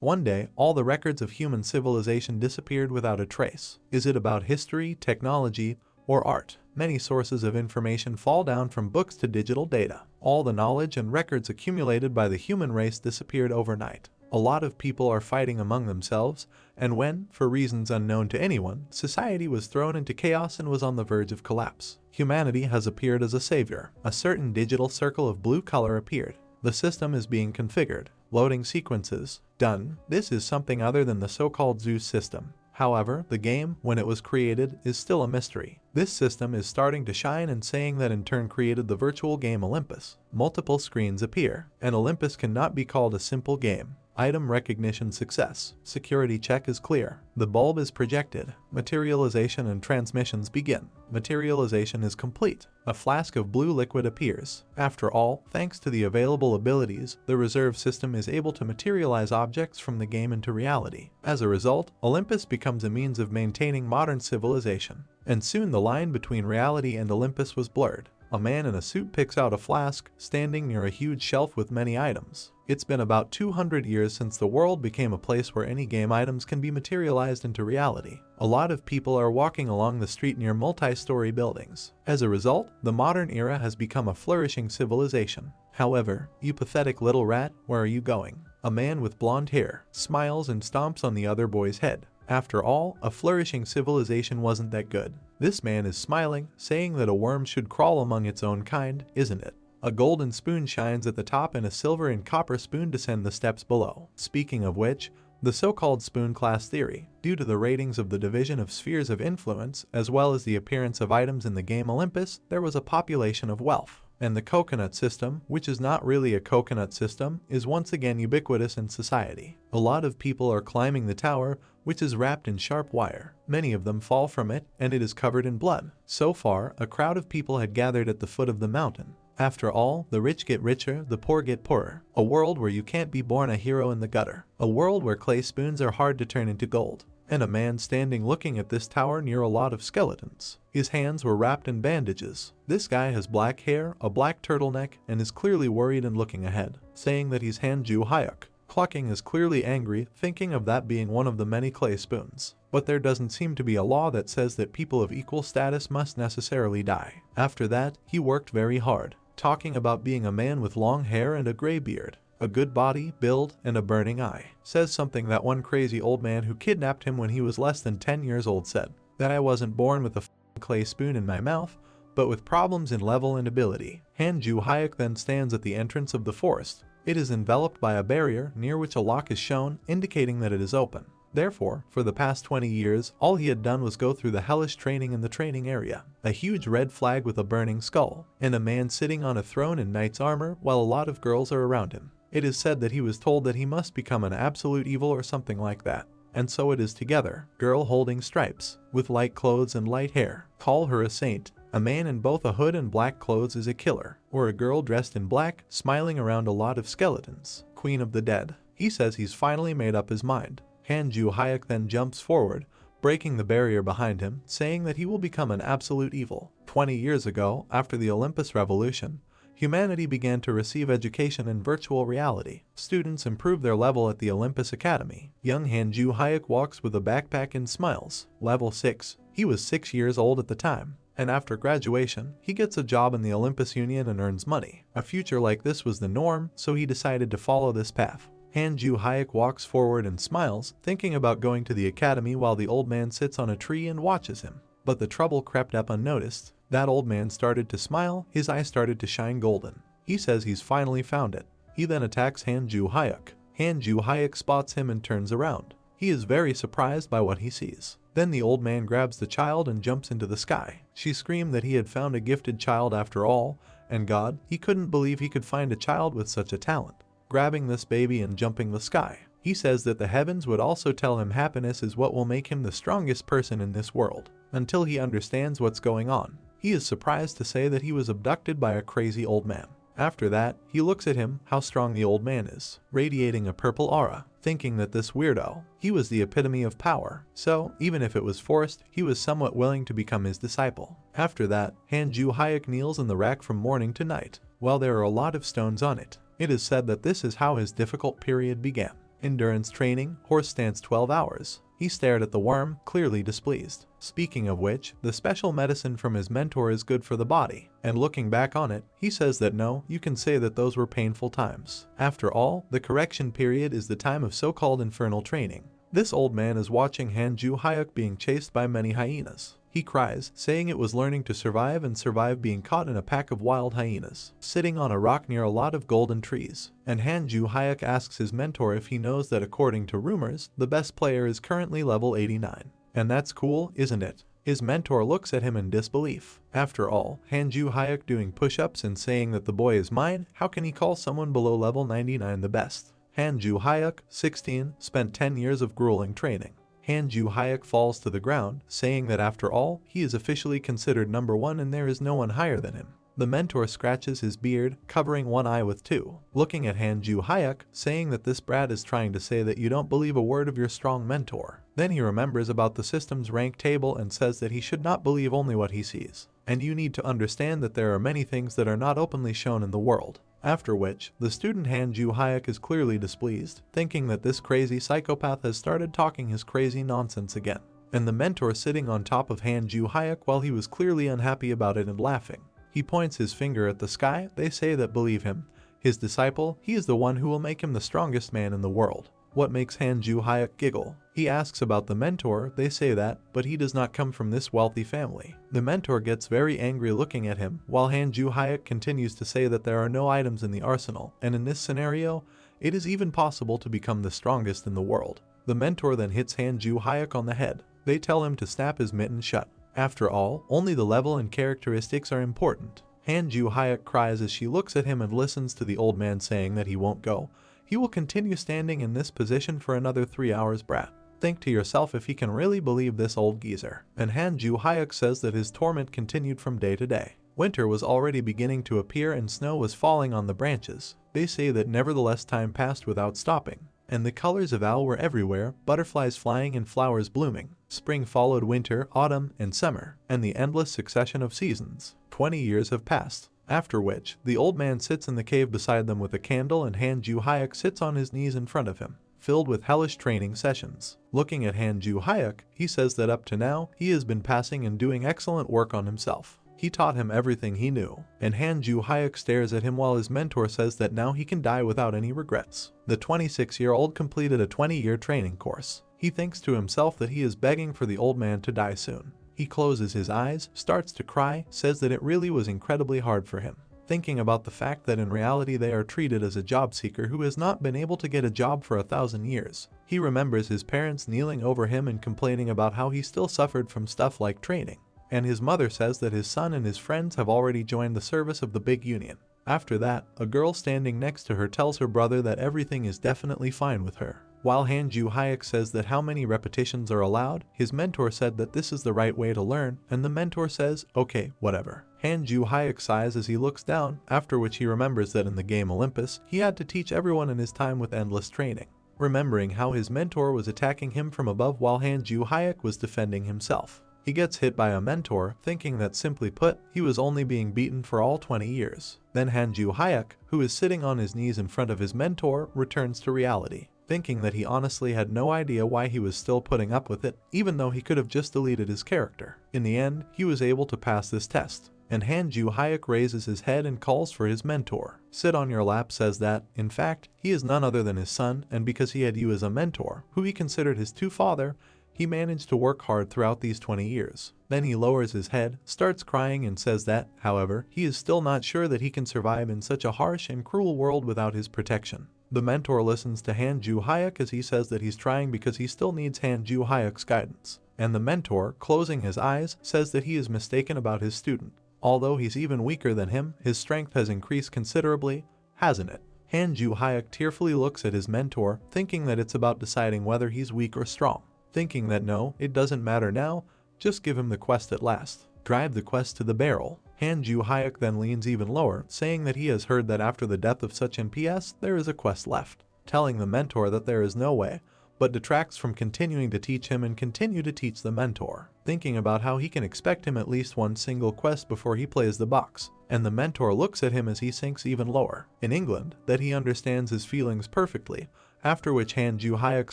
One day, all the records of human civilization disappeared without a trace. Is it about history, technology, or art? Many sources of information fall down from books to digital data. All the knowledge and records accumulated by the human race disappeared overnight. A lot of people are fighting among themselves, and when, for reasons unknown to anyone, society was thrown into chaos and was on the verge of collapse, humanity has appeared as a savior. A certain digital circle of blue color appeared. The system is being configured. Loading sequences. Done. This is something other than the so-called Zeus system. However, the game, when it was created, is still a mystery. This system is starting to shine and saying that in turn created the virtual game Olympus. Multiple screens appear, and Olympus cannot be called a simple game. Item recognition success. Security check is clear. The bulb is projected. Materialization and transmissions begin. Materialization is complete. A flask of blue liquid appears. After all, thanks to the available abilities, the reserve system is able to materialize objects from the game into reality. As a result, Olympus becomes a means of maintaining modern civilization. And soon the line between reality and Olympus was blurred. A man in a suit picks out a flask, standing near a huge shelf with many items. It's been about 200 years since the world became a place where any game items can be materialized into reality. A lot of people are walking along the street near multi-story buildings. As a result, the modern era has become a flourishing civilization. However, you pathetic little rat, where are you going? A man with blonde hair smiles and stomps on the other boy's head. After all, a flourishing civilization wasn't that good. This man is smiling, saying that a worm should crawl among its own kind, isn't it? A golden spoon shines at the top and a silver and copper spoon descend the steps below. Speaking of which, the so-called spoon class theory, due to the ratings of the division of spheres of influence, as well as the appearance of items in the game Olympus, there was a population of wealth. And the coconut system, which is not really a coconut system, is once again ubiquitous in society. A lot of people are climbing the tower, which is wrapped in sharp wire. Many of them fall from it, and it is covered in blood. So far, a crowd of people had gathered at the foot of the mountain. After all, the rich get richer, the poor get poorer. A world where you can't be born a hero in the gutter. A world where clay spoons are hard to turn into gold. And a man standing looking at this tower near a lot of skeletons. His hands were wrapped in bandages. This guy has black hair, a black turtleneck, and is clearly worried and looking ahead, saying that he's Hanju Hyuk. Clucking is clearly angry, thinking of that being one of the many clay spoons. But there doesn't seem to be a law that says that people of equal status must necessarily die. After that, he worked very hard, talking about being a man with long hair and a gray beard. A good body, build, and a burning eye. Says something that one crazy old man who kidnapped him when he was less than 10 years old said. That I wasn't born with a clay spoon in my mouth, but with problems in level and ability. Hanju Hyuk then stands at the entrance of the forest. It is enveloped by a barrier near which a lock is shown, indicating that it is open. Therefore, for the past 20 years, all he had done was go through the hellish training in the training area. A huge red flag with a burning skull, and a man sitting on a throne in knight's armor while a lot of girls are around him. It is said that he was told that he must become an absolute evil or something like that. And so it is together. Girl holding stripes, with light clothes and light hair. Call her a saint. A man in both a hood and black clothes is a killer. Or a girl dressed in black, smiling around a lot of skeletons. Queen of the dead. He says he's finally made up his mind. Hanju Hyuk then jumps forward, breaking the barrier behind him, saying that he will become an absolute evil. 20 years ago, after the Olympus Revolution, humanity began to receive education in virtual reality. Students improved their level at the Olympus Academy. Young Hanju Hyuk walks with a backpack and smiles. Level 6. He was 6 years old at the time. And after graduation, he gets a job in the Olympus Union and earns money. A future like this was the norm, so he decided to follow this path. Hanju Hyuk walks forward and smiles, thinking about going to the academy while the old man sits on a tree and watches him. But the trouble crept up unnoticed. That old man started to smile, his eyes started to shine golden. He says he's finally found it. He then attacks Hanju Hyuk. Hanju Hyuk spots him and turns around. He is very surprised by what he sees. Then the old man grabs the child and jumps into the sky. She screamed that he had found a gifted child after all, and God, he couldn't believe he could find a child with such a talent. Grabbing this baby and jumping the sky. He says that the heavens would also tell him happiness is what will make him the strongest person in this world, until he understands what's going on. He is surprised to say that he was abducted by a crazy old man. After that, he looks at him, how strong the old man is, radiating a purple aura, thinking that this weirdo, he was the epitome of power, so even if it was forced, he was somewhat willing to become his disciple. After that, Hanju Hyuk kneels in the rack from morning to night, while there are a lot of stones on it. It is said that this is how his difficult period began. Endurance training, horse stance 12 hours. He stared at the worm, clearly displeased. Speaking of which, the special medicine from his mentor is good for the body, and looking back on it, he says that no, you can say that those were painful times. After all, the correction period is the time of so-called infernal training. This old man is watching Hanju Hyuk being chased by many hyenas. He cries, saying it was learning to survive and survive being caught in a pack of wild hyenas, sitting on a rock near a lot of golden trees. And Hanju Hyuk asks his mentor if he knows that according to rumors, the best player is currently level 89. And that's cool, isn't it? His mentor looks at him in disbelief. After all, Hanju Hyuk doing push-ups and saying that the boy is mine, how can he call someone below level 99 the best? Hanju Hyuk, 16, spent 10 years of grueling training. Hanju Hyuk falls to the ground, saying that after all, he is officially considered number 1 and there is no one higher than him. The mentor scratches his beard, covering one eye with two, looking at Hanju Hyuk, saying that this brat is trying to say that you don't believe a word of your strong mentor. Then he remembers about the system's rank table and says that he should not believe only what he sees. And you need to understand that there are many things that are not openly shown in the world. After which, the student Hanju Hyuk is clearly displeased, thinking that this crazy psychopath has started talking his crazy nonsense again. And the mentor sitting on top of Hanju Hyuk while he was clearly unhappy about it and laughing. He points his finger at the sky, they say that believe him. His disciple, he is the one who will make him the strongest man in the world. What makes Hanju Hyuk giggle? He asks about the mentor, they say that, but he does not come from this wealthy family. The mentor gets very angry looking at him, while Hanju Hyuk continues to say that there are no items in the arsenal, and in this scenario, it is even possible to become the strongest in the world. The mentor then hits Hanju Hyuk on the head. They tell him to snap his mitten shut. After all, only the level and characteristics are important. Hanju Hyuk cries as she looks at him and listens to the old man saying that he won't go. He will continue standing in this position for another 3 hours, brat. Think to yourself if he can really believe this old geezer. And Hanju Hyuk says that his torment continued from day to day. Winter was already beginning to appear and snow was falling on the branches. They say that nevertheless time passed without stopping. And the colors of owl were everywhere, butterflies flying and flowers blooming. Spring followed winter, autumn, and summer, and the endless succession of seasons. 20 years have passed. After which, the old man sits in the cave beside them with a candle and Hanju Hyuk sits on his knees in front of him, filled with hellish training sessions. Looking at Hanju Hyuk, he says that up to now, he has been passing and doing excellent work on himself. He taught him everything he knew, and Hanju Hyuk stares at him while his mentor says that now he can die without any regrets. The 26-year-old completed a 20-year training course. He thinks to himself that he is begging for the old man to die soon. He closes his eyes, starts to cry, says that it really was incredibly hard for him. Thinking about the fact that in reality they are treated as a job seeker who has not been able to get a job for 1,000 years. He remembers his parents kneeling over him and complaining about how he still suffered from stuff like training. And his mother says that his son and his friends have already joined the service of the big union. After that, a girl standing next to her tells her brother that everything is definitely fine with her. While Hanju Hyuk says that how many repetitions are allowed, his mentor said that this is the right way to learn, and the mentor says, okay, whatever. Hanju Hyuk sighs as he looks down, after which he remembers that in the game Olympus, he had to teach everyone in his time with endless training. Remembering how his mentor was attacking him from above while Hanju Hyuk was defending himself. He gets hit by a mentor, thinking that simply put, he was only being beaten for all 20 years. Then Hanju Hyuk, who is sitting on his knees in front of his mentor, returns to reality, thinking that he honestly had no idea why he was still putting up with it, even though he could have just deleted his character. In the end, he was able to pass this test. And Hanju Hyuk raises his head and calls for his mentor. Sit on your lap says that, in fact, he is none other than his son, and because he had you as a mentor, who he considered his true father, he managed to work hard throughout these 20 years. Then he lowers his head, starts crying and says that, however, he is still not sure that he can survive in such a harsh and cruel world without his protection. The mentor listens to Hanju Hyuk as he says that he's trying because he still needs Hanju Hyuk's guidance. And the mentor, closing his eyes, says that he is mistaken about his student. Although he's even weaker than him, his strength has increased considerably, hasn't it? Hanju Hyuk tearfully looks at his mentor, thinking that it's about deciding whether he's weak or strong. Thinking that no, it doesn't matter now, just give him the quest at last. Drive the quest to the barrel. Hanju Hyuk then leans even lower, saying that he has heard that after the death of such NPS, there is a quest left. Telling the mentor that there is no way, but detracts from continuing to teach him and continue to teach the mentor. Thinking about how he can expect him at least one single quest before he plays the box. And the mentor looks at him as he sinks even lower. In England, that he understands his feelings perfectly, after which Han Ju-hyuk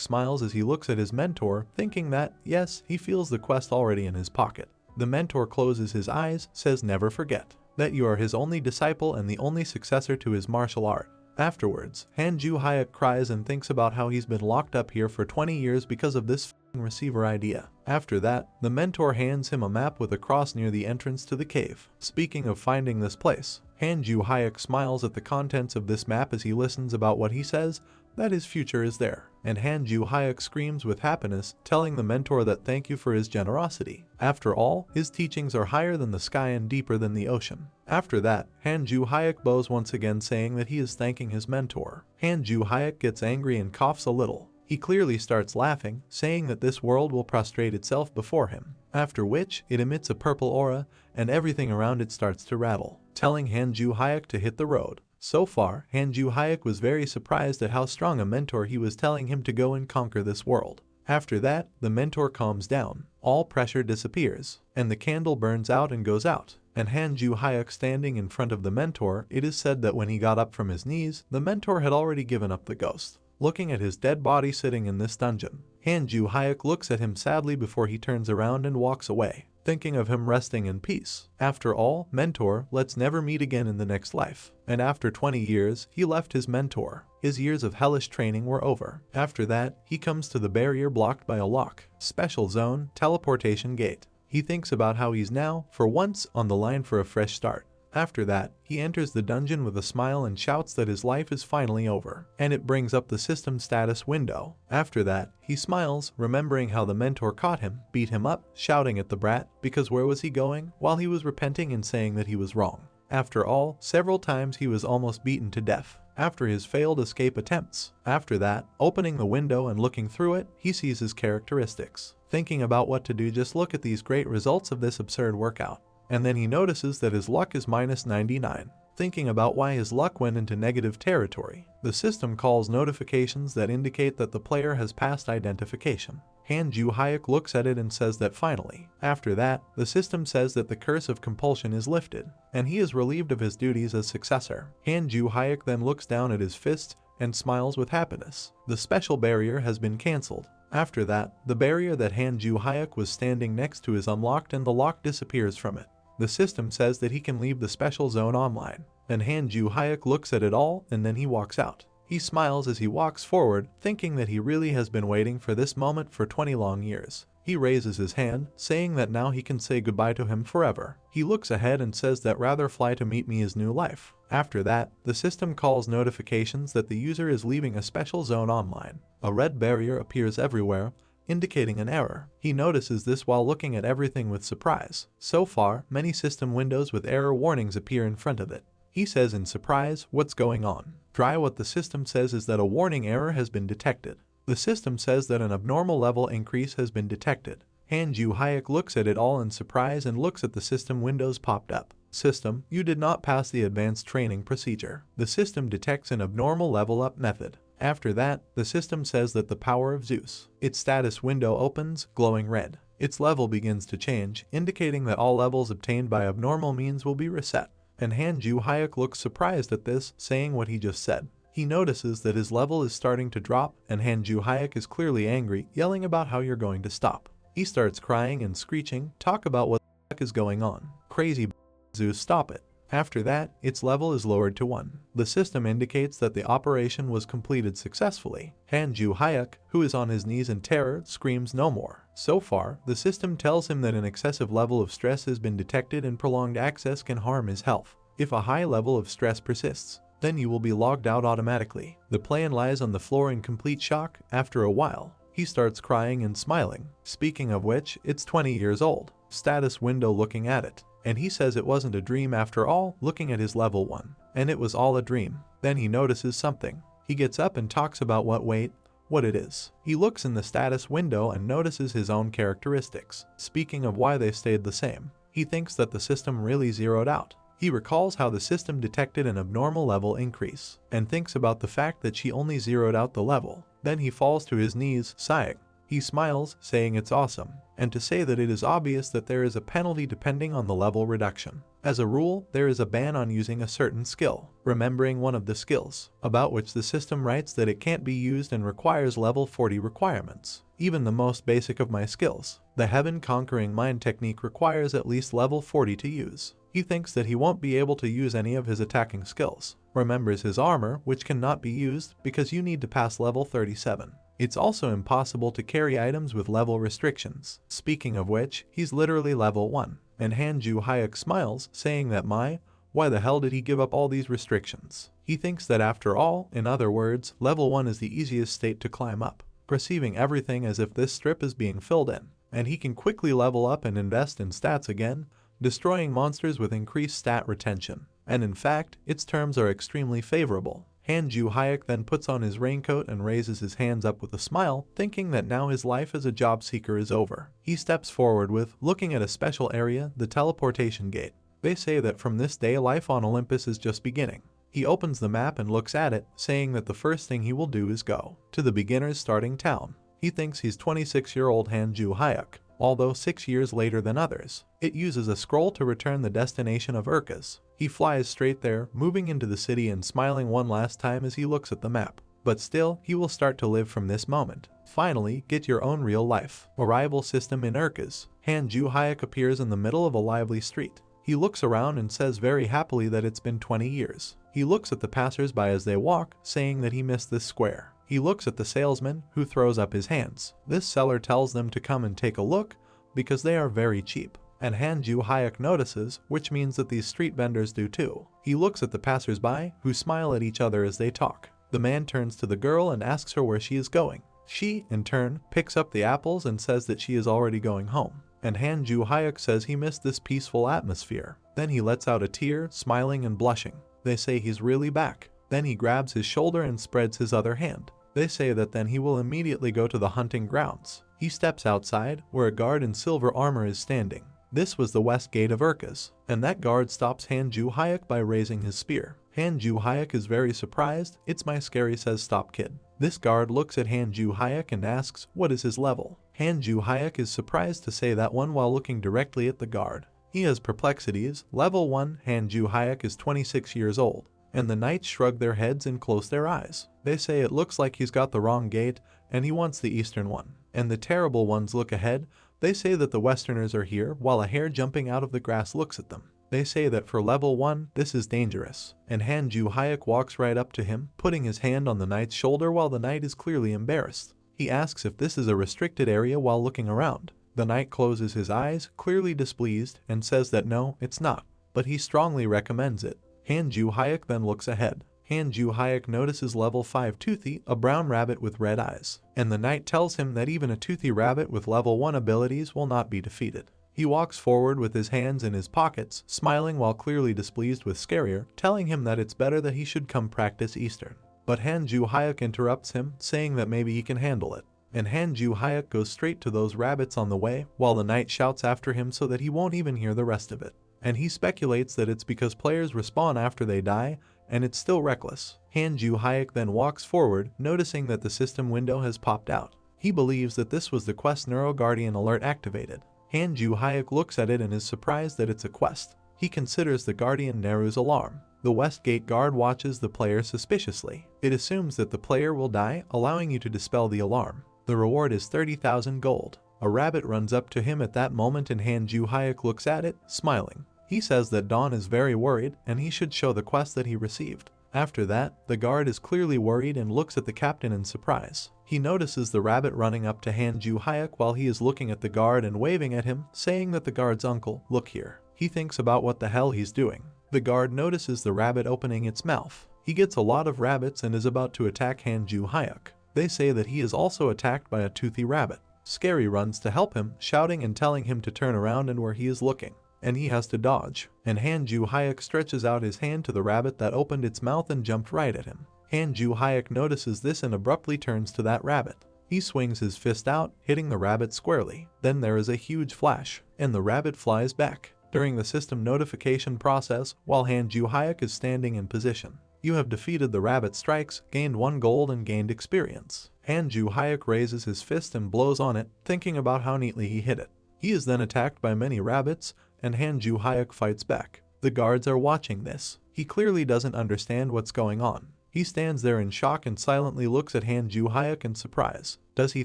smiles as he looks at his mentor, thinking that, yes, he feels the quest already in his pocket. The mentor closes his eyes, says never forget that you are his only disciple and the only successor to his martial art. Afterwards, Han Ju-hyuk cries and thinks about how he's been locked up here for 20 years because of this receiver idea. After that, the mentor hands him a map with a cross near the entrance to the cave. Speaking of finding this place, Han Ju-hyuk smiles at the contents of this map as he listens about what he says, that his future is there. And Han Ju-hyuk screams with happiness, telling the mentor that thank you for his generosity. After all, his teachings are higher than the sky and deeper than the ocean. After that, Han Ju-hyuk bows once again, saying that he is thanking his mentor. Han Ju-hyuk gets angry and coughs a little. He clearly starts laughing, saying that this world will prostrate itself before him. After which, it emits a purple aura, and everything around it starts to rattle, telling Han Ju-hyuk to hit the road. So far, Han Ju-hyuk was very surprised at how strong a mentor he was, telling him to go and conquer this world. After that, the mentor calms down, all pressure disappears, and the candle burns out and goes out. And Han Ju-hyuk standing in front of the mentor, it is said that when he got up from his knees, the mentor had already given up the ghost. Looking at his dead body sitting in this dungeon, Han Ju-hyuk looks at him sadly before he turns around and walks away, thinking of him resting in peace. After all, mentor, let's never meet again in the next life. And after 20 years, he left his mentor. His years of hellish training were over. After that, he comes to the barrier blocked by a lock, special zone, teleportation gate. He thinks about how he's now, for once, on the line for a fresh start. After that, he enters the dungeon with a smile and shouts that his life is finally over, and it brings up the system status window. After that, he smiles, remembering how the mentor caught him, beat him up, shouting at the brat, because where was he going? While he was repenting and saying that he was wrong. After all, several times he was almost beaten to death after his failed escape attempts. After that, opening the window and looking through it, he sees his characteristics. Thinking about what to do, just look at these great results of this absurd workout. And then he notices that his luck is minus 99. Thinking about why his luck went into negative territory, the system calls notifications that indicate that the player has passed identification. Han Ju-hyuk looks at it and says that finally. After that, the system says that the curse of compulsion is lifted, and he is relieved of his duties as successor. Han Ju-hyuk then looks down at his fist and smiles with happiness. The special barrier has been cancelled. After that, the barrier that Han Ju-hyuk was standing next to is unlocked and the lock disappears from it. The system says that he can leave the special zone online, and Han Ju-hyuk looks at it all and then he walks out. He smiles as he walks forward, thinking that he really has been waiting for this moment for 20 long years. He raises his hand, saying that now he can say goodbye to him forever. He looks ahead and says that rather fly to meet me his new life. After that, the system calls notifications that the user is leaving a special zone online. A red barrier appears everywhere, indicating an error. He notices this while looking at everything with surprise. So far, many system windows with error warnings appear in front of it. He says in surprise, what's going on? What the system says is that a warning error has been detected. The system says that an abnormal level increase has been detected. Han Ju-hyuk looks at it all in surprise and looks at the system windows popped up. System, you did not pass the advanced training procedure. The system detects an abnormal level up method. After that, the system says that the power of Zeus. Its status window opens, glowing red. Its level begins to change, indicating that all levels obtained by abnormal means will be reset. And Han Ju-hyuk looks surprised at this, saying what he just said. He notices that his level is starting to drop, and Han Ju-hyuk is clearly angry, yelling about how you're going to stop. He starts crying and screeching, talk about what the heck is going on. Crazy Zeus, stop it. After that, its level is lowered to 1. The system indicates that the operation was completed successfully. Han Ju-hyuk, who is on his knees in terror, screams no more. So far, the system tells him that an excessive level of stress has been detected and prolonged access can harm his health. If a high level of stress persists, then you will be logged out automatically. The player lies on the floor in complete shock. After a while, he starts crying and smiling. Speaking of which, it's 20 years old. Status window looking at it. And he says it wasn't a dream after all, looking at his level 1. And it was all a dream. Then he notices something. He gets up and talks about what it is. He looks in the status window and notices his own characteristics. Speaking of why they stayed the same, he thinks that the system really zeroed out. He recalls how the system detected an abnormal level increase, and thinks about the fact that she only zeroed out the level. Then he falls to his knees, sighing. He smiles, saying it's awesome, and to say that it is obvious that there is a penalty depending on the level reduction. As a rule, there is a ban on using a certain skill, remembering one of the skills, about which the system writes that it can't be used and requires level 40 requirements. Even the most basic of my skills, the heaven-conquering mind technique, requires at least level 40 to use. He thinks that he won't be able to use any of his attacking skills, remembers his armor, which cannot be used because you need to pass level 37. It's also impossible to carry items with level restrictions. Speaking of which, he's literally level 1. And Hanju Hayek smiles, saying that why the hell did he give up all these restrictions? He thinks that after all, in other words, level 1 is the easiest state to climb up, perceiving everything as if this strip is being filled in, and he can quickly level up and invest in stats again, destroying monsters with increased stat retention. And in fact, its terms are extremely favorable. Hanju Hayek then puts on his raincoat and raises his hands up with a smile, thinking that now his life as a job seeker is over. He steps forward with, looking at a special area, the teleportation gate. They say that from this day life on Olympus is just beginning. He opens the map and looks at it, saying that the first thing he will do is go to the beginner's starting town. He thinks he's 26-year-old Hanju Hayek, although 6 years later than others. It uses a scroll to return the destination of Urkas. He flies straight there, moving into the city and smiling one last time as he looks at the map. But still, he will start to live from this moment. Finally, get your own real life. Arrival system in Urkas. Hanju Hayek appears in the middle of a lively street. He looks around and says very happily that it's been 20 years. He looks at the passers-by as they walk, saying that he missed this square. He looks at the salesman, who throws up his hands. This seller tells them to come and take a look, because they are very cheap. And Hanju Hayek notices, which means that these street vendors do too. He looks at the passers-by, who smile at each other as they talk. The man turns to the girl and asks her where she is going. She, in turn, picks up the apples and says that she is already going home. And Hanju Hayek says he missed this peaceful atmosphere. Then he lets out a tear, smiling and blushing. They say he's really back. Then he grabs his shoulder and spreads his other hand. They say that then he will immediately go to the hunting grounds. He steps outside, where a guard in silver armor is standing. This was the west gate of Urkas, and that guard stops Hanju Hayek by raising his spear. Hanju Hayek is very surprised. It's my scary, says, stop kid. This guard looks at Hanju Hayek and asks what is his level. Hanju Hayek is surprised to say that one while looking directly at the guard. He has perplexities. Level 1, Hanju Hayek is 26 years old. And the knights shrug their heads and close their eyes. They say it looks like he's got the wrong gate, and he wants the eastern one. And the terrible ones look ahead. They say that the westerners are here, while a hare jumping out of the grass looks at them. They say that for level 1, this is dangerous. And Hanju Hayek walks right up to him, putting his hand on the knight's shoulder while the knight is clearly embarrassed. He asks if this is a restricted area while looking around. The knight closes his eyes, clearly displeased, and says that no, it's not, but he strongly recommends it. Hanju Hayek then looks ahead. Hanju Hayek notices level 5 Toothy, a brown rabbit with red eyes, and the knight tells him that even a toothy rabbit with level 1 abilities will not be defeated. He walks forward with his hands in his pockets, smiling while clearly displeased with Scarier, telling him that it's better that he should come practice Eastern. But Hanju Hayek interrupts him, saying that maybe he can handle it. And Hanju Hayek goes straight to those rabbits on the way, while the knight shouts after him so that he won't even hear the rest of it. And he speculates that it's because players respawn after they die, and it's still reckless. Hanju Hayek then walks forward, noticing that the system window has popped out. He believes that this was the quest Neuro Guardian alert activated. Hanju Hayek looks at it and is surprised that it's a quest. He considers the Guardian Neru's alarm. The West Gate guard watches the player suspiciously. It assumes that the player will die, allowing you to dispel the alarm. The reward is 30,000 gold. A rabbit runs up to him at that moment and Hanju Hayek looks at it, smiling. He says that Dawn is very worried and he should show the quest that he received. After that, the guard is clearly worried and looks at the captain in surprise. He notices the rabbit running up to Hanju Hayek while he is looking at the guard and waving at him, saying that the guard's uncle, look here. He thinks about what the hell he's doing. The guard notices the rabbit opening its mouth. He gets a lot of rabbits and is about to attack Hanju Hayek. They say that he is also attacked by a toothy rabbit. Scary runs to help him, shouting and telling him to turn around and where he is looking. And he has to dodge. And Hanju Hayek stretches out his hand to the rabbit that opened its mouth and jumped right at him. Hanju Hayek notices this and abruptly turns to that rabbit. He swings his fist out, hitting the rabbit squarely. Then there is a huge flash, and the rabbit flies back. During the system notification process, while Hanju Hayek is standing in position. You have defeated the rabbit strikes, gained 1 gold and gained experience. Han-Ju-Hyuk raises his fist and blows on it, thinking about how neatly he hit it. He is then attacked by many rabbits, and Han-Ju-Hyuk fights back. The guards are watching this. He clearly doesn't understand what's going on. He stands there in shock and silently looks at Han-Ju-Hyuk in surprise. Does he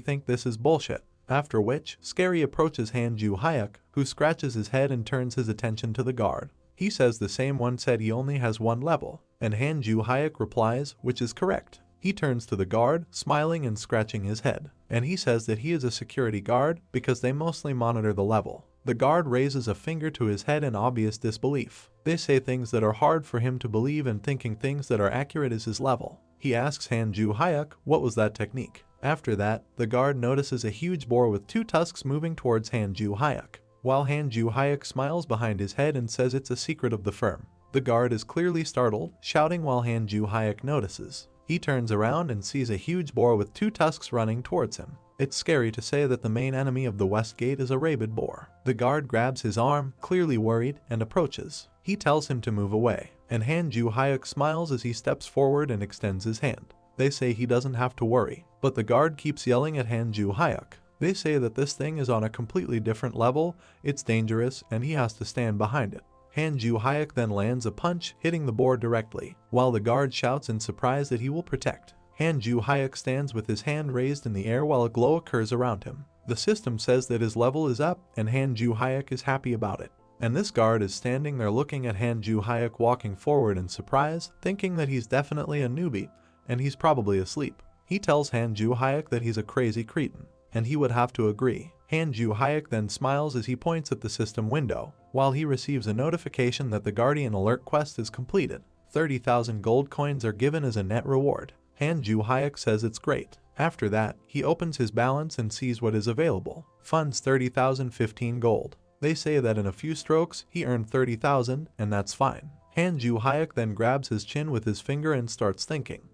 think this is bullshit? After which, Scary approaches Han-Ju-Hyuk, who scratches his head and turns his attention to the guard. He says the same one said he only has one level, and Han-Ju-Hyuk replies, which is correct. He turns to the guard, smiling and scratching his head, and he says that he is a security guard because they mostly monitor the level. The guard raises a finger to his head in obvious disbelief. They say things that are hard for him to believe, and thinking things that are accurate is his level. He asks Han-Ju-Hyuk what was that technique. After that, the guard notices a huge boar with 2 tusks moving towards Han-Ju-Hyuk, while Han-Ju-Hyuk smiles behind his head and says it's a secret of the firm. The guard is clearly startled, shouting while Han-Ju-Hyuk notices. He turns around and sees a huge boar with 2 tusks running towards him. It's scary to say that the main enemy of the West Gate is a rabid boar. The guard grabs his arm, clearly worried, and approaches. He tells him to move away, and Han-Ju-Hyuk smiles as he steps forward and extends his hand. They say he doesn't have to worry, but the guard keeps yelling at Han-Ju-Hyuk. They say that this thing is on a completely different level, it's dangerous, and he has to stand behind it. Han-Ju-Hyuk then lands a punch, hitting the boar directly, while the guard shouts in surprise that he will protect. Han-Ju-Hyuk stands with his hand raised in the air while a glow occurs around him. The system says that his level is up, and Han-Ju-Hyuk is happy about it. And this guard is standing there looking at Han-Ju-Hyuk walking forward in surprise, thinking that he's definitely a newbie, and he's probably asleep. He tells Han-Ju-Hyuk that he's a crazy cretin, and he would have to agree. Han-Ju-Hyuk then smiles as he points at the system window, while he receives a notification that the Guardian Alert quest is completed. 30,000 gold coins are given as a net reward. Han-Ju-Hyuk says it's great. After that, he opens his balance and sees what is available. Funds 30,015 gold. They say that in a few strokes, he earned 30,000, and that's fine. Han-Ju-Hyuk then grabs his chin with his finger and starts thinking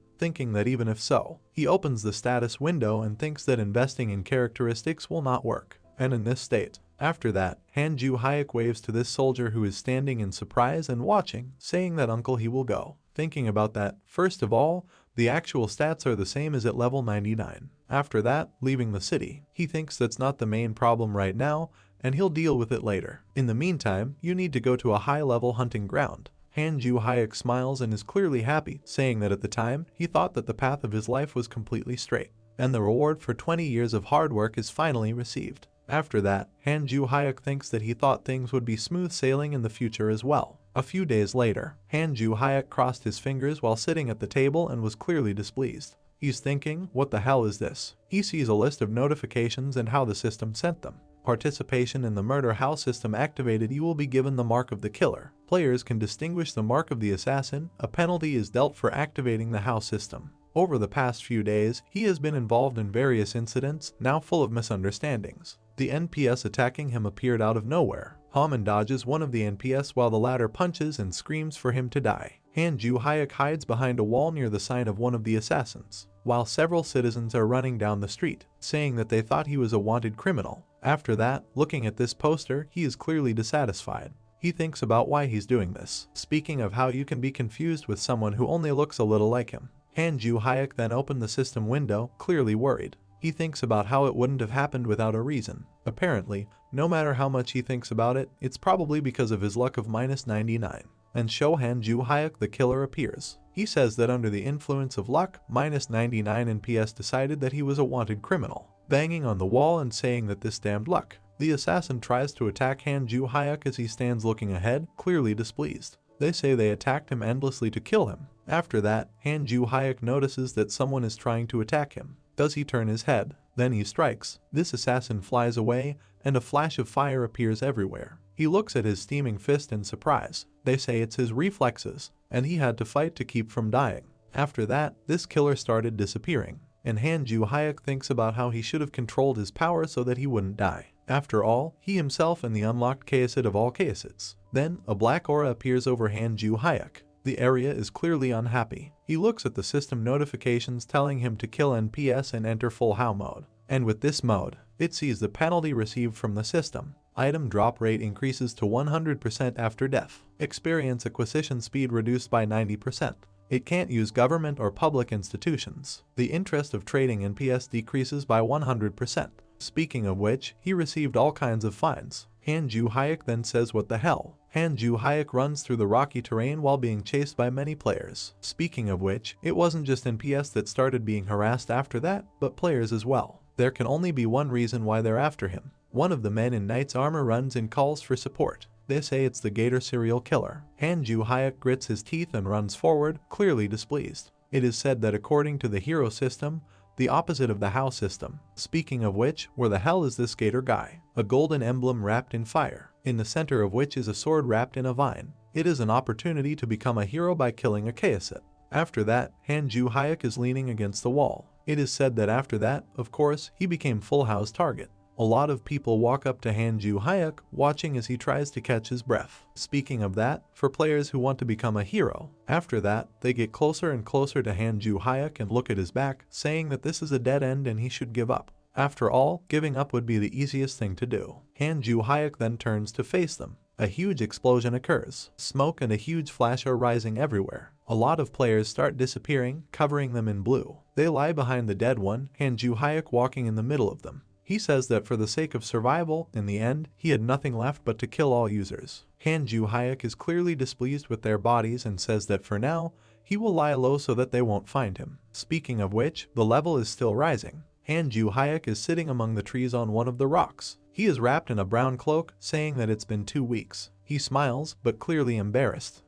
that even if so, he opens the status window and thinks that investing in characteristics will not work. And in this state, after that, Han-Ju-Hyuk waves to this soldier who is standing in surprise and watching, saying that uncle he will go. Thinking about that, first of all, the actual stats are the same as at level 99. After that, leaving the city. He thinks that's not the main problem right now, and he'll deal with it later. In the meantime, you need to go to a high-level hunting ground. Han-Ju-Hyuk smiles and is clearly happy, saying that at the time, he thought that the path of his life was completely straight, and the reward for 20 years of hard work is finally received. After that, Han-Ju-Hyuk thinks that he thought things would be smooth sailing in the future as well. A few days later, Han-Ju-Hyuk crossed his fingers while sitting at the table and was clearly displeased. He's thinking, what the hell is this? He sees a list of notifications and how the system sent them. Participation in the murder house system activated. You will be given the mark of the killer. Players can distinguish the mark of the assassin. A penalty is dealt for activating the house system. Over the past few days, he has been involved in various incidents, now full of misunderstandings. The NPS attacking him appeared out of nowhere. Haman dodges one of the NPS while the latter punches and screams for him to die. Han-Ju-Hyuk hides behind a wall near the sign of one of the assassins, while several citizens are running down the street, saying that they thought he was a wanted criminal. After that, looking at this poster, he is clearly dissatisfied. He thinks about why he's doing this. Speaking of how you can be confused with someone who only looks a little like him. Han-Ju-Hyuk then opened the system window, clearly worried. He thinks about how it wouldn't have happened without a reason. Apparently, no matter how much he thinks about it, it's probably because of his luck of -99. And Han-Ju-Hyuk the killer appears. He says that under the influence of luck, -99 NPS decided that he was a wanted criminal, banging on the wall and saying that this damned luck. The assassin tries to attack Han-Ju-Hyuk as he stands looking ahead, clearly displeased. They say they attacked him endlessly to kill him. After that, Han-Ju-Hyuk notices that someone is trying to attack him. Does he turn his head? Then he strikes. This assassin flies away, and a flash of fire appears everywhere. He looks at his steaming fist in surprise. They say it's his reflexes, and he had to fight to keep from dying. After that, this killer started disappearing, and Han-Ju-Hyuk thinks about how he should have controlled his power so that he wouldn't die. After all, he himself and the unlocked Chaosid of all Chaosids. Then, a black aura appears over Han-Ju-Hyuk. The area is clearly unhappy. He looks at the system notifications telling him to kill NPS and enter full HOW mode. And with this mode, it sees the penalty received from the system. Item drop rate increases to 100% after death. Experience acquisition speed reduced by 90%. It can't use government or public institutions. The interest of trading NPS decreases by 100%. Speaking of which, he received all kinds of fines. Han Ju-hyuk then says what the hell. Han Ju-hyuk runs through the rocky terrain while being chased by many players. Speaking of which, it wasn't just NPS that started being harassed after that, but players as well. There can only be one reason why they're after him. One of the men in knight's armor runs and calls for support. They say it's the Gator serial killer. Han Ju-hyuk grits his teeth and runs forward, clearly displeased. It is said that according to the hero system, the opposite of the How system. Speaking of which, where the hell is this Gator guy? A golden emblem wrapped in fire, in the center of which is a sword wrapped in a vine. It is an opportunity to become a hero by killing a Kaesit. After that, Han Ju-hyuk is leaning against the wall. It is said that after that, of course, he became Full House target. A lot of people walk up to Han Ju-hyuk, watching as he tries to catch his breath. Speaking of that, for players who want to become a hero, after that, they get closer and closer to Han Ju-hyuk and look at his back, saying that this is a dead end and he should give up. After all, giving up would be the easiest thing to do. Han Ju-hyuk then turns to face them. A huge explosion occurs. Smoke and a huge flash are rising everywhere. A lot of players start disappearing, covering them in blue. They lie behind the dead one, Han Ju-hyuk walking in the middle of them. He says that for the sake of survival, in the end, he had nothing left but to kill all users. Han Ju-hyuk is clearly displeased with their bodies and says that for now, he will lie low so that they won't find him. Speaking of which, the level is still rising. Han Ju-hyuk is sitting among the trees on one of the rocks. He is wrapped in a brown cloak, saying that it's been 2 weeks. He smiles, but clearly embarrassed.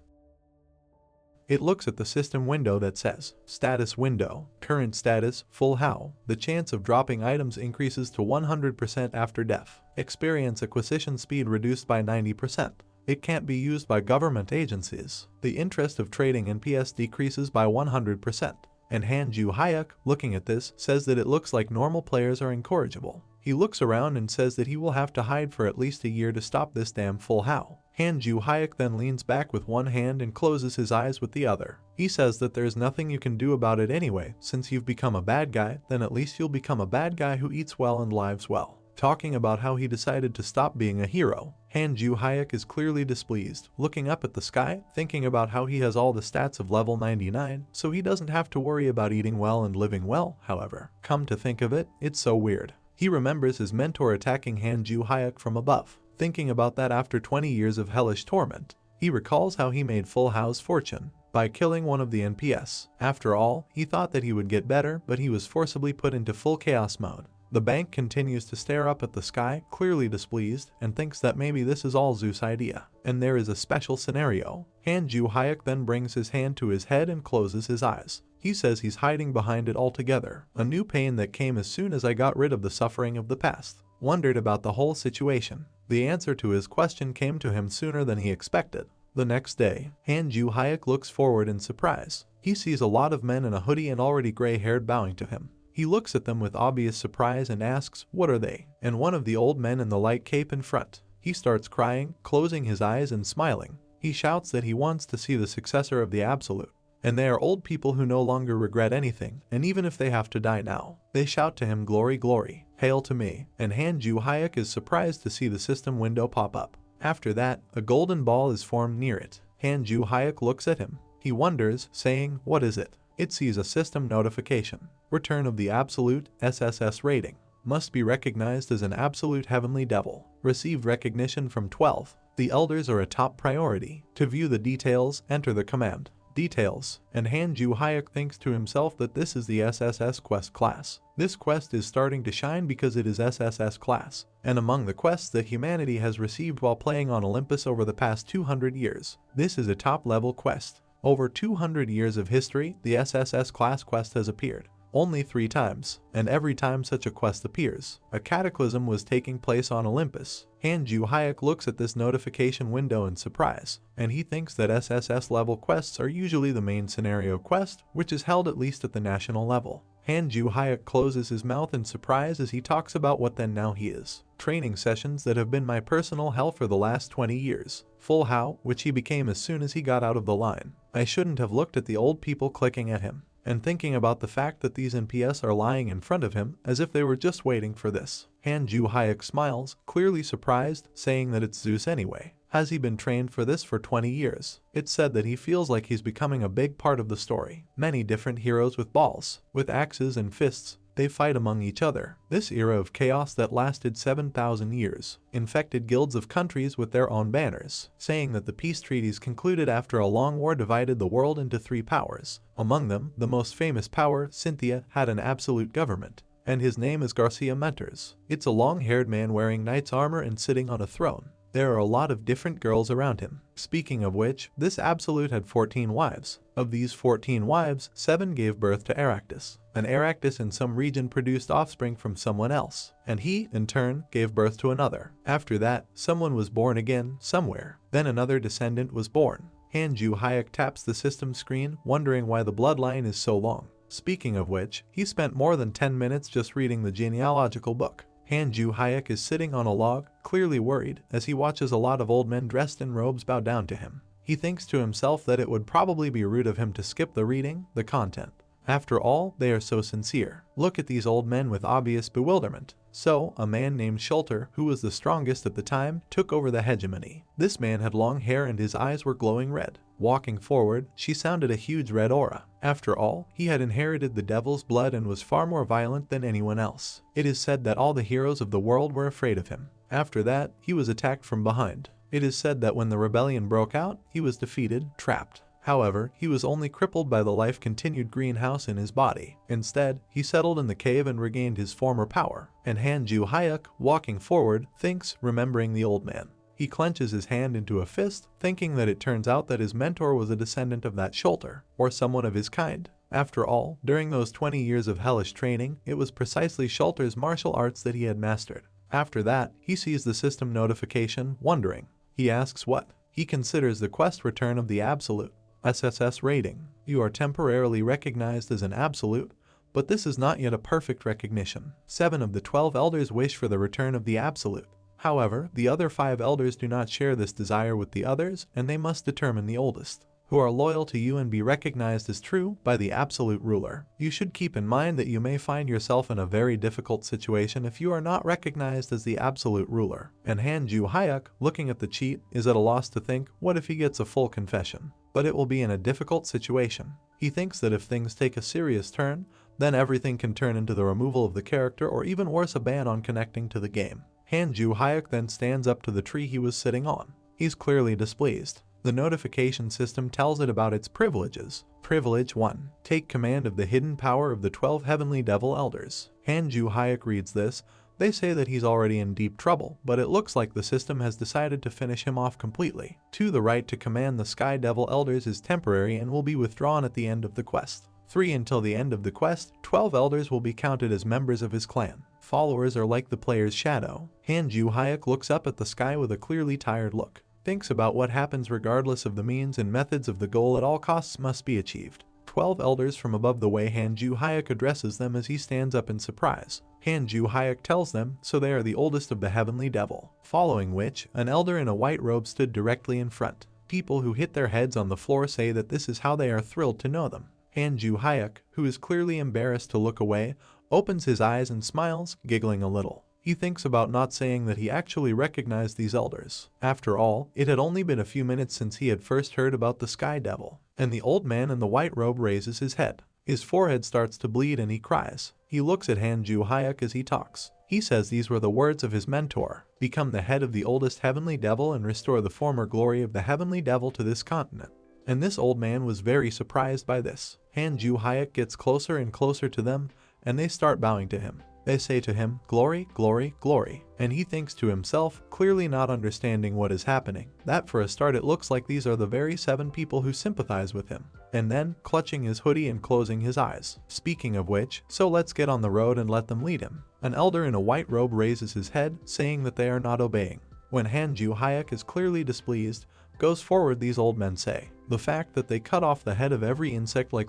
It looks at the system window that says, Status Window, Current Status, Full How. The chance of dropping items increases to 100% after death. Experience acquisition speed reduced by 90%. It can't be used by government agencies. The interest of trading NPS decreases by 100%. And Han Ju-hyuk, looking at this, says that it looks like normal players are incorrigible. He looks around and says that he will have to hide for at least a year to stop this damn Full How. Han Ju-hyuk then leans back with one hand and closes his eyes with the other. He says that there's nothing you can do about it anyway. Since you've become a bad guy, then at least you'll become a bad guy who eats well and lives well. Talking about how he decided to stop being a hero, Han Ju-hyuk is clearly displeased, looking up at the sky, thinking about how he has all the stats of level 99, so he doesn't have to worry about eating well and living well, however. Come to think of it, it's so weird. He remembers his mentor attacking Han Ju-hyuk from above. Thinking about that after 20 years of hellish torment, he recalls how he made Full How's fortune by killing one of the NPS. After all, he thought that he would get better, but he was forcibly put into full chaos mode. The bank continues to stare up at the sky, clearly displeased, and thinks that maybe this is all Zeus' idea. And there is a special scenario. Han Ju-hyuk then brings his hand to his head and closes his eyes. He says he's hiding behind it altogether. A new pain that came as soon as I got rid of the suffering of the past. Wondered about the whole situation. The answer to his question came to him sooner than he expected. The next day, Han Ju-hyuk looks forward in surprise. He sees a lot of men in a hoodie and already gray-haired bowing to him. He looks at them with obvious surprise and asks, "What are they?" And one of the old men in the light cape in front. He starts crying, closing his eyes and smiling. He shouts that he wants to see the successor of the Absolute. And they are old people who no longer regret anything, and even if they have to die now, they shout to him, "Glory, glory, hail to me." And Han Ju-hyuk is surprised to see the system window pop up. After that, a golden ball is formed near it. Han Ju-hyuk looks at him. He wonders, saying, "What is it?" It sees a system notification. Return of the Absolute SSS rating. Must be recognized as an absolute heavenly devil. Received recognition from 12. The elders are a top priority. To view the details, enter the command. Details, and Han Ju-hyuk thinks to himself that this is the SSS quest class. This quest is starting to shine because it is SSS class, and among the quests that humanity has received while playing on Olympus over the past 200 years, this is a top-level quest. Over 200 years of history, the SSS class quest has appeared. Only 3 times, and every time such a quest appears, a cataclysm was taking place on Olympus. Han Ju-hyuk looks at this notification window in surprise, and he thinks that SSS level quests are usually the main scenario quest, which is held at least at the national level. Han Ju-hyuk closes his mouth in surprise as he talks about what then now he is. Training sessions that have been my personal hell for the last 20 years. Full How, which he became as soon as he got out of the line. I shouldn't have looked at the old people clicking at him, and thinking about the fact that these NPS are lying in front of him as if they were just waiting for this. Han Ju-hyuk smiles, clearly surprised, saying that it's Zeus anyway. Has he been trained for this for 20 years? It's said that he feels like he's becoming a big part of the story. Many different heroes with balls, with axes and fists, they fight among each other. This era of chaos that lasted 7,000 years infected guilds of countries with their own banners, saying that the peace treaties concluded after a long war divided the world into 3 powers. Among them, the most famous power, Cynthia, had an absolute government, and his name is Garcia Mentors. It's a long-haired man wearing knight's armor and sitting on a throne. There are a lot of different girls around him. Speaking of which, this absolute had 14 wives. Of these 14 wives, 7 gave birth to Aractus. An Aractus in some region produced offspring from someone else, and he, in turn, gave birth to another. After that, someone was born again, somewhere. Then another descendant was born. Hanju Hayek taps the system screen, wondering why the bloodline is so long. Speaking of which, he spent more than 10 minutes just reading the genealogical book. Hanju Hayek is sitting on a log, clearly worried, as he watches a lot of old men dressed in robes bow down to him. He thinks to himself that it would probably be rude of him to skip the reading, the content. After all, they are so sincere. Look at these old men with obvious bewilderment. So, a man named Schulter, who was the strongest at the time, took over the hegemony. This man had long hair and his eyes were glowing red. Walking forward, she sounded a huge red aura. After all, he had inherited the devil's blood and was far more violent than anyone else. It is said that all the heroes of the world were afraid of him. After that, he was attacked from behind. It is said that when the rebellion broke out, he was defeated, trapped. However, he was only crippled by the life-continued greenhouse in his body. Instead, he settled in the cave and regained his former power. And Hanju Hayek, walking forward, thinks, remembering the old man. He clenches his hand into a fist, thinking that it turns out that his mentor was a descendant of that Schulter, or someone of his kind. After all, during those 20 years of hellish training, it was precisely Schulter's martial arts that he had mastered. After that, he sees the system notification, wondering. He asks what? He considers the quest return of the Absolute. SSS rating. You are temporarily recognized as an absolute, but this is not yet a perfect recognition. 7 of the 12 elders wish for the return of the absolute. However, the other 5 elders do not share this desire with the others, and they must determine the oldest, who are loyal to you and be recognized as true by the absolute ruler. You should keep in mind that you may find yourself in a very difficult situation if you are not recognized as the absolute ruler. And Hanju Hayek, looking at the cheat, is at a loss to think, what if he gets a full confession? But it will be in a difficult situation. He thinks that if things take a serious turn, then everything can turn into the removal of the character or even worse, a ban on connecting to the game. Hanju Hayek then stands up to the tree he was sitting on. He's clearly displeased. The notification system tells it about its privileges. Privilege 1. Take command of the hidden power of the 12 heavenly devil elders. Hanju Hayek reads this. They say that he's already in deep trouble, but it looks like the system has decided to finish him off completely. 2. The right to command the Sky Devil Elders is temporary and will be withdrawn at the end of the quest. 3. Until the end of the quest, 12 elders will be counted as members of his clan. Followers are like the player's shadow. Hanju Hayek looks up at the sky with a clearly tired look. Thinks about what happens regardless of the means and methods of the goal at all costs must be achieved. 12 elders from above the way Hanju Hayek addresses them as he stands up in surprise. Hanju Hayek tells them, so they are the oldest of the heavenly devil. Following which, an elder in a white robe stood directly in front. People who hit their heads on the floor say that this is how they are thrilled to know them. Hanju Hayek, who is clearly embarrassed to look away, opens his eyes and smiles, giggling a little. He thinks about not saying that he actually recognized these elders. After all, it had only been a few minutes since he had first heard about the Sky Devil. And the old man in the white robe raises his head. His forehead starts to bleed and he cries. He looks at Hanju Hayek as he talks. He says these were the words of his mentor. Become the head of the oldest heavenly devil and restore the former glory of the heavenly devil to this continent. And this old man was very surprised by this. Hanju Hayek gets closer and closer to them, and they start bowing to him. They say to him, glory, glory, glory. And he thinks to himself, clearly not understanding what is happening, that for a start it looks like these are the very 7 people who sympathize with him. And then, clutching his hoodie and closing his eyes. Speaking of which, so let's get on the road and let them lead him. An elder in a white robe raises his head, saying that they are not obeying. When Hanju Hayek is clearly displeased, goes forward, these old men say, the fact that they cut off the head of every insect like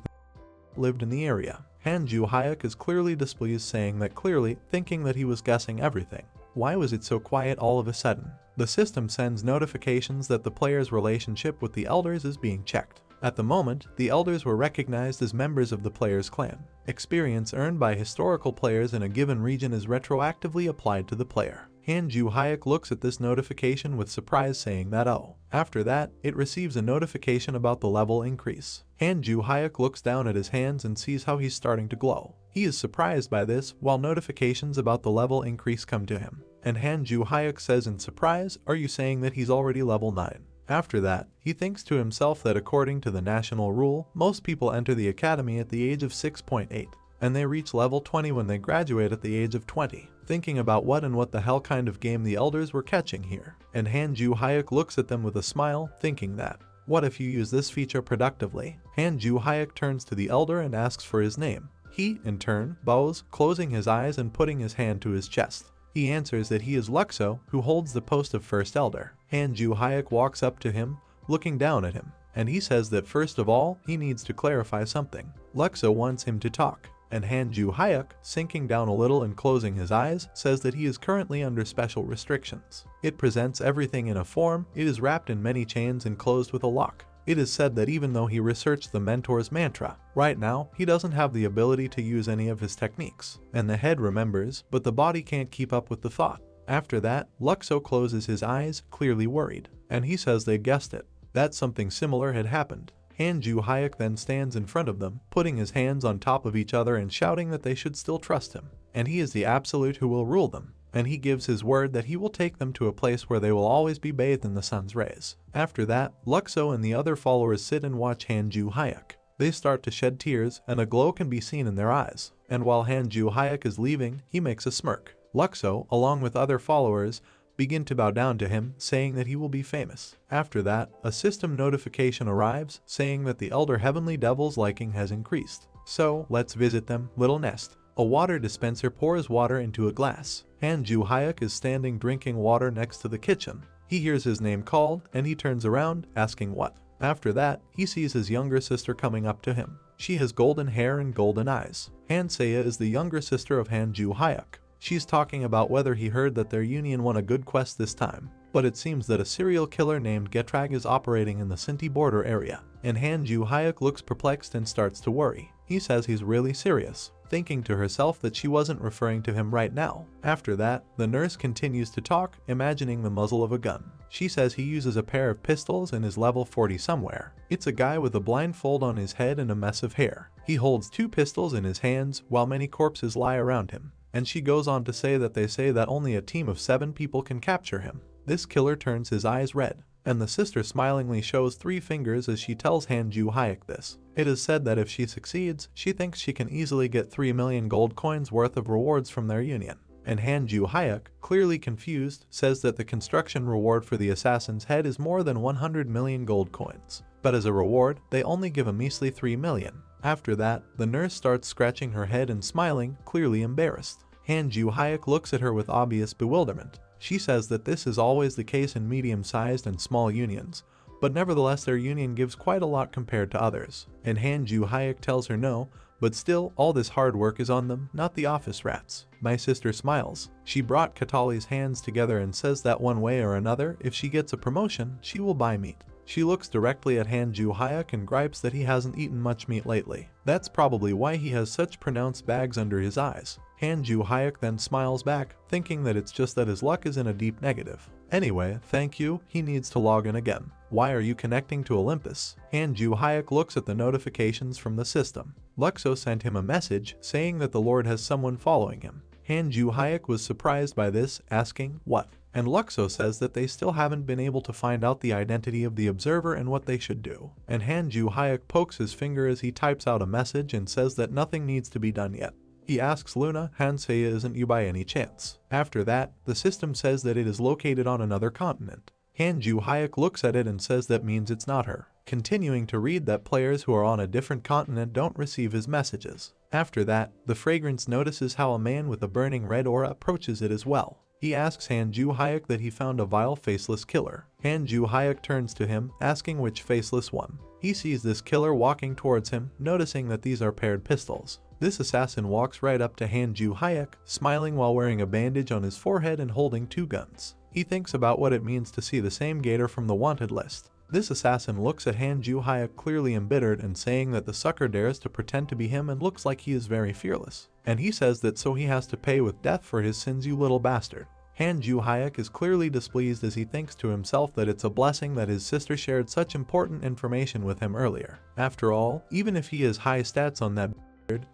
lived in the area. Hanju Hayek is clearly displeased, saying that clearly, thinking that he was guessing everything. Why was it so quiet all of a sudden? The system sends notifications that the player's relationship with the elders is being checked. At the moment, the elders were recognized as members of the player's clan. Experience earned by historical players in a given region is retroactively applied to the player. Han Ju-hyuk looks at this notification with surprise, saying that oh. After that, it receives a notification about the level increase. Han Ju-hyuk looks down at his hands and sees how he's starting to glow. He is surprised by this, while notifications about the level increase come to him. And Han Ju-hyuk says in surprise, "Are you saying that he's already level 9? After that, he thinks to himself that according to the national rule, most people enter the academy at the age of 6.8, and they reach level 20 when they graduate at the age of 20. Thinking about what the hell kind of game the elders were catching here. And Han Ju-hyuk looks at them with a smile, thinking that, what if you use this feature productively? Han Ju-hyuk turns to the elder and asks for his name. He, in turn, bows, closing his eyes and putting his hand to his chest. He answers that he is Luxo, who holds the post of First Elder. Han Ju-hyuk walks up to him, looking down at him, and he says that first of all, he needs to clarify something. Luxo wants him to talk, and Han Ju-hyuk, sinking down a little and closing his eyes, says that he is currently under special restrictions. It presents everything in a form, it is wrapped in many chains and closed with a lock. It is said that even though he researched the mentor's mantra, right now, he doesn't have the ability to use any of his techniques. And the head remembers, but the body can't keep up with the thought. After that, Luxo closes his eyes, clearly worried. And he says they guessed it, that something similar had happened. Han Ju-hyuk then stands in front of them, putting his hands on top of each other and shouting that they should still trust him. And he is the absolute who will rule them. And he gives his word that he will take them to a place where they will always be bathed in the sun's rays. After that, Luxo and the other followers sit and watch Han Ju-hyuk. They start to shed tears, and a glow can be seen in their eyes. And while Han Ju-hyuk is leaving, he makes a smirk. Luxo, along with other followers, begin to bow down to him, saying that he will be famous. After that, a system notification arrives, saying that the Elder Heavenly Devil's liking has increased. So, let's visit them, little nest. A water dispenser pours water into a glass. Han Ju-hyuk is standing drinking water next to the kitchen. He hears his name called, and he turns around, asking what. After that, he sees his younger sister coming up to him. She has golden hair and golden eyes. Han Seiya is the younger sister of Han Ju-hyuk. She's talking about whether he heard that their union won a good quest this time. But it seems that a serial killer named Getrag is operating in the Sinti border area. And Han Ju-hyuk looks perplexed and starts to worry. He says he's really serious, thinking to herself that she wasn't referring to him right now. After that, the nurse continues to talk, imagining the muzzle of a gun. She says he uses a pair of pistols and is level 40 somewhere. It's a guy with a blindfold on his head and a mess of hair. He holds 2 pistols in his hands while many corpses lie around him. And she goes on to say that they say that only a team of 7 people can capture him. This killer turns his eyes red, and the sister smilingly shows 3 fingers as she tells Han Ju-hyuk this. It is said that if she succeeds, she thinks she can easily get 3 million gold coins worth of rewards from their union. And Han Ju-hyuk, clearly confused, says that the construction reward for the assassin's head is more than 100 million gold coins. But as a reward, they only give a measly 3 million. After that, the nurse starts scratching her head and smiling, clearly embarrassed. Han Ju-hyuk looks at her with obvious bewilderment. She says that this is always the case in medium-sized and small unions, but nevertheless their union gives quite a lot compared to others. And Han Ju-hyuk tells her no, but still, all this hard work is on them, not the office rats. My sister smiles. She brought Katali's hands together and says that one way or another, if she gets a promotion, she will buy meat. She looks directly at Han Ju-hyuk and gripes that he hasn't eaten much meat lately. That's probably why he has such pronounced bags under his eyes. Han Ju-hyuk then smiles back, thinking that it's just that his luck is in a deep negative. Anyway, thank you, he needs to log in again. Why are you connecting to Olympus? Han Ju-hyuk looks at the notifications from the system. Luxo sent him a message saying that the Lord has someone following him. Han Ju-hyuk was surprised by this, asking, what? And Luxo says that they still haven't been able to find out the identity of the observer and what they should do. And Han Ju-hyuk pokes his finger as he types out a message and says that nothing needs to be done yet. He asks Luna, Han Seiya isn't you by any chance. After that, the system says that it is located on another continent. Han Ju-hyuk looks at it and says that means it's not her, continuing to read that players who are on a different continent don't receive his messages. After that, the fragrance notices how a man with a burning red aura approaches it as well. He asks Han Ju-hyuk that he found a vile faceless killer. Han Ju-hyuk turns to him, asking which faceless one. He sees this killer walking towards him, noticing that these are paired pistols. This assassin walks right up to Han Ju-hyuk, smiling while wearing a bandage on his forehead and holding 2 guns. He thinks about what it means to see the same Gator from the wanted list. This assassin looks at Han Ju-hyuk clearly embittered and saying that the sucker dares to pretend to be him and looks like he is very fearless. And he says that so he has to pay with death for his sins, you little bastard. Han Ju-hyuk is clearly displeased as he thinks to himself that it's a blessing that his sister shared such important information with him earlier. After all, even if he has high stats on that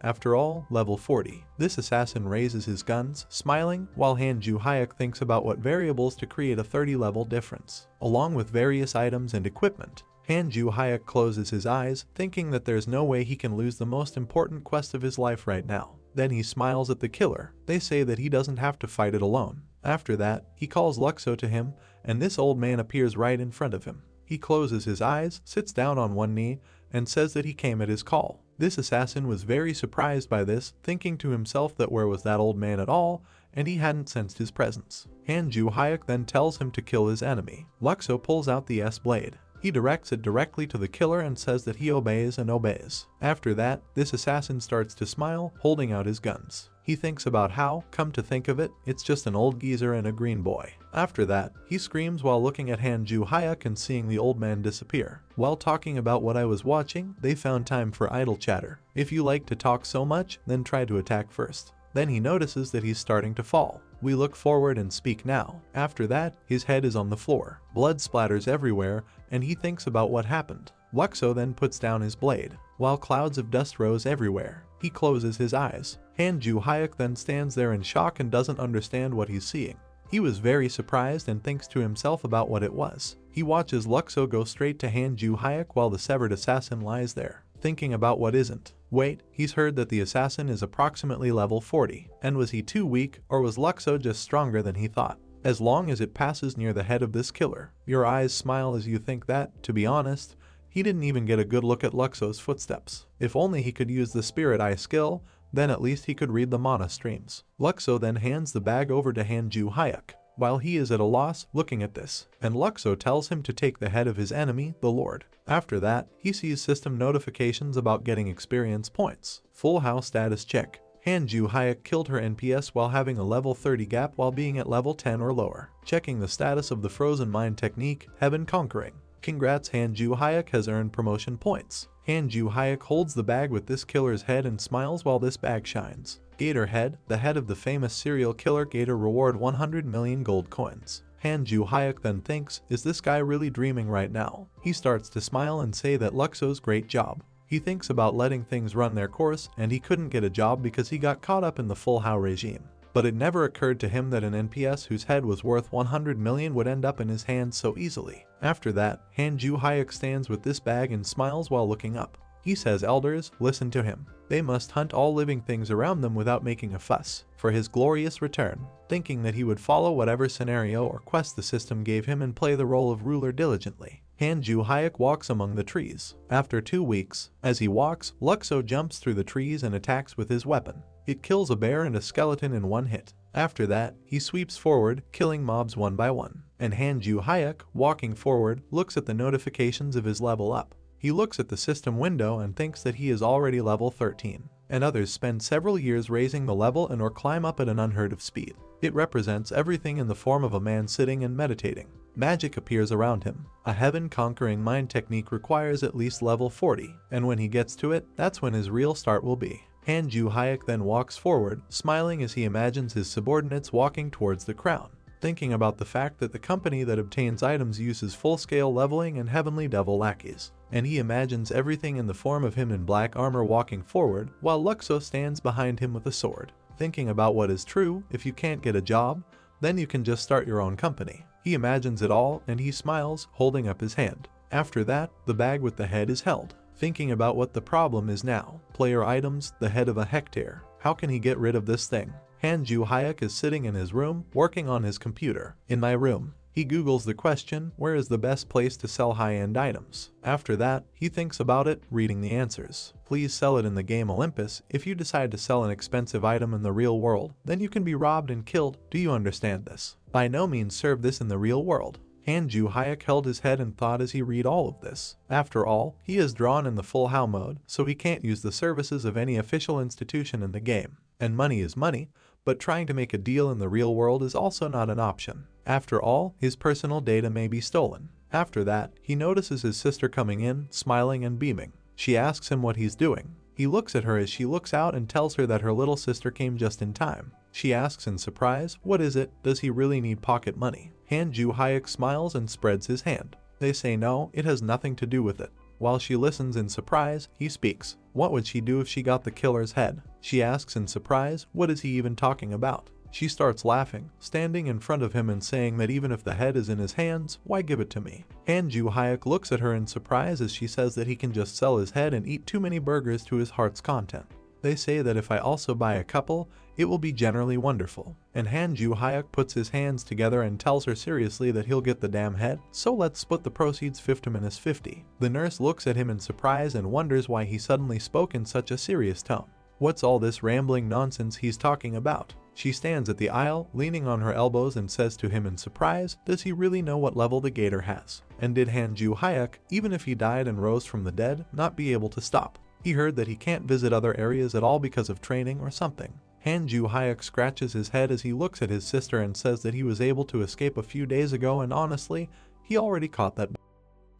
after all, level 40. This assassin raises his guns, smiling, while Han Ju-hyuk thinks about what variables to create a 30 level difference. Along with various items and equipment, Han Ju-hyuk closes his eyes, thinking that there's no way he can lose the most important quest of his life right now. Then he smiles at the killer. They say that he doesn't have to fight it alone. After that, he calls Luxo to him, and this old man appears right in front of him. He closes his eyes, sits down on one knee, and says that he came at his call. This assassin was very surprised by this, thinking to himself that where was that old man at all, and he hadn't sensed his presence. Han Ju-hyuk then tells him to kill his enemy. Luxo pulls out the S-blade. He directs it directly to the killer and says that he obeys and obeys. After that, this assassin starts to smile, holding out his guns. He thinks about how, come to think of it, it's just an old geezer and a green boy. After that, he screams while looking at Han Ju-hyuk and seeing the old man disappear. While talking about what I was watching, they found time for idle chatter. If you like to talk so much, then try to attack first. Then he notices that he's starting to fall. We look forward and speak now. After that, his head is on the floor. Blood splatters everywhere, and he thinks about what happened. Luxo then puts down his blade. While clouds of dust rose everywhere, he closes his eyes. Han Ju-hyuk then stands there in shock and doesn't understand what he's seeing. He was very surprised and thinks to himself about what it was. He watches Luxo go straight to Han Ju-hyuk while the severed assassin lies there, thinking about what isn't. Wait, he's heard that the assassin is approximately level 40. And was he too weak, or was Luxo just stronger than he thought? As long as it passes near the head of this killer, your eyes smile as you think that, to be honest, he didn't even get a good look at Luxo's footsteps. If only he could use the spirit eye skill, then at least he could read the mana streams. Luxo then hands the bag over to Han Ju-hyuk, while he is at a loss looking at this, and Luxo tells him to take the head of his enemy, the Lord. After that, he sees system notifications about getting experience points. Full house status check. Han Ju-hyuk killed her NPS while having a level 30 gap while being at level 10 or lower. Checking the status of the frozen mind technique, Heaven Conquering. Congrats, Han Ju-hyuk has earned promotion points. Han Ju-hyuk holds the bag with this killer's head and smiles while this bag shines. Gator head, the head of the famous serial killer Gator, reward 100 million gold coins. Han Ju-hyuk then thinks, is this guy really dreaming right now? He starts to smile and say that Luxo's great job. He thinks about letting things run their course, and he couldn't get a job because he got caught up in the full Hao regime. But it never occurred to him that an NPS whose head was worth 100 million would end up in his hands so easily. After that, Han Ju-hyuk stands with this bag and smiles while looking up. He says elders, listen to him. They must hunt all living things around them without making a fuss, for his glorious return, thinking that he would follow whatever scenario or quest the system gave him and play the role of ruler diligently. Han Ju-hyuk walks among the trees. After 2 weeks, as he walks, Luxo jumps through the trees and attacks with his weapon. It kills a bear and a skeleton in one hit. After that, he sweeps forward, killing mobs one by one. And Han Ju-hyuk, walking forward, looks at the notifications of his level up. He looks at the system window and thinks that he is already level 13. And others spend several years raising the level and or climb up at an unheard of speed. It represents everything in the form of a man sitting and meditating. Magic appears around him. A heaven-conquering mind technique requires at least level 40, and when he gets to it, that's when his real start will be. Han Ju-hyuk then walks forward, smiling as he imagines his subordinates walking towards the crown, thinking about the fact that the company that obtains items uses full-scale leveling and heavenly devil lackeys. And he imagines everything in the form of him in black armor walking forward, while Luxo stands behind him with a sword. Thinking about what is true, if you can't get a job, then you can just start your own company. He imagines it all, and he smiles, holding up his hand. After that, the bag with the head is held. Thinking about what the problem is now. Player items, the head of a hectare. How can he get rid of this thing? Han Ju-hyuk is sitting in his room, working on his computer. In my room. He Googles the question, where is the best place to sell high-end items? After that, he thinks about it, reading the answers. Please sell it in the game Olympus. If you decide to sell an expensive item in the real world, then you can be robbed and killed. Do you understand this? By no means serve this in the real world. Han Ju-hyuk held his head and thought as he read all of this. After all, he is drawn in the full Hao mode, so he can't use the services of any official institution in the game. And money is money, but trying to make a deal in the real world is also not an option. After all, his personal data may be stolen. After that, he notices his sister coming in, smiling and beaming. She asks him what he's doing. He He looks at her as she looks out and tells her that her little sister came just in time. She asks in surprise, what is it, does he really need pocket money? Han Ju-hyuk smiles and spreads his hand. They say no, it has nothing to do with it. While she listens in surprise, he speaks. What would she do if she got the killer's head? She asks in surprise, what is he even talking about? She starts laughing, standing in front of him and saying that even if the head is in his hands, why give it to me? Han Ju-hyuk looks at her in surprise as she says that he can just sell his head and eat too many burgers to his heart's content. They say that if I also buy a couple, it will be generally wonderful. And Han Ju-hyuk puts his hands together and tells her seriously that he'll get the damn head, so let's split the proceeds 50-50. The nurse looks at him in surprise and wonders why he suddenly spoke in such a serious tone. What's all this rambling nonsense he's talking about? She stands at the aisle, leaning on her elbows and says to him in surprise, does he really know what level the Gator has? And did Han Ju-hyuk, even if he died and rose from the dead, not be able to stop? He heard that he can't visit other areas at all because of training or something. Han Ju-hyuk scratches his head as he looks at his sister and says that he was able to escape a few days ago and honestly, he already caught that.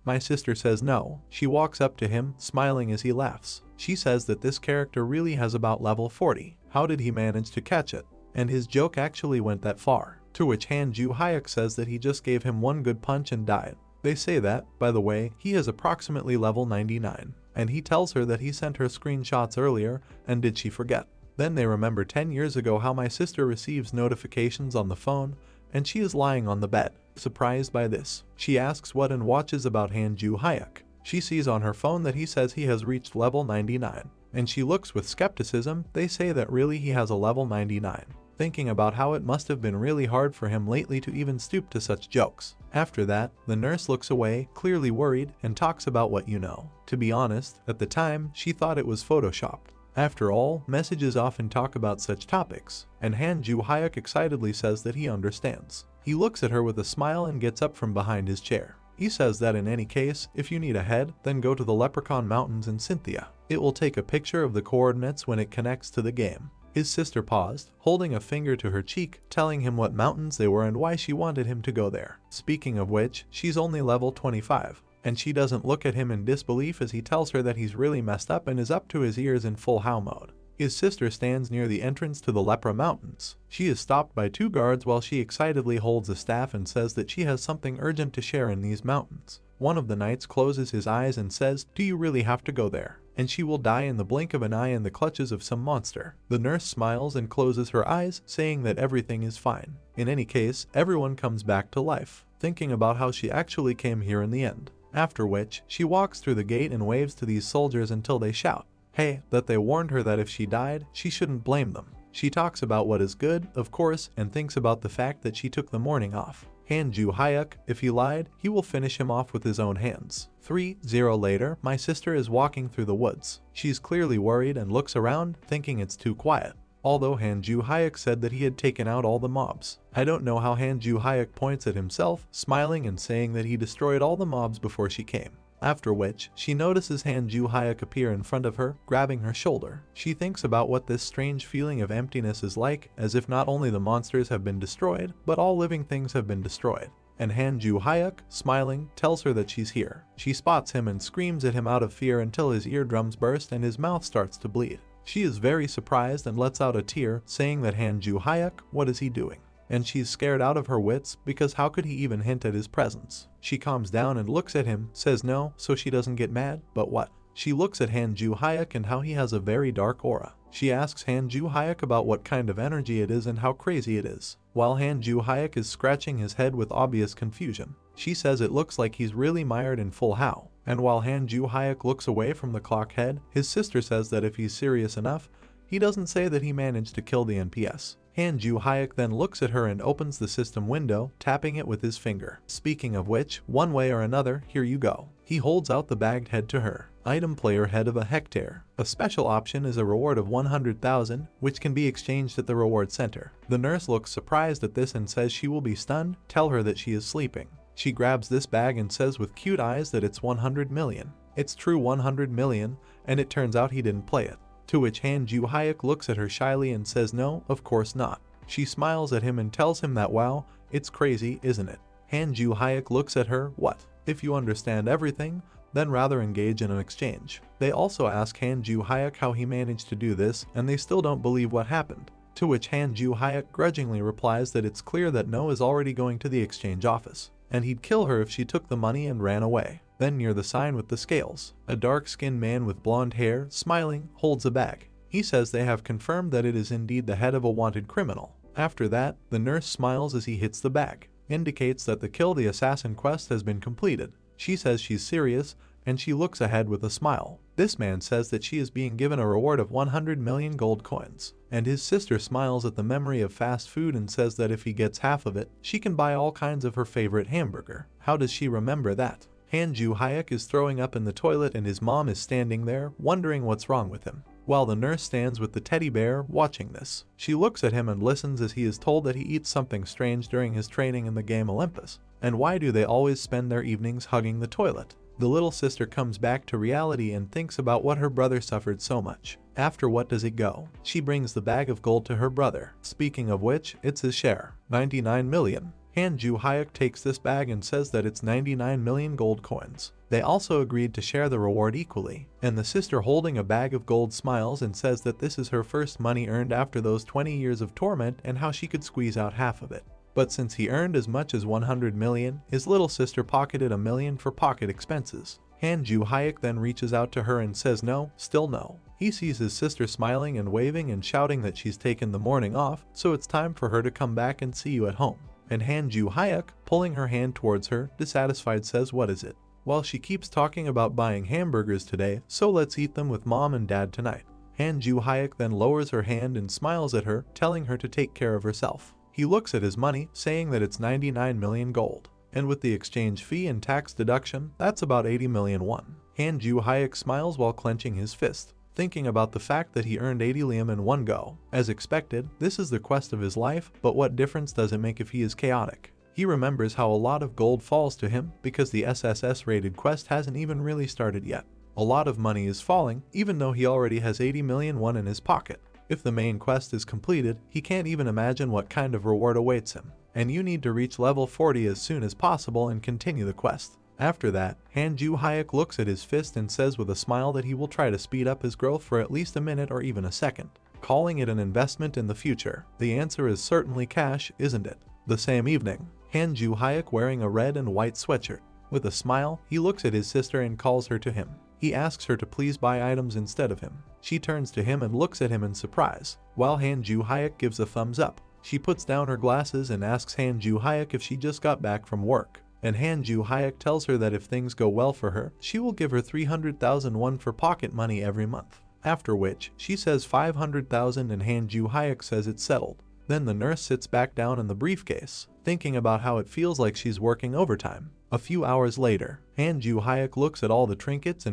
My sister says no. She walks up to him, smiling as he laughs. She says that this character really has about level 40. How did he manage to catch it? And his joke actually went that far. To which Han Ju-hyuk says that he just gave him one good punch and died. They say that, by the way, he is approximately level 99. And he tells her that he sent her screenshots earlier, and did she forget? Then they remember 10 years ago how my sister receives notifications on the phone, and she is lying on the bed. Surprised by this, she asks what and watches about Han Ju-hyuk. She sees on her phone that he says he has reached level 99. And she looks with skepticism. They say that really he has a level 99. Thinking about how it must have been really hard for him lately to even stoop to such jokes. After that, the nurse looks away, clearly worried, and talks about what you know. To be honest, at the time, she thought it was photoshopped. After all, messages often talk about such topics, and Han Ju-hyuk excitedly says that he understands. He looks at her with a smile and gets up from behind his chair. He says that in any case, if you need a head, then go to the Leprechaun Mountains in Cynthia. It will take a picture of the coordinates when it connects to the game. His sister paused, holding a finger to her cheek, telling him what mountains they were and why she wanted him to go there. Speaking of which, she's only level 25, and she doesn't look at him in disbelief as he tells her that he's really messed up and is up to his ears in full how mode. His sister stands near the entrance to the Lepra Mountains. She is stopped by 2 guards while she excitedly holds a staff and says that she has something urgent to share in these mountains. One of the knights closes his eyes and says, do you really have to go there? And she will die in the blink of an eye in the clutches of some monster. The nurse smiles and closes her eyes, saying that everything is fine. In any case, everyone comes back to life, thinking about how she actually came here in the end. After which, she walks through the gate and waves to these soldiers until they shout, hey, that they warned her that if she died, she shouldn't blame them. She talks about what is good, of course, and thinks about the fact that she took the morning off. Han Ju-hyuk, if he lied, he will finish him off with his own hands. 3-0 later, my sister is walking through the woods. She's clearly worried and looks around, thinking it's too quiet. Although Han Ju-hyuk said that he had taken out all the mobs. I don't know how Han Ju-hyuk points at himself, smiling and saying that he destroyed all the mobs before she came. After which, she notices Han Ju-hyuk appear in front of her, grabbing her shoulder. She thinks about what this strange feeling of emptiness is like, as if not only the monsters have been destroyed, but all living things have been destroyed. And Han Ju-hyuk, smiling, tells her that she's here. She spots him and screams at him out of fear until his eardrums burst and his mouth starts to bleed. She is very surprised and lets out a tear, saying that Han Ju-hyuk, what is he doing? And she's scared out of her wits because how could he even hint at his presence? She calms down and looks at him, says no, so she doesn't get mad, but what? She looks at Han Ju-hyuk and how he has a very dark aura. She asks Han Ju-hyuk about what kind of energy it is and how crazy it is. While Han Ju-hyuk is scratching his head with obvious confusion, she says it looks like he's really mired in full how. And while Han Ju-hyuk looks away from the clock head, his sister says that if he's serious enough, he doesn't say that he managed to kill the NPS. Han Ju-hyuk then looks at her and opens the system window, tapping it with his finger. Speaking of which, one way or another, here you go. He holds out the bagged head to her. Item player head of a hectare. A special option is a reward of 100,000, which can be exchanged at the reward center. The nurse looks surprised at this and says she will be stunned, tell her that she is sleeping. She grabs this bag and says with cute eyes that it's 100 million. It's true 100 million, and it turns out he didn't play it. To which Han Ju-hyuk looks at her shyly and says no, of course not. She smiles at him and tells him that wow, it's crazy, isn't it? Han Ju-hyuk looks at her, what? If you understand everything, then rather engage in an exchange. They also ask Han Ju-hyuk how he managed to do this, and they still don't believe what happened. To which Han Ju-hyuk grudgingly replies that it's clear that No is already going to the exchange office, and he'd kill her if she took the money and ran away. Then near the sign with the scales, a dark-skinned man with blonde hair, smiling, holds a bag. He says they have confirmed that it is indeed the head of a wanted criminal. After that, the nurse smiles as he hits the bag, indicates that the Kill the Assassin quest has been completed. She says she's serious, and she looks ahead with a smile. This man says that she is being given a reward of 100 million gold coins, and his sister smiles at the memory of fast food and says that if he gets half of it, she can buy all kinds of her favorite hamburger. How does she remember that? Han Ju-hyuk is throwing up in the toilet and his mom is standing there, wondering what's wrong with him, while the nurse stands with the teddy bear, watching this. She looks at him and listens as he is told that he eats something strange during his training in the game Olympus. And why do they always spend their evenings hugging the toilet? The little sister comes back to reality and thinks about what her brother suffered so much. After what does it go? She brings the bag of gold to her brother. Speaking of which, it's his share, 99 million. Han Ju-hyuk takes this bag and says that it's 99 million gold coins. They also agreed to share the reward equally, and the sister holding a bag of gold smiles and says that this is her first money earned after those 20 years of torment and how she could squeeze out half of it. But since he earned as much as 100 million, his little sister pocketed $1 million for pocket expenses. Han Ju-hyuk then reaches out to her and says no, still no. He sees his sister smiling and waving and shouting that she's taken the morning off, so it's time for her to come back and see you at home. And Han Ju-hyuk, pulling her hand towards her, dissatisfied says, "What is it?" Well, she keeps talking about buying hamburgers today, so let's eat them with mom and dad tonight. Han Ju-hyuk then lowers her hand and smiles at her, telling her to take care of herself. He looks at his money, saying that it's 99 million gold. And with the exchange fee and tax deduction, that's about 80 million won. Han Ju-hyuk smiles while clenching his fist, thinking about the fact that he earned 80 liam in one go. As expected, this is the quest of his life, but what difference does it make if he is chaotic? He remembers how a lot of gold falls to him because the SSS rated quest hasn't even really started yet. A lot of money is falling, even though he already has 80 million won in his pocket. If the main quest is completed, he can't even imagine what kind of reward awaits him. And you need to reach level 40 as soon as possible and continue the quest. After that, Han Ju-hyuk looks at his fist and says with a smile that he will try to speed up his growth for at least a minute or even a second, calling it an investment in the future. The answer is certainly cash, isn't it? The same evening, Han Ju-hyuk wearing a red and white sweatshirt. With a smile, he looks at his sister and calls her to him. He asks her to please buy items instead of him. She turns to him and looks at him in surprise, while Han Ju-hyuk gives a thumbs up. She puts down her glasses and asks Han Ju-hyuk if she just got back from work. And Han Ju-hyuk tells her that if things go well for her, she will give her 300,000 won for pocket money every month. After which, she says 500,000 and Han Ju-hyuk says it's settled. Then the nurse sits back down in the briefcase, thinking about how it feels like she's working overtime. A few hours later, Han Ju-hyuk looks at all the trinkets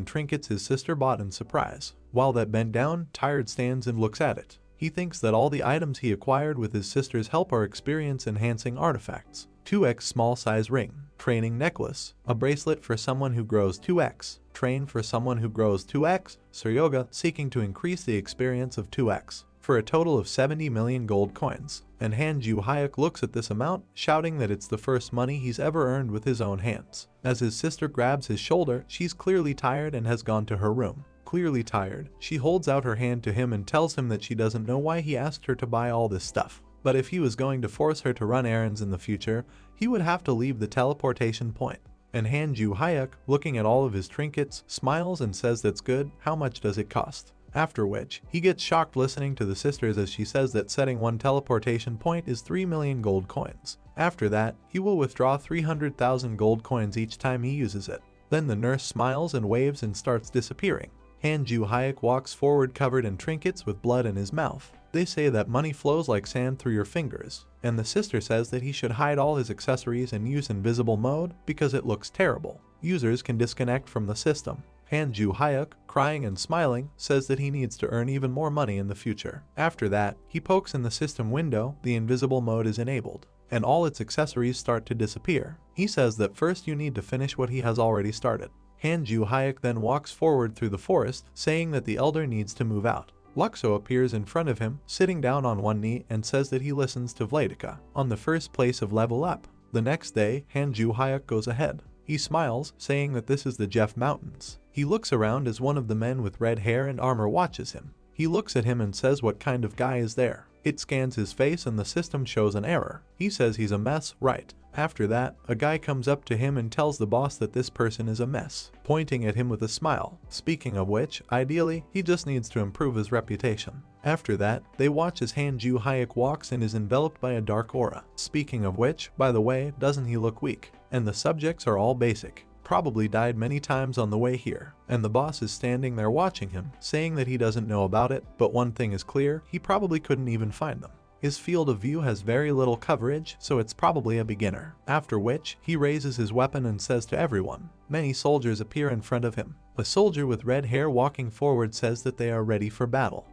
his sister bought in surprise, while that bent down, tired stands and looks at it. He thinks that all the items he acquired with his sister's help are experience-enhancing artifacts. 2x small size ring, training necklace, a bracelet for someone who grows 2x, train for someone who grows 2x, Suryoga seeking to increase the experience of 2x, for a total of 70 million gold coins. And Han Ju-hyuk looks at this amount, shouting that it's the first money he's ever earned with his own hands. As his sister grabs his shoulder, she's clearly tired and has gone to her room. Clearly tired, she holds out her hand to him and tells him that she doesn't know why he asked her to buy all this stuff. But if he was going to force her to run errands in the future, he would have to leave the teleportation point. And Han Ju-hyuk, looking at all of his trinkets, smiles and says that's good, how much does it cost? After which, he gets shocked listening to the sisters as she says that setting one teleportation point is 3 million gold coins. After that, he will withdraw 300,000 gold coins each time he uses it. Then the nurse smiles and waves and starts disappearing. Han Ju-hyuk walks forward covered in trinkets with blood in his mouth. They say that money flows like sand through your fingers, and the sister says that he should hide all his accessories and use invisible mode because it looks terrible. Users can disconnect from the system. Han Ju-hyuk, crying and smiling, says that he needs to earn even more money in the future. After that, he pokes in the system window, the invisible mode is enabled, and all its accessories start to disappear. He says that first you need to finish what he has already started. Han Ju-hyuk then walks forward through the forest, saying that the elder needs to move out. Luxo appears in front of him, sitting down on one knee, and says that he listens to Vladika on the first place of level up. The next day, Han Ju-hyuk goes ahead. He smiles, saying that this is the Jeff Mountains. He looks around as one of the men with red hair and armor watches him. He looks at him and says what kind of guy is there. It scans his face and the system shows an error. He says he's a mess, right? After that, a guy comes up to him and tells the boss that this person is a mess, pointing at him with a smile. Speaking of which, ideally, he just needs to improve his reputation. After that, they watch as Han-Ju Hayek walks and is enveloped by a dark aura. Speaking of which, by the way, doesn't he look weak? And the subjects are all basic. Probably died many times on the way here, and the boss is standing there watching him, saying that he doesn't know about it, but one thing is clear, he probably couldn't even find them. His field of view has very little coverage, so it's probably a beginner. After which, he raises his weapon and says to everyone. Many soldiers appear in front of him. A soldier with red hair walking forward says that they are ready for battle.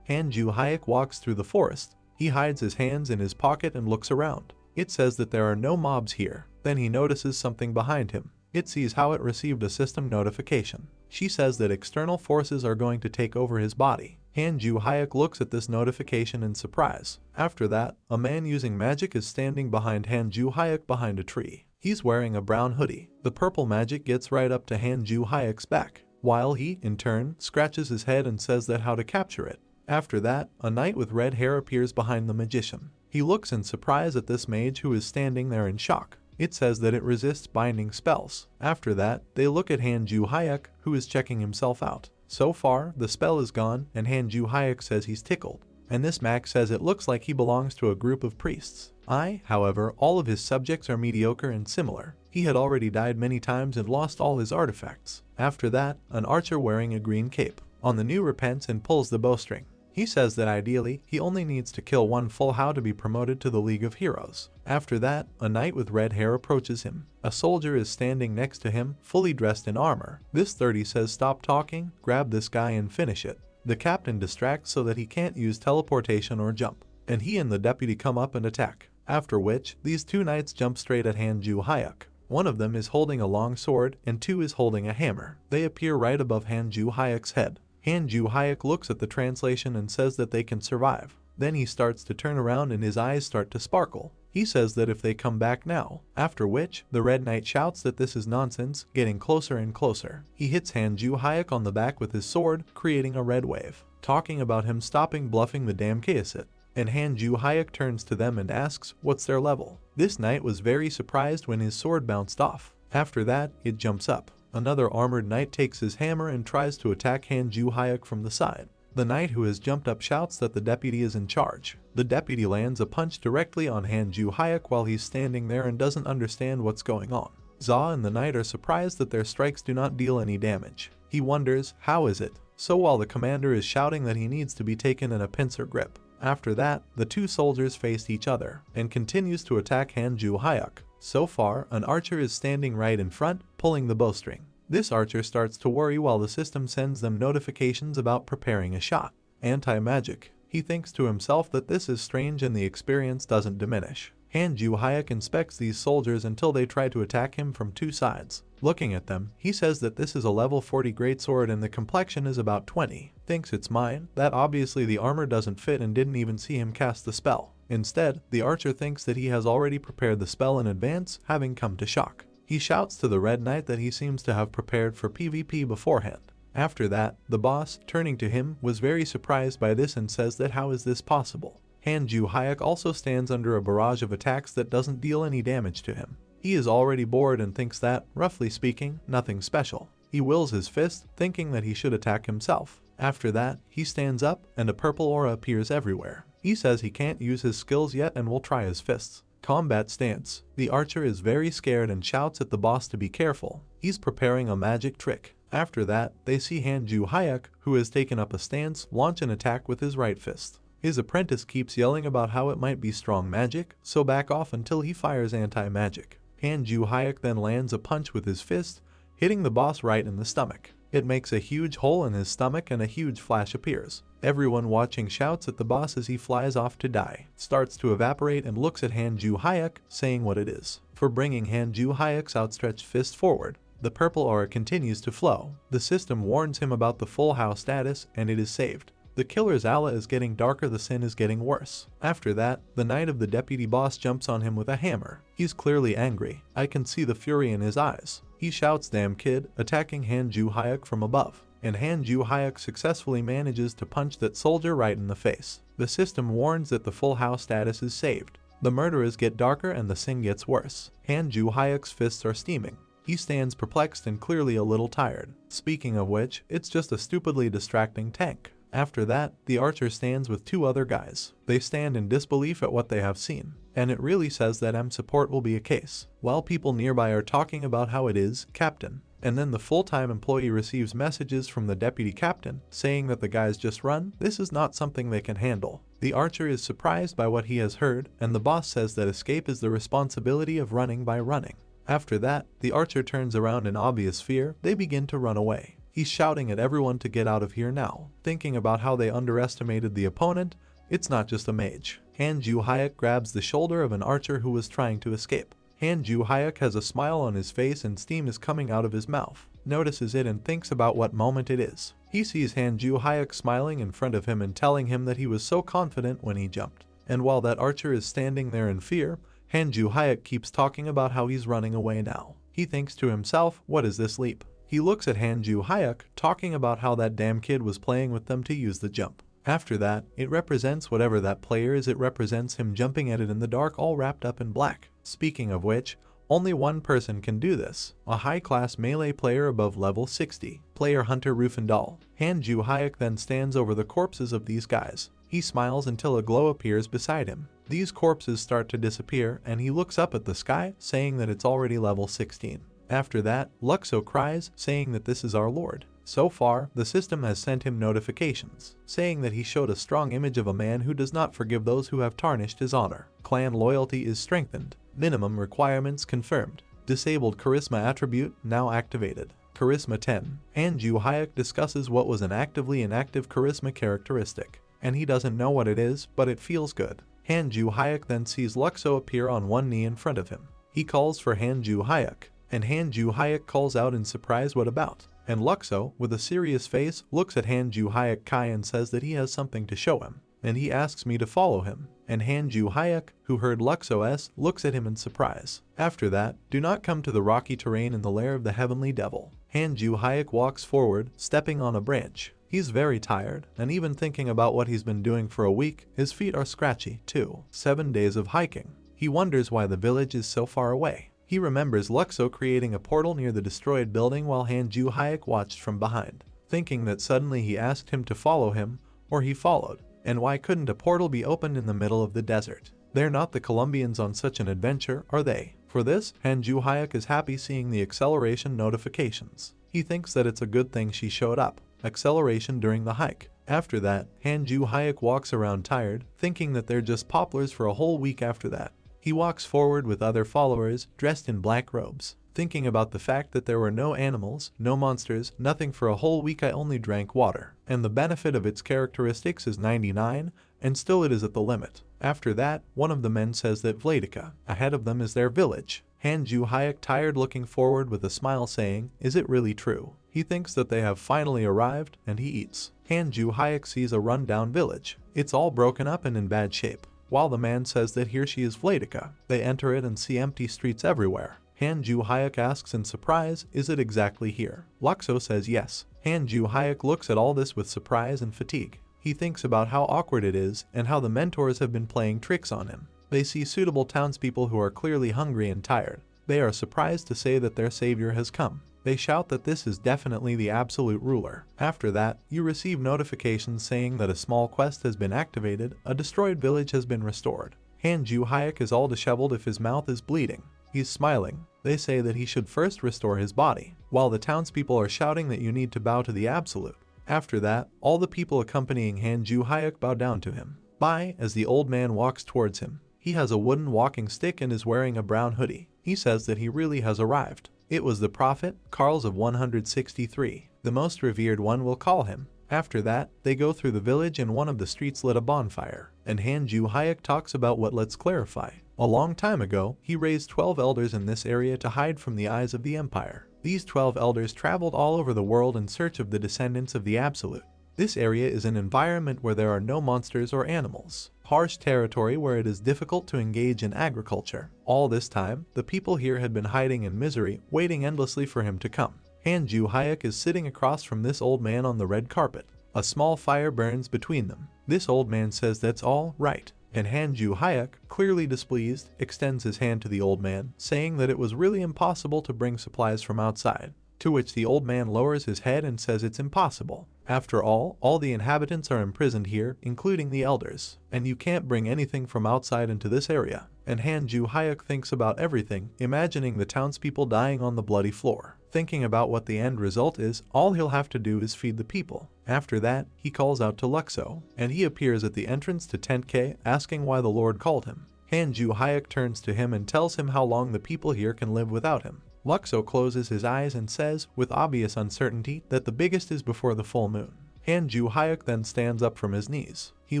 Han-Ju Hayek walks through the forest. He hides his hands in his pocket and looks around. It says that there are no mobs here. Then he notices something behind him. It sees how it received a system notification. She says that external forces are going to take over his body. Han-Ju Hayek looks at this notification in surprise. After that, a man using magic is standing behind Han-Ju Hayek behind a tree. He's wearing a brown hoodie. The purple magic gets right up to Han-Ju Hayek's back, while he, in turn, scratches his head and says that how to capture it. After that, a knight with red hair appears behind the magician. He looks in surprise at this mage who is standing there in shock. It says that it resists binding spells. After that, they look at Han-Ju Hayek, who is checking himself out. So far, the spell is gone, and Han-Ju Hayek says he's tickled. And this Mac says it looks like he belongs to a group of priests. However, all of his subjects are mediocre and similar. He had already died many times and lost all his artifacts. After that, an archer wearing a green cape on the new repents and pulls the bowstring. He says that ideally, he only needs to kill one full How to be promoted to the League of Heroes. After that, a knight with red hair approaches him. A soldier is standing next to him, fully dressed in armor. This 30 says stop talking, grab this guy and finish it. The captain distracts so that he can't use teleportation or jump, and he and the deputy come up and attack. After which, these two knights jump straight at Han-Ju Hayek. One of them is holding a long sword, and two is holding a hammer. They appear right above Han-Ju Hayek's head. Han-Ju Hayek looks at the translation and says that they can survive. Then he starts to turn around and his eyes start to sparkle. He says that if they come back now, after which, the Red Knight shouts that this is nonsense, getting closer and closer. He hits Han-Ju Hayek on the back with his sword, creating a red wave, talking about him stopping bluffing the damn Kayasit. And Han-Ju Hayek turns to them and asks, what's their level? This knight was very surprised when his sword bounced off. After that, it jumps up. Another armored knight takes his hammer and tries to attack Han-Ju Hayek from the side. The knight who has jumped up shouts that the deputy is in charge. The deputy lands a punch directly on Han-Ju Hayek while he's standing there and doesn't understand what's going on. Za and the knight are surprised that their strikes do not deal any damage. He wonders, how is it? So while the commander is shouting that he needs to be taken in a pincer grip. After that, the two soldiers face each other and continues to attack Han-Ju Hayek. So far, an archer is standing right in front, pulling the bowstring. This archer starts to worry while the system sends them notifications about preparing a shot. Anti-magic. He thinks to himself that this is strange and the experience doesn't diminish. Han-Ju Hayek inspects these soldiers until they try to attack him from two sides. Looking at them, he says that this is a level 40 greatsword and the complexion is about 20. Thinks it's mine, that obviously the armor doesn't fit and didn't even see him cast the spell. Instead, the archer thinks that he has already prepared the spell in advance, having come to shock. He shouts to the Red Knight that he seems to have prepared for PvP beforehand. After that, the boss, turning to him, was very surprised by this and says that how is this possible? Han-Ju Hayek also stands under a barrage of attacks that doesn't deal any damage to him. He is already bored and thinks that, roughly speaking, nothing special. He wills his fist, thinking that he should attack himself. After that, he stands up and a purple aura appears everywhere. He says he can't use his skills yet and will try his fists. Combat stance. The archer is very scared and shouts at the boss to be careful. He's preparing a magic trick. After that, they see Han-Ju Hayek, who has taken up a stance, launch an attack with his right fist. His apprentice keeps yelling about how it might be strong magic, so back off until he fires anti-magic. Han-Ju Hayek then lands a punch with his fist, hitting the boss right in the stomach. It makes a huge hole in his stomach and a huge flash appears. Everyone watching shouts at the boss as he flies off to die, starts to evaporate and looks at Han-Ju Hayek, saying what it is. For bringing Han-Ju Hayek's outstretched fist forward, the purple aura continues to flow. The system warns him about the full house status and it is saved. The killer's Allah is getting darker, the sin is getting worse. After that, the knight of the deputy boss jumps on him with a hammer. He's clearly angry. I can see the fury in his eyes. He shouts, "Damn kid," attacking Han Ju-hyuk from above. And Han Ju-hyuk successfully manages to punch that soldier right in the face. The system warns that the full house status is saved. The murderers get darker and the sin gets worse. Han Ju-hyuk's fists are steaming. He stands perplexed and clearly a little tired. Speaking of which, it's just a stupidly distracting tank. After that, the archer stands with two other guys. They stand in disbelief at what they have seen. And it really says that support will be a case. While people nearby are talking about how it is, Captain. And then the full-time employee receives messages from the deputy captain saying that the guys just run. This is not something they can handle. The archer is surprised by what he has heard, and the boss says that escape is the responsibility of running by running. After that, the archer turns around in obvious fear. They begin to run away. He's shouting at everyone to get out of here now, thinking about how they underestimated the opponent. It's not just a mage. Han Ju-hyuk grabs the shoulder of an archer who was trying to escape. Han Ju-hyuk has a smile on his face and steam is coming out of his mouth. Notices it and thinks about what moment it is. He sees Han Ju-hyuk smiling in front of him and telling him that he was so confident when he jumped. And while that archer is standing there in fear, Han Ju-hyuk keeps talking about how he's running away now. He thinks to himself, what is this leap? He looks at Han Ju-hyuk, talking about how that damn kid was playing with them to use the jump. After that, it represents whatever that player is. It represents him jumping at it in the dark, all wrapped up in black. Speaking of which, only one person can do this. A high-class melee player above level 60. Player Hunter Rindel. Han Ju-hyuk then stands over the corpses of these guys. He smiles until a glow appears beside him. These corpses start to disappear and he looks up at the sky, saying that it's already level 16. After that, Luxo cries, saying that this is our lord. So far, the system has sent him notifications, saying that he showed a strong image of a man who does not forgive those who have tarnished his honor. Clan loyalty is strengthened. Minimum requirements confirmed. Disabled charisma attribute now activated. Charisma 10. Han Ju-hyuk discusses what was an actively inactive charisma characteristic. And he doesn't know what it is, but it feels good. Han Ju-hyuk then sees Luxo appear on one knee in front of him. He calls for Han Ju-hyuk, and Han Ju-hyuk calls out in surprise, what about? And Luxo, with a serious face, looks at Han Ju-hyuk Kai and says that he has something to show him, and he asks me to follow him. And Han Ju-hyuk, who heard Luxo looks at him in surprise. After that, do not come to the rocky terrain in the lair of the heavenly devil. Han Ju-hyuk walks forward, stepping on a branch. He's very tired, and even thinking about what he's been doing for a week, his feet are scratchy, too. 7 days of hiking. He wonders why the village is so far away. He remembers Luxo creating a portal near the destroyed building while Han Ju-hyuk watched from behind, thinking that suddenly he asked him to follow him, or he followed. And why couldn't a portal be opened in the middle of the desert? They're not the Colombians on such an adventure, are they? For this, Han Ju-hyuk is happy seeing the acceleration notifications. He thinks that it's a good thing she showed up. Acceleration during the hike. After that, Han Ju-hyuk walks around tired, thinking that they're just poplars for a whole week after that. He walks forward with other followers, dressed in black robes, thinking about the fact that there were no animals, no monsters, nothing for a whole week. I only drank water, and the benefit of its characteristics is 99, and still it is at the limit. After that, one of the men says that Vladica, ahead of them, is their village. Han Ju-hyuk tired, looking forward with a smile, saying, is it really true? He thinks that they have finally arrived, and he eats. Han Ju-hyuk sees a run-down village. It's all broken up and in bad shape. While the man says that here she is Vladica, they enter it and see empty streets everywhere. Han Ju-hyuk asks in surprise, is it exactly here? Luxo says yes. Han Ju-hyuk looks at all this with surprise and fatigue. He thinks about how awkward it is and how the mentors have been playing tricks on him. They see suitable townspeople who are clearly hungry and tired. They are surprised to say that their savior has come. They shout that this is definitely the absolute ruler. After that, you receive notifications saying that a small quest has been activated, a destroyed village has been restored. Han Ju-hyuk is all disheveled if his mouth is bleeding. He's smiling. They say that he should first restore his body, while the townspeople are shouting that you need to bow to the absolute. After that, all the people accompanying Han Ju-hyuk bow down to him. Bye, as the old man walks towards him. He has a wooden walking stick and is wearing a brown hoodie. He says that he really has arrived. It was the prophet, Carls of 163. The most revered one will call him. After that, they go through the village and one of the streets lit a bonfire. And Han Ju-hyuk talks about what let's clarify. A long time ago, he raised 12 elders in this area to hide from the eyes of the empire. These 12 elders traveled all over the world in search of the descendants of the absolute. This area is an environment where there are no monsters or animals. Harsh territory where it is difficult to engage in agriculture. All this time, the people here had been hiding in misery, waiting endlessly for him to come. Han-Ju Hyuk is sitting across from this old man on the red carpet. A small fire burns between them. This old man says that's all right, and Han-Ju Hyuk, clearly displeased, extends his hand to the old man, saying that it was really impossible to bring supplies from outside. To which the old man lowers his head and says it's impossible. After all the inhabitants are imprisoned here, including the elders, and you can't bring anything from outside into this area. And Han-Ju Hyuk thinks about everything, imagining the townspeople dying on the bloody floor. Thinking about what the end result is, all he'll have to do is feed the people. After that, he calls out to Luxo, and he appears at the entrance to Tent K, asking why the Lord called him. Han-Ju Hyuk turns to him and tells him how long the people here can live without him. Luxo closes his eyes and says, with obvious uncertainty, that the biggest is before the full moon. Han-Ju Hyuk then stands up from his knees. He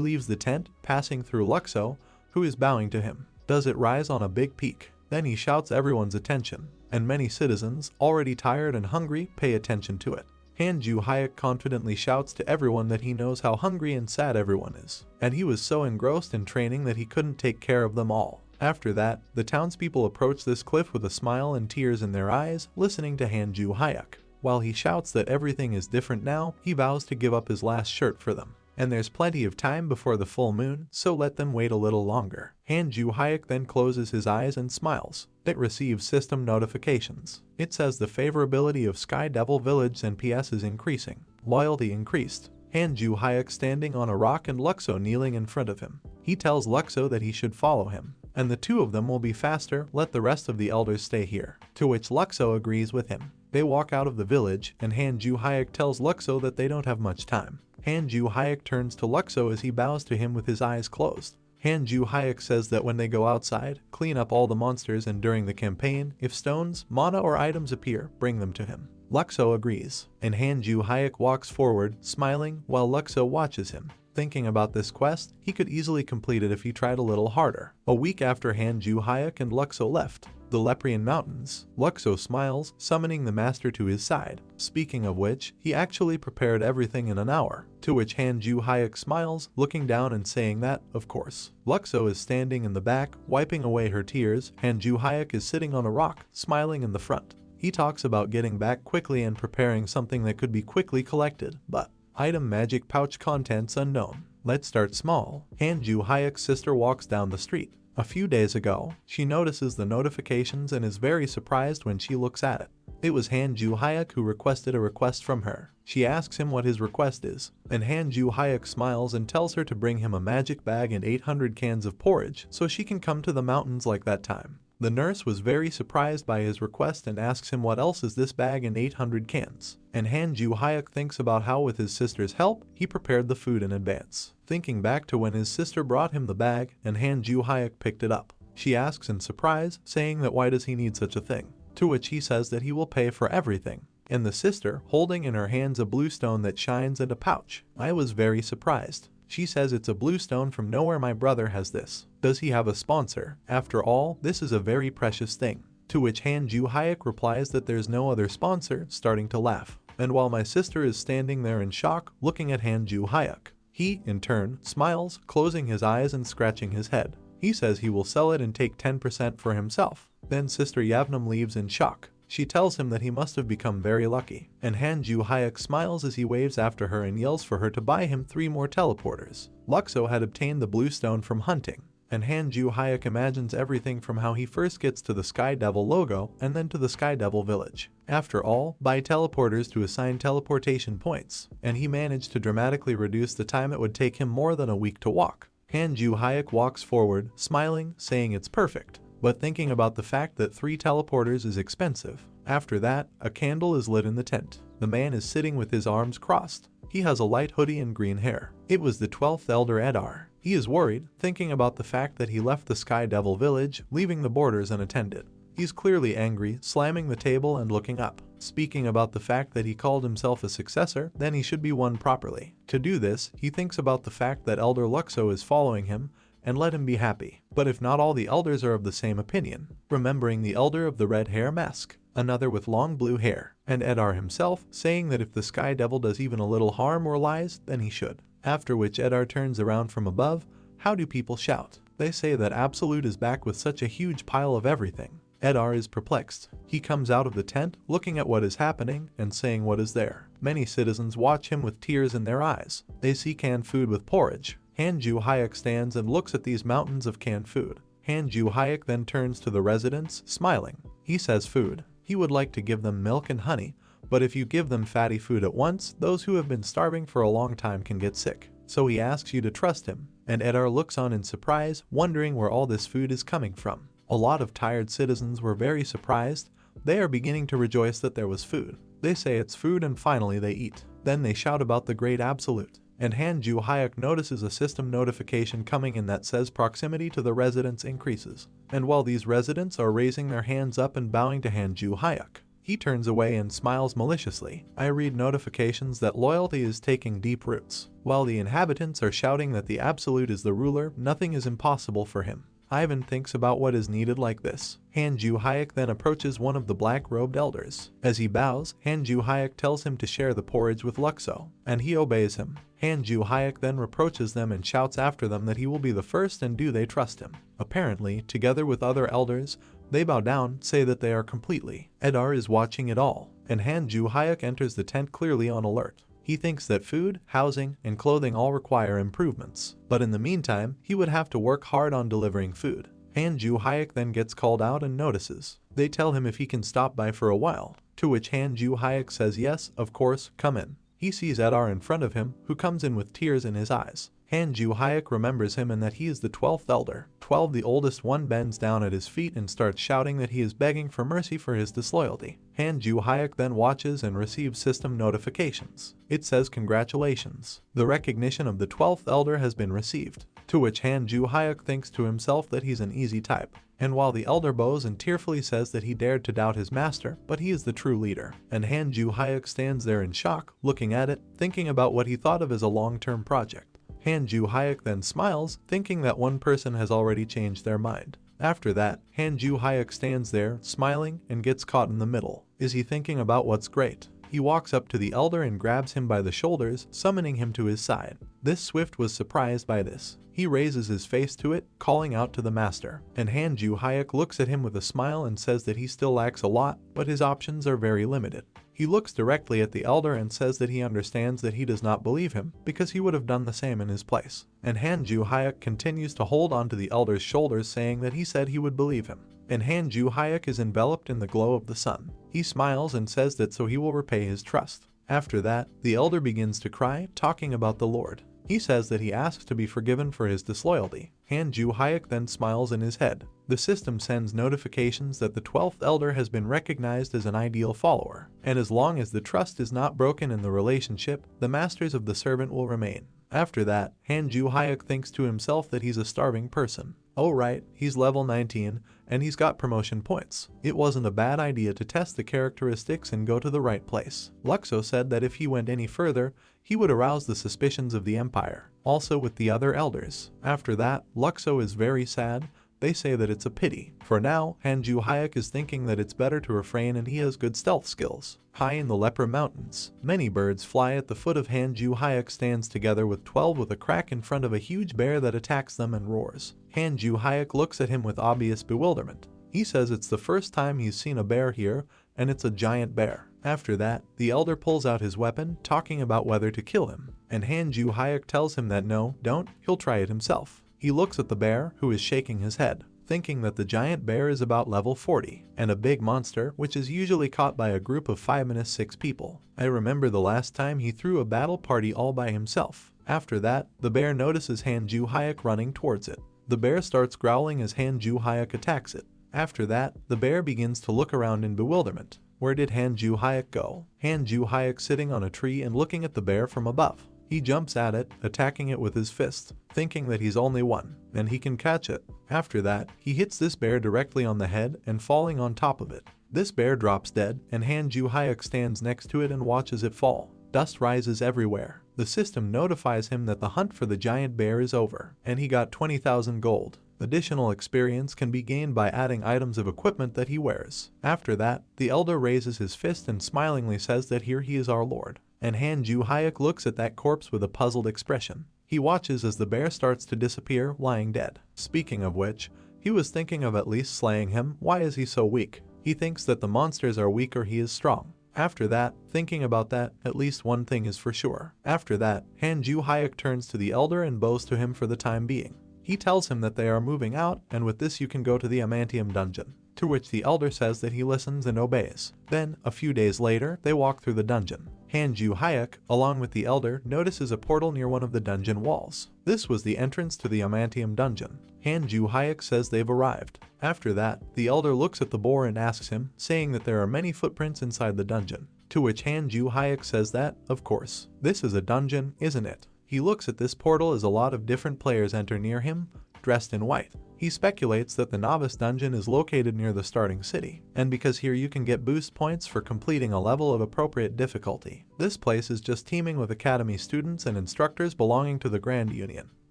leaves the tent, passing through Luxo, who is bowing to him. Does it rise on a big peak? Then he shouts everyone's attention, and many citizens, already tired and hungry, pay attention to it. Han-Ju Hyuk confidently shouts to everyone that he knows how hungry and sad everyone is, and he was so engrossed in training that he couldn't take care of them all. After that, the townspeople approach this cliff with a smile and tears in their eyes, listening to Han-Ju Hyuk. While he shouts that everything is different now, he vows to give up his last shirt for them. And there's plenty of time before the full moon, so let them wait a little longer. Han-Ju Hyuk then closes his eyes and smiles. It receives system notifications. It says the favorability of Sky Devil Village NPS is increasing. Loyalty increased. Han-Ju Hyuk standing on a rock and Luxo kneeling in front of him. He tells Luxo that he should follow him, and the two of them will be faster, let the rest of the elders stay here. To which Luxo agrees with him. They walk out of the village, and Han-Ju Hyuk tells Luxo that they don't have much time. Han-Ju Hyuk turns to Luxo as he bows to him with his eyes closed. Han-Ju Hyuk says that when they go outside, clean up all the monsters, and during the campaign, if stones, mana or items appear, bring them to him. Luxo agrees, and Han-Ju Hyuk walks forward, smiling, while Luxo watches him. Thinking about this quest, he could easily complete it if he tried a little harder. A week after Han-Ju Hyuk and Luxo left the Leprian Mountains, Luxo smiles, summoning the master to his side. Speaking of which, he actually prepared everything in an hour. To which Han-Ju Hyuk smiles, looking down and saying that, of course. Luxo is standing in the back, wiping away her tears. Han-Ju Hyuk is sitting on a rock, smiling in the front. He talks about getting back quickly and preparing something that could be quickly collected, but item magic pouch contents unknown. Let's start small. Han-Ju Hyuk's sister walks down the street. A few days ago, she notices the notifications and is very surprised when she looks at it. It was Han-Ju Hyuk who requested a request from her. She asks him what his request is, and Han-Ju Hyuk smiles and tells her to bring him a magic bag and 800 cans of porridge so she can come to the mountains like that time. The nurse was very surprised by his request and asks him what else is this bag and 800 cans. And Han-Ju Hyuk thinks about how with his sister's help, he prepared the food in advance. Thinking back to when his sister brought him the bag and Han-Ju Hyuk picked it up. She asks in surprise, saying that why does he need such a thing? To which he says that he will pay for everything. And the sister, holding in her hands a blue stone that shines and a pouch. I was very surprised. She says it's a blue stone from nowhere, my brother has this. Does he have a sponsor? After all, this is a very precious thing. To which Han-Ju Hyuk replies that there's no other sponsor, starting to laugh. And while my sister is standing there in shock, looking at Han-Ju Hyuk. He, in turn, smiles, closing his eyes and scratching his head. He says he will sell it and take 10% for himself. Then Sister Yavnum leaves in shock. She tells him that he must have become very lucky, and Han-Ju Hyuk smiles as he waves after her and yells for her to buy him 3 more teleporters. Luxo had obtained the blue stone from hunting, and Han-Ju Hyuk imagines everything from how he first gets to the Sky Devil logo and then to the Sky Devil village. After all, buy teleporters to assign teleportation points, and he managed to dramatically reduce the time it would take him more than a week to walk. Han-Ju Hyuk walks forward, smiling, saying it's perfect, but thinking about the fact that 3 teleporters is expensive. After that, a candle is lit in the tent. The man is sitting with his arms crossed. He has a light hoodie and green hair. It was the 12th Elder Edar. He is worried, thinking about the fact that he left the Sky Devil village, leaving the borders unattended. He's clearly angry, slamming the table and looking up, speaking about the fact that he called himself a successor, then he should be one properly. To do this, he thinks about the fact that Elder Luxo is following him, and let him be happy. But if not all the elders are of the same opinion, remembering the elder of the red hair mask. another with long blue hair, and Edar himself saying that if the Sky Devil does even a little harm or lies, then he should. After which Edar turns around from above. How do people shout? They say that Absolute is back with such a huge pile of everything. Edar is perplexed. He comes out of the tent, looking at what is happening and saying what is there. Many citizens watch him with tears in their eyes. They see canned food with porridge. Hanju Hayek stands and looks at these mountains of canned food. Hanju Hayek then turns to the residents, smiling. He says food. He would like to give them milk and honey, but if you give them fatty food at once, those who have been starving for a long time can get sick. So he asks you to trust him, and Edar looks on in surprise, wondering where all this food is coming from. A lot of tired citizens were very surprised. They are beginning to rejoice that there was food. They say it's food and finally they eat. Then they shout about the great Absolute. And Hanju Hayek notices a system notification coming in that says proximity to the residents increases. And while these residents are raising their hands up and bowing to Hanju Hayek, he turns away and smiles maliciously. I read notifications that loyalty is taking deep roots. While the inhabitants are shouting that the Absolute is the ruler, nothing is impossible for him. Ivan thinks about what is needed like this. Hanju Hayek then approaches one of the black-robed elders. As he bows, Hanju Hayek tells him to share the porridge with Luxo, and he obeys him. Hanju Hayek then reproaches them and shouts after them that he will be the first and do they trust him. Apparently, together with other elders, they bow down, say that they are completely. Edar is watching it all, and Hanju Hayek enters the tent clearly on alert. He thinks that food, housing, and clothing all require improvements, but in the meantime, he would have to work hard on delivering food. Hanju Hayek then gets called out and notices. They tell him if he can stop by for a while, to which Hanju Hayek says yes, of course, come in. He sees Edar in front of him, who comes in with tears in his eyes. Hanju Hayek remembers him and that he is the 12th elder. 12, the oldest one, bends down at his feet and starts shouting that he is begging for mercy for his disloyalty. Hanju Hayek then watches and receives system notifications. It says congratulations. The recognition of the 12th elder has been received. To which Hanju Hayek thinks to himself that he's an easy type. And while the elder bows and tearfully says that he dared to doubt his master, but he is the true leader. And Hanju Hayek stands there in shock, looking at it, thinking about what he thought of as a long-term project. Hanju Hayek then smiles, thinking that one person has already changed their mind. After that, Hanju Hayek stands there, smiling, and gets caught in the middle. Is he thinking about what's great? He walks up to the elder and grabs him by the shoulders, summoning him to his side. This Swift was surprised by this. He raises his face to it, calling out to the master. And Hanju Hayek looks at him with a smile and says that he still lacks a lot, but his options are very limited. He looks directly at the elder and says that he understands that he does not believe him, because he would have done the same in his place. And Hanju Hayek continues to hold onto the elder's shoulders, saying that he said he would believe him. And Hanju Hayek is enveloped in the glow of the sun. He smiles and says that so he will repay his trust. After that, the elder begins to cry, talking about the Lord. He says that he asks to be forgiven for his disloyalty. Hanju Hayek then smiles in his head. The system sends notifications that the 12th elder has been recognized as an ideal follower, and as long as the trust is not broken in the relationship, the masters of the servant will remain. After that, Hanju Hayek thinks to himself that he's a starving person. Oh right, he's level 19, and he's got promotion points. It wasn't a bad idea to test the characteristics and go to the right place. Luxo said that if he went any further, he would arouse the suspicions of the Empire, also with the other elders. After that, Luxo is very sad. They say that it's a pity. For now, Hanju Hayek is thinking that it's better to refrain and he has good stealth skills. High in the Leper Mountains, many birds fly at the foot of Hanju Hayek stands together with 12 with a crack in front of a huge bear that attacks them and roars. Hanju Hayek looks at him with obvious bewilderment. He says it's the first time he's seen a bear here, and it's a giant bear. After that, the elder pulls out his weapon, talking about whether to kill him. And Hanju Hayek tells him that no, don't, he'll try it himself. He looks at the bear, who is shaking his head, thinking that the giant bear is about level 40, and a big monster, which is usually caught by a group of 5-6 people. I remember the last time he threw a battle party all by himself. After that, the bear notices Hanju Hayek running towards it. The bear starts growling as Hanju Hayek attacks it. After that, the bear begins to look around in bewilderment. Where did Hanju Hayek go? Hanju Hayek sitting on a tree and looking at the bear from above. He jumps at it, attacking it with his fist, thinking that he's only one, and he can catch it. After that, he hits this bear directly on the head and falling on top of it. This bear drops dead, and Hanju Hayek stands next to it and watches it fall. Dust rises everywhere. The system notifies him that the hunt for the giant bear is over, and he got 20,000 gold. Additional experience can be gained by adding items of equipment that he wears. After that, the elder raises his fist and smilingly says that here he is our lord. And Han Ju-hyuk looks at that corpse with a puzzled expression. He watches as the bear starts to disappear, lying dead. Speaking of which, he was thinking of at least slaying him. Why is he so weak? He thinks that the monsters are weak or he is strong. After that, thinking about that, at least one thing is for sure. After that, Han Ju-hyuk turns to the elder and bows to him for the time being. He tells him that they are moving out, and with this you can go to the Amantium dungeon. To which the elder says that he listens and obeys. Then, a few days later, they walk through the dungeon. Han Ju-hyuk, along with the elder, notices a portal near one of the dungeon walls. This was the entrance to the Amantium dungeon. Han Ju-hyuk says they've arrived. After that, the elder looks at the boar and asks him, saying that there are many footprints inside the dungeon. To which Han Ju-hyuk says that, of course, this is a dungeon, isn't it? He looks at this portal as a lot of different players enter near him, dressed in white. He speculates that the novice dungeon is located near the starting city, and because here you can get boost points for completing a level of appropriate difficulty. This place is just teeming with academy students and instructors belonging to the Grand Union.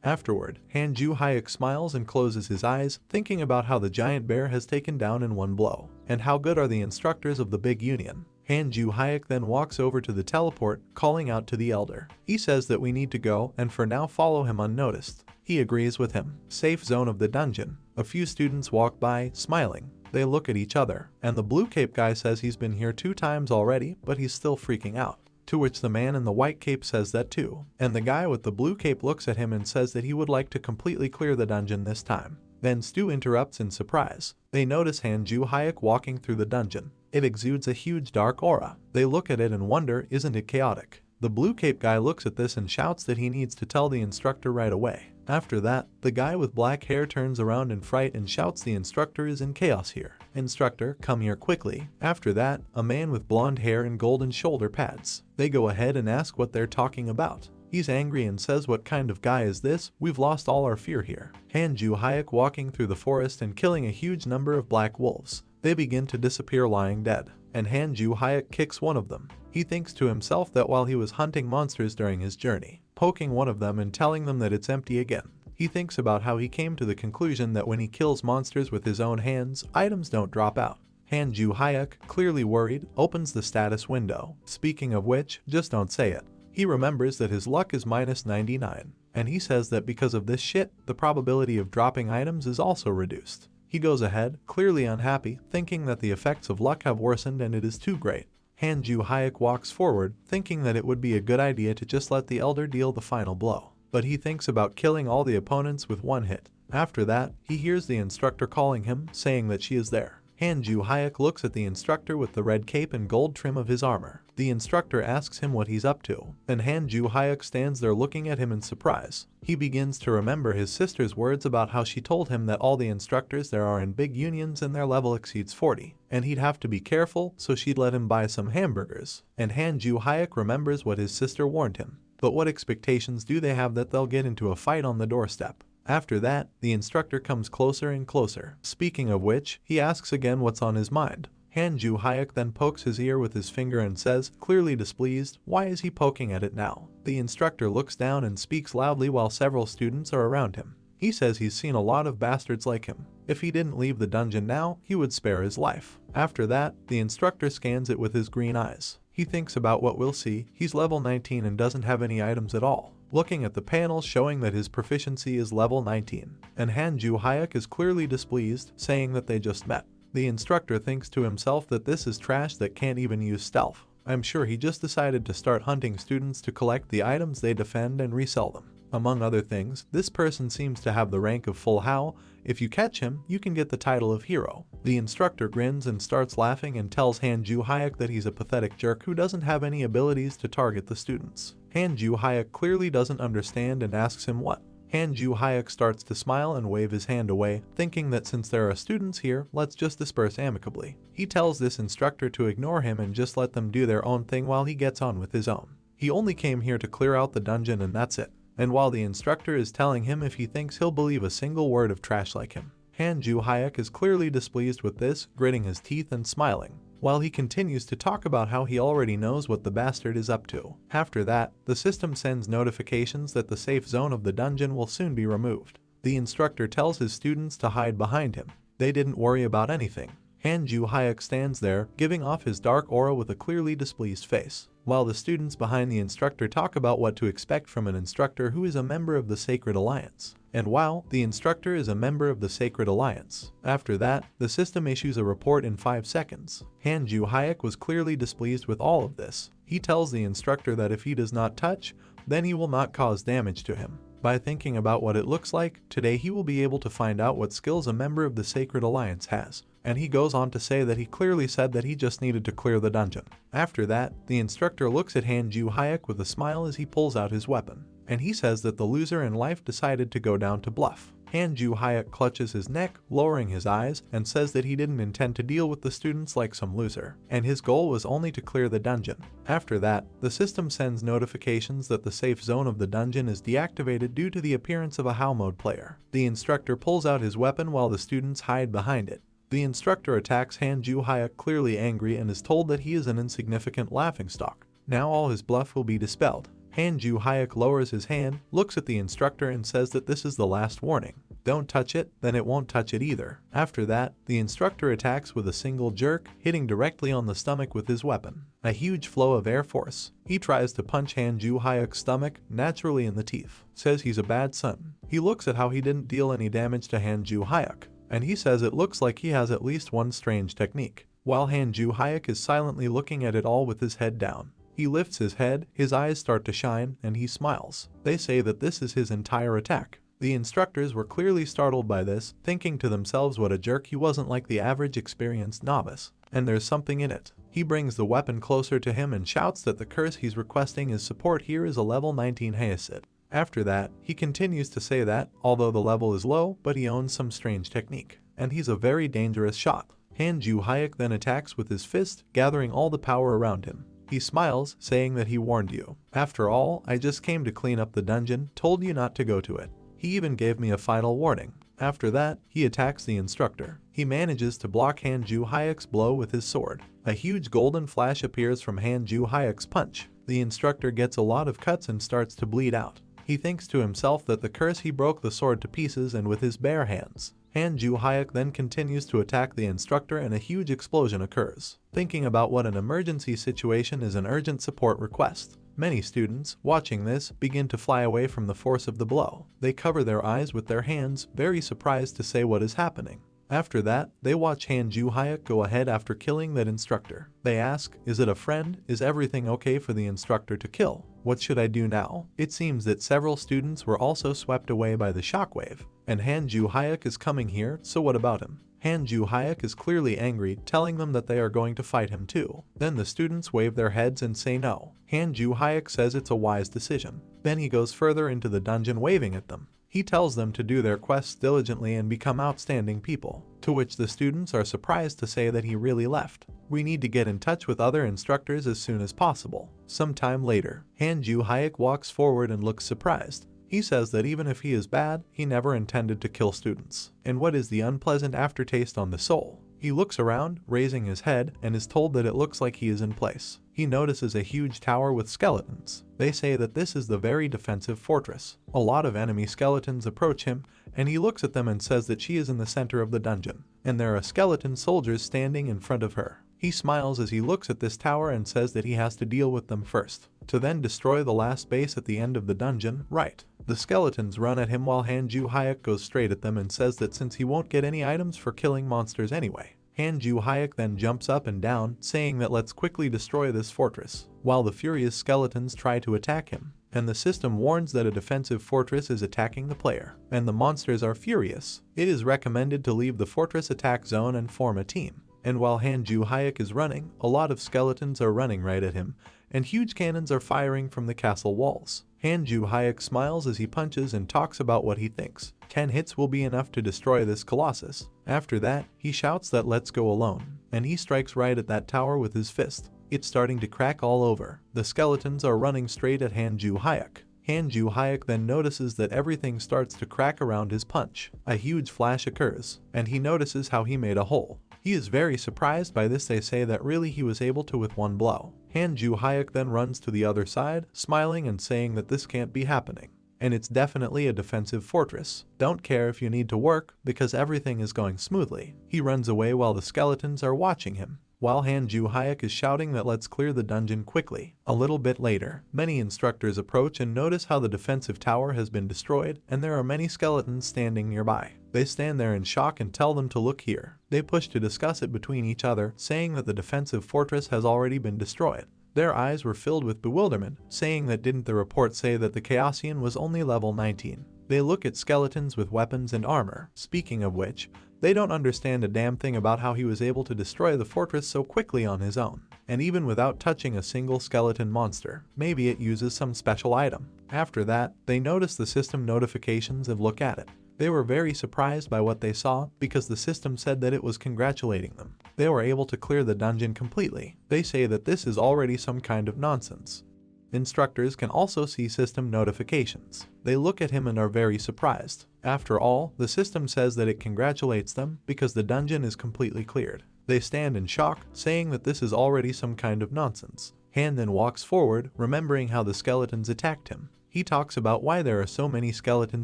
Afterward, Han Ju-hyuk smiles and closes his eyes, thinking about how the giant bear has taken down in one blow, and how good are the instructors of the big union. Han Ju-hyuk then walks over to the teleport, calling out to the elder. He says that we need to go and for now follow him unnoticed. He agrees with him. Safe zone of the dungeon. A few students walk by, smiling. They look at each other, and the blue cape guy says he's been here 2 times already, but he's still freaking out. To which the man in the white cape says that too, and the guy with the blue cape looks at him and says that he would like to completely clear the dungeon this time. Then Stu interrupts in surprise. They notice Han Ju-hyuk walking through the dungeon. It exudes a huge dark aura. They look at it and wonder, isn't it chaotic? The blue cape guy looks at this and shouts that he needs to tell the instructor right away. After that, the guy with black hair turns around in fright and shouts the instructor is in chaos here. Instructor, come here quickly. After that, a man with blonde hair and golden shoulder pads. They go ahead and ask what they're talking about. He's angry and says, what kind of guy is this? We've lost all our fear here. Han Ju-hyuk walking through the forest and killing a huge number of black wolves. They begin to disappear lying dead, and Han Ju-hyuk kicks one of them. He thinks to himself that while he was hunting monsters during his journey, poking one of them and telling them that it's empty again. He thinks about how he came to the conclusion that when he kills monsters with his own hands, items don't drop out. Han Ju-hyuk, clearly worried, opens the status window. Speaking of which, just don't say it. He remembers that his luck is -99, and he says that because of this shit, the probability of dropping items is also reduced. He goes ahead, clearly unhappy, thinking that the effects of luck have worsened and it is too great. Han Ju-hyuk walks forward, thinking that it would be a good idea to just let the elder deal the final blow. But he thinks about killing all the opponents with one hit. After that, he hears the instructor calling him, saying that she is there. Han Ju-hyuk looks at the instructor with the red cape and gold trim of his armor. The instructor asks him what he's up to, and Han Ju-hyuk stands there looking at him in surprise. He begins to remember his sister's words about how she told him that all the instructors there are in big unions and their level exceeds 40, and he'd have to be careful, so she'd let him buy some hamburgers. And Han Ju-hyuk remembers what his sister warned him. But what expectations do they have that they'll get into a fight on the doorstep? After that, the instructor comes closer and closer. Speaking of which, he asks again what's on his mind. Han Ju-hyuk then pokes his ear with his finger and says, clearly displeased, why is he poking at it now? The instructor looks down and speaks loudly while several students are around him. He says he's seen a lot of bastards like him. If he didn't leave the dungeon now, he would spare his life. After that, the instructor scans it with his green eyes. He thinks about what we'll see. He's level 19 and doesn't have any items at all. Looking at the panel showing that his proficiency is level 19. And Han Ju-hyuk is clearly displeased, saying that they just met. The instructor thinks to himself that this is trash that can't even use stealth. I'm sure he just decided to start hunting students to collect the items they defend and resell them. Among other things, this person seems to have the rank of full Hao. If you catch him, you can get the title of hero. The instructor grins and starts laughing and tells Han Ju-hyuk that he's a pathetic jerk who doesn't have any abilities to target the students. Han Ju-hyuk clearly doesn't understand and asks him what. Han Ju-hyuk starts to smile and wave his hand away, thinking that since there are students here, let's just disperse amicably. He tells this instructor to ignore him and just let them do their own thing while he gets on with his own. He only came here to clear out the dungeon and that's it. And while the instructor is telling him if he thinks he'll believe a single word of trash like him, Han Ju-hyuk is clearly displeased with this, gritting his teeth and smiling, while he continues to talk about how he already knows what the bastard is up to. After that, the system sends notifications that the safe zone of the dungeon will soon be removed. The instructor tells his students to hide behind him. They didn't worry about anything. Han-Ju Hayek stands there, giving off his dark aura with a clearly displeased face, while the students behind the instructor talk about what to expect from an instructor who is a member of the Sacred Alliance. And wow, the instructor is a member of the Sacred Alliance. After that, the system issues a report in 5 seconds. Han-Ju Hayek was clearly displeased with all of this. He tells the instructor that if he does not touch, then he will not cause damage to him. By thinking about what it looks like, today he will be able to find out what skills a member of the Sacred Alliance has. And he goes on to say that he clearly said that he just needed to clear the dungeon. After that, the instructor looks at Han-Ju Hayek with a smile as he pulls out his weapon. And he says that the loser in life decided to go down to bluff. Han-Ju Hayek clutches his neck, lowering his eyes, and says that he didn't intend to deal with the students like some loser, and his goal was only to clear the dungeon. After that, the system sends notifications that the safe zone of the dungeon is deactivated due to the appearance of a HAL mode player. The instructor pulls out his weapon while the students hide behind it. The instructor attacks Han-Ju Hayek, clearly angry, and is told that he is an insignificant laughingstock. Now all his bluff will be dispelled. Han-Ju Hayek lowers his hand, looks at the instructor, and says that this is the last warning. Don't touch it, then it won't touch it either. After that, the instructor attacks with a single jerk, hitting directly on the stomach with his weapon. A huge flow of air force. He tries to punch Han-Ju Hayek's stomach, naturally in the teeth. Says he's a bad son. He looks at how he didn't deal any damage to Han-Ju Hayek, and he says it looks like he has at least one strange technique. While Han-Ju Hayek is silently looking at it all with his head down. He lifts his head, his eyes start to shine, and he smiles. They say that this is his entire attack. The instructors were clearly startled by this, thinking to themselves what a jerk, he wasn't like the average experienced novice. And there's something in it. He brings the weapon closer to him and shouts that the curse he's requesting his support here is a level 19 Hayasit. After that, he continues to say that, although the level is low, but he owns some strange technique. And he's a very dangerous shot. Han-Ju Hayek then attacks with his fist, gathering all the power around him. He smiles, saying that he warned you. After all, I just came to clean up the dungeon, told you not to go to it. He even gave me a final warning. After that, he attacks the instructor. He manages to block Han-Ju Hayek's blow with his sword. A huge golden flash appears from Han-Ju Hayek's punch. The instructor gets a lot of cuts and starts to bleed out. He thinks to himself that the curse he broke the sword to pieces and with his bare hands. Han-Ju Hayek then continues to attack the instructor and a huge explosion occurs. Thinking about what an emergency situation is an urgent support request. Many students, watching this, begin to fly away from the force of the blow. They cover their eyes with their hands, very surprised to say what is happening. After that, they watch Han-Ju Hayek go ahead after killing that instructor. They ask, is it a friend? Is everything okay for the instructor to kill? What should I do now? It seems that several students were also swept away by the shockwave. And Han-Ju Hayek is coming here, so what about him? Han-Ju Hayek is clearly angry, telling them that they are going to fight him too. Then the students wave their heads and say no. Han-Ju Hayek says it's a wise decision. Then he goes further into the dungeon waving at them. He tells them to do their quests diligently and become outstanding people, to which the students are surprised to say that he really left. We need to get in touch with other instructors as soon as possible. Sometime later, Han-Ju Hayek walks forward and looks surprised. He says that even if he is bad, he never intended to kill students. And what is the unpleasant aftertaste on the soul? He looks around, raising his head, and is told that it looks like he is in place. He notices a huge tower with skeletons. They say that this is the very defensive fortress. A lot of enemy skeletons approach him, and he looks at them and says that she is in the center of the dungeon, and there are skeleton soldiers standing in front of her. He smiles as he looks at this tower and says that he has to deal with them first, to then destroy the last base at the end of the dungeon, right. The skeletons run at him while Han-Ju Hayek goes straight at them and says that since he won't get any items for killing monsters anyway. Han-Ju Hayek then jumps up and down, saying that let's quickly destroy this fortress, while the furious skeletons try to attack him. And the system warns that a defensive fortress is attacking the player, and the monsters are furious. It is recommended to leave the fortress attack zone and form a team. And while Han-Ju Hayek is running, a lot of skeletons are running right at him, and huge cannons are firing from the castle walls. Han-Ju Hayek smiles as he punches and talks about what he thinks. 10 hits will be enough to destroy this colossus. After that, he shouts that let's go alone, and he strikes right at that tower with his fist. It's starting to crack all over. The skeletons are running straight at Han-Ju Hayek. Han-Ju Hayek then notices that everything starts to crack around his punch. A huge flash occurs, and he notices how he made a hole. He is very surprised by this. They say that really he was able to with one blow. Han-Ju Hayek then runs to the other side, smiling and saying that this can't be happening. and it's definitely a defensive fortress. Don't care if you need to work, because everything is going smoothly. He runs away while the skeletons are watching him, while Han Ju-hyuk is shouting that let's clear the dungeon quickly. A little bit later, many instructors approach and notice how the defensive tower has been destroyed, and there are many skeletons standing nearby. They stand there in shock and tell them to look here. They push to discuss it between each other, saying that the defensive fortress has already been destroyed. Their eyes were filled with bewilderment, saying that didn't the report say that the Chaosian was only level 19? They look at skeletons with weapons and armor. Speaking of which, they don't understand a damn thing about how he was able to destroy the fortress so quickly on his own, and even without touching a single skeleton monster. Maybe it uses some special item. After that, they notice the system notifications and look at it. They were very surprised by what they saw because the system said that it was congratulating them. They were able to clear the dungeon completely. They say that this is already some kind of nonsense. Instructors can also see system notifications. They look at him and are very surprised. After all, the system says that it congratulates them because the dungeon is completely cleared. They stand in shock, saying that this is already some kind of nonsense. Han then walks forward, remembering how the skeletons attacked him. He talks about why there are so many skeleton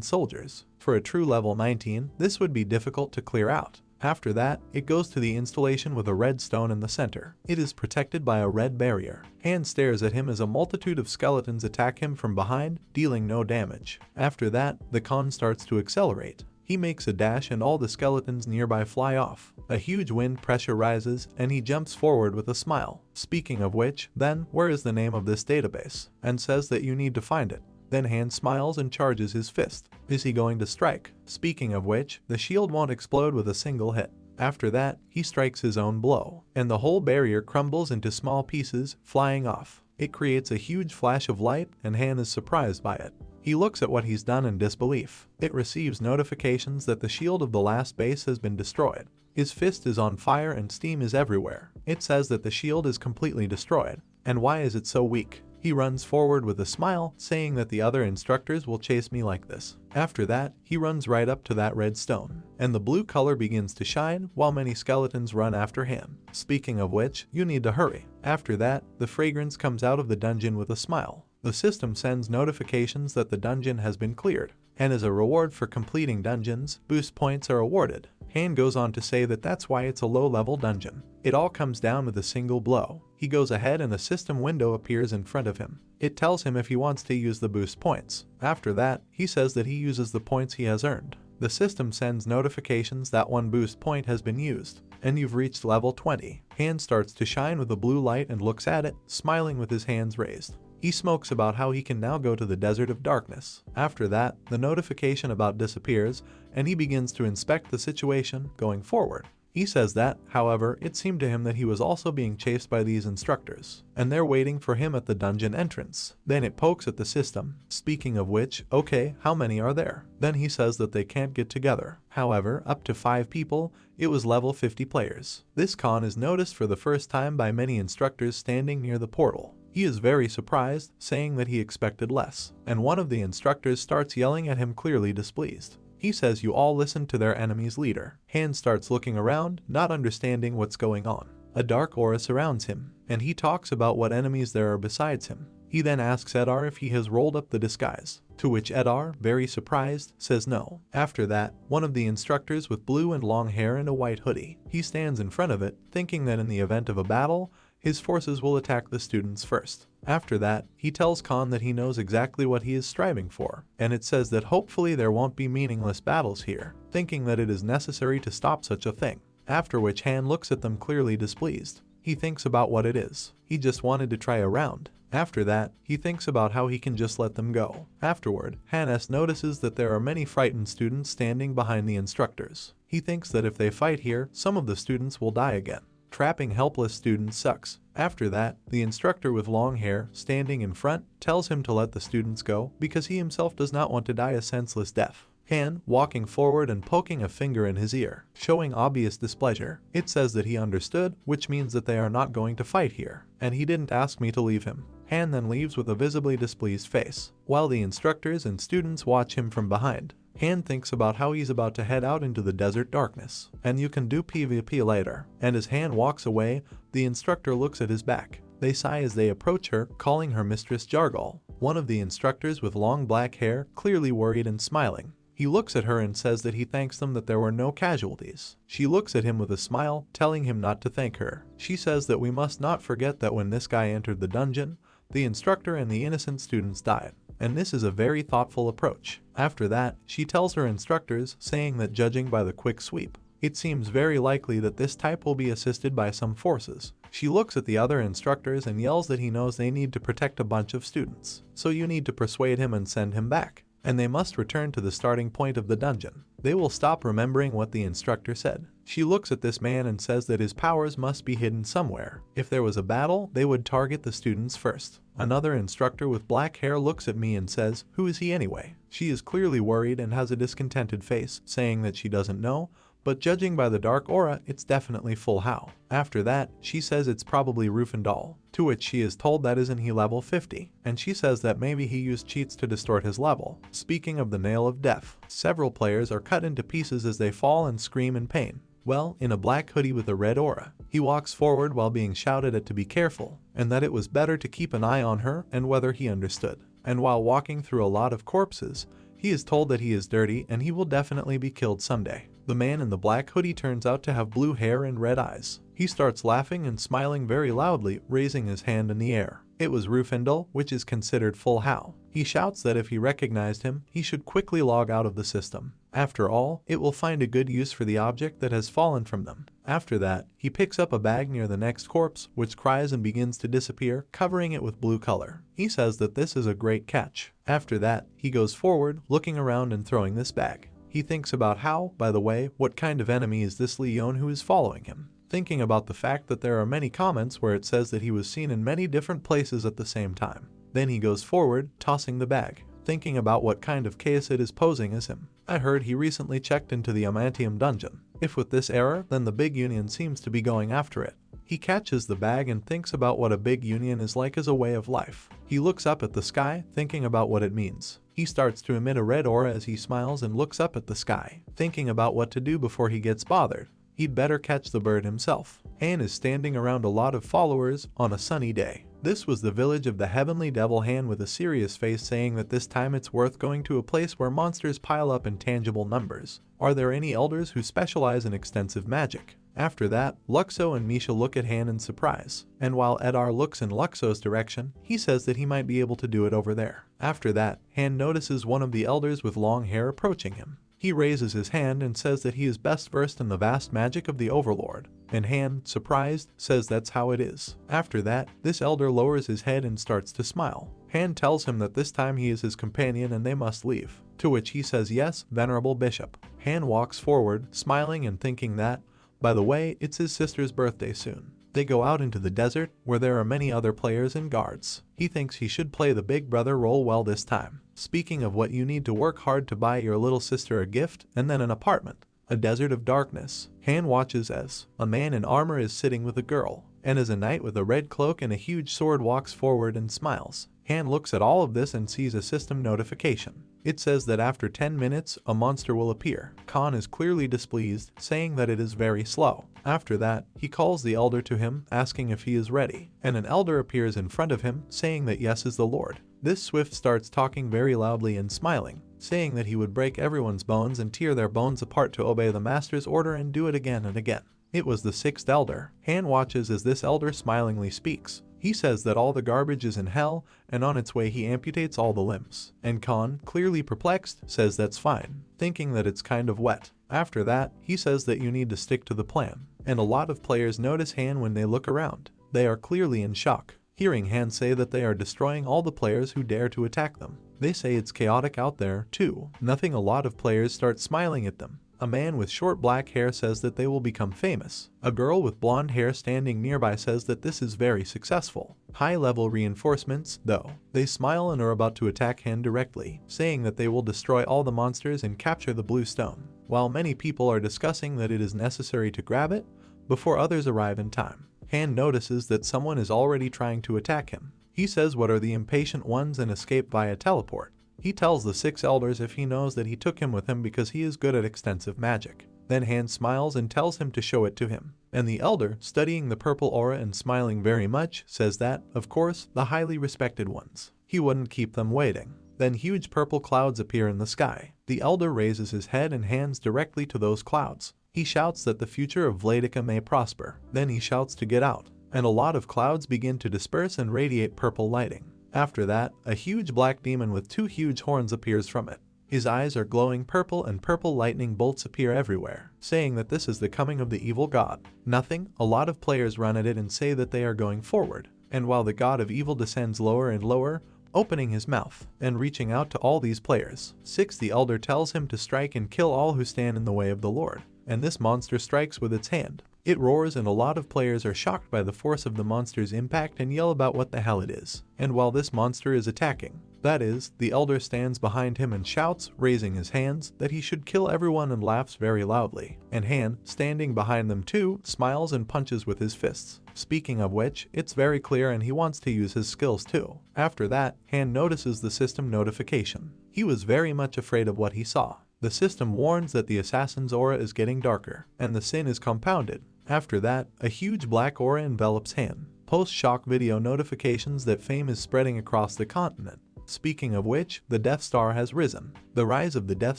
soldiers. For a true level 19, this would be difficult to clear out. After that, it goes to the installation with a red stone in the center. It is protected by a red barrier. Han stares at him as a multitude of skeletons attack him from behind, dealing no damage. After that, the con starts to accelerate. He makes a dash and all the skeletons nearby fly off. A huge wind pressure rises and he jumps forward with a smile. Speaking of which, then, where is the name of this database? And says that you need to find it. Then Han smiles and charges his fist. Is he going to strike? Speaking of which, the shield won't explode with a single hit. After that, he strikes his own blow, and the whole barrier crumbles into small pieces, flying off. It creates a huge flash of light, and Han is surprised by it. He looks at what he's done in disbelief. It receives notifications that the shield of the last base has been destroyed. His fist is on fire and steam is everywhere. It says that the shield is completely destroyed. And why is it so weak? He runs forward with a smile, saying that the other instructors will chase me like this. After that, he runs right up to that red stone, and the blue color begins to shine while many skeletons run after him. Speaking of which, you need to hurry. After that, the fragrance comes out of the dungeon with a smile. The system sends notifications that the dungeon has been cleared, and as a reward for completing dungeons, boost points are awarded. Han goes on to say that that's why it's a low-level dungeon. It all comes down with a single blow. He goes ahead and a system window appears in front of him. It tells him if he wants to use the boost points. After that, he says that he uses the points he has earned. The system sends notifications that one boost point has been used, and you've reached level 20. Han starts to shine with a blue light and looks at it, smiling with his hands raised. He smokes about how he can now go to the Desert of Darkness. After that, the notification about disappears, and he begins to inspect the situation going forward. He says that, however, it seemed to him that he was also being chased by these instructors, and they're waiting for him at the dungeon entrance. Then it pokes at the system. Speaking of which, okay, how many are there? Then he says that they can't get together. However, up to 5 people, it was level 50 players. This con is noticed for the first time by many instructors standing near the portal. He is very surprised, saying that he expected less, and one of the instructors starts yelling at him, clearly displeased. He says you all listen to their enemy's leader. Han starts looking around, not understanding what's going on. A dark aura surrounds him, and he talks about what enemies there are besides him. He then asks Edar if he has rolled up the disguise, to which Edar, very surprised, says no. After that, one of the instructors with blue and long hair and a white hoodie. He stands in front of it, thinking that in the event of a battle, his forces will attack the students first. After that, he tells Khan that he knows exactly what he is striving for, and it says that hopefully there won't be meaningless battles here, thinking that it is necessary to stop such a thing. After which Han looks at them clearly displeased. He thinks about what it is. He just wanted to try a round. After that, he thinks about how he can just let them go. Afterward, Hannes notices that there are many frightened students standing behind the instructors. He thinks that if they fight here, some of the students will die again. Trapping helpless students sucks. After that, the instructor with long hair, standing in front, tells him to let the students go because he himself does not want to die a senseless death. Han, walking forward and poking a finger in his ear, showing obvious displeasure. It says that he understood, which means that they are not going to fight here, and he didn't ask me to leave him. Han then leaves with a visibly displeased face, while the instructors and students watch him from behind. Han thinks about how he's about to head out into the desert darkness, and you can do PvP later, and as Han walks away, the instructor looks at his back. They sigh as they approach her, calling her Mistress Jargal. One of the instructors with long black hair, clearly worried and smiling. He looks at her and says that he thanks them that there were no casualties. She looks at him with a smile, telling him not to thank her. She says that we must not forget that when this guy entered the dungeon, the instructor and the innocent students died. And this is a very thoughtful approach. After that, she tells her instructors, saying that judging by the quick sweep, it seems very likely that this type will be assisted by some forces. She looks at the other instructors and yells that he knows they need to protect a bunch of students. So you need to persuade him and send him back. And they must return to the starting point of the dungeon. They will stop remembering what the instructor said. She looks at this man and says that his powers must be hidden somewhere. If there was a battle, they would target the students first. Another instructor with black hair looks at me and says, "Who is he anyway?" She is clearly worried and has a discontented face, saying that she doesn't know, but judging by the dark aura, it's definitely Full How. After that, she says it's probably Rindel, to which she is told that isn't he level 50, and she says that maybe he used cheats to distort his level. Speaking of the Nail of Death, several players are cut into pieces as they fall and scream in pain. Well, in a black hoodie with a red aura, he walks forward while being shouted at to be careful, and that it was better to keep an eye on her and whether he understood. And while walking through a lot of corpses, he is told that he is dirty and he will definitely be killed someday. The man in the black hoodie turns out to have blue hair and red eyes. He starts laughing and smiling very loudly, raising his hand in the air. It was Rindel, which is considered Full How. He shouts that if he recognized him, he should quickly log out of the system. After all, it will find a good use for the object that has fallen from them. After that, he picks up a bag near the next corpse, which cries and begins to disappear, covering it with blue color. He says that this is a great catch. After that, he goes forward, looking around and throwing this bag. He thinks about how, by the way, what kind of enemy is this Leon who is following him? Thinking about the fact that there are many comments where it says that he was seen in many different places at the same time. Then he goes forward, tossing the bag, thinking about what kind of case it is posing as him. I heard he recently checked into the Amantium dungeon. If with this error, then the big union seems to be going after it. He catches the bag and thinks about what a big union is like as a way of life. He looks up at the sky, thinking about what it means. He starts to emit a red aura as he smiles and looks up at the sky, thinking about what to do before he gets bothered. He'd better catch the bird himself. Han is standing around a lot of followers on a sunny day. This was the village of the Heavenly Devil. Han with a serious face, saying that this time it's worth going to a place where monsters pile up in tangible numbers. Are there any elders who specialize in extensive magic? After that, Luxo and Misha look at Han in surprise, and while Edar looks in Luxo's direction, he says that he might be able to do it over there. After that, Han notices one of the elders with long hair approaching him. He raises his hand and says that he is best versed in the vast magic of the Overlord, and Han, surprised, says that's how it is. After that, this elder lowers his head and starts to smile. Han tells him that this time he is his companion and they must leave, to which he says yes, Venerable Bishop. Han walks forward, smiling and thinking that, by the way, it's his sister's birthday soon. They go out into the desert, where there are many other players and guards. He thinks he should play the big brother role well this time. Speaking of what you need to work hard to buy your little sister a gift, and then an apartment. A desert of darkness. Han watches as a man in armor is sitting with a girl, and as a knight with a red cloak and a huge sword walks forward and smiles. Han looks at all of this and sees a system notification. It says that after 10 minutes, a monster will appear. Khan is clearly displeased, saying that it is very slow. After that, he calls the elder to him, asking if he is ready, and an elder appears in front of him, saying that yes is the Lord. This Swift starts talking very loudly and smiling, saying that he would break everyone's bones and tear their bones apart to obey the master's order and do it again and again. It was the sixth elder. Han watches as this elder smilingly speaks. He says that all the garbage is in hell, and on its way he amputates all the limbs. And Khan, clearly perplexed, says that's fine, thinking that it's kind of wet. After that, he says that you need to stick to the plan. And a lot of players notice Han when they look around. They are clearly in shock, hearing Han say that they are destroying all the players who dare to attack them. They say it's chaotic out there, too. Nothing. A lot of players start smiling at them. A man with short black hair says that they will become famous. A girl with blonde hair standing nearby says that this is very successful. High-level reinforcements, though. They smile and are about to attack Han directly, saying that they will destroy all the monsters and capture the blue stone. While many people are discussing that it is necessary to grab it before others arrive in time, Han notices that someone is already trying to attack him. He says what are the impatient ones and escape via teleport. He tells the 6 elders if he knows that he took him with him because he is good at extensive magic. Then Han smiles and tells him to show it to him. And the elder, studying the purple aura and smiling very much, says that, of course, the highly respected ones. He wouldn't keep them waiting. Then huge purple clouds appear in the sky. The elder raises his head and hands directly to those clouds. He shouts that the future of Vladica may prosper. Then he shouts to get out, and a lot of clouds begin to disperse and radiate purple lighting. After that, a huge black demon with 2 huge horns appears from it. His eyes are glowing purple and purple lightning bolts appear everywhere, saying that this is the coming of the evil god. Nothing, a lot of players run at it and say that they are going forward, and while the god of evil descends lower and lower, opening his mouth and reaching out to all these players. 6. The elder tells him to strike and kill all who stand in the way of the Lord, and this monster strikes with its hand. It roars and a lot of players are shocked by the force of the monster's impact and yell about what the hell it is. And while this monster is attacking, that is, the elder stands behind him and shouts, raising his hands, that he should kill everyone and laughs very loudly. And Han, standing behind them too, smiles and punches with his fists. Speaking of which, it's very clear and he wants to use his skills too. After that, Han notices the system notification. He was very much afraid of what he saw. The system warns that the assassin's aura is getting darker, and the sin is compounded. After that, a huge black aura envelops Han. Post-shock video notifications that fame is spreading across the continent. Speaking of which, the Death Star has risen. The rise of the Death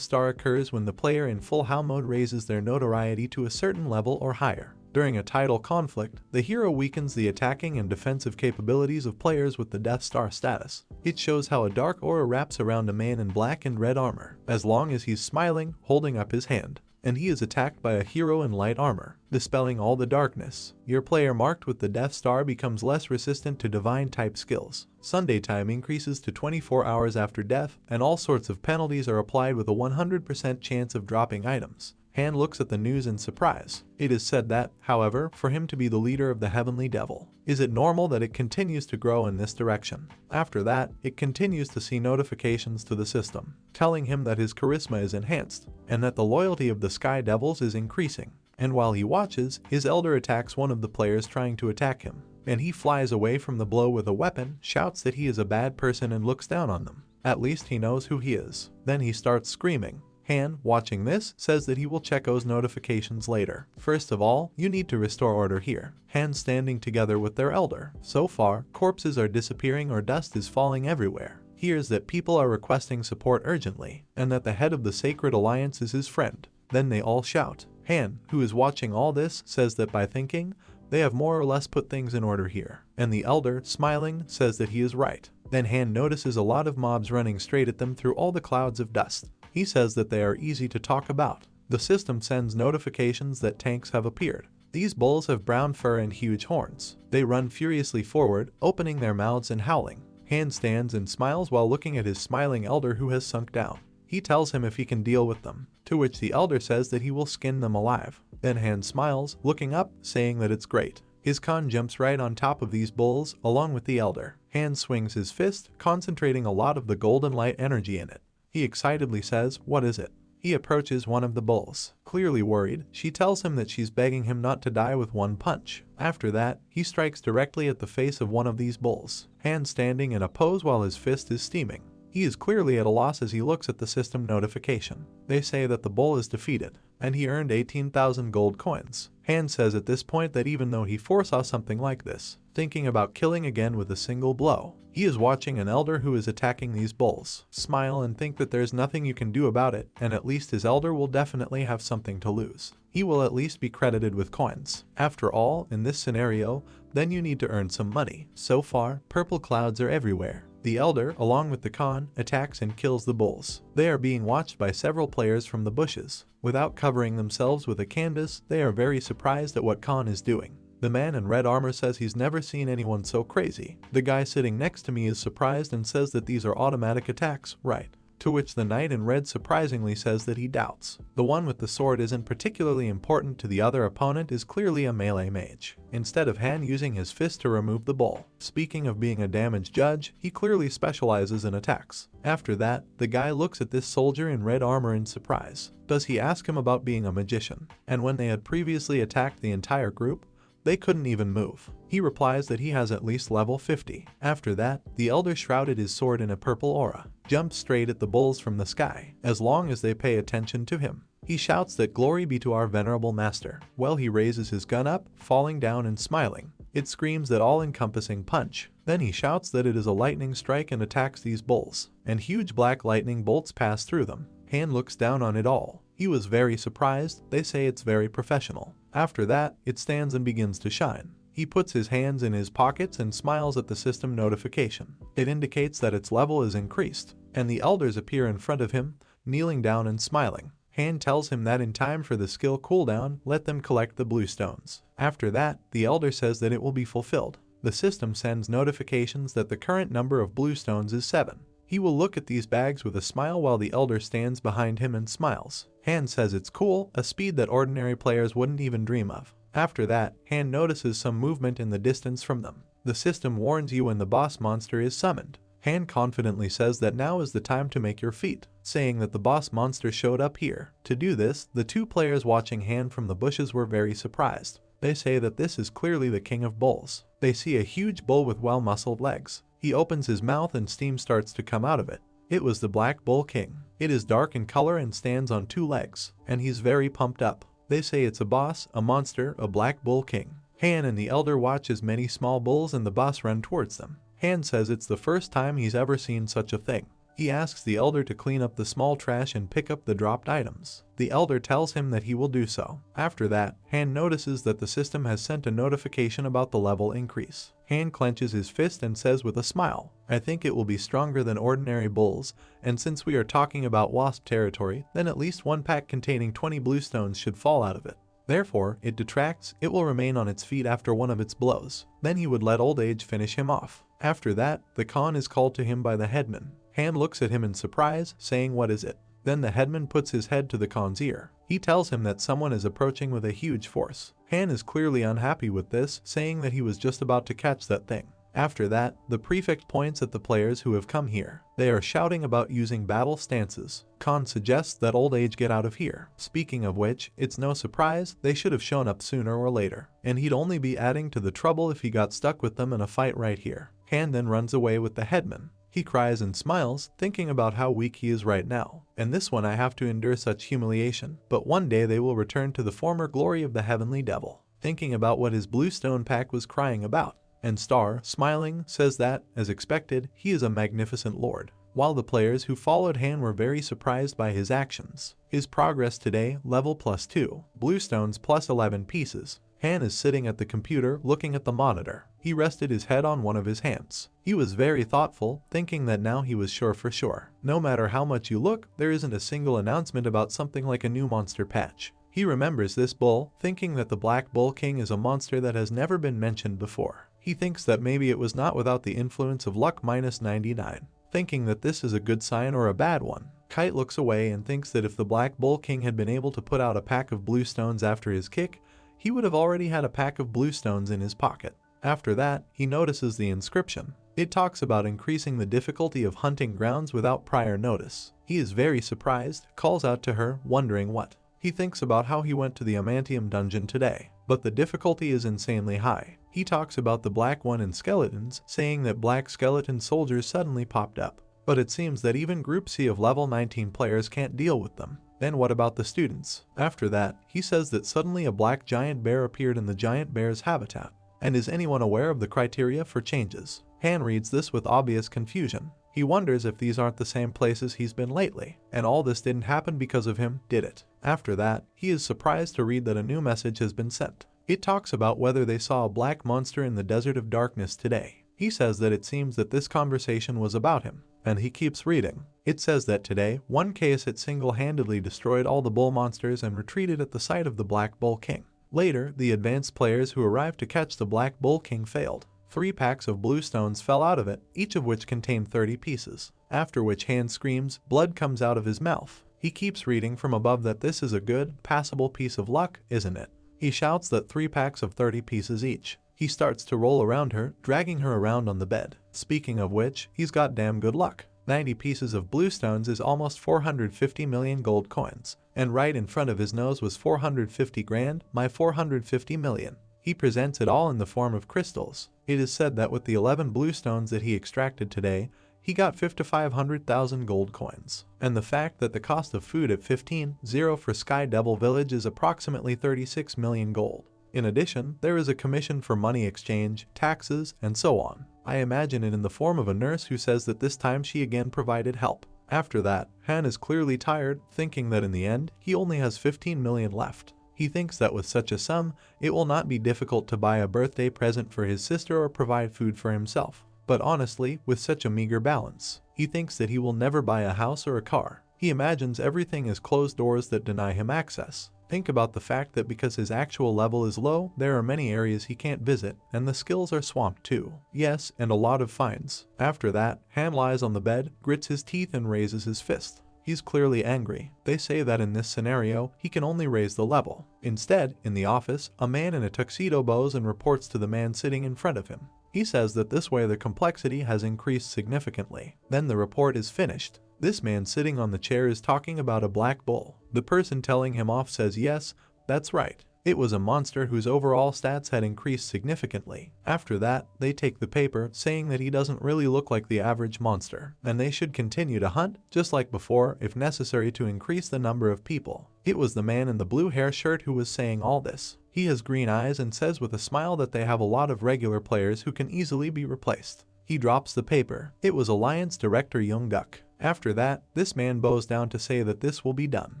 Star occurs when the player in full HAL mode raises their notoriety to a certain level or higher. During a title conflict, the hero weakens the attacking and defensive capabilities of players with the Death Star status. It shows how a dark aura wraps around a man in black and red armor, as long as he's smiling, holding up his hand, and he is attacked by a hero in light armor, dispelling all the darkness. Your player marked with the Death Star becomes less resistant to divine type skills. Sunday time increases to 24 hours after death, and all sorts of penalties are applied with a 100% chance of dropping items. Han looks at the news in surprise. It is said that, however, for him to be the leader of the Heavenly Devil, is it normal that it continues to grow in this direction? After that, it continues to see notifications to the system, telling him that his charisma is enhanced, and that the loyalty of the Sky Devils is increasing. And while he watches, his elder attacks one of the players trying to attack him, and he flies away from the blow with a weapon, shouts that he is a bad person and looks down on them. At least he knows who he is. Then he starts screaming. Han, watching this, says that he will check those notifications later. First of all, you need to restore order here. Han standing together with their elder. So far, corpses are disappearing or dust is falling everywhere. Hears that people are requesting support urgently, and that the head of the Sacred Alliance is his friend. Then they all shout. Han, who is watching all this, says that by thinking, they have more or less put things in order here. And the elder, smiling, says that he is right. Then Han notices a lot of mobs running straight at them through all the clouds of dust. He says that they are easy to talk about. The system sends notifications that tanks have appeared. These bulls have brown fur and huge horns. They run furiously forward, opening their mouths and howling. Han stands and smiles while looking at his smiling elder who has sunk down. He tells him if he can deal with them, to which the elder says that he will skin them alive. Then Han smiles, looking up, saying that it's great. His con jumps right on top of these bulls, along with the elder. Han swings his fist, concentrating a lot of the golden light energy in it. He excitedly says, "What is it?" He approaches one of the bulls. Clearly worried, she tells him that she's begging him not to die with one punch. After that, he strikes directly at the face of one of these bulls. Han standing in a pose while his fist is steaming. He is clearly at a loss as he looks at the system notification. They say that the bull is defeated, and he earned 18,000 gold coins. Han says at this point that even though he foresaw something like this, thinking about killing again with a single blow, he is watching an elder who is attacking these bulls, smile and think that there's nothing you can do about it, and at least his elder will definitely have something to lose. He will at least be credited with coins. After all, in this scenario, then you need to earn some money. So far, purple clouds are everywhere. The elder, along with the Khan, attacks and kills the bulls. They are being watched by several players from the bushes. Without covering themselves with a canvas, they are very surprised at what Khan is doing. The man in red armor says he's never seen anyone so crazy. The guy sitting next to me is surprised and says that these are automatic attacks, right? To which the knight in red surprisingly says that he doubts. The one with the sword isn't particularly important to the other opponent is clearly a melee mage, instead of Han using his fist to remove the bull. Speaking of being a damage judge, he clearly specializes in attacks. After that, the guy looks at this soldier in red armor in surprise. Does he ask him about being a magician? And when they had previously attacked the entire group, they couldn't even move. He replies that he has at least level 50. After that, the elder shrouded his sword in a purple aura, jumps straight at the bulls from the sky, as long as they pay attention to him. He shouts that glory be to our venerable master. Well, he raises his gun up, falling down and smiling. It screams that all-encompassing punch. Then he shouts that it is a lightning strike and attacks these bulls, and huge black lightning bolts pass through them. Han looks down on it all. He was very surprised. They say it's very professional. After that, it stands and begins to shine. He puts his hands in his pockets and smiles at the system notification. It indicates that its level is increased, and the elders appear in front of him, kneeling down and smiling. Han tells him that in time for the skill cooldown, let them collect the blue stones. After that, the elder says that it will be fulfilled. The system sends notifications that the current number of blue stones is 7. He will look at these bags with a smile while the elder stands behind him and smiles. Han says it's cool, a speed that ordinary players wouldn't even dream of. After that, Han notices some movement in the distance from them. The system warns you when the boss monster is summoned. Han confidently says that now is the time to make your feat, saying that the boss monster showed up here. To do this, the two players watching Han from the bushes were very surprised. They say that this is clearly the king of bulls. They see a huge bull with well-muscled legs. He opens his mouth and steam starts to come out of it. It was the Black Bull King. It is dark in color and stands on 2 legs, and he's very pumped up. They say it's a boss, a monster, a Black Bull King. Han and the elder watch as many small bulls and the boss run towards them. Han says it's the first time he's ever seen such a thing. He asks the elder to clean up the small trash and pick up the dropped items. The elder tells him that he will do so. After that, Han notices that the system has sent a notification about the level increase. Han clenches his fist and says with a smile, I think it will be stronger than ordinary bulls, and since we are talking about wasp territory, then at least one pack containing 20 blue stones should fall out of it. Therefore, it detracts, it will remain on its feet after one of its blows. Then he would let old age finish him off. After that, the Khan is called to him by the headman. Han looks at him in surprise, saying what is it? Then the headman puts his head to the Khan's ear. He tells him that someone is approaching with a huge force. Han is clearly unhappy with this, saying that he was just about to catch that thing. After that, the prefect points at the players who have come here. They are shouting about using battle stances. Khan suggests that old age get out of here. Speaking of which, it's no surprise, they should have shown up sooner or later, and he'd only be adding to the trouble if he got stuck with them in a fight right here. Han then runs away with the headman. He cries and smiles, thinking about how weak he is right now. And this one I have to endure such humiliation, but one day they will return to the former glory of the heavenly devil. Thinking about what his blue stone pack was crying about. And Star, smiling, says that, as expected, he is a magnificent lord. While the players who followed Han were very surprised by his actions. His progress today, level +2, blue stones +11 pieces. Han is sitting at the computer looking at the monitor. He rested his head on one of his hands. He was very thoughtful, thinking that now he was sure for sure. No matter how much you look, there isn't a single announcement about something like a new monster patch. He remembers this bull, thinking that the Black Bull King is a monster that has never been mentioned before. He thinks that maybe it was not without the influence of luck -99. Thinking that this is a good sign or a bad one. Kite looks away and thinks that if the Black Bull King had been able to put out a pack of blue stones after his kick, he would have already had a pack of blue stones in his pocket. After that, he notices the inscription. It talks about increasing the difficulty of hunting grounds without prior notice. He is very surprised, calls out to her, wondering what. He thinks about how he went to the Amantium dungeon today, but the difficulty is insanely high. He talks about the black one and skeletons, saying that black skeleton soldiers suddenly popped up. But it seems that even Group C of level 19 players can't deal with them. Then what about the students? After that, he says that suddenly a black giant bear appeared in the giant bear's habitat. And is anyone aware of the criteria for changes? Han reads this with obvious confusion. He wonders if these aren't the same places he's been lately, and all this didn't happen because of him, did it? After that, he is surprised to read that a new message has been sent. It talks about whether they saw a black monster in the Desert of Darkness today. He says that it seems that this conversation was about him, and he keeps reading. It says that today, one case had single-handedly destroyed all the bull monsters and retreated at the sight of the Black Bull King. Later, the advanced players who arrived to catch the Black Bull King failed. 3 packs of blue stones fell out of it, each of which contained 30 pieces. After which Han screams, blood comes out of his mouth. He keeps reading from above that this is a good, passable piece of luck, isn't it? He shouts that 3 packs of 30 pieces each. He starts to roll around her, dragging her around on the bed. Speaking of which, he's got damn good luck. 90 pieces of blue stones is almost 450 million gold coins. And right in front of his nose was 450 grand, my 450 million. He presents it all in the form of crystals. It is said that with the 11 blue stones that he extracted today, he got 5,500,000 gold coins. And the fact that the cost of food at 15,000 for Sky Devil Village is approximately 36 million gold. In addition, there is a commission for money exchange, taxes, and so on. I imagine it in the form of a nurse who says that this time she again provided help. After that, Han is clearly tired, thinking that in the end, he only has 15 million left. He thinks that with such a sum, it will not be difficult to buy a birthday present for his sister or provide food for himself. But honestly, with such a meager balance, he thinks that he will never buy a house or a car. He imagines everything is closed doors that deny him access. Think about the fact that because his actual level is low, there are many areas he can't visit, and the skills are swamped too. Yes, and a lot of fines. After that, Han lies on the bed, grits his teeth and raises his fist. He's clearly angry. They say that in this scenario, he can only raise the level. Instead, in the office, a man in a tuxedo bows and reports to the man sitting in front of him. He says that this way the complexity has increased significantly. Then the report is finished. This man sitting on the chair is talking about a black bull. The person telling him off says yes, that's right. It was a monster whose overall stats had increased significantly. After that, they take the paper, saying that he doesn't really look like the average monster, and they should continue to hunt, just like before, if necessary to increase the number of people. It was the man in the blue hair shirt who was saying all this. He has green eyes and says with a smile that they have a lot of regular players who can easily be replaced. He drops the paper. It was Alliance Director Young-Duk. After that, this man bows down to say that this will be done,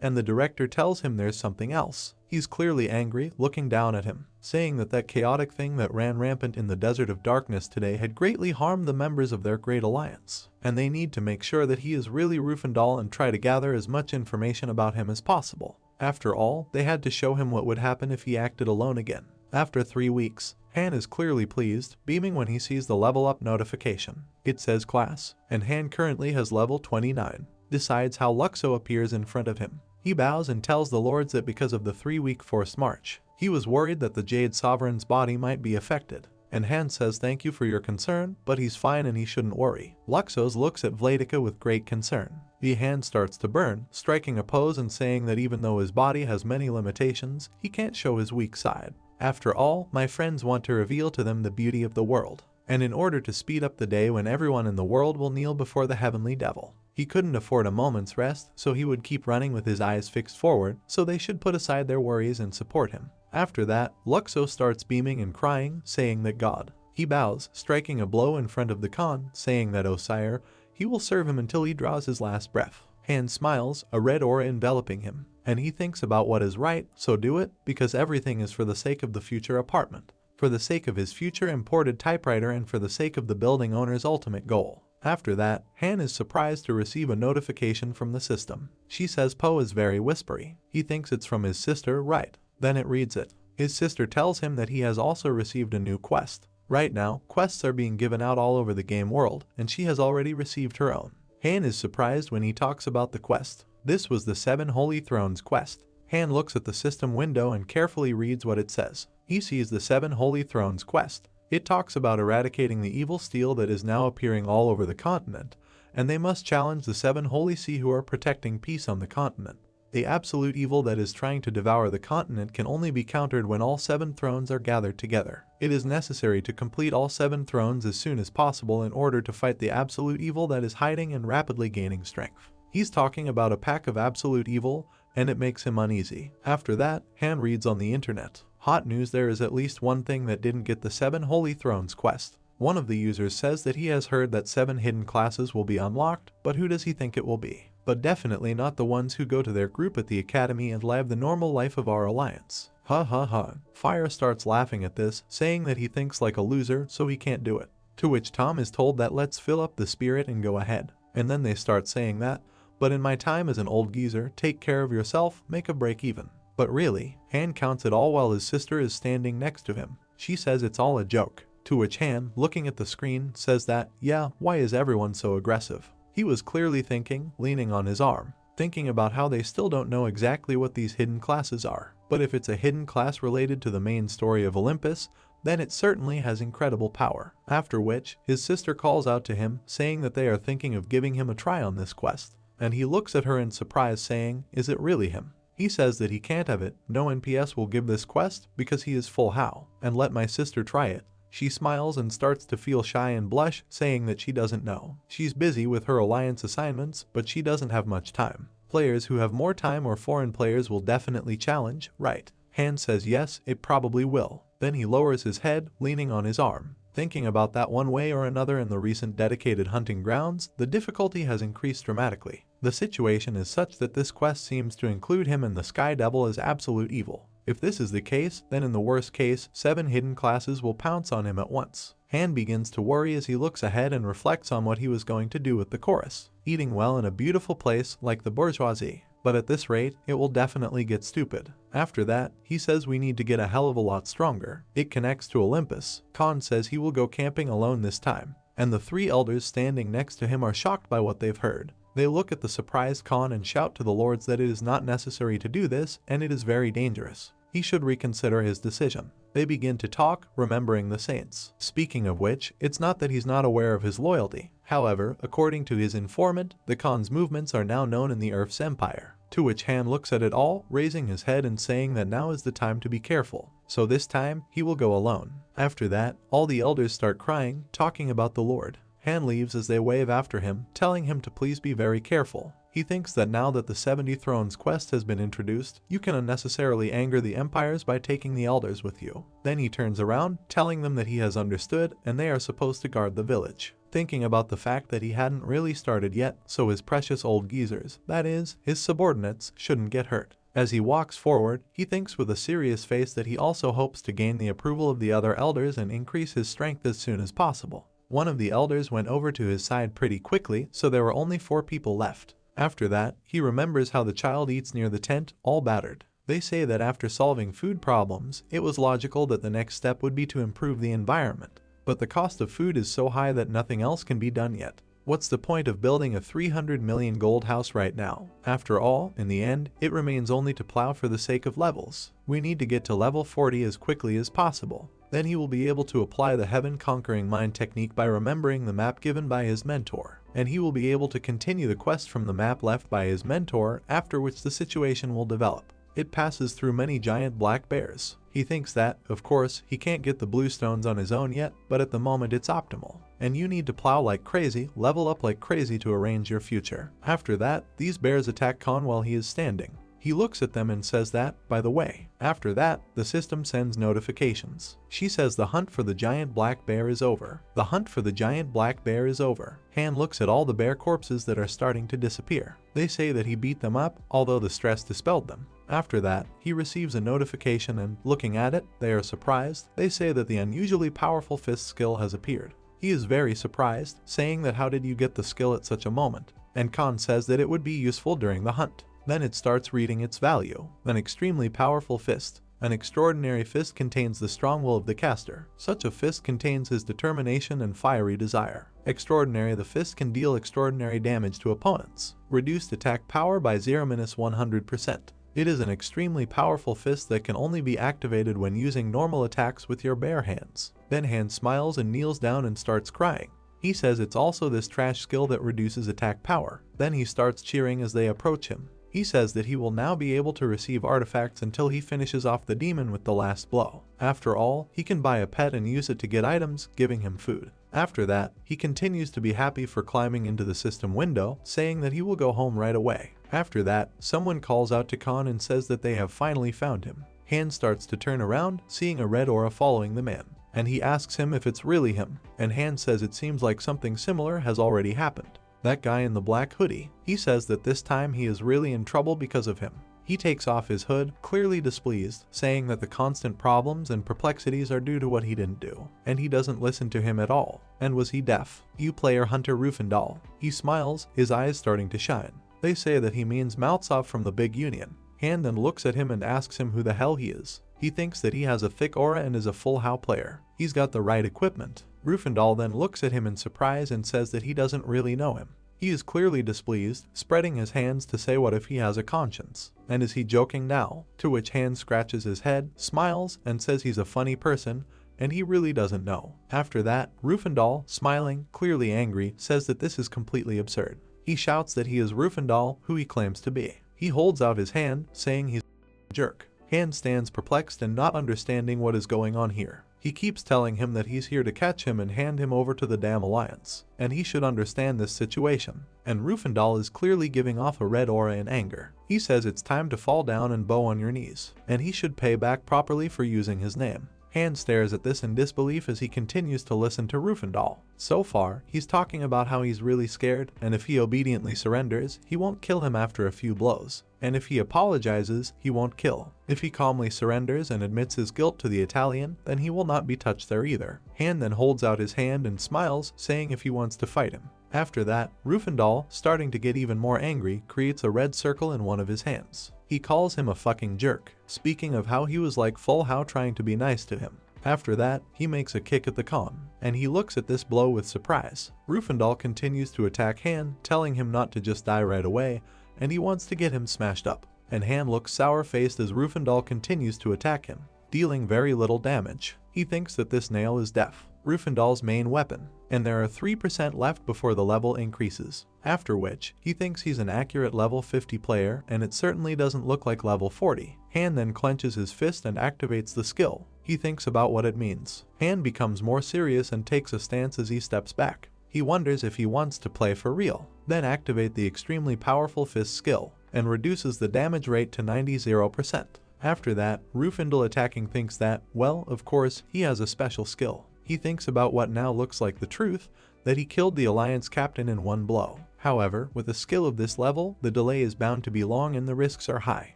and the director tells him there's something else. He's clearly angry, looking down at him, saying that that chaotic thing that ran rampant in the Desert of Darkness today had greatly harmed the members of their great alliance, and they need to make sure that he is really Rufendal and try to gather as much information about him as possible. After all, they had to show him what would happen if he acted alone again. After 3 weeks, Han is clearly pleased, beaming when he sees the level up notification. It says class, and Han currently has level 29. Decides how Luxo appears in front of him. He bows and tells the lords that because of the 3-week forced march, he was worried that the Jade Sovereign's body might be affected. And Han says thank you for your concern, but he's fine and he shouldn't worry. Luxos looks at Vladica with great concern. The hand starts to burn, striking a pose and saying that even though his body has many limitations, he can't show his weak side. After all, my friends want to reveal to them the beauty of the world, and in order to speed up the day when everyone in the world will kneel before the heavenly devil. He couldn't afford a moment's rest, so he would keep running with his eyes fixed forward, so they should put aside their worries and support him. After that, Luxo starts beaming and crying, saying that God. He bows, striking a blow in front of the Khan, saying that, "O sire, he will serve him until he draws his last breath." Han smiles, a red aura enveloping him, and he thinks about what is right, so do it, because everything is for the sake of the future apartment, for the sake of his future imported typewriter and for the sake of the building owner's ultimate goal. After that, Han is surprised to receive a notification from the system. She says Poe is very whispery. He thinks it's from his sister, right? Then it reads it. His sister tells him that he has also received a new quest. Right now, quests are being given out all over the game world, and she has already received her own. Han is surprised when he talks about the quest. This was the 7 Holy Thrones quest. Han looks at the system window and carefully reads what it says. He sees the 7 Holy Thrones quest. It talks about eradicating the evil steel that is now appearing all over the continent, and they must challenge the 7 Holy See who are protecting peace on the continent. The absolute evil that is trying to devour the continent can only be countered when all 7 thrones are gathered together. It is necessary to complete all 7 thrones as soon as possible in order to fight the absolute evil that is hiding and rapidly gaining strength. He's talking about a pack of absolute evil, and it makes him uneasy. After that, Han reads on the internet. Hot news, there is at least one thing that didn't get the 7 Holy Thrones quest. One of the users says that he has heard that 7 hidden classes will be unlocked, but who does he think it will be? But definitely not the ones who go to their group at the academy and live the normal life of our alliance. Ha ha ha. Fire starts laughing at this, saying that he thinks like a loser, so he can't do it. To which Tom is told that let's fill up the spirit and go ahead. And then they start saying that, but in my time as an old geezer, take care of yourself, make a break even. But really, Han counts it all while his sister is standing next to him. She says it's all a joke. To which Han, looking at the screen, says that, yeah, why is everyone so aggressive? He was clearly thinking, leaning on his arm, thinking about how they still don't know exactly what these hidden classes are. But if it's a hidden class related to the main story of Olympus, then it certainly has incredible power. After which, his sister calls out to him, saying that they are thinking of giving him a try on this quest. And he looks at her in surprise, saying, is it really him? He says that he can't have it, no NPS will give this quest because he is full how, and let my sister try it. She smiles and starts to feel shy and blush, saying that she doesn't know. She's busy with her alliance assignments, but she doesn't have much time. Players who have more time or foreign players will definitely challenge, right? Han says yes, it probably will. Then he lowers his head, leaning on his arm. Thinking about that one way or another in the recent dedicated hunting grounds, the difficulty has increased dramatically. The situation is such that this quest seems to include him and the Sky Devil as absolute evil. If this is the case, then in the worst case, 7 hidden classes will pounce on him at once. Han begins to worry as he looks ahead and reflects on what he was going to do with the chorus. Eating well in a beautiful place like the bourgeoisie. But at this rate, it will definitely get stupid. After that, he says we need to get a hell of a lot stronger. It connects to Olympus. Khan says he will go camping alone this time. And the 3 elders standing next to him are shocked by what they've heard. They look at the surprised Khan and shout to the lords that it is not necessary to do this and it is very dangerous. He should reconsider his decision. They begin to talk, remembering the saints. Speaking of which, it's not that he's not aware of his loyalty. However, according to his informant, the Khan's movements are now known in the Earth's empire. To which Han looks at it all, raising his head and saying that now is the time to be careful. So this time, he will go alone. After that, all the elders start crying, talking about the Lord. Han leaves as they wave after him, telling him to please be very careful. He thinks that now that the 70 Thrones quest has been introduced, you can unnecessarily anger the empires by taking the elders with you. Then he turns around, telling them that he has understood and they are supposed to guard the village. Thinking about the fact that he hadn't really started yet, so his precious old geezers, that is, his subordinates, shouldn't get hurt. As he walks forward, he thinks with a serious face that he also hopes to gain the approval of the other elders and increase his strength as soon as possible. One of the elders went over to his side pretty quickly, so there were only 4 people left. After that, he remembers how the child eats near the tent, all battered. They say that after solving food problems, it was logical that the next step would be to improve the environment. But the cost of food is so high that nothing else can be done yet. What's the point of building a 300 million gold house right now? After all, in the end, it remains only to plow for the sake of levels. We need to get to level 40 as quickly as possible. Then he will be able to apply the heaven-conquering mind technique by remembering the map given by his mentor. And he will be able to continue the quest from the map left by his mentor, after which the situation will develop. It passes through many giant black bears. He thinks that, of course, he can't get the blue stones on his own yet, but at the moment it's optimal. And you need to plow like crazy, level up like crazy to arrange your future. After that, these bears attack Khan while he is standing. He looks at them and says that, by the way. After that, the system sends notifications. She says the hunt for the giant black bear is over. The hunt for the giant black bear is over. Han looks at all the bear corpses that are starting to disappear. They say that he beat them up, although the stress dispelled them. After that, he receives a notification and, looking at it, they are surprised. They say that the unusually powerful fist skill has appeared. He is very surprised, saying that how did you get the skill at such a moment? And Khan says that it would be useful during the hunt. Then it starts reading its value. An extremely powerful fist. An extraordinary fist contains the strong will of the caster. Such a fist contains his determination and fiery desire. Extraordinary, the fist can deal extraordinary damage to opponents. Reduced attack power by 0-100%. It is an extremely powerful fist that can only be activated when using normal attacks with your bare hands. Then Han smiles and kneels down and starts crying. He says it's also this trash skill that reduces attack power. Then he starts cheering as they approach him. He says that he will now be able to receive artifacts until he finishes off the demon with the last blow. After all, he can buy a pet and use it to get items, giving him food. After that, he continues to be happy for climbing into the system window, saying that he will go home right away. After that, someone calls out to Khan and says that they have finally found him. Han starts to turn around, seeing a red aura following the man. And he asks him if it's really him, and Han says it seems like something similar has already happened. That guy in the black hoodie. He says that this time he is really in trouble because of him. He takes off his hood, clearly displeased, saying that the constant problems and perplexities are due to what he didn't do, and he doesn't listen to him at all. And was he deaf? You player Hunter Rindel. He smiles, his eyes starting to shine. They say that he means Maltsov from the Big Union. Han then looks at him and asks him who the hell he is. He thinks that he has a thick aura and is a full HoW player. He's got the right equipment. Rindel then looks at him in surprise and says that he doesn't really know him. He is clearly displeased, spreading his hands to say what if he has a conscience. And is he joking now? To which Han scratches his head, smiles, and says he's a funny person, and he really doesn't know. After that, Rindel, smiling, clearly angry, says that this is completely absurd. He shouts that he is Rindel, who he claims to be. He holds out his hand, saying he's a jerk. Han stands perplexed and not understanding what is going on here. He keeps telling him that he's here to catch him and hand him over to the damn alliance, and he should understand this situation. And Rufendal is clearly giving off a red aura in anger. He says it's time to fall down and bow on your knees, and he should pay back properly for using his name. Han stares at this in disbelief as he continues to listen to Rufendal. So far, he's talking about how he's really scared, and if he obediently surrenders, he won't kill him after a few blows. And if he apologizes, he won't kill. If he calmly surrenders and admits his guilt to the Italian, then he will not be touched there either. Han then holds out his hand and smiles, saying if he wants to fight him. After that, Rufendal, starting to get even more angry, creates a red circle in one of his hands. He calls him a fucking jerk, speaking of how he was like full how trying to be nice to him. After that, he makes a kick at the Khan, and he looks at this blow with surprise. Rufendal continues to attack Han, telling him not to just die right away, and he wants to get him smashed up. And Han looks sour-faced as Rufendal continues to attack him, dealing very little damage. He thinks that this nail is deaf, Rufendal's main weapon, and there are 3% left before the level increases, after which he thinks he's an accurate level 50 player, and it certainly doesn't look like level 40. Han then clenches his fist and activates the skill. He thinks about what it means. Han becomes more serious and takes a stance as he steps back. He wonders if he wants to play for real, then activate the extremely powerful fist skill, and reduces the damage rate to 90%. After that, Rufendal attacking thinks that, well, of course, he has a special skill. He thinks about what now looks like the truth, that he killed the Alliance captain in one blow. However, with a skill of this level, the delay is bound to be long and the risks are high.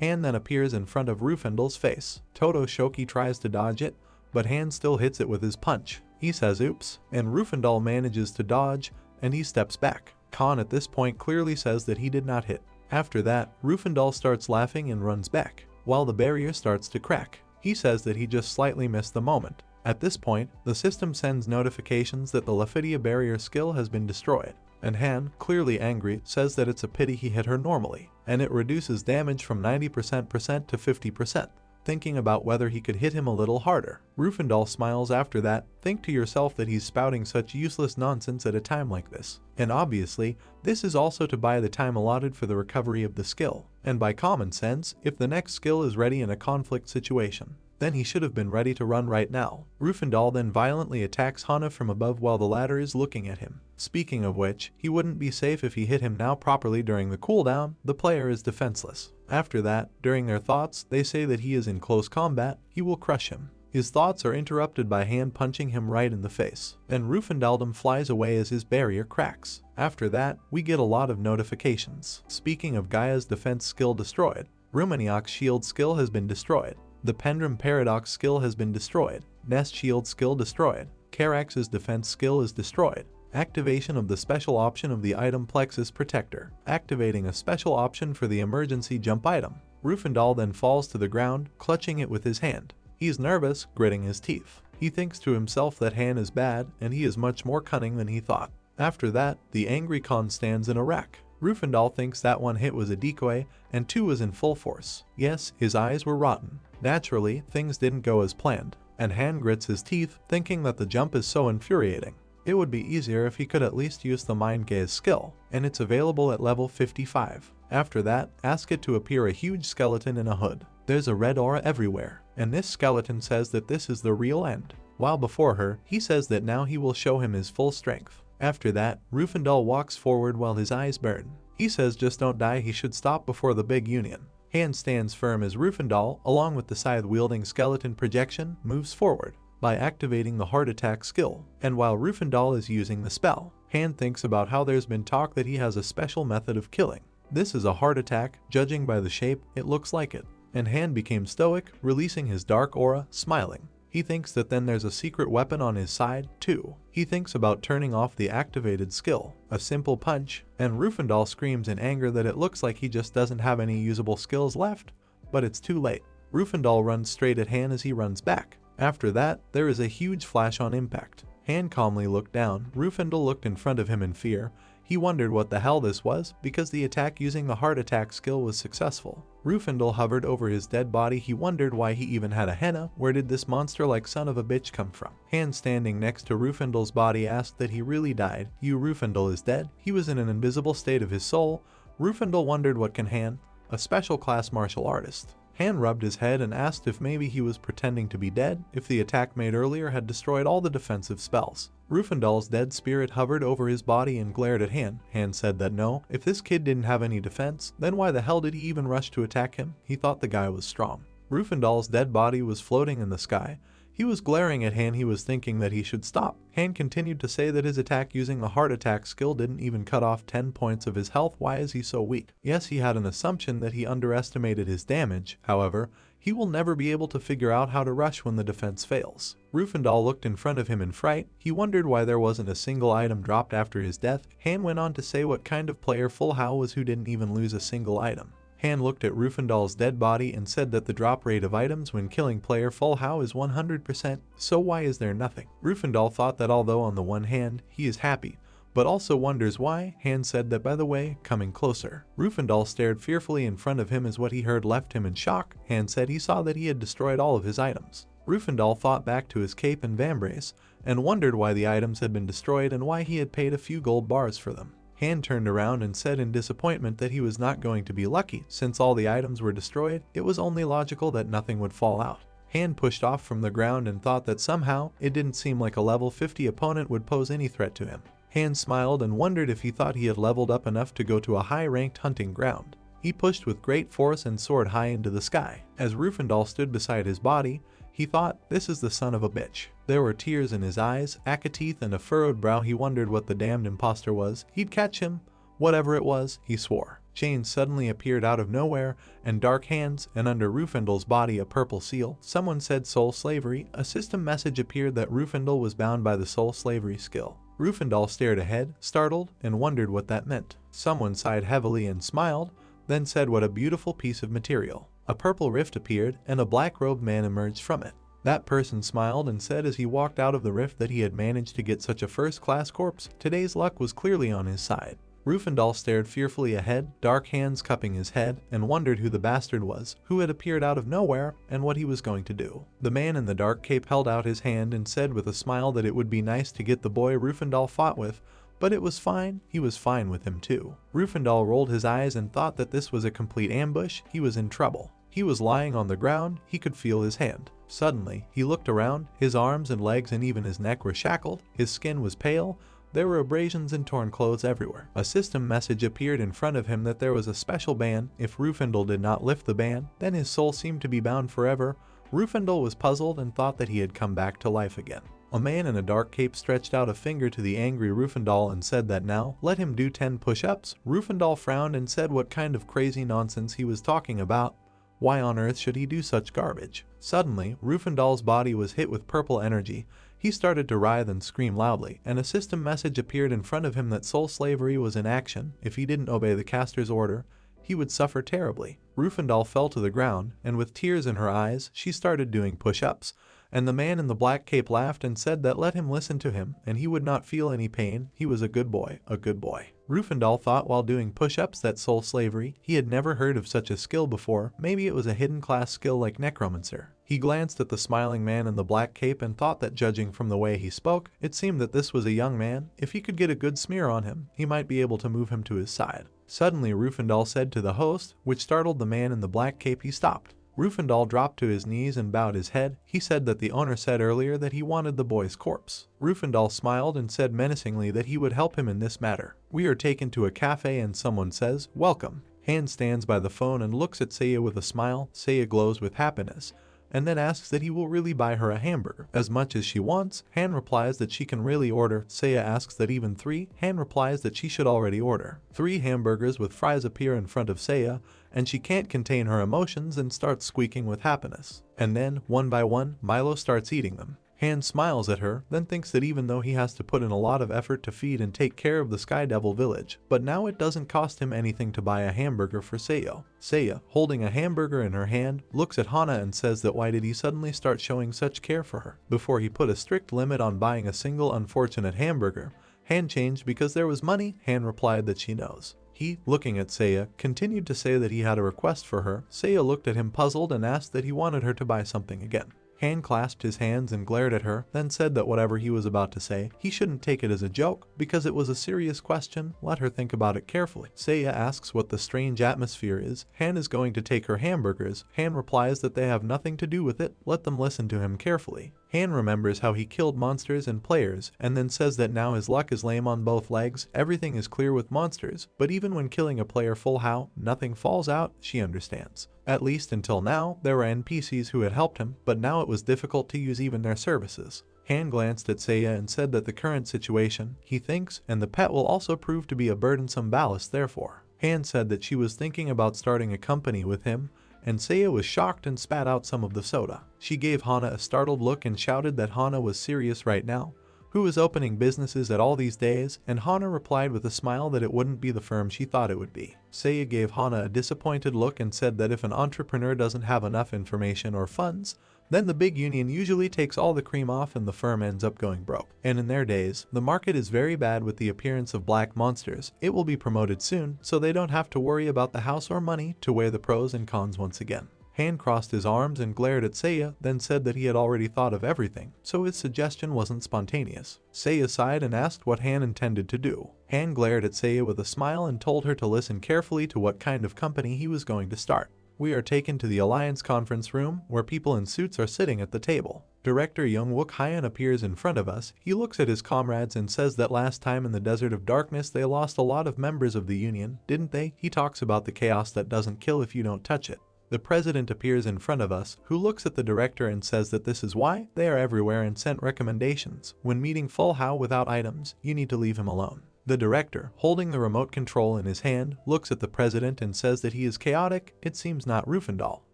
Han then appears in front of Rufendal's face. Todo Shoki tries to dodge it, but Han still hits it with his punch. He says oops, and Rufendal manages to dodge, and he steps back. Khan at this point clearly says that he did not hit. After that, Rufendal starts laughing and runs back, while the barrier starts to crack. He says that he just slightly missed the moment. At this point, the system sends notifications that the Laphidia barrier skill has been destroyed, and Han, clearly angry, says that it's a pity he hit her normally, and it reduces damage from 90% to 50%. Thinking about whether he could hit him a little harder. Rufendal smiles after that. Think to yourself that he's spouting such useless nonsense at a time like this. And obviously, this is also to buy the time allotted for the recovery of the skill. And by common sense, if the next skill is ready in a conflict situation, then he should have been ready to run right now. Rufendal then violently attacks Hana from above while the latter is looking at him. Speaking of which, he wouldn't be safe if he hit him now properly during the cooldown. The player is defenseless. After that, during their thoughts, they say that he is in close combat, he will crush him. His thoughts are interrupted by Han punching him right in the face. Then Rufendaldum flies away as his barrier cracks. After that, we get a lot of notifications. Speaking of Gaia's defense skill destroyed, Rumaniak's shield skill has been destroyed. The Pendrum Paradox skill has been destroyed. Nest shield skill destroyed. Karax's defense skill is destroyed. Activation of the special option of the item Plexus Protector. Activating a special option for the emergency jump item. Rufendal then falls to the ground, clutching it with his hand. He's nervous, gritting his teeth. He thinks to himself that Han is bad, and he is much more cunning than he thought. After that, the angry Khan stands in a rack. Rufendal thinks that one hit was a decoy, and two was in full force. Yes, his eyes were rotten. Naturally, things didn't go as planned, and Han grits his teeth, thinking that the jump is so infuriating. It would be easier if he could at least use the Mind Gaze skill, and it's available at level 55. After that, ask it to appear a huge skeleton in a hood. There's a red aura everywhere, and this skeleton says that this is the real end. While before her, he says that now he will show him his full strength. After that, Rufendal walks forward while his eyes burn. He says just don't die, he should stop before the big union. Han stands firm as Rufendal, along with the scythe-wielding skeleton projection, moves forward by activating the heart attack skill. And while Rufendal is using the spell, Han thinks about how there's been talk that he has a special method of killing. This is a heart attack, judging by the shape, it looks like it. And Han became stoic, releasing his dark aura, smiling. He thinks that then there's a secret weapon on his side, too. He thinks about turning off the activated skill, a simple punch, and Rufendal screams in anger that it looks like he just doesn't have any usable skills left, but it's too late. Rufendal runs straight at Han as he runs back. After that, there is a huge flash on impact. Han calmly looked down. Rufendal looked in front of him in fear. He wondered what the hell this was, because the attack using the heart attack skill was successful. Rufendal hovered over his dead body. He wondered why he even had a henna. Where did this monster-like son of a bitch come from? Han standing next to Rufendal's body asked that he really died. Rufendal is dead. He was in an invisible state of his soul. Rufendal wondered what can Han, a special class martial artist. Han rubbed his head and asked if maybe he was pretending to be dead, if the attack made earlier had destroyed all the defensive spells. Rufendal's dead spirit hovered over his body and glared at Han. Han said that no, if this kid didn't have any defense, then why the hell did he even rush to attack him? He thought the guy was strong. Rufendal's dead body was floating in the sky. He was glaring at Han. He was thinking that he should stop. Han continued to say that his attack using the heart attack skill didn't even cut off 10 points of his health. Why is he so weak? Yes, he had an assumption that he underestimated his damage. However, he will never be able to figure out how to rush when the defense fails. Rufendal looked in front of him in fright. He wondered why there wasn't a single item dropped after his death. Han went on to say what kind of player Full Hao was who didn't even lose a single item. Han looked at Rufendal's dead body and said that the drop rate of items when killing player Full Hao is 100%, so why is there nothing? Rufendal thought that although on the one hand, he is happy, but also wonders why. Han said that by the way, coming closer. Rufendal stared fearfully in front of him as what he heard left him in shock. Han said he saw that he had destroyed all of his items. Rufendal thought back to his cape and vambrace, and wondered why the items had been destroyed and why he had paid a few gold bars for them. Han turned around and said in disappointment that he was not going to be lucky. Since all the items were destroyed, it was only logical that nothing would fall out. Han pushed off from the ground and thought that somehow it didn't seem like a level 50 opponent would pose any threat to him. Han smiled and wondered if he thought he had leveled up enough to go to a high-ranked hunting ground. He pushed with great force and soared high into the sky. As Rufendal stood beside his body, he thought, this is the son of a bitch. There were tears in his eyes, teeth, and a furrowed brow. He wondered what the damned imposter was. He'd catch him. Whatever it was, he swore. Chains suddenly appeared out of nowhere, and dark hands, and under Rufendal's body a purple seal. Someone said soul slavery. A system message appeared that Rufendal was bound by the soul slavery skill. Rufendal stared ahead, startled, and wondered what that meant. Someone sighed heavily and smiled, then said what a beautiful piece of material. A purple rift appeared, and a black-robed man emerged from it. That person smiled and said as he walked out of the rift that he had managed to get such a first-class corpse. Today's luck was clearly on his side. Rufendal stared fearfully ahead, dark hands cupping his head, and wondered who the bastard was, who had appeared out of nowhere, and what he was going to do. The man in the dark cape held out his hand and said with a smile that it would be nice to get the boy Rufendal fought with, but it was fine. He was fine with him too. Rufendal rolled his eyes and thought that this was a complete ambush. He was in trouble. He was lying on the ground. He could feel his hand. Suddenly, he looked around. His arms and legs and even his neck were shackled. His skin was pale. There were abrasions and torn clothes everywhere. A system message appeared in front of him that there was a special ban. If Rufendal did not lift the ban, then his soul seemed to be bound forever. Rufendal was puzzled and thought that he had come back to life again. A man in a dark cape stretched out a finger to the angry Rufendal and said that now, let him do 10 push-ups. Rufendal frowned and said what kind of crazy nonsense he was talking about. Why on earth should he do such garbage? Suddenly, Rufendal's body was hit with purple energy. He started to writhe and scream loudly, and a system message appeared in front of him that soul slavery was in action. If he didn't obey the caster's order, he would suffer terribly. Rufendal fell to the ground, and with tears in her eyes, she started doing push-ups. And the man in the black cape laughed and said that let him listen to him, and he would not feel any pain. He was a good boy, a good boy. Rufendal thought while doing push-ups that soul slavery, he had never heard of such a skill before. Maybe it was a hidden class skill like necromancer. He glanced at the smiling man in the black cape and thought that judging from the way he spoke, it seemed that this was a young man. If he could get a good smear on him, he might be able to move him to his side. Suddenly Rufendal said to the host, which startled the man in the black cape. He stopped. Rufendal dropped to his knees and bowed his head. He said that the owner said earlier that he wanted the boy's corpse. Rufendal smiled and said menacingly that he would help him in this matter. We are taken to a cafe and someone says, welcome. Han stands by the phone and looks at Seiya with a smile. Seiya glows with happiness, and then asks that he will really buy her a hamburger. As much as she wants, Han replies that she can really order. Seiya asks that even 3. Han replies that she should already order. 3 hamburgers with fries appear in front of Seiya, and she can't contain her emotions and starts squeaking with happiness. And then, one by one, Milo starts eating them. Han smiles at her, then thinks that even though he has to put in a lot of effort to feed and take care of the Sky Devil village, but now it doesn't cost him anything to buy a hamburger for Seiya. Seiya, holding a hamburger in her hand, looks at Hana and says that why did he suddenly start showing such care for her? Before he put a strict limit on buying a single unfortunate hamburger, Han changed because there was money. Han replied that she knows. He, looking at Seiya, continued to say that he had a request for her. Seiya looked at him puzzled and asked that he wanted her to buy something again. Han clasped his hands and glared at her, then said that whatever he was about to say, he shouldn't take it as a joke, because it was a serious question. Let her think about it carefully. Seiya asks what the strange atmosphere is. Han is going to take her hamburgers. Han replies that they have nothing to do with it. Let them listen to him carefully. Han remembers how he killed monsters and players, and then says that now his luck is lame on both legs. Everything is clear with monsters, but even when killing a player full how, nothing falls out. She understands. At least until now, there were NPCs who had helped him, but now it was difficult to use even their services. Han glanced at Seiya and said that the current situation, he thinks, and the pet will also prove to be a burdensome ballast therefore. Han said that she was thinking about starting a company with him, and Seiya was shocked and spat out some of the soda. She gave Hana a startled look and shouted that Hana was serious right now. Who is opening businesses at all these days? And Hana replied with a smile that it wouldn't be the firm she thought it would be. Seiya gave Hana a disappointed look and said that if an entrepreneur doesn't have enough information or funds, then the big union usually takes all the cream off and the firm ends up going broke. And in their days, the market is very bad with the appearance of black monsters. It will be promoted soon, so they don't have to worry about the house or money to weigh the pros and cons once again. Han crossed his arms and glared at Seiya, then said that he had already thought of everything, so his suggestion wasn't spontaneous. Seiya sighed and asked what Han intended to do. Han glared at Seiya with a smile and told her to listen carefully to what kind of company he was going to start. We are taken to the Alliance conference room, where people in suits are sitting at the table. Director Young-wook Hyan appears in front of us. He looks at his comrades and says that last time in the Desert of Darkness they lost a lot of members of the Union, didn't they? He talks about the chaos that doesn't kill if you don't touch it. The president appears in front of us, who looks at the director and says that this is why they are everywhere and sent recommendations. When meeting Full How without items, you need to leave him alone. The director, holding the remote control in his hand, looks at the president and says that he is chaotic. It seems not Rufendal.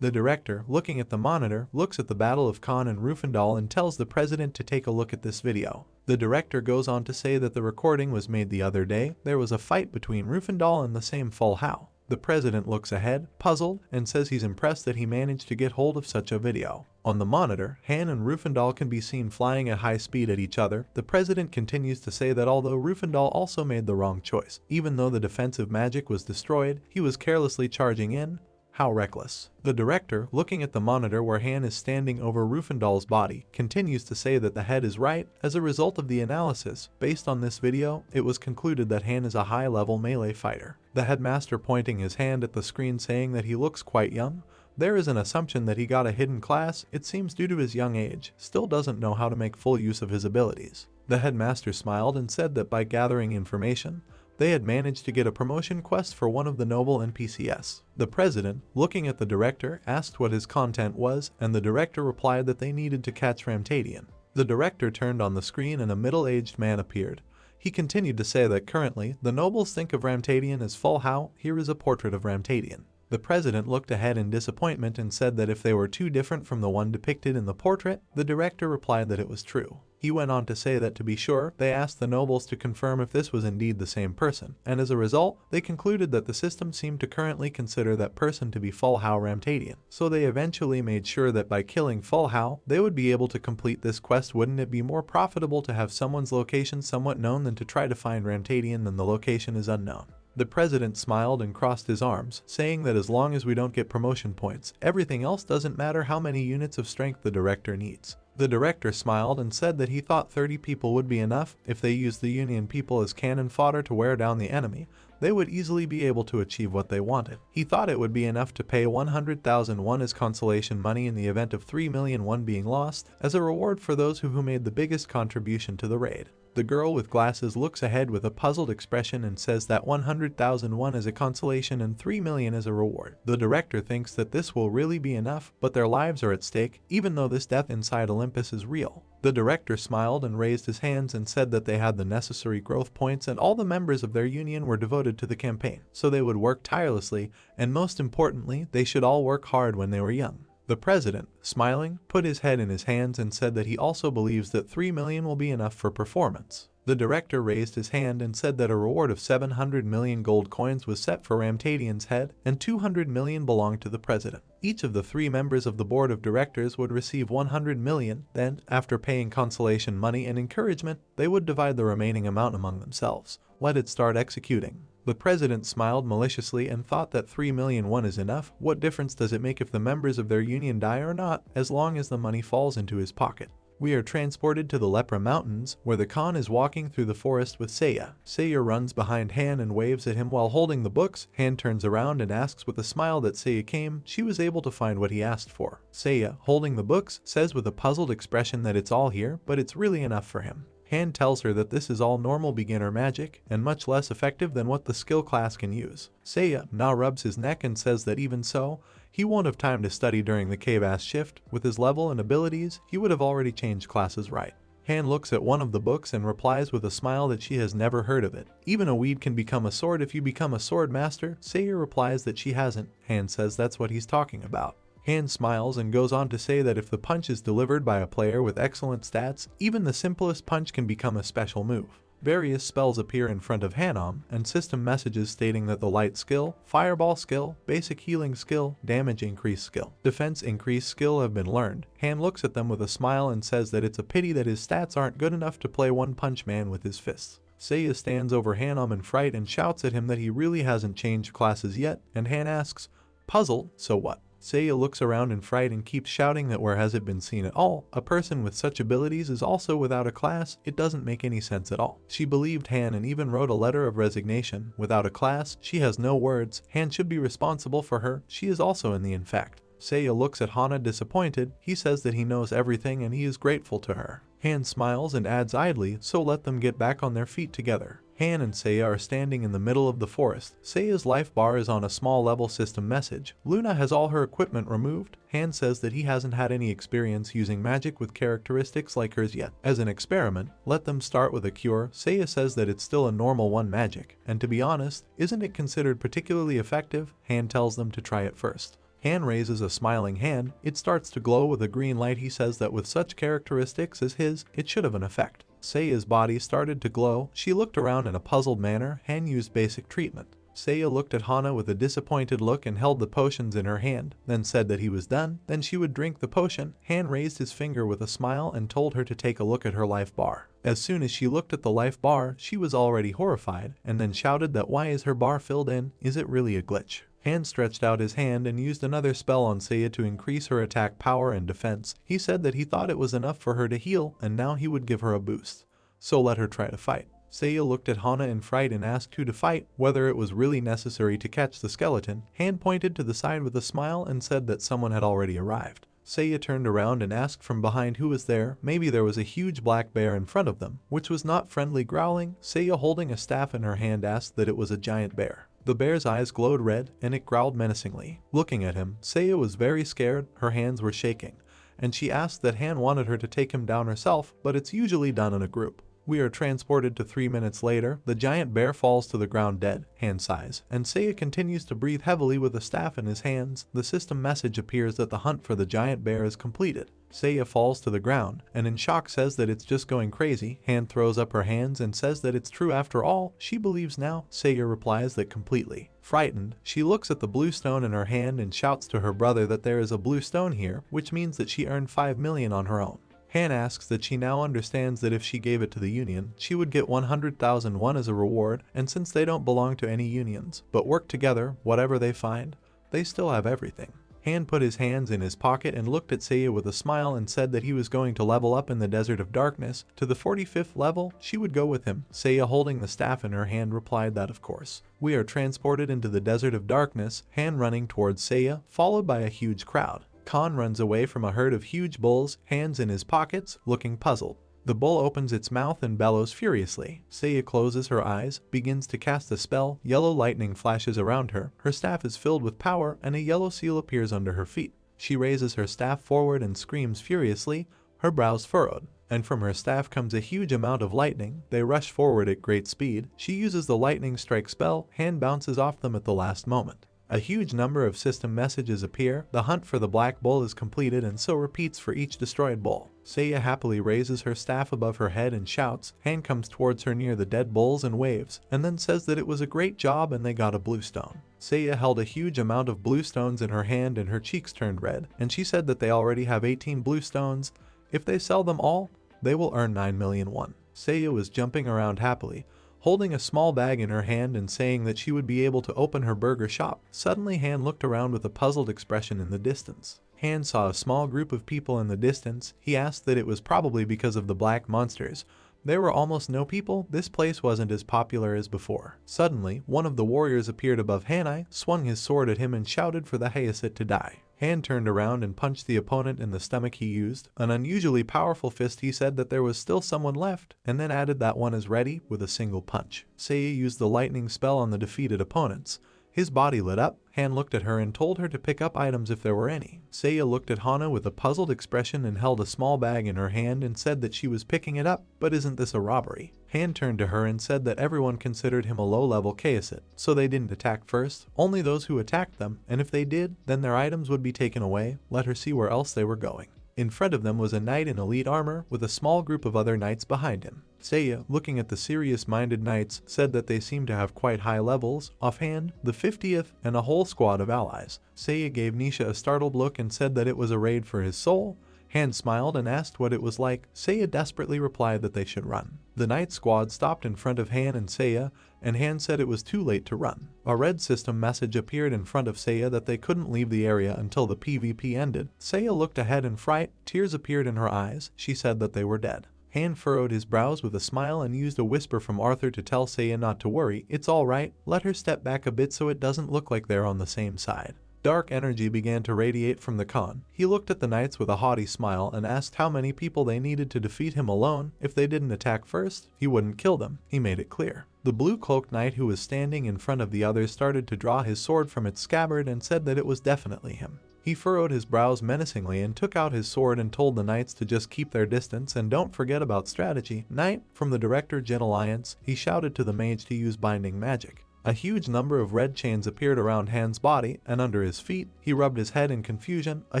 The director, looking at the monitor, looks at the Battle of Khan and Rufendal and tells the president to take a look at this video. The director goes on to say that the recording was made the other day. There was a fight between Rufendal and the same Full How. The president looks ahead, puzzled, and says he's impressed that he managed to get hold of such a video. On the monitor, Han and Rufendal can be seen flying at high speed at each other. The president continues to say that although Rufendal also made the wrong choice, even though the defensive magic was destroyed, he was carelessly charging in. How reckless. The director, looking at the monitor where Han is standing over Rufendal's body, continues to say that the head is right. As a result of the analysis, based on this video, it was concluded that Han is a high-level melee fighter. The headmaster pointing his hand at the screen saying that he looks quite young. There is an assumption that he got a hidden class, it seems due to his young age, still doesn't know how to make full use of his abilities. The headmaster smiled and said that by gathering information, they had managed to get a promotion quest for one of the noble NPCs. The president, looking at the director, asked what his content was, and the director replied that they needed to catch Ramtadian. The director turned on the screen and a middle-aged man appeared. He continued to say that currently, the nobles think of Ramtadian as Full How. Here is a portrait of Ramtadian. The president looked ahead in disappointment and said that if they were too different from the one depicted in the portrait, the director replied that it was true. He went on to say that to be sure, they asked the nobles to confirm if this was indeed the same person, and as a result, they concluded that the system seemed to currently consider that person to be Full How Ramtadian. So they eventually made sure that by killing Full How, they would be able to complete this quest. Wouldn't it be more profitable to have someone's location somewhat known than to try to find Ramtadian when the location is unknown? The president smiled and crossed his arms, saying that as long as we don't get promotion points, everything else doesn't matter how many units of strength the director needs. The director smiled and said that he thought 30 people would be enough. If they used the Union people as cannon fodder to wear down the enemy, they would easily be able to achieve what they wanted. He thought it would be enough to pay 100,000 won as consolation money in the event of 3 million won being lost, as a reward for those who made the biggest contribution to the raid. The girl with glasses looks ahead with a puzzled expression and says that 100,000 won as a consolation and 3 million as a reward. The director thinks that this will really be enough, but their lives are at stake, even though this death inside Olympus is real. The director smiled and raised his hands and said that they had the necessary growth points and all the members of their union were devoted to the campaign, so they would work tirelessly, and most importantly, they should all work hard when they were young. The president, smiling, put his head in his hands and said that he also believes that 3 million will be enough for performance. The director raised his hand and said that a reward of 700 million gold coins was set for Ramtadian's head, and 200 million belonged to the president. Each of the 3 members of the board of directors would receive 100 million, then, after paying consolation money and encouragement, they would divide the remaining amount among themselves. Let it start executing. The president smiled maliciously and thought that 3 million won is enough. What difference does it make if the members of their union die or not, as long as the money falls into his pocket? We are transported to the Lepra Mountains, where the Khan is walking through the forest with Seiya. Seiya runs behind Han and waves at him while holding the books. Han turns around and asks with a smile that Seiya came. She was able to find what he asked for. Seiya, holding the books, says with a puzzled expression that it's all here, but it's really enough for him. Han tells her that this is all normal beginner magic, and much less effective than what the skill class can use. Seiya now rubs his neck and says that even so, he won't have time to study during the cave-ass shift. With his level and abilities, he would have already changed classes right. Han looks at one of the books and replies with a smile that she has never heard of it. Even a weed can become a sword if you become a sword master. Seiya replies that she hasn't. Han says that's what he's talking about. Han smiles and goes on to say that if the punch is delivered by a player with excellent stats, even the simplest punch can become a special move. Various spells appear in front of Hanom, and system messages stating that the light skill, fireball skill, basic healing skill, damage increase skill, defense increase skill have been learned. Han looks at them with a smile and says that it's a pity that his stats aren't good enough to play One Punch Man with his fists. Seiya stands over Hanom in fright and shouts at him that he really hasn't changed classes yet, and Han asks, "Puzzle, so what?" Seiya looks around in fright and keeps shouting that where has it been seen at all? A person with such abilities is also without a class. It doesn't make any sense at all. She believed Han and even wrote a letter of resignation. Without a class, she has no words. Han should be responsible for her. She is also in the infect. Seiya looks at Hana disappointed. He says that he knows everything and he is grateful to her. Han smiles and adds idly, so let them get back on their feet together. Han and Seiya are standing in the middle of the forest. Seiya's life bar is on a small level system message. Luna has all her equipment removed. Han says that he hasn't had any experience using magic with characteristics like hers yet. As an experiment, let them start with a cure. Seiya says that it's still a normal one magic, and to be honest, isn't it considered particularly effective? Han tells them to try it first. Han raises a smiling hand. It starts to glow with a green light. He says that with such characteristics as his, it should have an effect. Seiya's body started to glow. She looked around in a puzzled manner. Han used basic treatment. Seiya looked at Hana with a disappointed look and held the potions in her hand, then said that he was done. Then she would drink the potion. Han raised his finger with a smile and told her to take a look at her life bar. As soon as she looked at the life bar, she was already horrified, and then shouted that why is her bar filled in? Is it really a glitch? Han stretched out his hand and used another spell on Seiya to increase her attack power and defense. He said that he thought it was enough for her to heal, and now he would give her a boost. So let her try to fight. Seiya looked at Hana in fright and asked who to fight, whether it was really necessary to catch the skeleton. Han pointed to the side with a smile and said that someone had already arrived. Seiya turned around and asked from behind who was there. Maybe there was a huge black bear in front of them, which was not friendly. Growling, Seiya holding a staff in her hand asked that it was a giant bear. The bear's eyes glowed red, and it growled menacingly. Looking at him, Seiya was very scared. Her hands were shaking, and she asked that Han wanted her to take him down herself, but it's usually done in a group. We are transported to 3 minutes later. The giant bear falls to the ground dead. Han sighs, and Seiya continues to breathe heavily with a staff in his hands. The system message appears that the hunt for the giant bear is completed. Seiya falls to the ground, and in shock says that it's just going crazy. Han throws up her hands and says that it's true after all. She believes now. Seiya replies that completely. Frightened, she looks at the blue stone in her hand and shouts to her brother that there is a blue stone here, which means that she earned 5 million on her own. Han asks that she now understands that if she gave it to the union, she would get 100,000 won as a reward, and since they don't belong to any unions, but work together, whatever they find, they still have everything. Han put his hands in his pocket and looked at Seiya with a smile and said that he was going to level up in the Desert of Darkness to the 45th level. She would go with him. Seiya, holding the staff in her hand, replied that of course. We are transported into the Desert of Darkness, Han running towards Seiya, followed by a huge crowd. Khan runs away from a herd of huge bulls, hands in his pockets, looking puzzled. The bull opens its mouth and bellows furiously. Seiya closes her eyes, begins to cast a spell. Yellow lightning flashes around her. Her staff is filled with power, and a yellow seal appears under her feet. She raises her staff forward and screams furiously, her brows furrowed. And from her staff comes a huge amount of lightning. They rush forward at great speed. She uses the lightning strike spell. Han bounces off them at the last moment. A huge number of system messages appear. The hunt for the black bull is completed, and so repeats for each destroyed bull. Seiya happily raises her staff above her head and shouts. Han comes towards her near the dead bulls and waves, and then says that it was a great job and they got a blue stone. Seiya held a huge amount of blue stones in her hand and her cheeks turned red, and she said that they already have 18 blue stones. If they sell them all, they will earn 9 million won. Seiya was jumping around happily, holding a small bag in her hand and saying that she would be able to open her burger shop. Suddenly Han looked around with a puzzled expression in the distance. Han saw a small group of people in the distance. He asked that it was probably because of the black monsters. There were almost no people. This place wasn't as popular as before. Suddenly, one of the warriors appeared above Han, swung his sword at him and shouted for the Hayasit to die. Han turned around and punched the opponent in the stomach. He used an unusually powerful fist. He said that there was still someone left, and then added that one is ready with a single punch. Seiya used the lightning spell on the defeated opponents. His body lit up. Han looked at her and told her to pick up items if there were any. Seiya looked at Hana with a puzzled expression and held a small bag in her hand and said that she was picking it up, but isn't this a robbery? Han turned to her and said that everyone considered him a low-level Kayasit, so they didn't attack first, only those who attacked them, and if they did, then their items would be taken away. Let her see where else they were going. In front of them was a knight in elite armor with a small group of other knights behind him. Seiya, looking at the serious-minded knights, said that they seemed to have quite high levels. Offhand, the 50th and a whole squad of allies. Seiya gave Nisha a startled look and said that it was a raid for his soul. Han smiled and asked what it was like. Seiya desperately replied that they should run. The knight squad stopped in front of Han and Seiya, and Han said it was too late to run. A red system message appeared in front of Seiya that they couldn't leave the area until the PvP ended. Seiya looked ahead in fright. Tears appeared in her eyes. She said that they were dead. Han furrowed his brows with a smile and used a whisper from Arthur to tell Seiya not to worry. It's alright, let her step back a bit so it doesn't look like they're on the same side. Dark energy began to radiate from the Khan. He looked at the knights with a haughty smile and asked how many people they needed to defeat him alone. If they didn't attack first, he wouldn't kill them. He made it clear. The blue-cloaked knight who was standing in front of the others started to draw his sword from its scabbard and said that it was definitely him. He furrowed his brows menacingly and took out his sword and told the knights to just keep their distance and don't forget about strategy. Knight, from the Director Jin Alliance, he shouted to the mage to use binding magic. A huge number of red chains appeared around Han's body and under his feet. He rubbed his head in confusion. A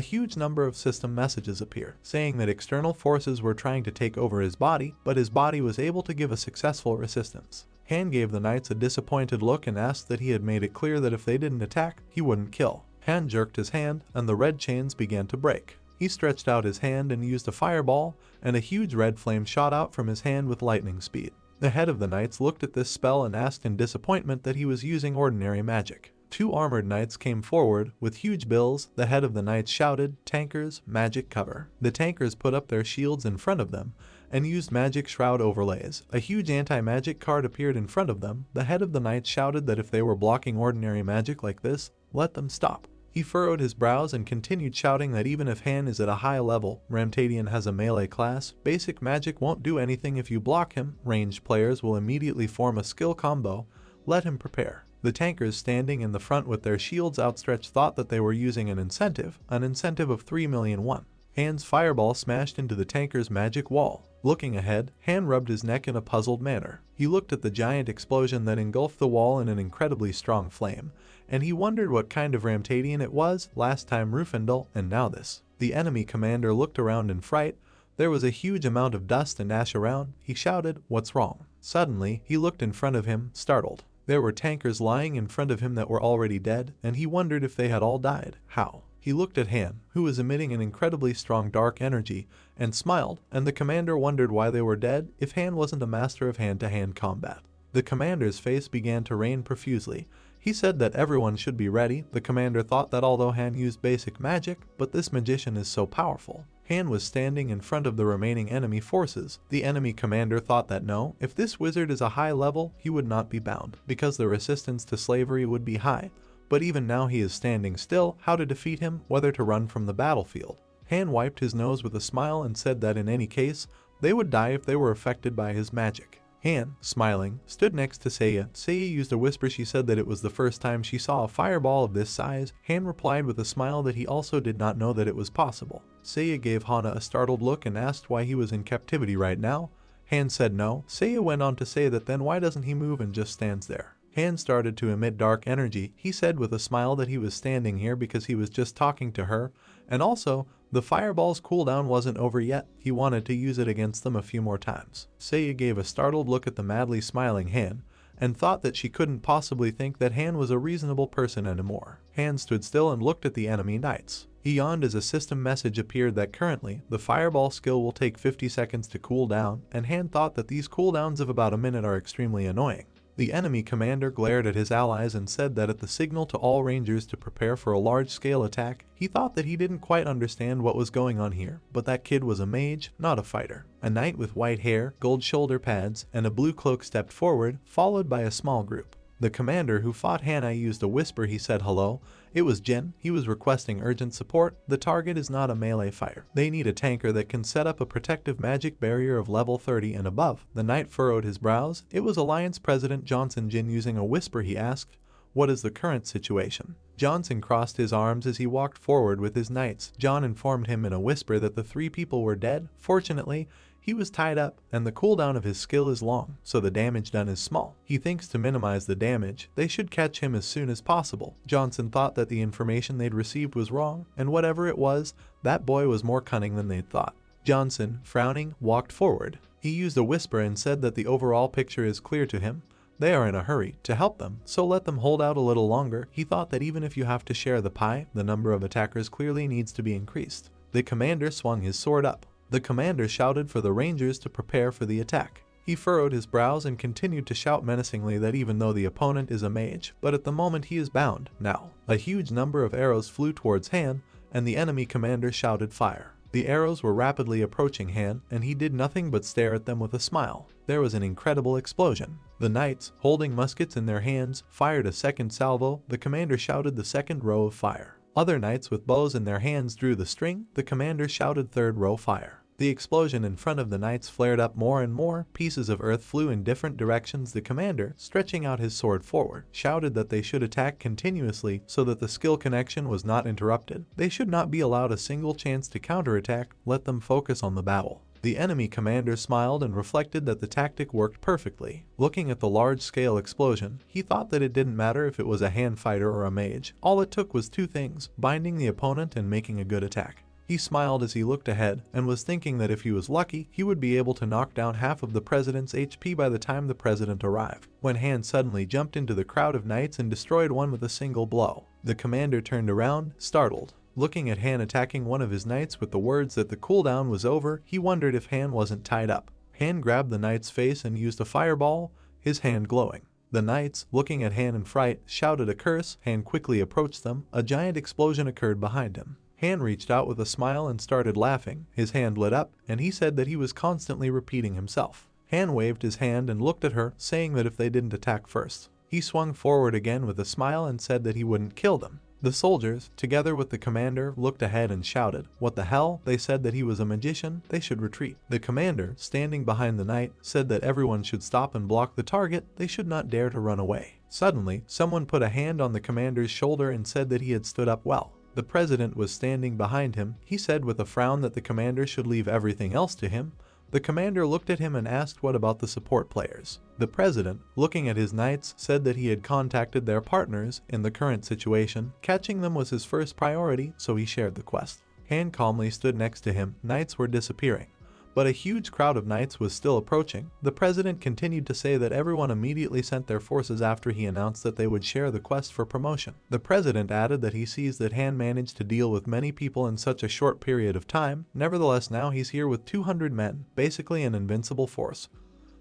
huge number of system messages appeared, saying that external forces were trying to take over his body, but his body was able to give a successful resistance. Han gave the knights a disappointed look and asked that he had made it clear that if they didn't attack, he wouldn't kill. Han jerked his hand, and the red chains began to break. He stretched out his hand and used a fireball, and a huge red flame shot out from his hand with lightning speed. The head of the knights looked at this spell and asked in disappointment that he was using ordinary magic. Two armored knights came forward with huge bills. The head of the knights shouted, "Tankers, magic cover." The tankers put up their shields in front of them and used magic shroud overlays. A huge anti-magic card appeared in front of them. The head of the knights shouted that if they were blocking ordinary magic like this, let them stop. He furrowed his brows and continued shouting that even if Han is at a high level, Ramtadian has a melee class, basic magic won't do anything if you block him, ranged players will immediately form a skill combo, let him prepare. The tankers standing in the front with their shields outstretched thought that they were using an incentive of 3 million won. Han's fireball smashed into the tanker's magic wall. Looking ahead, Han rubbed his neck in a puzzled manner. He looked at the giant explosion that engulfed the wall in an incredibly strong flame, and he wondered what kind of Ramtadian it was. Last time Rindel, and now this. The enemy commander looked around in fright. There was a huge amount of dust and ash around. He shouted, "What's wrong?" Suddenly, he looked in front of him, startled. There were tankers lying in front of him that were already dead, and he wondered if they had all died. How? He looked at Han, who was emitting an incredibly strong dark energy, and smiled, and the commander wondered why they were dead if Han wasn't a master of hand-to-hand combat. The commander's face began to rain profusely. He said that everyone should be ready. The commander thought that although Han used basic magic, but this magician is so powerful. Han was standing in front of the remaining enemy forces. The enemy commander thought that no, if this wizard is a high level, he would not be bound, because the resistance to slavery would be high. But even now he is standing still. How to defeat him, whether to run from the battlefield. Han wiped his nose with a smile and said that in any case, they would die if they were affected by his magic. Han, smiling, stood next to Seiya. Seiya used a whisper. She said that it was the first time she saw a fireball of this size. Han replied with a smile that he also did not know that it was possible. Seiya gave Hana a startled look and asked why he was in captivity right now. Han said no. Seiya went on to say that then why doesn't he move and just stands there. Han started to emit dark energy. He said with a smile that he was standing here because he was just talking to her, and also, the fireball's cooldown wasn't over yet. He wanted to use it against them a few more times. Seiya gave a startled look at the madly smiling Han, and thought that she couldn't possibly think that Han was a reasonable person anymore. Han stood still and looked at the enemy knights. He yawned as a system message appeared that currently, the fireball skill will take 50 seconds to cool down, and Han thought that these cooldowns of about a minute are extremely annoying. The enemy commander glared at his allies and said that at the signal to all rangers to prepare for a large-scale attack, he thought that he didn't quite understand what was going on here, but that kid was a mage, not a fighter. A knight with white hair, gold shoulder pads, and a blue cloak stepped forward, followed by a small group. The commander who fought Hannah used a whisper. He said hello. It was Jin. He was requesting urgent support. The target is not a melee fighter. They need a tanker that can set up a protective magic barrier of level 30 and above. The knight furrowed his brows. It was Alliance President Johnson. Jin using a whisper he asked, "What is the current situation?" Johnson crossed his arms as he walked forward with his knights. John informed him in a whisper that the 3 people were dead. Fortunately, he was tied up, and the cooldown of his skill is long, so the damage done is small. He thinks to minimize the damage, they should catch him as soon as possible. Johnson thought that the information they'd received was wrong, and whatever it was, that boy was more cunning than they'd thought. Johnson, frowning, walked forward. He used a whisper and said that the overall picture is clear to him. They are in a hurry to help them, so let them hold out a little longer. He thought that even if you have to share the pie, the number of attackers clearly needs to be increased. The commander swung his sword up. The commander shouted for the rangers to prepare for the attack. He furrowed his brows and continued to shout menacingly that even though the opponent is a mage, but at the moment he is bound. Now, a huge number of arrows flew towards Han, and the enemy commander shouted fire. The arrows were rapidly approaching Han, and he did nothing but stare at them with a smile. There was an incredible explosion. The knights, holding muskets in their hands, fired a second salvo. The commander shouted the second row of fire. Other knights with bows in their hands drew the string. The commander shouted third row fire. The explosion in front of the knights flared up more and more. Pieces of earth flew in different directions. The commander, stretching out his sword forward, shouted that they should attack continuously so that the skill connection was not interrupted. They should not be allowed a single chance to counterattack. Let them focus on the battle. The enemy commander smiled and reflected that the tactic worked perfectly. Looking at the large-scale explosion, he thought that it didn't matter if it was a hand fighter or a mage. All it took was 2 things, binding the opponent and making a good attack. He smiled as he looked ahead, and was thinking that if he was lucky, he would be able to knock down half of the president's HP by the time the president arrived, when Han suddenly jumped into the crowd of knights and destroyed one with a single blow. The commander turned around, startled. Looking at Han attacking one of his knights with the words that the cooldown was over, he wondered if Han wasn't tied up. Han grabbed the knight's face and used a fireball, his hand glowing. The knights, looking at Han in fright, shouted a curse. Han quickly approached them. A giant explosion occurred behind him. Han reached out with a smile and started laughing. His hand lit up, and he said that he was constantly repeating himself. Han waved his hand and looked at her, saying that if they didn't attack first. He swung forward again with a smile and said that he wouldn't kill them. The soldiers, together with the commander, looked ahead and shouted, "What the hell?" They said that he was a magician. They should retreat. The commander, standing behind the knight, said that everyone should stop and block the target. They should not dare to run away. Suddenly, someone put a hand on the commander's shoulder and said that he had stood up well. The president was standing behind him. He said with a frown that the commander should leave everything else to him. The commander looked at him and asked what about the support players. The president, looking at his knights, said that he had contacted their partners in the current situation. Catching them was his first priority, so he shared the quest. Han calmly stood next to him. Knights were disappearing, but a huge crowd of knights was still approaching. The president continued to say that everyone immediately sent their forces after he announced that they would share the quest for promotion. The president added that he sees that Han managed to deal with many people in such a short period of time. Nevertheless, now he's here with 200 men, basically an invincible force,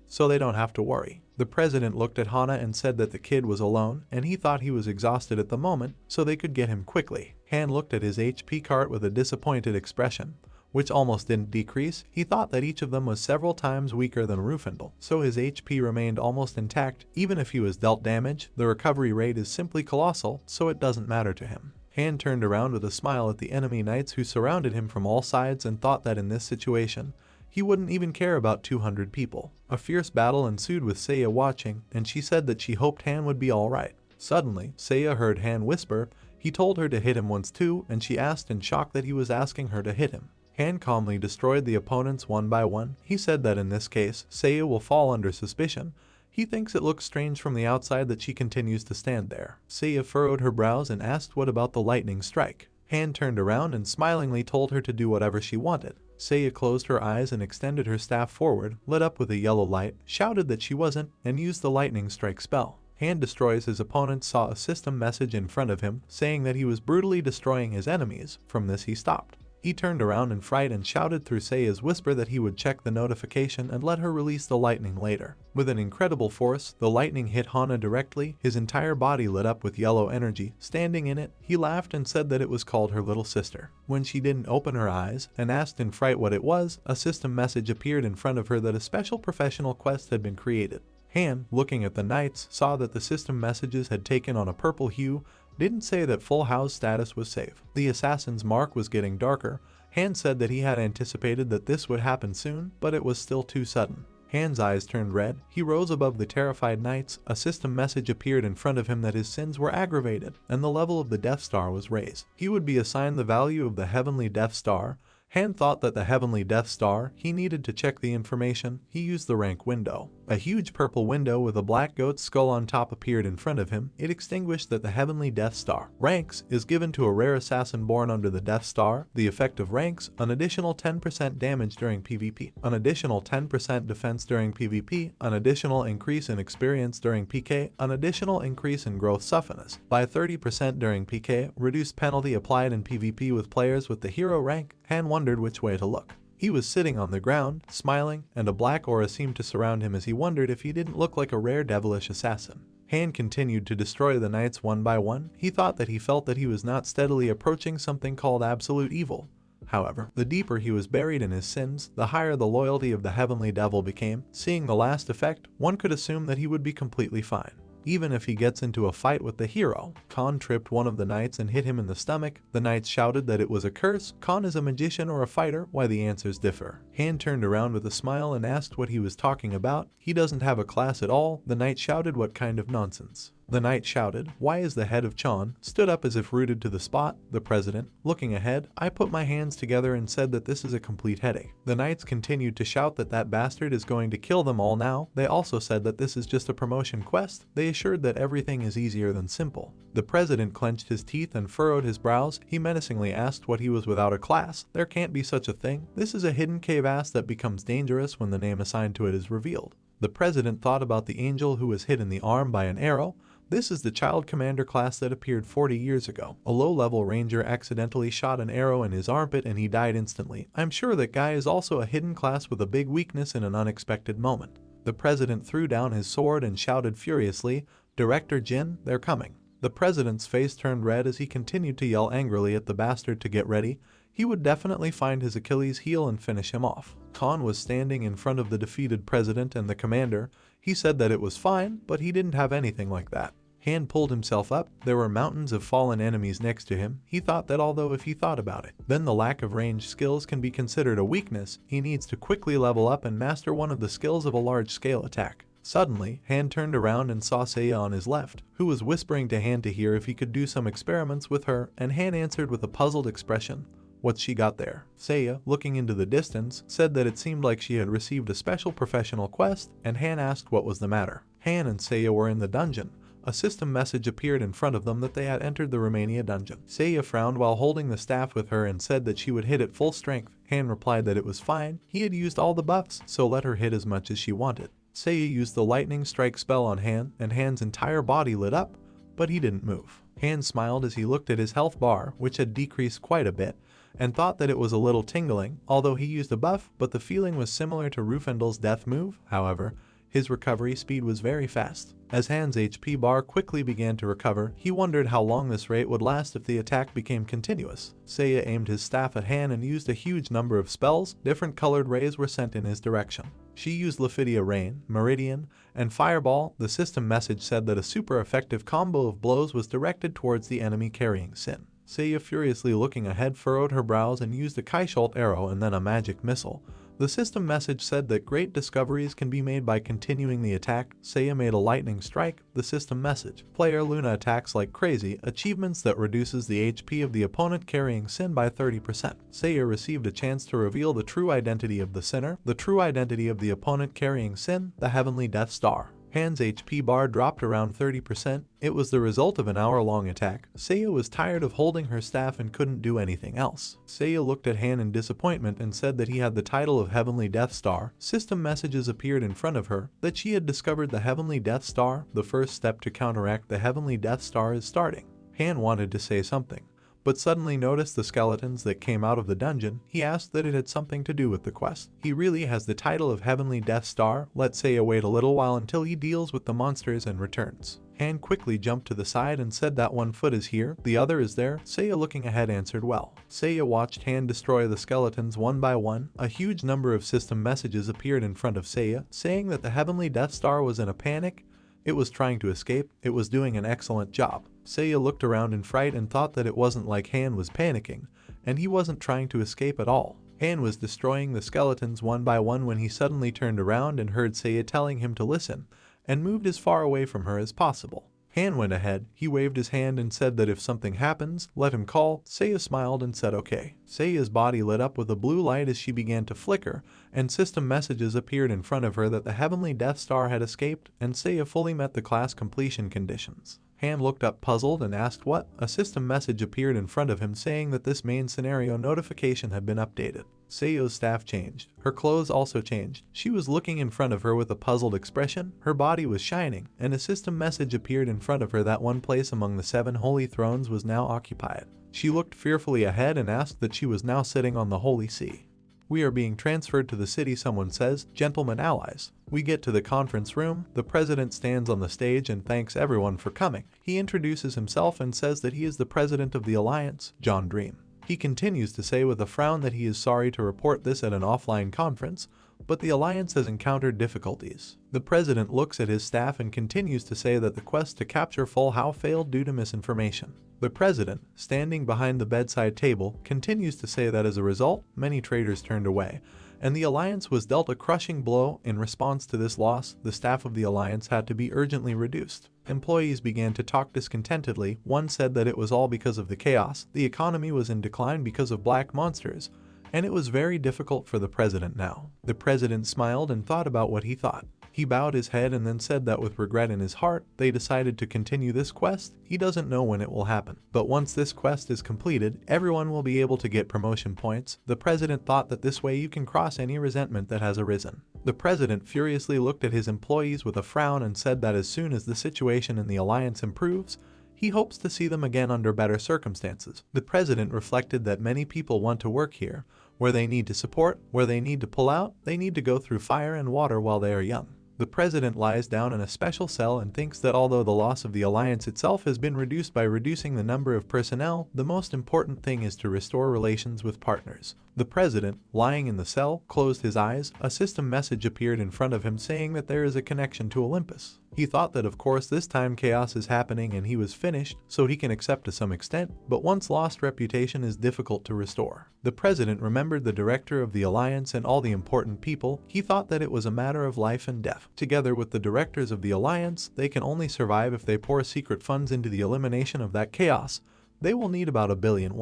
so they don't have to worry. The president looked at Hana and said that the kid was alone, and he thought he was exhausted at the moment, so they could get him quickly. Han looked at his HP cart with a disappointed expression, which almost didn't decrease. He thought that each of them was several times weaker than Rindel, so his HP remained almost intact. Even if he was dealt damage, the recovery rate is simply colossal, so it doesn't matter to him. Han turned around with a smile at the enemy knights who surrounded him from all sides and thought that in this situation, he wouldn't even care about 200 people. A fierce battle ensued with Seiya watching, and she said that she hoped Han would be alright. Suddenly, Seiya heard Han whisper. He told her to hit him once too, and she asked in shock that he was asking her to hit him. Han calmly destroyed the opponents one by one. He said that in this case, Seiya will fall under suspicion. He thinks it looks strange from the outside that she continues to stand there. Seiya furrowed her brows and asked what about the lightning strike. Han turned around and smilingly told her to do whatever she wanted. Seiya closed her eyes and extended her staff forward, lit up with a yellow light, shouted that she wasn't, and used the lightning strike spell. Han destroys his opponent saw a system message in front of him saying that he was brutally destroying his enemies. From this he stopped. He turned around in fright and shouted through Seiya's whisper that he would check the notification and let her release the lightning later. With an incredible force, the lightning hit Hana directly, his entire body lit up with yellow energy. Standing in it, he laughed and said that it was called her little sister. When she didn't open her eyes and asked in fright what it was, a system message appeared in front of her that a special professional quest had been created. Han, looking at the knights, saw that the system messages had taken on a purple hue, didn't say that full house status was safe. The assassin's mark was getting darker. Han said that he had anticipated that this would happen soon, but it was still too sudden. Han's eyes turned red. He rose above the terrified knights. A system message appeared in front of him that his sins were aggravated, and the level of the Death Star was raised. He would be assigned the value of the Heavenly Death Star. Han thought that the Heavenly Death Star, he needed to check the information. He used the rank window. A huge purple window with a black goat's skull on top appeared in front of him. It extinguished that the Heavenly Death Star. Ranks is given to a rare assassin born under the Death Star. The effect of ranks, an additional 10% damage during PvP, an additional 10% defense during PvP, an additional increase in experience during PK, an additional increase in growth suffiness by 30% during PK, reduced penalty applied in PvP with players with the hero rank. Han wondered which way to look. He was sitting on the ground, smiling, and a black aura seemed to surround him as he wondered if he didn't look like a rare devilish assassin. Han continued to destroy the knights one by one. He thought that he felt that he was not steadily approaching something called absolute evil. However, the deeper he was buried in his sins, the higher the loyalty of the heavenly devil became. Seeing the last effect, one could assume that he would be completely fine. Even if he gets into a fight with the hero. Khan tripped one of the knights and hit him in the stomach. The knights shouted that it was a curse. Khan is a magician or a fighter? Why the answers differ. Han turned around with a smile and asked what he was talking about. He doesn't have a class at all. The knight shouted, what kind of nonsense? The knight shouted, why is the head of Chan, stood up as if rooted to the spot. The president, looking ahead, I put my hands together and said that this is a complete headache. The knights continued to shout that that bastard is going to kill them all now. They also said that this is just a promotion quest. They assured that everything is easier than simple. The president clenched his teeth and furrowed his brows. He menacingly asked what he was without a class. There can't be such a thing. This is a hidden cave ass that becomes dangerous when the name assigned to it is revealed. The president thought about the angel who was hit in the arm by an arrow. This is the child commander class that appeared 40 years ago. A low-level ranger accidentally shot an arrow in his armpit and he died instantly. I'm sure that guy is also a hidden class with a big weakness in an unexpected moment. The president threw down his sword and shouted furiously, Director Jin, they're coming. The president's face turned red as he continued to yell angrily at the bastard to get ready. He would definitely find his Achilles heel and finish him off. Khan was standing in front of the defeated president and the commander. He said that it was fine, but he didn't have anything like that. Han pulled himself up. There were mountains of fallen enemies next to him. He thought that although if he thought about it, then the lack of range skills can be considered a weakness, he needs to quickly level up and master one of the skills of a large-scale attack. Suddenly, Han turned around and saw Seiya on his left, who was whispering to Han to hear if he could do some experiments with her, and Han answered with a puzzled expression, what's she got there? Seiya, looking into the distance, said that it seemed like she had received a special professional quest, and Han asked what was the matter. Han and Seiya were in the dungeon. A system message appeared in front of them that they had entered the Romania dungeon. Seiya frowned while holding the staff with her and said that she would hit at full strength. Han replied that it was fine. He had used all the buffs, so let her hit as much as she wanted. Seiya used the lightning strike spell on Han, and Han's entire body lit up, but he didn't move. Han smiled as he looked at his health bar, which had decreased quite a bit, and thought that it was a little tingling, although he used a buff, but the feeling was similar to Rufindel's death move. However, his recovery speed was very fast. As Han's HP bar quickly began to recover, he wondered how long this rate would last if the attack became continuous. Seiya aimed his staff at Han and used a huge number of spells. Different colored rays were sent in his direction. She used Laphidia Rain, Meridian, and Fireball. The system message said that a super effective combo of blows was directed towards the enemy carrying Sin. Seiya, furiously looking ahead, furrowed her brows and used a Kaisholt arrow and then a magic missile. The system message said that great discoveries can be made by continuing the attack. Seiya made a lightning strike. The system message. Player Luna attacks like crazy. Achievements that reduces the HP of the opponent carrying Sin by 30%. Seiya received a chance to reveal the true identity of the sinner. The true identity of the opponent carrying Sin, the Heavenly Death Star. Han's HP bar dropped around 30%. It was the result of an hour-long attack. Seiya was tired of holding her staff and couldn't do anything else. Seiya looked at Han in disappointment and said that he had the title of Heavenly Death Star. System messages appeared in front of her that she had discovered the Heavenly Death Star. The first step to counteract the Heavenly Death Star is starting. Han wanted to say something, but suddenly noticed the skeletons that came out of the dungeon. He asked that it had something to do with the quest. He really has the title of Heavenly Death Star. Let Seiya wait a little while until he deals with the monsters and returns. Han quickly jumped to the side and said that one foot is here, the other is there. Seiya looking ahead answered well. Seiya watched Han destroy the skeletons one by one. A huge number of system messages appeared in front of Seiya, saying that the Heavenly Death Star was in a panic. It was trying to escape. It was doing an excellent job. Seiya looked around in fright and thought that it wasn't like Han was panicking, and he wasn't trying to escape at all. Han was destroying the skeletons one by one when he suddenly turned around and heard Seiya telling him to listen, and moved as far away from her as possible. Han went ahead. He waved his hand and said that if something happens, let him call. Seiya smiled and said okay. Seiya's body lit up with a blue light as she began to flicker, and system messages appeared in front of her that the Heavenly Death Star had escaped, and Seiya fully met the class completion conditions. Han looked up puzzled and asked what. A system message appeared in front of him saying that this main scenario notification had been updated. Seiya's staff changed. Her clothes also changed. She was looking in front of her with a puzzled expression. Her body was shining, and a system message appeared in front of her that one place among the 7 holy thrones was now occupied. She looked fearfully ahead and asked that she was now sitting on the Holy See. We are being transferred to the city, someone says. Gentlemen allies. We get to the conference room. The president stands on the stage and thanks everyone for coming. He introduces himself and says that he is the president of the alliance, John Dream. He continues to say with a frown that he is sorry to report this at an offline conference, but the alliance has encountered difficulties. The president looks at his staff and continues to say that the quest to capture Full How failed due to misinformation. The president, standing behind the bedside table, continues to say that as a result, many traders turned away, and the alliance was dealt a crushing blow. In response to this loss, the staff of the alliance had to be urgently reduced. Employees began to talk discontentedly. One said that it was all because of the chaos, the economy was in decline because of black monsters, and it was very difficult for the president now. The president smiled and thought about what he thought. He bowed his head and then said that with regret in his heart, they decided to continue this quest. He doesn't know when it will happen, but once this quest is completed, everyone will be able to get promotion points. The president thought that this way you can cross any resentment that has arisen. The president furiously looked at his employees with a frown and said that as soon as the situation in the alliance improves, he hopes to see them again under better circumstances. The president reflected that many people want to work here, where they need to support, where they need to pull out, they need to go through fire and water while they are young. The president lies down in a special cell and thinks that although the loss of the alliance itself has been reduced by reducing the number of personnel, the most important thing is to restore relations with partners. The president, lying in the cell, closed his eyes. A system message appeared in front of him saying that there is a connection to Olympus. He thought that of course this time chaos is happening and he was finished, so he can accept to some extent, but once lost reputation is difficult to restore. The president remembered the director of the alliance and all the important people. He thought that it was a matter of life and death. Together with the directors of the alliance, they can only survive if they pour secret funds into the elimination of that chaos. They will need about $1 billion.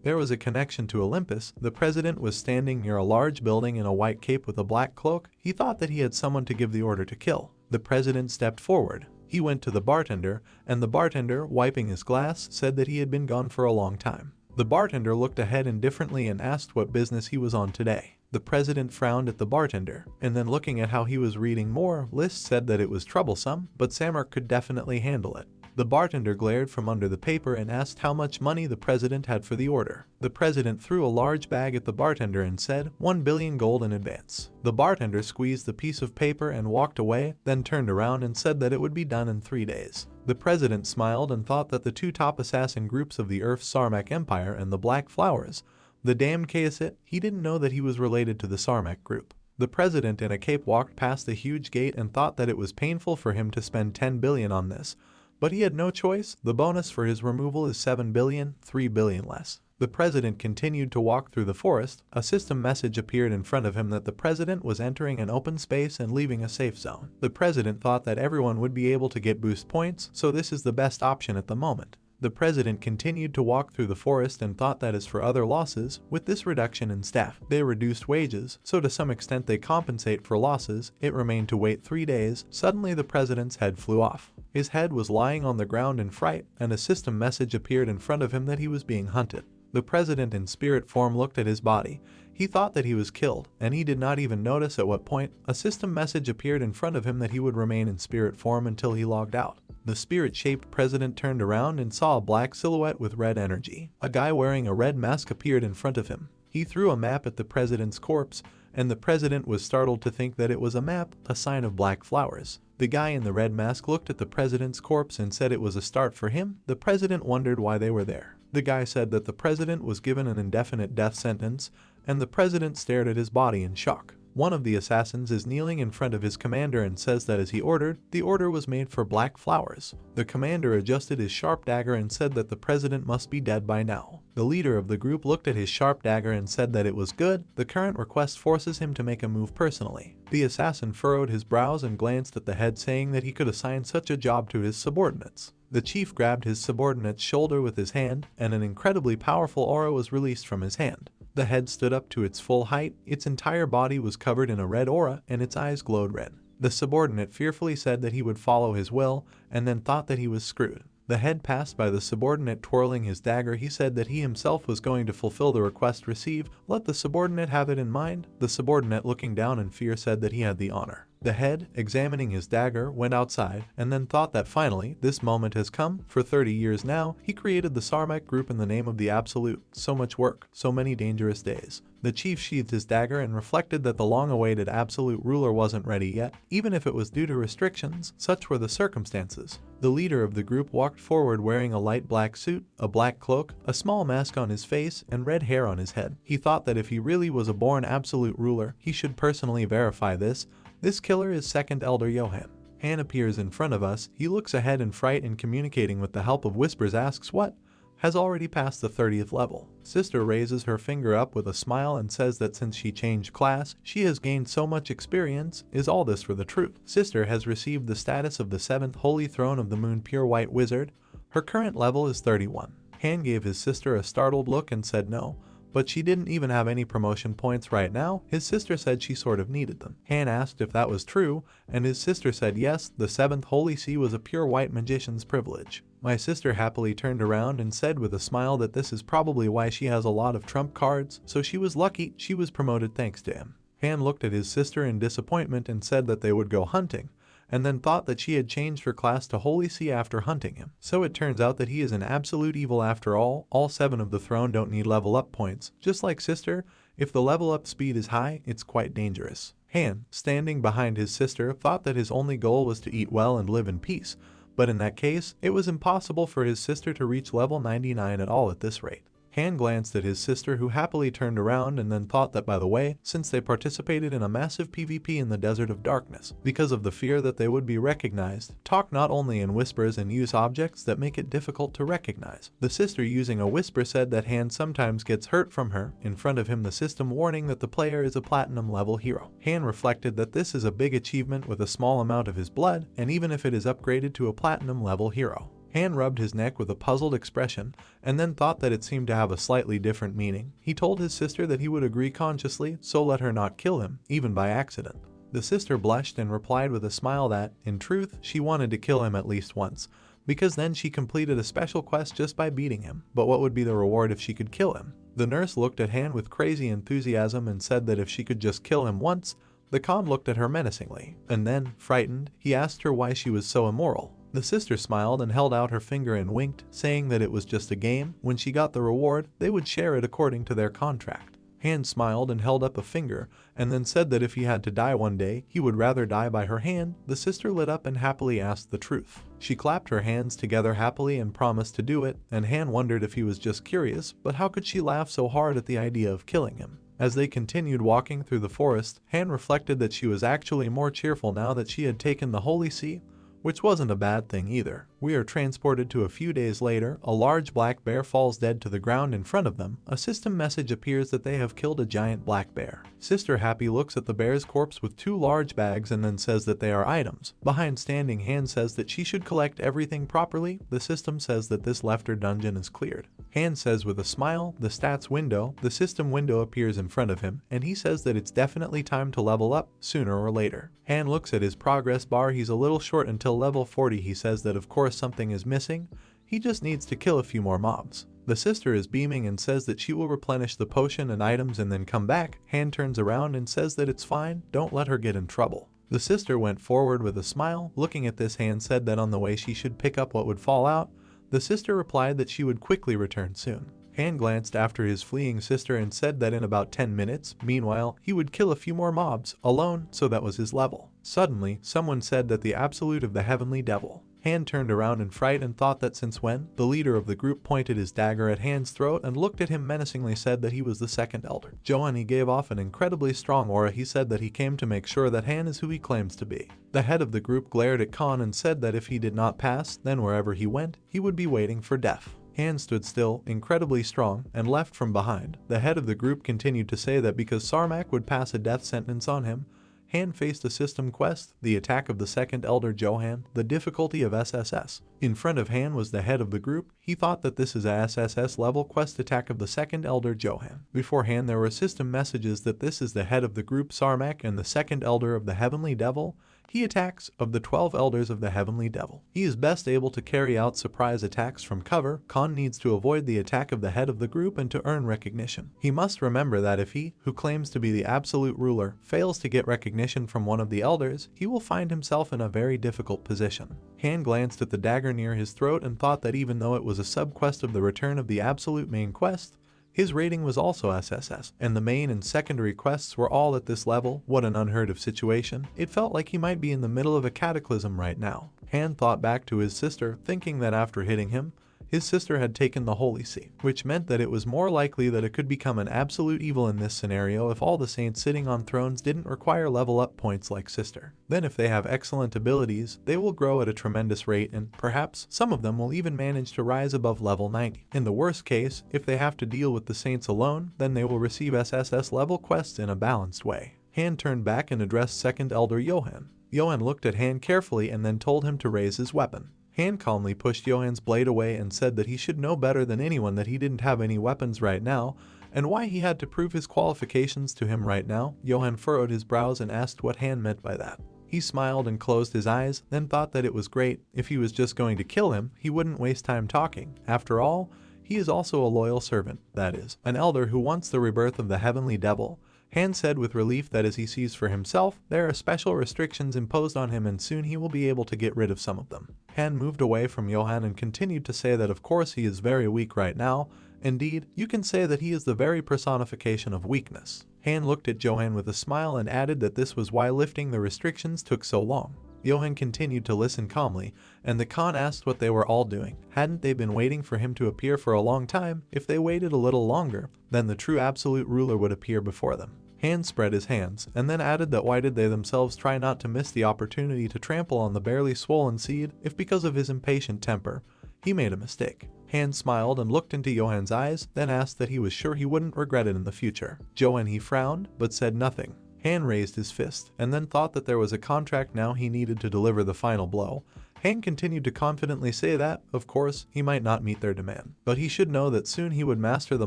There was a connection to Olympus. The president was standing near a large building in a white cape with a black cloak. He thought that he had someone to give the order to kill. The president stepped forward. He went to the bartender, and the bartender, wiping his glass, said that he had been gone for a long time. The bartender looked ahead indifferently and asked what business he was on today. The president frowned at the bartender, and then looking at how he was reading more lists said that it was troublesome, but Sarmac could definitely handle it. The bartender glared from under the paper and asked how much money the president had for the order. The president threw a large bag at the bartender and said, 1 billion gold in advance. The bartender squeezed the piece of paper and walked away, then turned around and said that it would be done in 3 days. The president smiled and thought that the 2 top assassin groups of the Earth's Sarmac Empire and the Black Flowers, the damned Kaosit, he didn't know that he was related to the Sarmac group. The president in a cape walked past the huge gate and thought that it was painful for him to spend 10 billion on this. But he had no choice. The bonus for his removal is 7 billion, 3 billion less. The president continued to walk through the forest. A system message appeared in front of him that the president was entering an open space and leaving a safe zone. The president thought that everyone would be able to get boost points, so this is the best option at the moment. The president continued to walk through the forest and thought that as for other losses, with this reduction in staff, they reduced wages, so to some extent they compensate for losses. It remained to wait 3 days. Suddenly the president's head flew off. His head was lying on the ground in fright, and a system message appeared in front of him that he was being hunted. The president in spirit form looked at his body. He thought that he was killed, and he did not even notice at what point a system message appeared in front of him that he would remain in spirit form until he logged out. The spirit-shaped president turned around and saw a black silhouette with red energy. A guy wearing a red mask appeared in front of him. He threw a map at the president's corpse, and the president was startled to think that it was a map, a sign of black flowers. The guy in the red mask looked at the president's corpse and said it was a start for him. The president wondered why they were there. The guy said that the president was given an indefinite death sentence, and the president stared at his body in shock. One of the assassins is kneeling in front of his commander and says that as he ordered, the order was made for black flowers. The commander adjusted his sharp dagger and said that the president must be dead by now. The leader of the group looked at his sharp dagger and said that it was good. The current request forces him to make a move personally. The assassin furrowed his brows and glanced at the head, saying that he could assign such a job to his subordinates. The chief grabbed his subordinate's shoulder with his hand, and an incredibly powerful aura was released from his hand. The head stood up to its full height, its entire body was covered in a red aura, and its eyes glowed red. The subordinate fearfully said that he would follow his will, and then thought that he was screwed. The head passed by the subordinate twirling his dagger. He said that he himself was going to fulfill the request received. Let the subordinate have it in mind. The subordinate, looking down in fear, said that he had the honor. The head, examining his dagger, went outside, and then thought that finally, this moment has come. For 30 years now, he created the Sarmac group in the name of the Absolute. So much work, so many dangerous days. The chief sheathed his dagger and reflected that the long-awaited Absolute ruler wasn't ready yet, even if it was due to restrictions. Such were the circumstances. The leader of the group walked forward wearing a light black suit, a black cloak, a small mask on his face, and red hair on his head. He thought that if he really was a born Absolute ruler, he should personally verify this. This killer is Second Elder Johan. Han appears in front of us. He looks ahead in fright and, communicating with the help of whispers, asks what? Has already passed the 30th level. Sister raises her finger up with a smile and says that since she changed class, she has gained so much experience. Is all this for the truth? Sister has received the status of the 7th Holy Throne of the Moon Pure White Wizard. Her current level is 31. Han gave his sister a startled look and said no, but she didn't even have any promotion points right now. His sister said she sort of needed them. Han asked if that was true, and his sister said yes, the 7th Holy See was a pure white magician's privilege. My sister happily turned around and said with a smile that this is probably why she has a lot of trump cards, so she was lucky she was promoted thanks to him. Han looked at his sister in disappointment and said that they would go hunting, and then thought that she had changed her class to Holy See after hunting him. So it turns out that he is an absolute evil after all. All 7 of the throne don't need level up points. Just like sister, if the level up speed is high, it's quite dangerous. Han, standing behind his sister, thought that his only goal was to eat well and live in peace, but in that case, it was impossible for his sister to reach level 99 at all at this rate. Han glanced at his sister, who happily turned around, and then thought that, by the way, since they participated in a massive PvP in the Desert of Darkness, because of the fear that they would be recognized, talk not only in whispers and use objects that make it difficult to recognize. The sister, using a whisper, said that Han sometimes gets hurt from her. In front of him, the system warning that the player is a platinum level hero. Han reflected that this is a big achievement with a small amount of his blood, and even if it is upgraded to a platinum level hero. Han rubbed his neck with a puzzled expression, and then thought that it seemed to have a slightly different meaning. He told his sister that he would agree consciously, so let her not kill him, even by accident. The sister blushed and replied with a smile that, in truth, she wanted to kill him at least once, because then she completed a special quest just by beating him. But what would be the reward if she could kill him? The nurse looked at Han with crazy enthusiasm and said that if she could just kill him once. The Khan looked at her menacingly, and then, frightened, he asked her why she was so immoral. The sister smiled and held out her finger and winked, saying that it was just a game. When she got the reward, they would share it according to their contract. Han smiled and held up a finger, and then said that if he had to die one day, he would rather die by her hand. The sister lit up and happily asked the truth. She clapped her hands together happily and promised to do it, and Han wondered if he was just curious, but how could she laugh so hard at the idea of killing him? As they continued walking through the forest, Han reflected that she was actually more cheerful now that she had taken the Holy See, which wasn't a bad thing either. We are transported to a few days later. A large black bear falls dead to the ground in front of them. A system message appears that they have killed a giant black bear. Sister Happy looks at the bear's corpse with 2 large bags and then says that they are items. Behind standing Han says that she should collect everything properly. The system says that this left her dungeon is cleared. Han says with a smile, the stats window, the system window appears in front of him, and he says that it's definitely time to level up, sooner or later. Han looks at his progress bar. He's a little short until level 40. He says that of course something is missing. He just needs to kill a few more mobs. The sister is beaming and says that she will replenish the potion and items and then come back. Han turns around and says that it's fine, don't let her get in trouble. The sister went forward with a smile. Looking at this, Han said that on the way she should pick up what would fall out. The sister replied that she would quickly return soon. Han glanced after his fleeing sister and said that in about 10 minutes, meanwhile, he would kill a few more mobs, alone, so that was his level. Suddenly, someone said that the absolute of the heavenly devil. Han turned around in fright and thought that since when? The leader of the group pointed his dagger at Han's throat and looked at him menacingly, said that he was the second elder. Johan, he gave off an incredibly strong aura. He said that he came to make sure that Han is who he claims to be. The head of the group glared at Khan and said that if he did not pass, then wherever he went, he would be waiting for death. Han stood still, incredibly strong, and left from behind. The head of the group continued to say that because Sarmac would pass a death sentence on him, Han faced a system quest, the attack of the second elder Johan, the difficulty of SSS. In front of Han was the head of the group. He thought that this is a SSS level quest, attack of the second elder Johan. Before Han there were system messages that this is the head of the group Sarmac and the second elder of the heavenly devil. He attacks of the 12 elders of the heavenly devil. He is best able to carry out surprise attacks from cover. Khan needs to avoid the attack of the head of the group and to earn recognition. He must remember that if he, who claims to be the absolute ruler, fails to get recognition from one of the elders, he will find himself in a very difficult position. Han glanced at the dagger near his throat and thought that even though it was a sub-quest of the return of the absolute main quest, his rating was also SSS, and the main and secondary quests were all at this level. What an unheard of situation. It felt like he might be in the middle of a cataclysm right now. Han thought back to his sister, thinking that after hitting him, his sister had taken the Holy See, which meant that it was more likely that it could become an absolute evil in this scenario if all the saints sitting on thrones didn't require level up points like sister. Then if they have excellent abilities, they will grow at a tremendous rate and perhaps some of them will even manage to rise above level 90. In the worst case, if they have to deal with the saints alone, then they will receive SSS level quests in a balanced way. Han turned back and addressed second elder Johan. Johan looked at Han carefully and then told him to raise his weapon. Han calmly pushed Johan's blade away and said that he should know better than anyone that he didn't have any weapons right now, and why he had to prove his qualifications to him right now. Johan furrowed his brows and asked what Han meant by that. He smiled and closed his eyes, then thought that it was great. If he was just going to kill him, he wouldn't waste time talking. After all, he is also a loyal servant, that is, an elder who wants the rebirth of the heavenly devil. Han said with relief that as he sees for himself, there are special restrictions imposed on him and soon he will be able to get rid of some of them. Han moved away from Johan and continued to say that of course he is very weak right now. Indeed, you can say that he is the very personification of weakness. Han looked at Johan with a smile and added that this was why lifting the restrictions took so long. Johan continued to listen calmly, and the Khan asked what they were all doing. Hadn't they been waiting for him to appear for a long time? If they waited a little longer, then the true absolute ruler would appear before them. Han spread his hands, and then added that why did they themselves try not to miss the opportunity to trample on the barely swollen seed if because of his impatient temper, he made a mistake. Han smiled and looked into Johan's eyes, then asked that he was sure he wouldn't regret it in the future. Johan he frowned, but said nothing. Han raised his fist, and then thought that there was a contract now he needed to deliver the final blow. Han continued to confidently say that, of course, he might not meet their demand, but he should know that soon he would master the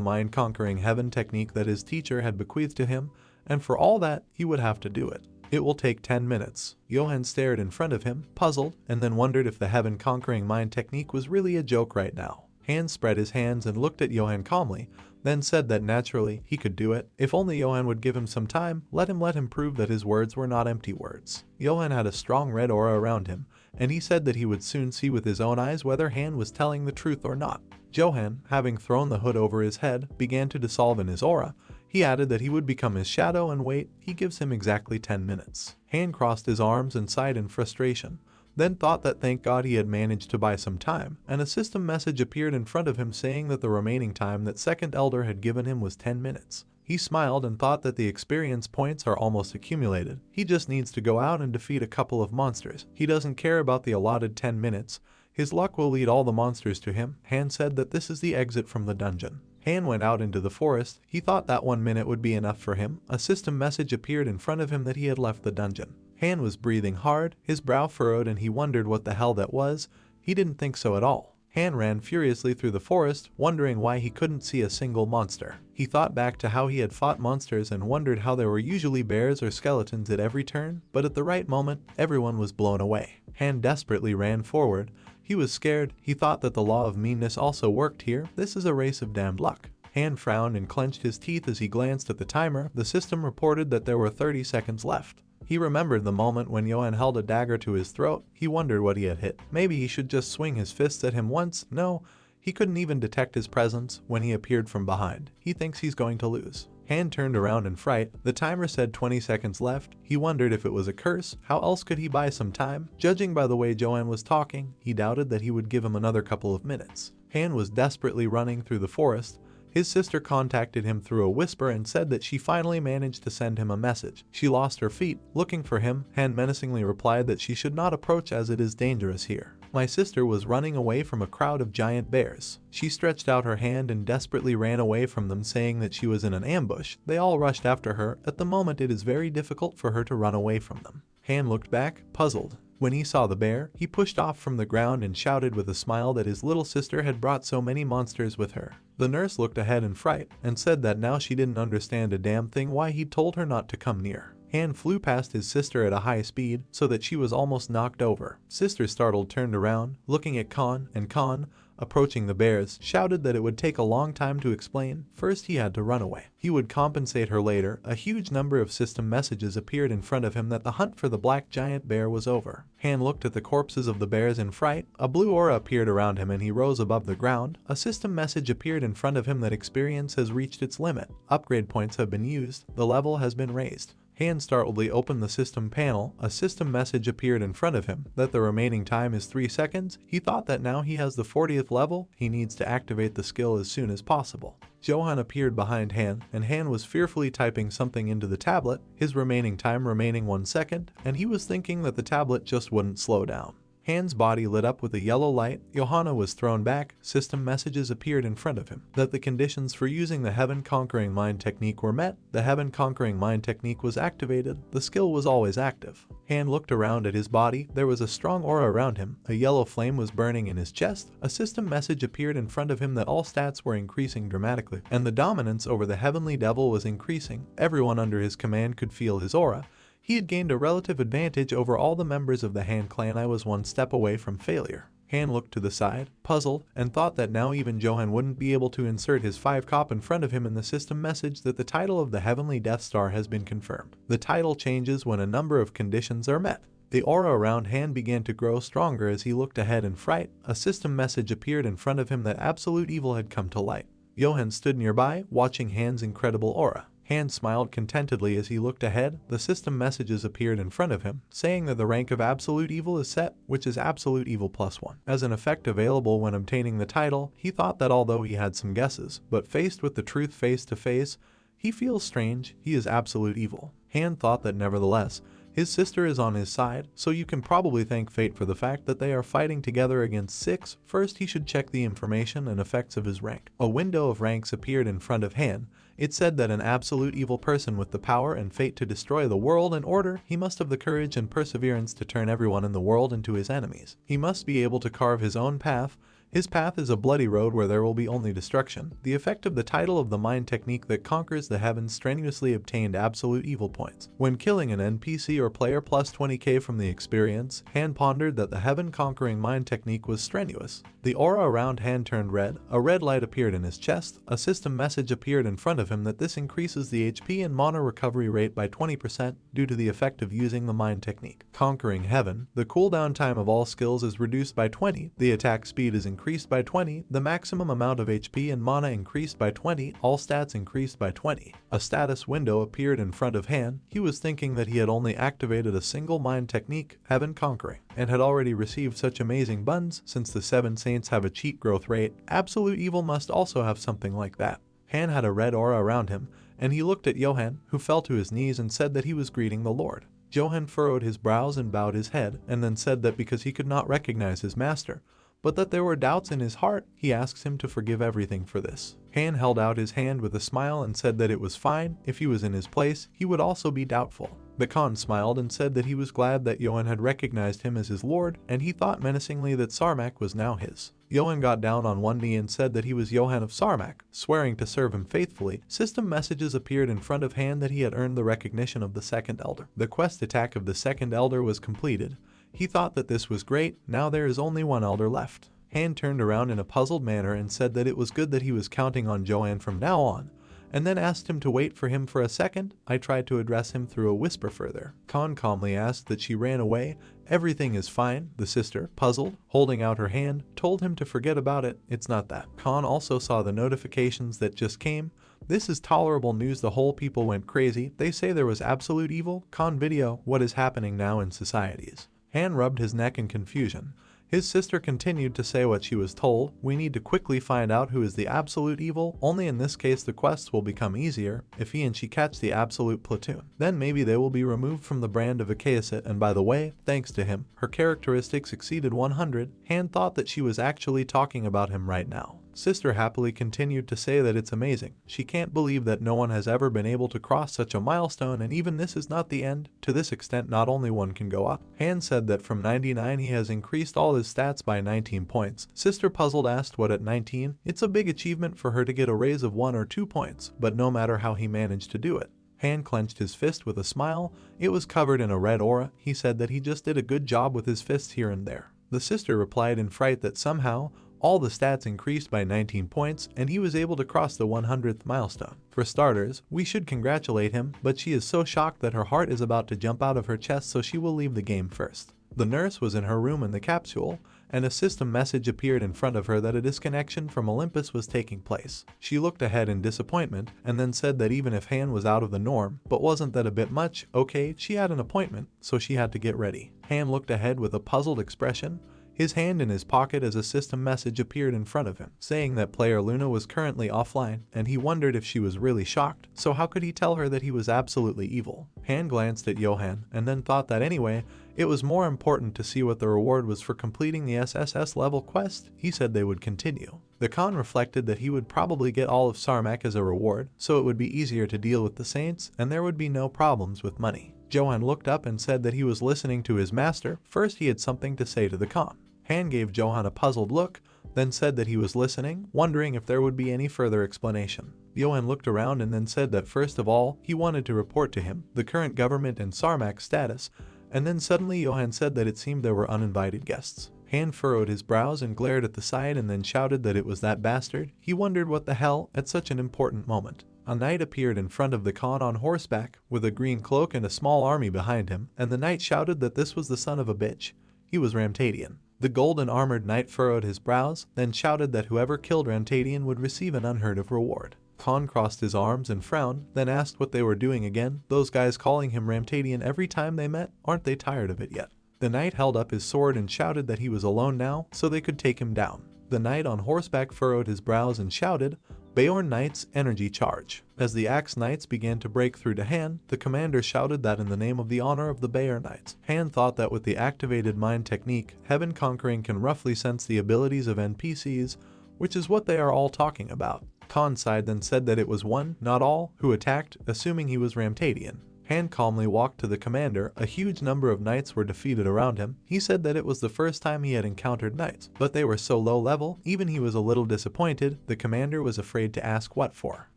mind-conquering heaven technique that his teacher had bequeathed to him, and for all that, he would have to do it. It will take 10 minutes. Johan stared in front of him, puzzled, and then wondered if the heaven-conquering mind technique was really a joke right now. Han spread his hands and looked at Johan calmly, then said that naturally he could do it. If only Johan would give him some time, let him prove that his words were not empty words. Johan had a strong red aura around him, and he said that he would soon see with his own eyes whether Han was telling the truth or not. Johan, having thrown the hood over his head, began to dissolve in his aura. He added that he would become his shadow and wait. He gives him exactly 10 minutes. Han crossed his arms and sighed in frustration, then thought that thank God he had managed to buy some time, and a system message appeared in front of him saying that the remaining time that second elder had given him was 10 minutes. He smiled and thought that the experience points are almost accumulated. He just needs to go out and defeat a couple of monsters. He doesn't care about the allotted 10 minutes. His luck will lead all the monsters to him. Han said that this is the exit from the dungeon. Han went out into the forest. He thought that 1 minute would be enough for him. A system message appeared in front of him that he had left the dungeon. Han was breathing hard, his brow furrowed, and he wondered what the hell that was. He didn't think so at all. Han ran furiously through the forest, wondering why he couldn't see a single monster. He thought back to how he had fought monsters and wondered how there were usually bears or skeletons at every turn, but at the right moment, everyone was blown away. Han desperately ran forward. He was scared. He thought that the law of meanness also worked here. This is a race of damned luck. Han frowned and clenched his teeth as he glanced at the timer. The system reported that there were 30 seconds left. He remembered the moment when Johan held a dagger to his throat. He wondered what he had hit. Maybe he should just swing his fists at him once. No, he couldn't even detect his presence when he appeared from behind. He thinks he's going to lose. Han turned around in fright. The timer said 20 seconds left. He wondered if it was a curse. How else could he buy some time? Judging by the way Johan was talking, he doubted that he would give him another couple of minutes. Han was desperately running through the forest. His sister contacted him through a whisper and said that she finally managed to send him a message. She lost her feet, looking for him. Han menacingly replied that she should not approach as it is dangerous here. My sister was running away from a crowd of giant bears. She stretched out her hand and desperately ran away from them, saying that she was in an ambush. They all rushed after her. At the moment, it is very difficult for her to run away from them. Han looked back, puzzled. When he saw the bear, he pushed off from the ground and shouted with a smile that his little sister had brought so many monsters with her. The nurse looked ahead in fright and said that now she didn't understand a damn thing why he'd told her not to come near. Han flew past his sister at a high speed so that she was almost knocked over. Sister, startled, turned around, looking at Khan, and Khan, approaching the bears, shouted that it would take a long time to explain. First, he had to run away. He would compensate her later. A huge number of system messages appeared in front of him that the hunt for the black giant bear was over. Han looked at the corpses of the bears in fright. A blue aura appeared around him and he rose above the ground. A system message appeared in front of him that experience has reached its limit. Upgrade points have been used. The level has been raised. Han startledly opened the system panel. A system message appeared in front of him that the remaining time is 3 seconds. He thought that now he has the 40th level, he needs to activate the skill as soon as possible. Johan appeared behind Han, and Han was fearfully typing something into the tablet, his remaining time remaining 1 second, and he was thinking that the tablet just wouldn't slow down. Han's body lit up with a yellow light. Johanna was thrown back. System messages appeared in front of him that the conditions for using the Heaven-Conquering Mind technique were met. The Heaven-Conquering Mind technique was activated. The skill was always active. Han looked around at his body. There was a strong aura around him. A yellow flame was burning in his chest. A system message appeared in front of him that all stats were increasing dramatically, and the dominance over the Heavenly Devil was increasing. Everyone under his command could feel his aura. He had gained a relative advantage over all the members of the Han clan. I was 1 step away from failure. Han looked to the side, puzzled, and thought that now even Johan wouldn't be able to insert his 5-cop in front of him in the system message that the title of the Heavenly Death Star has been confirmed. The title changes when a number of conditions are met. The aura around Han began to grow stronger as he looked ahead in fright. A system message appeared in front of him that absolute evil had come to light. Johan stood nearby, watching Han's incredible aura. Han smiled contentedly as he looked ahead. The system messages appeared in front of him, saying that the rank of Absolute Evil is set, which is Absolute Evil +1. As an effect available when obtaining the title, he thought that although he had some guesses, but faced with the truth face to face, he feels strange. He is Absolute Evil. Han thought that nevertheless, his sister is on his side, so you can probably thank fate for the fact that they are fighting together against 6. First, he should check the information and effects of his rank. A window of ranks appeared in front of Han. It said that an absolute evil person with the power and fate to destroy the world and order, he must have the courage and perseverance to turn everyone in the world into his enemies. He must be able to carve his own path. His path is a bloody road where there will be only destruction. The effect of the title of the mind technique that conquers the heavens strenuously obtained absolute evil points. When killing an NPC or player plus 20k from the experience, Han pondered that the heaven-conquering mind technique was strenuous. The aura around Han turned red. A red light appeared in his chest. A system message appeared in front of him that this increases the HP and mana recovery rate by 20% due to the effect of using the mind technique. Conquering heaven, the cooldown time of all skills is reduced by 20. The attack speed is increased by 20, the maximum amount of HP and mana increased by 20, all stats increased by 20. A status window appeared in front of Han. He was thinking that he had only activated a single mind technique, Heaven Conquering, and had already received such amazing buns. Since the 7 saints have a cheat growth rate, Absolute Evil must also have something like that. Han had a red aura around him, and he looked at Johan, who fell to his knees and said that he was greeting the Lord. Johan furrowed his brows and bowed his head, and then said that because he could not recognize his master, but that there were doubts in his heart. He asks him to forgive everything for this. Han held out his hand with a smile and said that it was fine. If he was in his place, he would also be doubtful. The Khan smiled and said that he was glad that Johan had recognized him as his lord, and he thought menacingly that Sarmac was now his. Johan got down on one knee and said that he was Johan of Sarmac, swearing to serve him faithfully. System messages appeared in front of Han that he had earned the recognition of the second elder. The quest attack of the second elder was completed. He thought that this was great. Now there is only one elder left. Han turned around in a puzzled manner and said that it was good that he was counting on Johan from now on, and then asked him to wait for him for a second. I tried to address him through a whisper further. Khan calmly asked that she ran away. Everything is fine. The sister, puzzled, holding out her hand, told him to forget about it. It's not that. Khan also saw the notifications that just came. This is tolerable news. The whole people went crazy. They say there was absolute evil. Khan video, what is happening now in societies? Han rubbed his neck in confusion. His sister continued to say what she was told. We need to quickly find out who is the absolute evil. Only in this case the quests will become easier if he and she catch the absolute platoon. Then maybe they will be removed from the brand of Akayasit, and by the way, thanks to him, her characteristics exceeded 100. Han thought that she was actually talking about him right now. Sister happily continued to say that it's amazing. She can't believe that no one has ever been able to cross such a milestone, and even this is not the end. To this extent, not only one can go up. Han said that from 99 he has increased all his stats by 19 points. Sister puzzled asked what at 19? It's a big achievement for her to get a raise of 1 or 2 points, but no matter how he managed to do it. Han clenched his fist with a smile. It was covered in a red aura. He said that he just did a good job with his fists here and there. The sister replied in fright that somehow all the stats increased by 19 points, and he was able to cross the 100th milestone. For starters, we should congratulate him, but she is so shocked that her heart is about to jump out of her chest, so she will leave the game first. The nurse was in her room in the capsule, and a system message appeared in front of her that a disconnection from Olympus was taking place. She looked ahead in disappointment, and then said that even if Han was out of the norm, but wasn't that a bit much? Okay, she had an appointment, so she had to get ready. Han looked ahead with a puzzled expression, his hand in his pocket as a system message appeared in front of him, saying that player Luna was currently offline, and he wondered if she was really shocked, so how could he tell her that he was absolutely evil? Han glanced at Johan, and then thought that anyway, it was more important to see what the reward was for completing the SSS level quest. He said they would continue. The Khan reflected that he would probably get all of Sarmac as a reward, so it would be easier to deal with the Saints, and there would be no problems with money. Johan looked up and said that he was listening to his master. First he had something to say to the Khan. Han gave Johan a puzzled look, then said that he was listening, wondering if there would be any further explanation. Johan looked around and then said that first of all, he wanted to report to him the current government and Sarmac's status, and then suddenly Johan said that it seemed there were uninvited guests. Han furrowed his brows and glared at the side and then shouted that it was that bastard. He wondered what the hell at such an important moment. A knight appeared in front of the Khan on horseback, with a green cloak and a small army behind him, and the knight shouted that this was the son of a bitch. He was Ramtadian. The golden armored knight furrowed his brows, then shouted that whoever killed Ramtadian would receive an unheard of reward. Khan crossed his arms and frowned, then asked what they were doing again. Those guys calling him Ramtadian every time they met, aren't they tired of it yet? The knight held up his sword and shouted that he was alone now, so they could take him down. The knight on horseback furrowed his brows and shouted, Beorn Knights, energy charge. As the Axe Knights began to break through to Han, the commander shouted that in the name of the honor of the Beorn Knights. Han thought that with the activated mind technique, Heaven Conquering can roughly sense the abilities of NPCs, which is what they are all talking about. Khan sighed then said that it was one, not all, who attacked, assuming he was Ramtadian. Han calmly walked to the commander. A huge number of knights were defeated around him. He said that it was the first time he had encountered knights, but they were so low level, even he was a little disappointed. The commander was afraid to ask what for.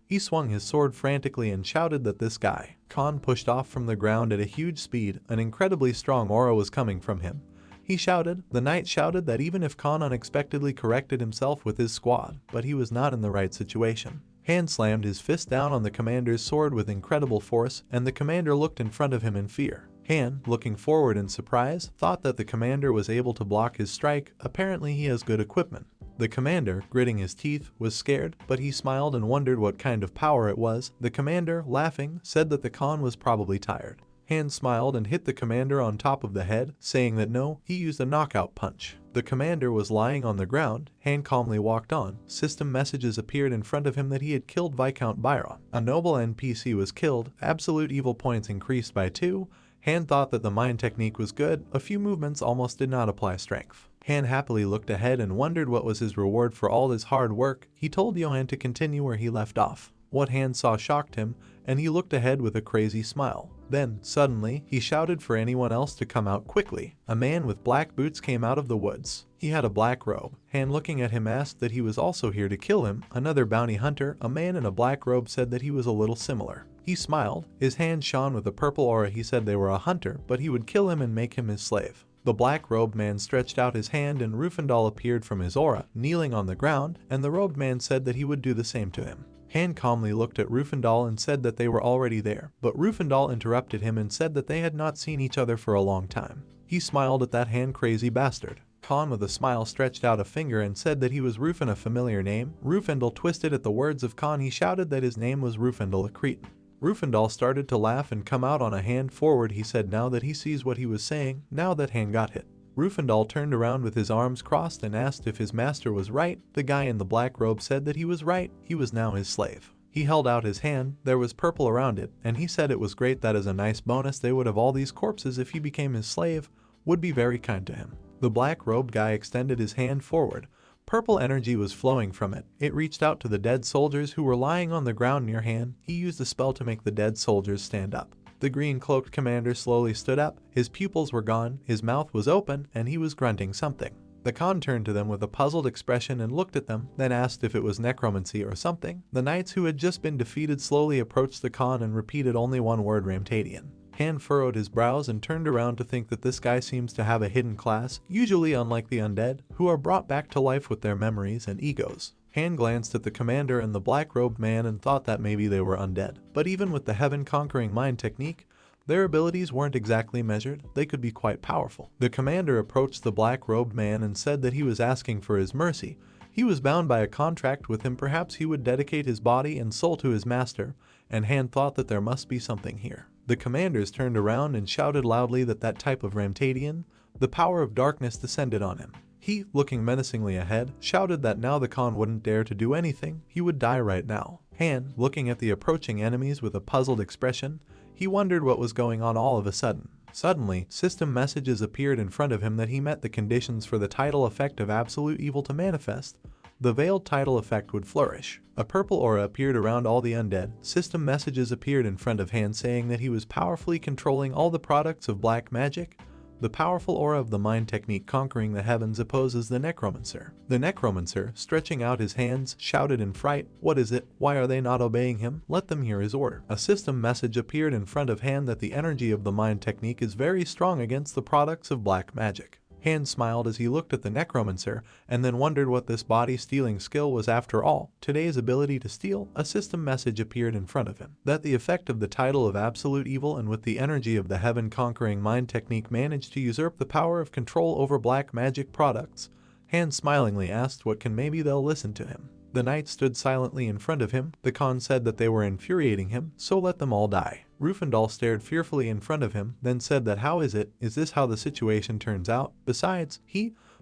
He swung his sword frantically and shouted that this guy. Khan pushed off from the ground at a huge speed. An incredibly strong aura was coming from him. He shouted. The knight shouted that even if Khan unexpectedly corrected himself with his squad, but he was not in the right situation. Han slammed his fist down on the commander's sword with incredible force, and the commander looked in front of him in fear. Han, looking forward in surprise, thought that the commander was able to block his strike. Apparently he has good equipment. The commander, gritting his teeth, was scared, but he smiled and wondered what kind of power it was. The commander, laughing, said that the Khan was probably tired. Han smiled and hit the commander on top of the head, saying that no, he used a knockout punch. The commander was lying on the ground. Han calmly walked on. System messages appeared in front of him that he had killed Viscount Byron. A noble NPC was killed. Absolute evil points increased by 2. Han thought that the mind technique was good, a few movements almost did not apply strength. Han happily looked ahead and wondered what was his reward for all his hard work. He told Johan to continue where he left off. What Han saw shocked him, and he looked ahead with a crazy smile. Then, suddenly, he shouted for anyone else to come out quickly. A man with black boots came out of the woods. He had a black robe. Han, looking at him, asked that he was also here to kill him. Another bounty hunter, a man in a black robe, said that he was a little similar. He smiled. His hand shone with a purple aura. He said they were a hunter, but he would kill him and make him his slave. The black-robed man stretched out his hand and Rindel appeared from his aura, kneeling on the ground, and the robed man said that he would do the same to him. Han calmly looked at Rindel and said that they were already there, but Rindel interrupted him and said that they had not seen each other for a long time. He smiled at that Han crazy bastard. Han with a smile stretched out a finger and said that he was Rufin, a familiar name. Rindel twisted at the words of Khan. He shouted that his name was Rindel, a Cretan. Rindel started to laugh and come out on a hand forward. He said now that he sees what he was saying, now that Han got hit. Rindel turned around with his arms crossed and asked if his master was right. The guy in the black robe said that he was right, he was now his slave. He held out his hand, there was purple around it, and he said it was great, that as a nice bonus they would have all these corpses if he became his slave, would be very kind to him. The black robed guy extended his hand forward. Purple energy was flowing from it. It reached out to the dead soldiers who were lying on the ground near Han. He used a spell to make the dead soldiers stand up. The green-cloaked commander slowly stood up. His pupils were gone, his mouth was open, and he was grunting something. The Khan turned to them with a puzzled expression and looked at them, then asked if it was necromancy or something. The knights who had just been defeated slowly approached the Khan and repeated only one word: Ramtadian. Han furrowed his brows and turned around to think that this guy seems to have a hidden class, usually unlike the undead, who are brought back to life with their memories and egos. Han glanced at the commander and the black-robed man and thought that maybe they were undead. But even with the heaven-conquering mind technique, their abilities weren't exactly measured. They could be quite powerful. The commander approached the black-robed man and said that he was asking for his mercy. He was bound by a contract with him. Perhaps he would dedicate his body and soul to his master, and Han thought that there must be something here. The commanders turned around and shouted loudly that type of Ramtadian, the power of darkness, descended on him. He, looking menacingly ahead, shouted that now the Khan wouldn't dare to do anything. He would die right now. Han, looking at the approaching enemies with a puzzled expression, he wondered what was going on all of a sudden. Suddenly, system messages appeared in front of him that he met the conditions for the title effect of absolute evil to manifest. The veiled title effect would flourish. A purple aura appeared around all the undead. System messages appeared in front of Han saying that he was powerfully controlling all the products of black magic. The powerful aura of the mind technique conquering the heavens opposes the necromancer. The necromancer, stretching out his hands, shouted in fright, "What is it? Why are they not obeying him? Let them hear his order." A system message appeared in front of Han that the energy of the mind technique is very strong against the products of black magic. Han smiled as he looked at the necromancer and then wondered what this body-stealing skill was after all. Today's ability to steal. A system message appeared in front of him that the effect of the title of absolute evil and with the energy of the heaven-conquering mind technique managed to usurp the power of control over black magic products. Han smilingly asked what can maybe they'll listen to him. The knights stood silently in front of him. The Khan said that they were infuriating him, so let them all die. Rindel stared fearfully in front of him, then said that how is this how the situation turns out? Besides,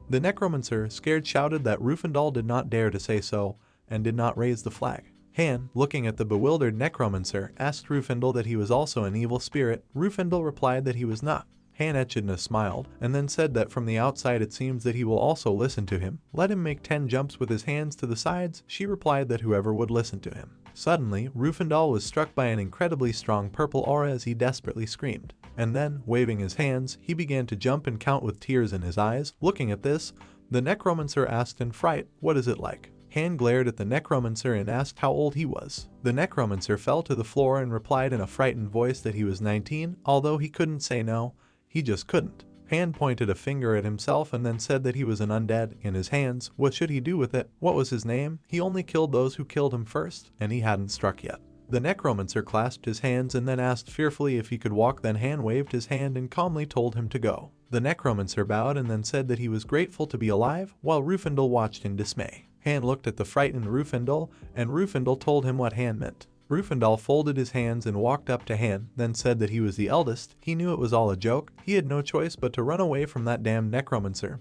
the necromancer, scared, shouted that Rindel did not dare to say so, and did not raise the flag. Han, looking at the bewildered necromancer, asked Rindel that he was also an evil spirit. Rindel replied that he was not. Han Echidna smiled, and then said that from the outside it seems that he will also listen to him. Let him make 10 jumps with his hands to the sides. She replied that whoever would listen to him. Suddenly, Rindel was struck by an incredibly strong purple aura as he desperately screamed. And then, waving his hands, he began to jump and count with tears in his eyes. Looking at this, the necromancer asked in fright, "What is it like?" Han glared at the necromancer and asked how old he was. The necromancer fell to the floor and replied in a frightened voice that he was 19, although he couldn't say no. He just couldn't. Han pointed a finger at himself and then said that he was an undead in his hands. What should he do with it? What was his name? He only killed those who killed him first, and he hadn't struck yet. The necromancer clasped his hands and then asked fearfully if he could walk. Then Han waved his hand and calmly told him to go. The necromancer bowed and then said that he was grateful to be alive, while Rindel watched in dismay. Han looked at the frightened Rindel, and Rindel told him what Han meant. Rindel folded his hands and walked up to Han, then said that he was the eldest. He knew it was all a joke. He had no choice but to run away from that damned necromancer.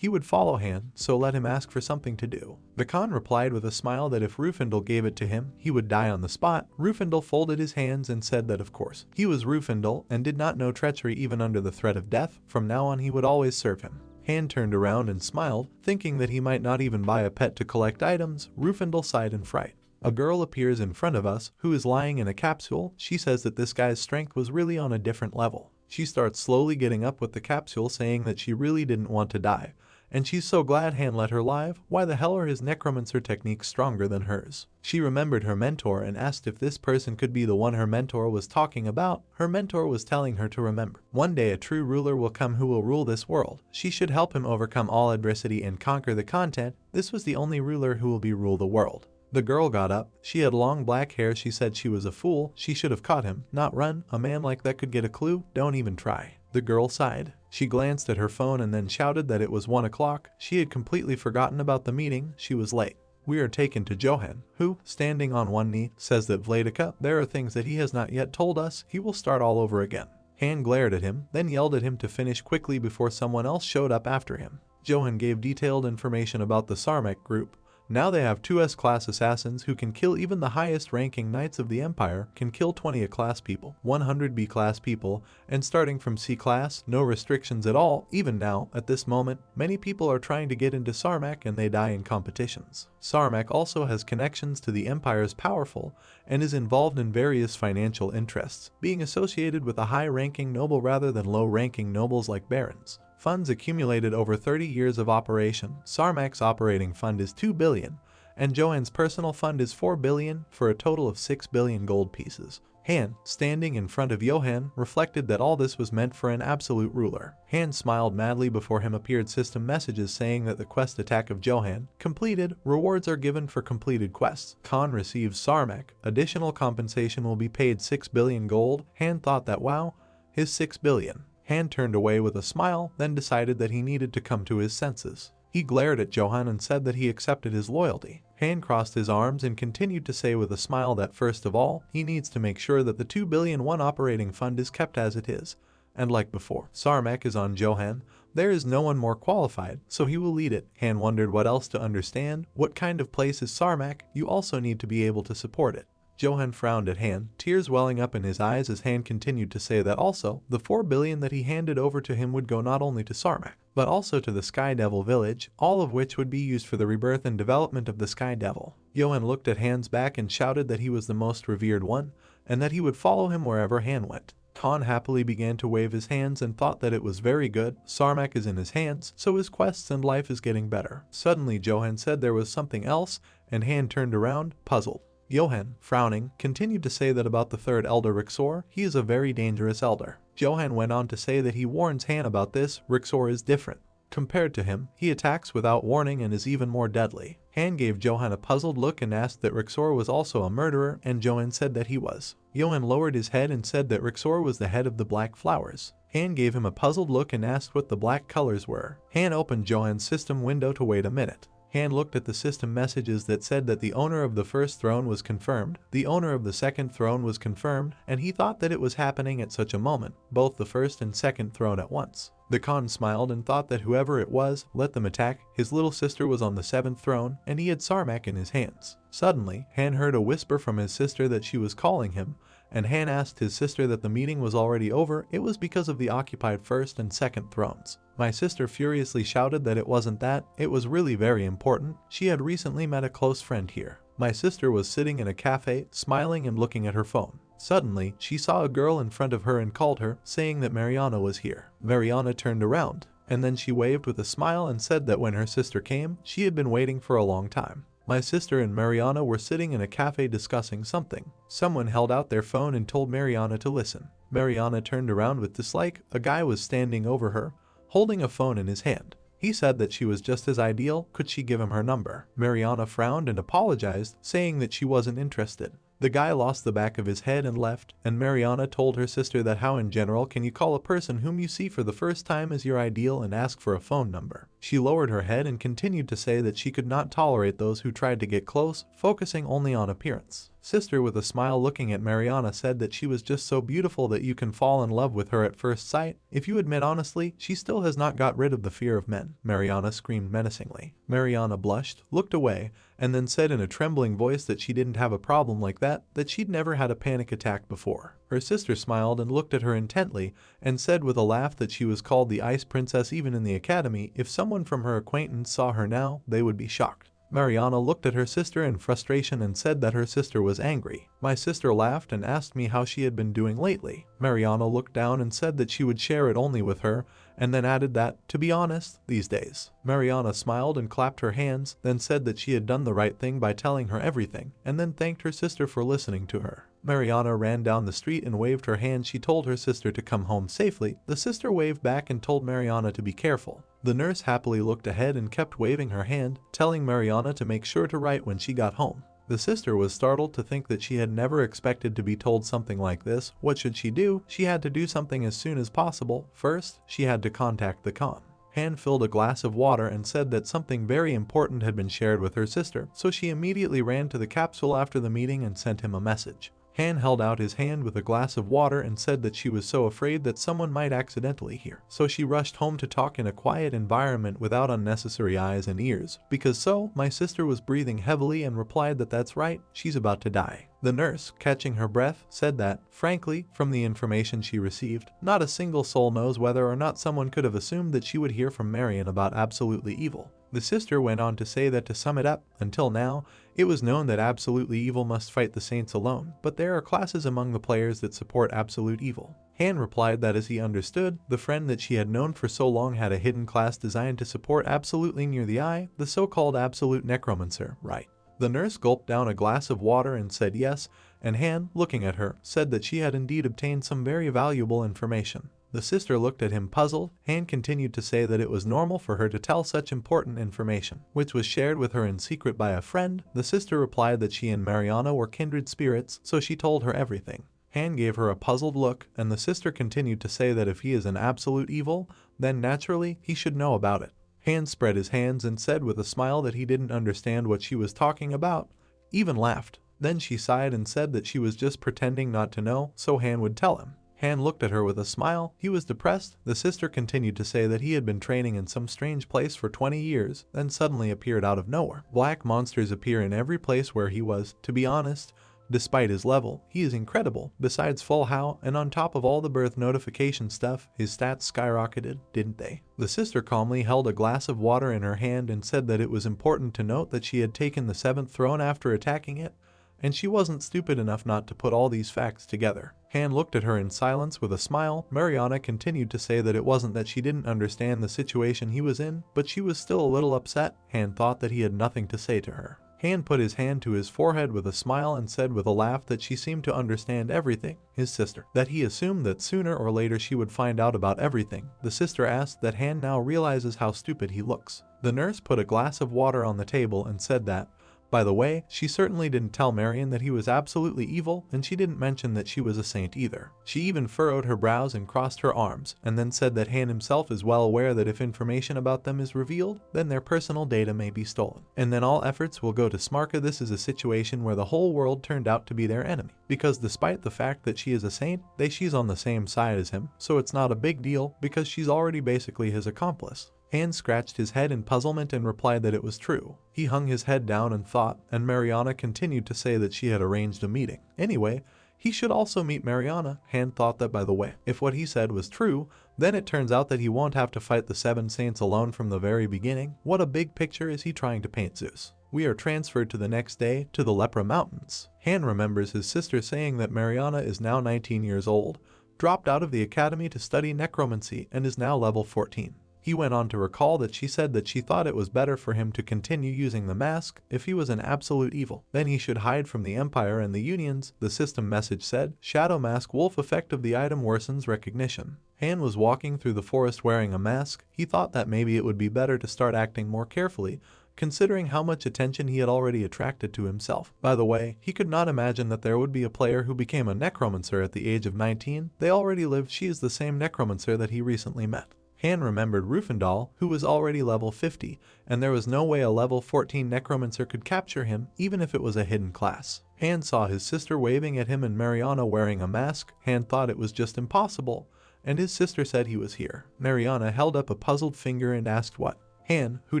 he would follow Han, so let him ask for something to do. The Khan replied with a smile that if Rindel gave it to him, he would die on the spot. Rindel folded his hands and said that of course. He was Rindel and did not know treachery even under the threat of death. From now on he would always serve him. Han turned around and smiled, thinking that he might not even buy a pet to collect items. Rindel sighed in fright. A girl appears in front of us, who is lying in a capsule. She says that this guy's strength was really on a different level. She starts slowly getting up with the capsule, saying that she really didn't want to die, and she's so glad Han let her live. Why the hell are his necromancer techniques stronger than hers? She remembered her mentor and asked if this person could be the one her mentor was talking about. Her mentor was telling her to remember. One day a true ruler will come who will rule this world. She should help him overcome all adversity and conquer the content. This was the only ruler who will rule the world. The girl got up. She had long black hair. She said she was a fool. She should have caught him, not run. A man like that could get a clue. Don't even try. The girl sighed. She glanced at her phone and then shouted that it was 1 o'clock. She had completely forgotten about the meeting. She was late. We are taken to Johan, who, standing on one knee, says that Vladika, there are things that he has not yet told us. He will start all over again. Han glared at him, then yelled at him to finish quickly before someone else showed up after him. Johan gave detailed information about the Sarmac group. Now they have 2 S-class assassins who can kill even the highest ranking knights of the Empire, can kill 20 A-class people, 100 B-class people, and starting from C-class, no restrictions at all. Even now, at this moment, many people are trying to get into Sarmac and they die in competitions. Sarmac also has connections to the Empire's powerful and is involved in various financial interests, being associated with a high-ranking noble rather than low-ranking nobles like barons. Funds accumulated over 30 years of operation. Sarmac's operating fund is 2 billion, and Johan's personal fund is 4 billion, for a total of 6 billion gold pieces. Han, standing in front of Johan, reflected that all this was meant for an absolute ruler. Han smiled madly. Before him appeared system messages saying that the quest attack of Johan completed. Rewards are given for completed quests. Khan receives Sarmac. Additional compensation will be paid 6 billion gold. Han thought that wow, his 6 billion. Han turned away with a smile, then decided that he needed to come to his senses. He glared at Johan and said that he accepted his loyalty. Han crossed his arms and continued to say with a smile that first of all, he needs to make sure that the 2 billion won operating fund is kept as it is. And like before, Sarmac is on Johan. There is no one more qualified, so he will lead it. Han wondered what else to understand. What kind of place is Sarmac? You also need to be able to support it. Johan frowned at Han, tears welling up in his eyes as Han continued to say that also, the 4 billion that he handed over to him would go not only to Sarmac, but also to the Sky Devil village, all of which would be used for the rebirth and development of the Sky Devil. Johan looked at Han's back and shouted that he was the most revered one, and that he would follow him wherever Han went. Khan happily began to wave his hands and thought that it was very good. Sarmac is in his hands, so his quests and life is getting better. Suddenly Johan said there was something else, and Han turned around, puzzled. Johan, frowning, continued to say that about the third elder Rixor, he is a very dangerous elder. Johan went on to say that he warns Han about this. Rixor is different. Compared to him, he attacks without warning and is even more deadly. Han gave Johan a puzzled look and asked that Rixor was also a murderer, and Johan said that he was. Johan lowered his head and said that Rixor was the head of the Black Flowers. Han gave him a puzzled look and asked what the black colors were. Han opened Johan's system window to wait a minute. Han looked at the system messages that said that the owner of the first throne was confirmed, the owner of the second throne was confirmed, and he thought that it was happening at such a moment, both the first and second throne at once. The Khan smiled and thought that whoever it was, let them attack. His little sister was on the 7th throne, and he had Sarmac in his hands. Suddenly, Han heard a whisper from his sister that she was calling him, and Han asked his sister that the meeting was already over. It was because of the occupied 1st and 2nd thrones. My sister furiously shouted that it wasn't that, it was really very important. She had recently met a close friend here. My sister was sitting in a cafe, smiling and looking at her phone. Suddenly, she saw a girl in front of her and called her, saying that Mariana was here. Mariana turned around, and then she waved with a smile and said that when her sister came, she had been waiting for a long time. My sister and Mariana were sitting in a cafe discussing something. Someone held out their phone and told Mariana to listen. Mariana turned around with dislike. A guy was standing over her, holding a phone in his hand. He said that she was just as ideal. Could she give him her number? Mariana frowned and apologized, saying that she wasn't interested. The guy lost the back of his head and left, and Mariana told her sister that how in general can you call a person whom you see for the first time as your ideal and ask for a phone number? She lowered her head and continued to say that she could not tolerate those who tried to get close, focusing only on appearance. Sister, with a smile looking at Mariana, said that she was just so beautiful that you can fall in love with her at first sight. If you admit honestly, she still has not got rid of the fear of men, Mariana screamed menacingly. Mariana blushed, looked away, and then said in a trembling voice that she didn't have a problem like that she'd never had a panic attack before. Her sister smiled and looked at her intently and said with a laugh that she was called the Ice Princess even in the academy. If someone from her acquaintance saw her now, they would be shocked. Mariana looked at her sister in frustration and said that her sister was angry. My sister laughed and asked me how she had been doing lately. Mariana looked down and said that she would share it only with her, and then added that, to be honest, these days. Mariana smiled and clapped her hands, then said that she had done the right thing by telling her everything, and then thanked her sister for listening to her. Mariana ran down the street and waved her hand. She told her sister to come home safely. The sister waved back and told Mariana to be careful. The nurse happily looked ahead and kept waving her hand, telling Mariana to make sure to write when she got home. The sister was startled to think that she had never expected to be told something like this. What should she do? She had to do something as soon as possible. First, she had to contact the con. Han filled a glass of water and said that something very important had been shared with her sister, so she immediately ran to the capsule after the meeting and sent him a message. Han held out his hand with a glass of water and said that she was so afraid that someone might accidentally hear. So she rushed home to talk in a quiet environment without unnecessary eyes and ears. Because so, my sister was breathing heavily and replied that that's right, she's about to die. The nurse, catching her breath, said that, frankly, from the information she received, not a single soul knows whether or not someone could have assumed that she would hear from Marion about absolutely evil. The sister went on to say that to sum it up, until now, it was known that absolutely evil must fight the saints alone, but there are classes among the players that support absolute evil. Han replied that as he understood, the friend that she had known for so long had a hidden class designed to support absolutely near the eye, the so-called absolute necromancer, right? The nurse gulped down a glass of water and said yes, and Han, looking at her, said that she had indeed obtained some very valuable information. The sister looked at him puzzled. Han continued to say that it was normal for her to tell such important information, which was shared with her in secret by a friend. The sister replied that she and Mariana were kindred spirits, so she told her everything. Han gave her a puzzled look, and the sister continued to say that if he is an absolute evil, then naturally he should know about it. Han spread his hands and said with a smile that he didn't understand what she was talking about, even laughed. Then she sighed and said that she was just pretending not to know, so Han would tell him. Han looked at her with a smile. He was depressed. The sister continued to say that he had been training in some strange place for 20 years, then suddenly appeared out of nowhere. Black monsters appear in every place where he was. To be honest, despite his level, he is incredible. Besides full how, and on top of all the birth notification stuff, his stats skyrocketed, didn't they? The sister calmly held a glass of water in her hand and said that it was important to note that she had taken the 7th throne after attacking it, and she wasn't stupid enough not to put all these facts together. Han looked at her in silence with a smile. Mariana continued to say that it wasn't that she didn't understand the situation he was in, but she was still a little upset. Han thought that he had nothing to say to her. Han put his hand to his forehead with a smile and said with a laugh that she seemed to understand everything, his sister, that he assumed that sooner or later she would find out about everything. The sister asked that Han now realizes how stupid he looks. The nurse put a glass of water on the table and said that, by the way, she certainly didn't tell Marion that he was absolutely evil, and she didn't mention that she was a saint either. She even furrowed her brows and crossed her arms, and then said that Han himself is well aware that if information about them is revealed, then their personal data may be stolen. And then all efforts will go to Smarka. This is a situation where the whole world turned out to be their enemy, because despite the fact that she is a saint, she's on the same side as him, so it's not a big deal because she's already basically his accomplice. Han scratched his head in puzzlement and replied that it was true. He hung his head down and thought, and Mariana continued to say that she had arranged a meeting. Anyway, he should also meet Mariana. Han thought that, by the way, if what he said was true, then it turns out that he won't have to fight the 7 saints alone from the very beginning. What a big picture is he trying to paint, Zeus? We are transferred to the next day to the Lepra Mountains. Han remembers his sister saying that Mariana is now 19 years old, dropped out of the academy to study necromancy, and is now level 14. He went on to recall that she said that she thought it was better for him to continue using the mask if he was an absolute evil. Then he should hide from the Empire and the Unions. The system message said, Shadow Mask Wolf effect of the item worsens recognition. Han was walking through the forest wearing a mask. He thought that maybe it would be better to start acting more carefully, considering how much attention he had already attracted to himself. By the way, he could not imagine that there would be a player who became a necromancer at the age of 19. They already lived. She is the same necromancer that he recently met. Han remembered Rufendal, who was already level 50, and there was no way a level 14 necromancer could capture him even if it was a hidden class. Han saw his sister waving at him and Mariana wearing a mask. Han thought it was just impossible, and his sister said he was here. Mariana held up a puzzled finger and asked what. Han, who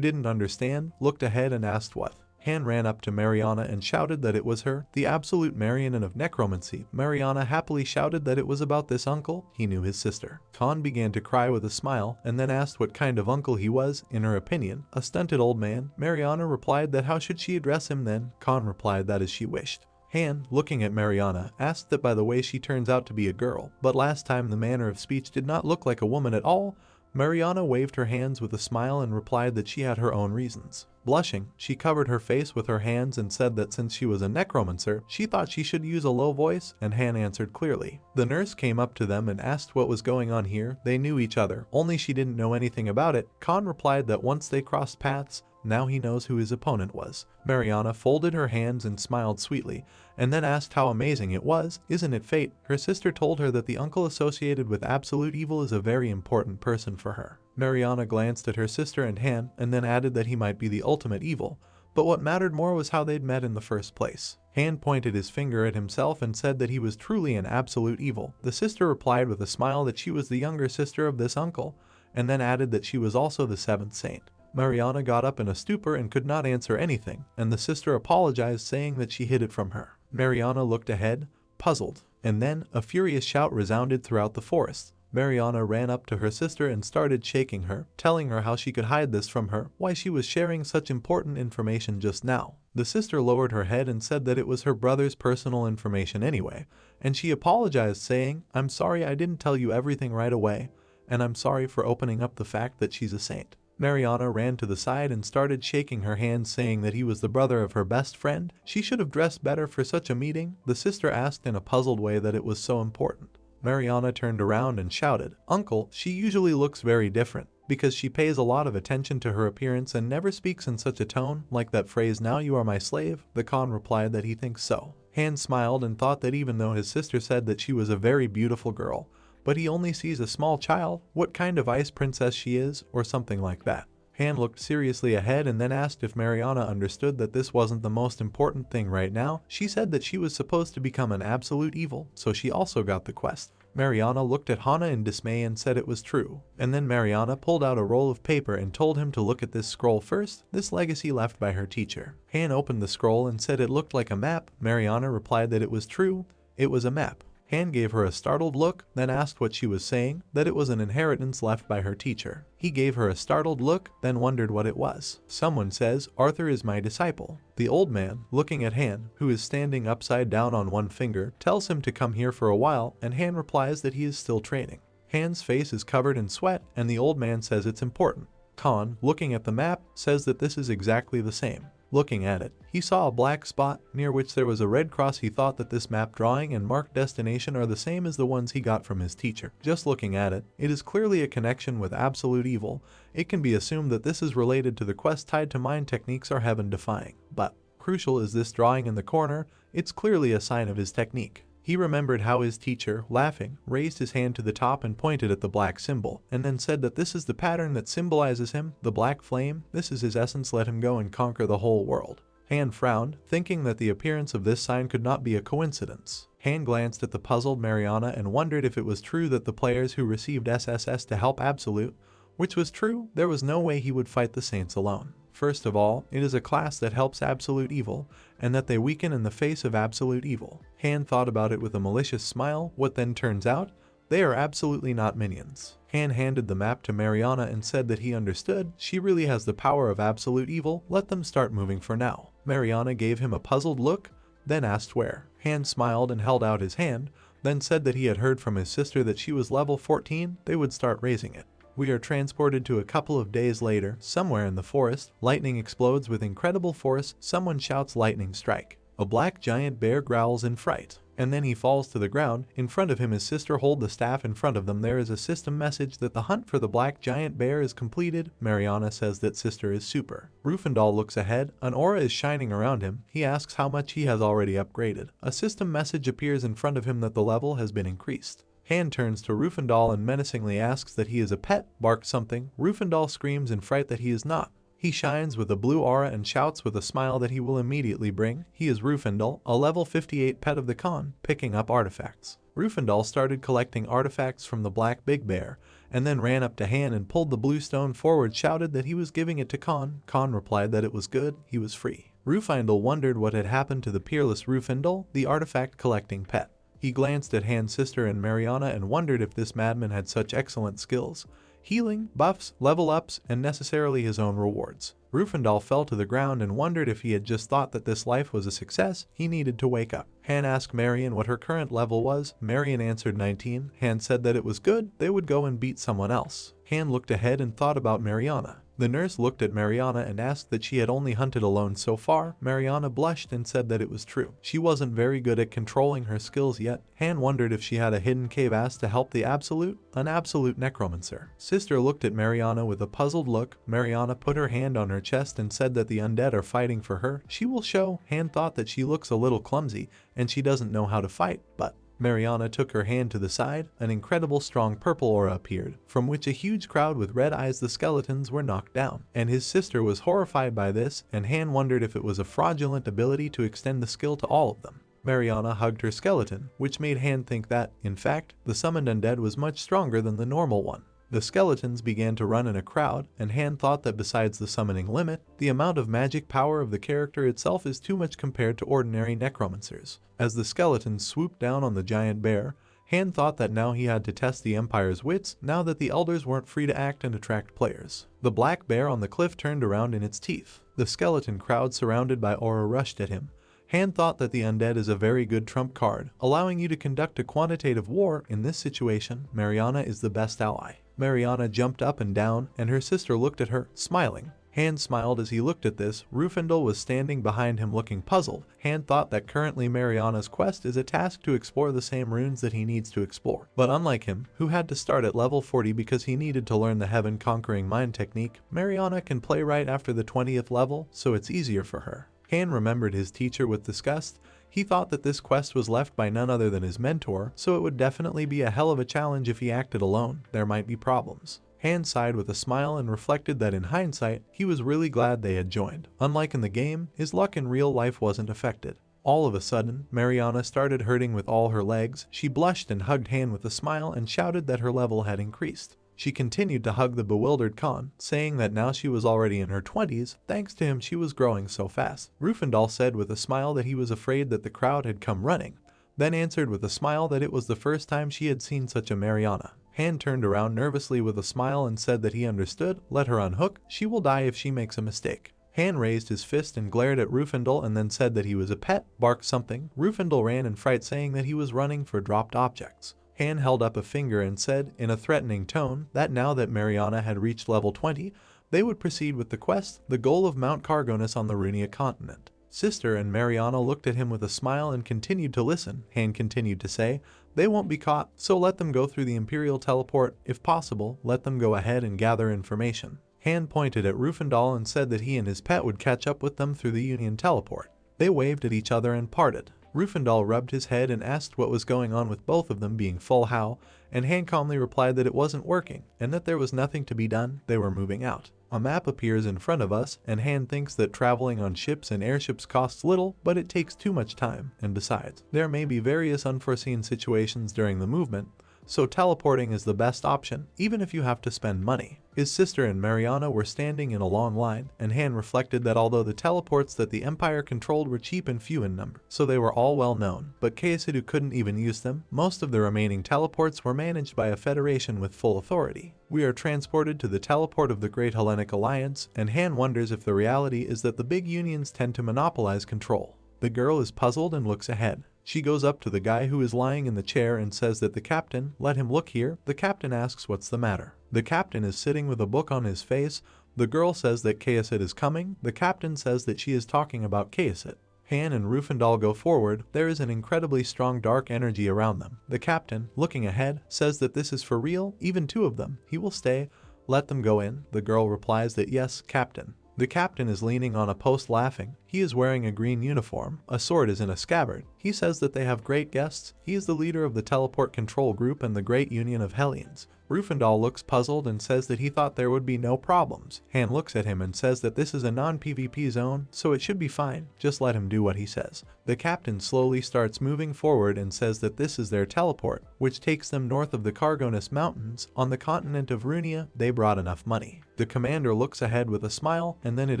didn't understand, looked ahead and asked what. Han ran up to Mariana and shouted that it was her, the absolute Mariana of necromancy. Mariana happily shouted that it was about this uncle. He knew his sister. Han began to cry with a smile and then asked what kind of uncle he was, in her opinion, a stunted old man. Mariana replied that how should she address him then? Han replied that as she wished. Han, looking at Mariana, asked that by the way she turns out to be a girl, but last time the manner of speech did not look like a woman at all. Mariana waved her hands with a smile and replied that she had her own reasons. Blushing, she covered her face with her hands and said that since she was a necromancer, she thought she should use a low voice, and Han answered clearly. The nurse came up to them and asked what was going on here. They knew each other, only she didn't know anything about it. Khan replied that once they crossed paths, now he knows who his opponent was. Mariana folded her hands and smiled sweetly, and then asked how amazing it was. Isn't it fate? Her sister told her that the uncle associated with absolute evil is a very important person for her. Mariana glanced at her sister and Han, and then added that he might be the ultimate evil, but what mattered more was how they'd met in the first place. Han pointed his finger at himself and said that he was truly an absolute evil. The sister replied with a smile that she was the younger sister of this uncle, and then added that she was also the seventh saint. Mariana got up in a stupor and could not answer anything, and the sister apologized, saying that she hid it from her. Mariana looked ahead, puzzled, and then a furious shout resounded throughout the forest. Mariana ran up to her sister and started shaking her, telling her how she could hide this from her, why she was sharing such important information just now. The sister lowered her head and said that it was her brother's personal information anyway, and she apologized, saying, "I'm sorry I didn't tell you everything right away, and I'm sorry for opening up the fact that she's a saint." Mariana ran to the side and started shaking her hand, saying that he was the brother of her best friend. She should have dressed better for such a meeting. The sister asked in a puzzled way that it was so important. Mariana turned around and shouted, "Uncle, she usually looks very different, because she pays a lot of attention to her appearance and never speaks in such a tone, like that phrase, 'Now you are my slave'." The Khan replied that he thinks so. Han smiled and thought that even though his sister said that she was a very beautiful girl, but he only sees a small child, what kind of ice princess she is, or something like that. Han looked seriously ahead and then asked if Mariana understood that this wasn't the most important thing right now. She said that she was supposed to become an absolute evil, so she also got the quest. Mariana looked at Hana in dismay and said it was true. And then Mariana pulled out a roll of paper and told him to look at this scroll first, this legacy left by her teacher. Han opened the scroll and said it looked like a map. Mariana replied that it was true, it was a map. Han gave her a startled look, then asked what she was saying, that it was an inheritance left by her teacher. He gave her a startled look, then wondered what it was. Someone says, "Arthur is my disciple." The old man, looking at Han, who is standing upside down on one finger, tells him to come here for a while, and Han replies that he is still training. Han's face is covered in sweat, and the old man says it's important. Khan, looking at the map, says that this is exactly the same. Looking at it, he saw a black spot near which there was a red cross. He thought that this map drawing and marked destination are the same as the ones he got from his teacher. Just looking at it, it is clearly a connection with absolute evil. It can be assumed that this is related to the quest tied to mind techniques or heaven defying. But crucial is this drawing in the corner. It's clearly a sign of his technique. He remembered how his teacher, laughing, raised his hand to the top and pointed at the black symbol, and then said that this is the pattern that symbolizes him, the black flame. This is his essence. Let him go and conquer the whole world. Han frowned, thinking that the appearance of this sign could not be a coincidence. Han glanced at the puzzled Mariana and wondered if it was true that the players who received SSS to help Absolute, which was true, there was no way he would fight the Saints alone. First of all, it is a class that helps absolute evil, and that they weaken in the face of absolute evil. Han thought about it with a malicious smile. What then turns out? They are absolutely not minions. Han handed the map to Mariana and said that he understood. She really has the power of absolute evil. Let them start moving for now. Mariana gave him a puzzled look, then asked where. Han smiled and held out his hand, then said that he had heard from his sister that she was level 14. They would start raising it. We are transported to a couple of days later. Somewhere in the forest, lightning explodes with incredible force. Someone shouts lightning strike. A black giant bear growls in fright, and then he falls to the ground. In front of him, his sister holds the staff. In front of them there is a system message that the hunt for the black giant bear is completed. Mariana says that sister is super. Rufendal looks ahead. An aura is shining around him. He asks how much he has already upgraded. A system message appears in front of him that the level has been increased. Han turns to Rufendal and menacingly asks that he is a pet, barks something. Rufendal screams in fright that he is not. He shines with a blue aura and shouts with a smile that he will immediately bring. He is Rufendal, a level 58 pet of the Khan, picking up artifacts. Rufendal started collecting artifacts from the Black Big Bear, and then ran up to Han and pulled the blue stone forward, shouted that he was giving it to Khan. Khan replied that it was good, he was free. Rufendal wondered what had happened to the peerless Rufendal, the artifact collecting pet. He glanced at Han's sister and Mariana and wondered if this madman had such excellent skills. Healing, buffs, level ups, and necessarily his own rewards. Rufendal fell to the ground and wondered if he had just thought that this life was a success. He needed to wake up. Han asked Marian what her current level was. Marian answered 19. Han said that it was good, they would go and beat someone else. Han looked ahead and thought about Mariana. The nurse looked at Mariana and asked that she had only hunted alone so far. Mariana blushed and said that it was true. She wasn't very good at controlling her skills yet. Han wondered if she had a hidden cave asked to help the Absolute, an Absolute necromancer. Sister looked at Mariana with a puzzled look. Mariana put her hand on her chest and said that the undead are fighting for her. She will show. Han thought that she looks a little clumsy and she doesn't know how to fight, but Mariana took her hand to the side. An incredible strong purple aura appeared, from which a huge crowd with red eyes, the skeletons, were knocked down. And his sister was horrified by this, and Han wondered if it was a fraudulent ability to extend the skill to all of them. Mariana hugged her skeleton, which made Han think that, in fact, the summoned undead was much stronger than the normal one. The skeletons began to run in a crowd, and Han thought that besides the summoning limit, the amount of magic power of the character itself is too much compared to ordinary necromancers. As the skeletons swooped down on the giant bear, Han thought that now he had to test the Empire's wits now that the elders weren't free to act and attract players. The black bear on the cliff turned around in its teeth. The skeleton crowd surrounded by aura rushed at him. Han thought that the undead is a very good trump card, allowing you to conduct a quantitative war. In this situation, Mariana is the best ally. Mariana jumped up and down, and her sister looked at her, smiling. Han smiled as he looked at this. Rufendal was standing behind him looking puzzled. Han thought that currently Mariana's quest is a task to explore the same runes that he needs to explore. But unlike him, who had to start at level 40 because he needed to learn the heaven-conquering mind technique, Mariana can play right after the 20th level, so it's easier for her. Han remembered his teacher with disgust. He thought that this quest was left by none other than his mentor, so it would definitely be a hell of a challenge if he acted alone. There might be problems. Han sighed with a smile and reflected that in hindsight, he was really glad they had joined. Unlike in the game, his luck in real life wasn't affected. All of a sudden, Mariana started hurting with all her legs. She blushed and hugged Han with a smile and shouted that her level had increased. She continued to hug the bewildered Khan, saying that now she was already in her 20s, thanks to him she was growing so fast. Rufendal said with a smile that he was afraid that the crowd had come running, then answered with a smile that it was the first time she had seen such a Mariana. Han turned around nervously with a smile and said that he understood. Let her unhook, she will die if she makes a mistake. Han raised his fist and glared at Rufendal and then said that he was a pet, barked something. Rufendal ran in fright saying that he was running for dropped objects. Han held up a finger and said, in a threatening tone, that now that Mariana had reached level 20, they would proceed with the quest, the goal of Mount Cargonus on the Runia continent. Sister and Mariana looked at him with a smile and continued to listen. Han continued to say, they won't be caught, so let them go through the Imperial teleport. If possible, let them go ahead and gather information. Han pointed at Rufendal and said that he and his pet would catch up with them through the Union teleport. They waved at each other and parted. Rufendal rubbed his head and asked what was going on with both of them being full how, and Han calmly replied that it wasn't working, and that there was nothing to be done, they were moving out. A map appears in front of us, and Han thinks that traveling on ships and airships costs little, but it takes too much time, and besides, there may be various unforeseen situations during the movement, so teleporting is the best option, even if you have to spend money. His sister and Mariana were standing in a long line, and Han reflected that although the teleports that the Empire controlled were cheap and few in number, so they were all well known, but Kaesidu couldn't even use them. Most of the remaining teleports were managed by a federation with full authority. We are transported to the teleport of the Great Hellenic Alliance, and Han wonders if the reality is that the big unions tend to monopolize control. The girl is puzzled and looks ahead. She goes up to the guy who is lying in the chair and says that the captain, let him look here. The captain asks what's the matter. The captain is sitting with a book on his face. The girl says that Kaesit is coming. The captain says that she is talking about Kaesit. Han and Rufendal go forward. There is an incredibly strong dark energy around them. The captain, looking ahead, says that this is for real, even two of them. He will stay. Let them go in. The girl replies that yes, captain. The captain is leaning on a post laughing. He is wearing a green uniform, a sword is in a scabbard. He says that they have great guests. He is the leader of the teleport control group and the Great Union of Hellions. Rufendal looks puzzled and says that he thought there would be no problems. Han looks at him and says that this is a non-PvP zone, so it should be fine, just let him do what he says. The captain slowly starts moving forward and says that this is their teleport, which takes them north of the Cargonus Mountains. On the continent of Runia, they brought enough money. The commander looks ahead with a smile, and then it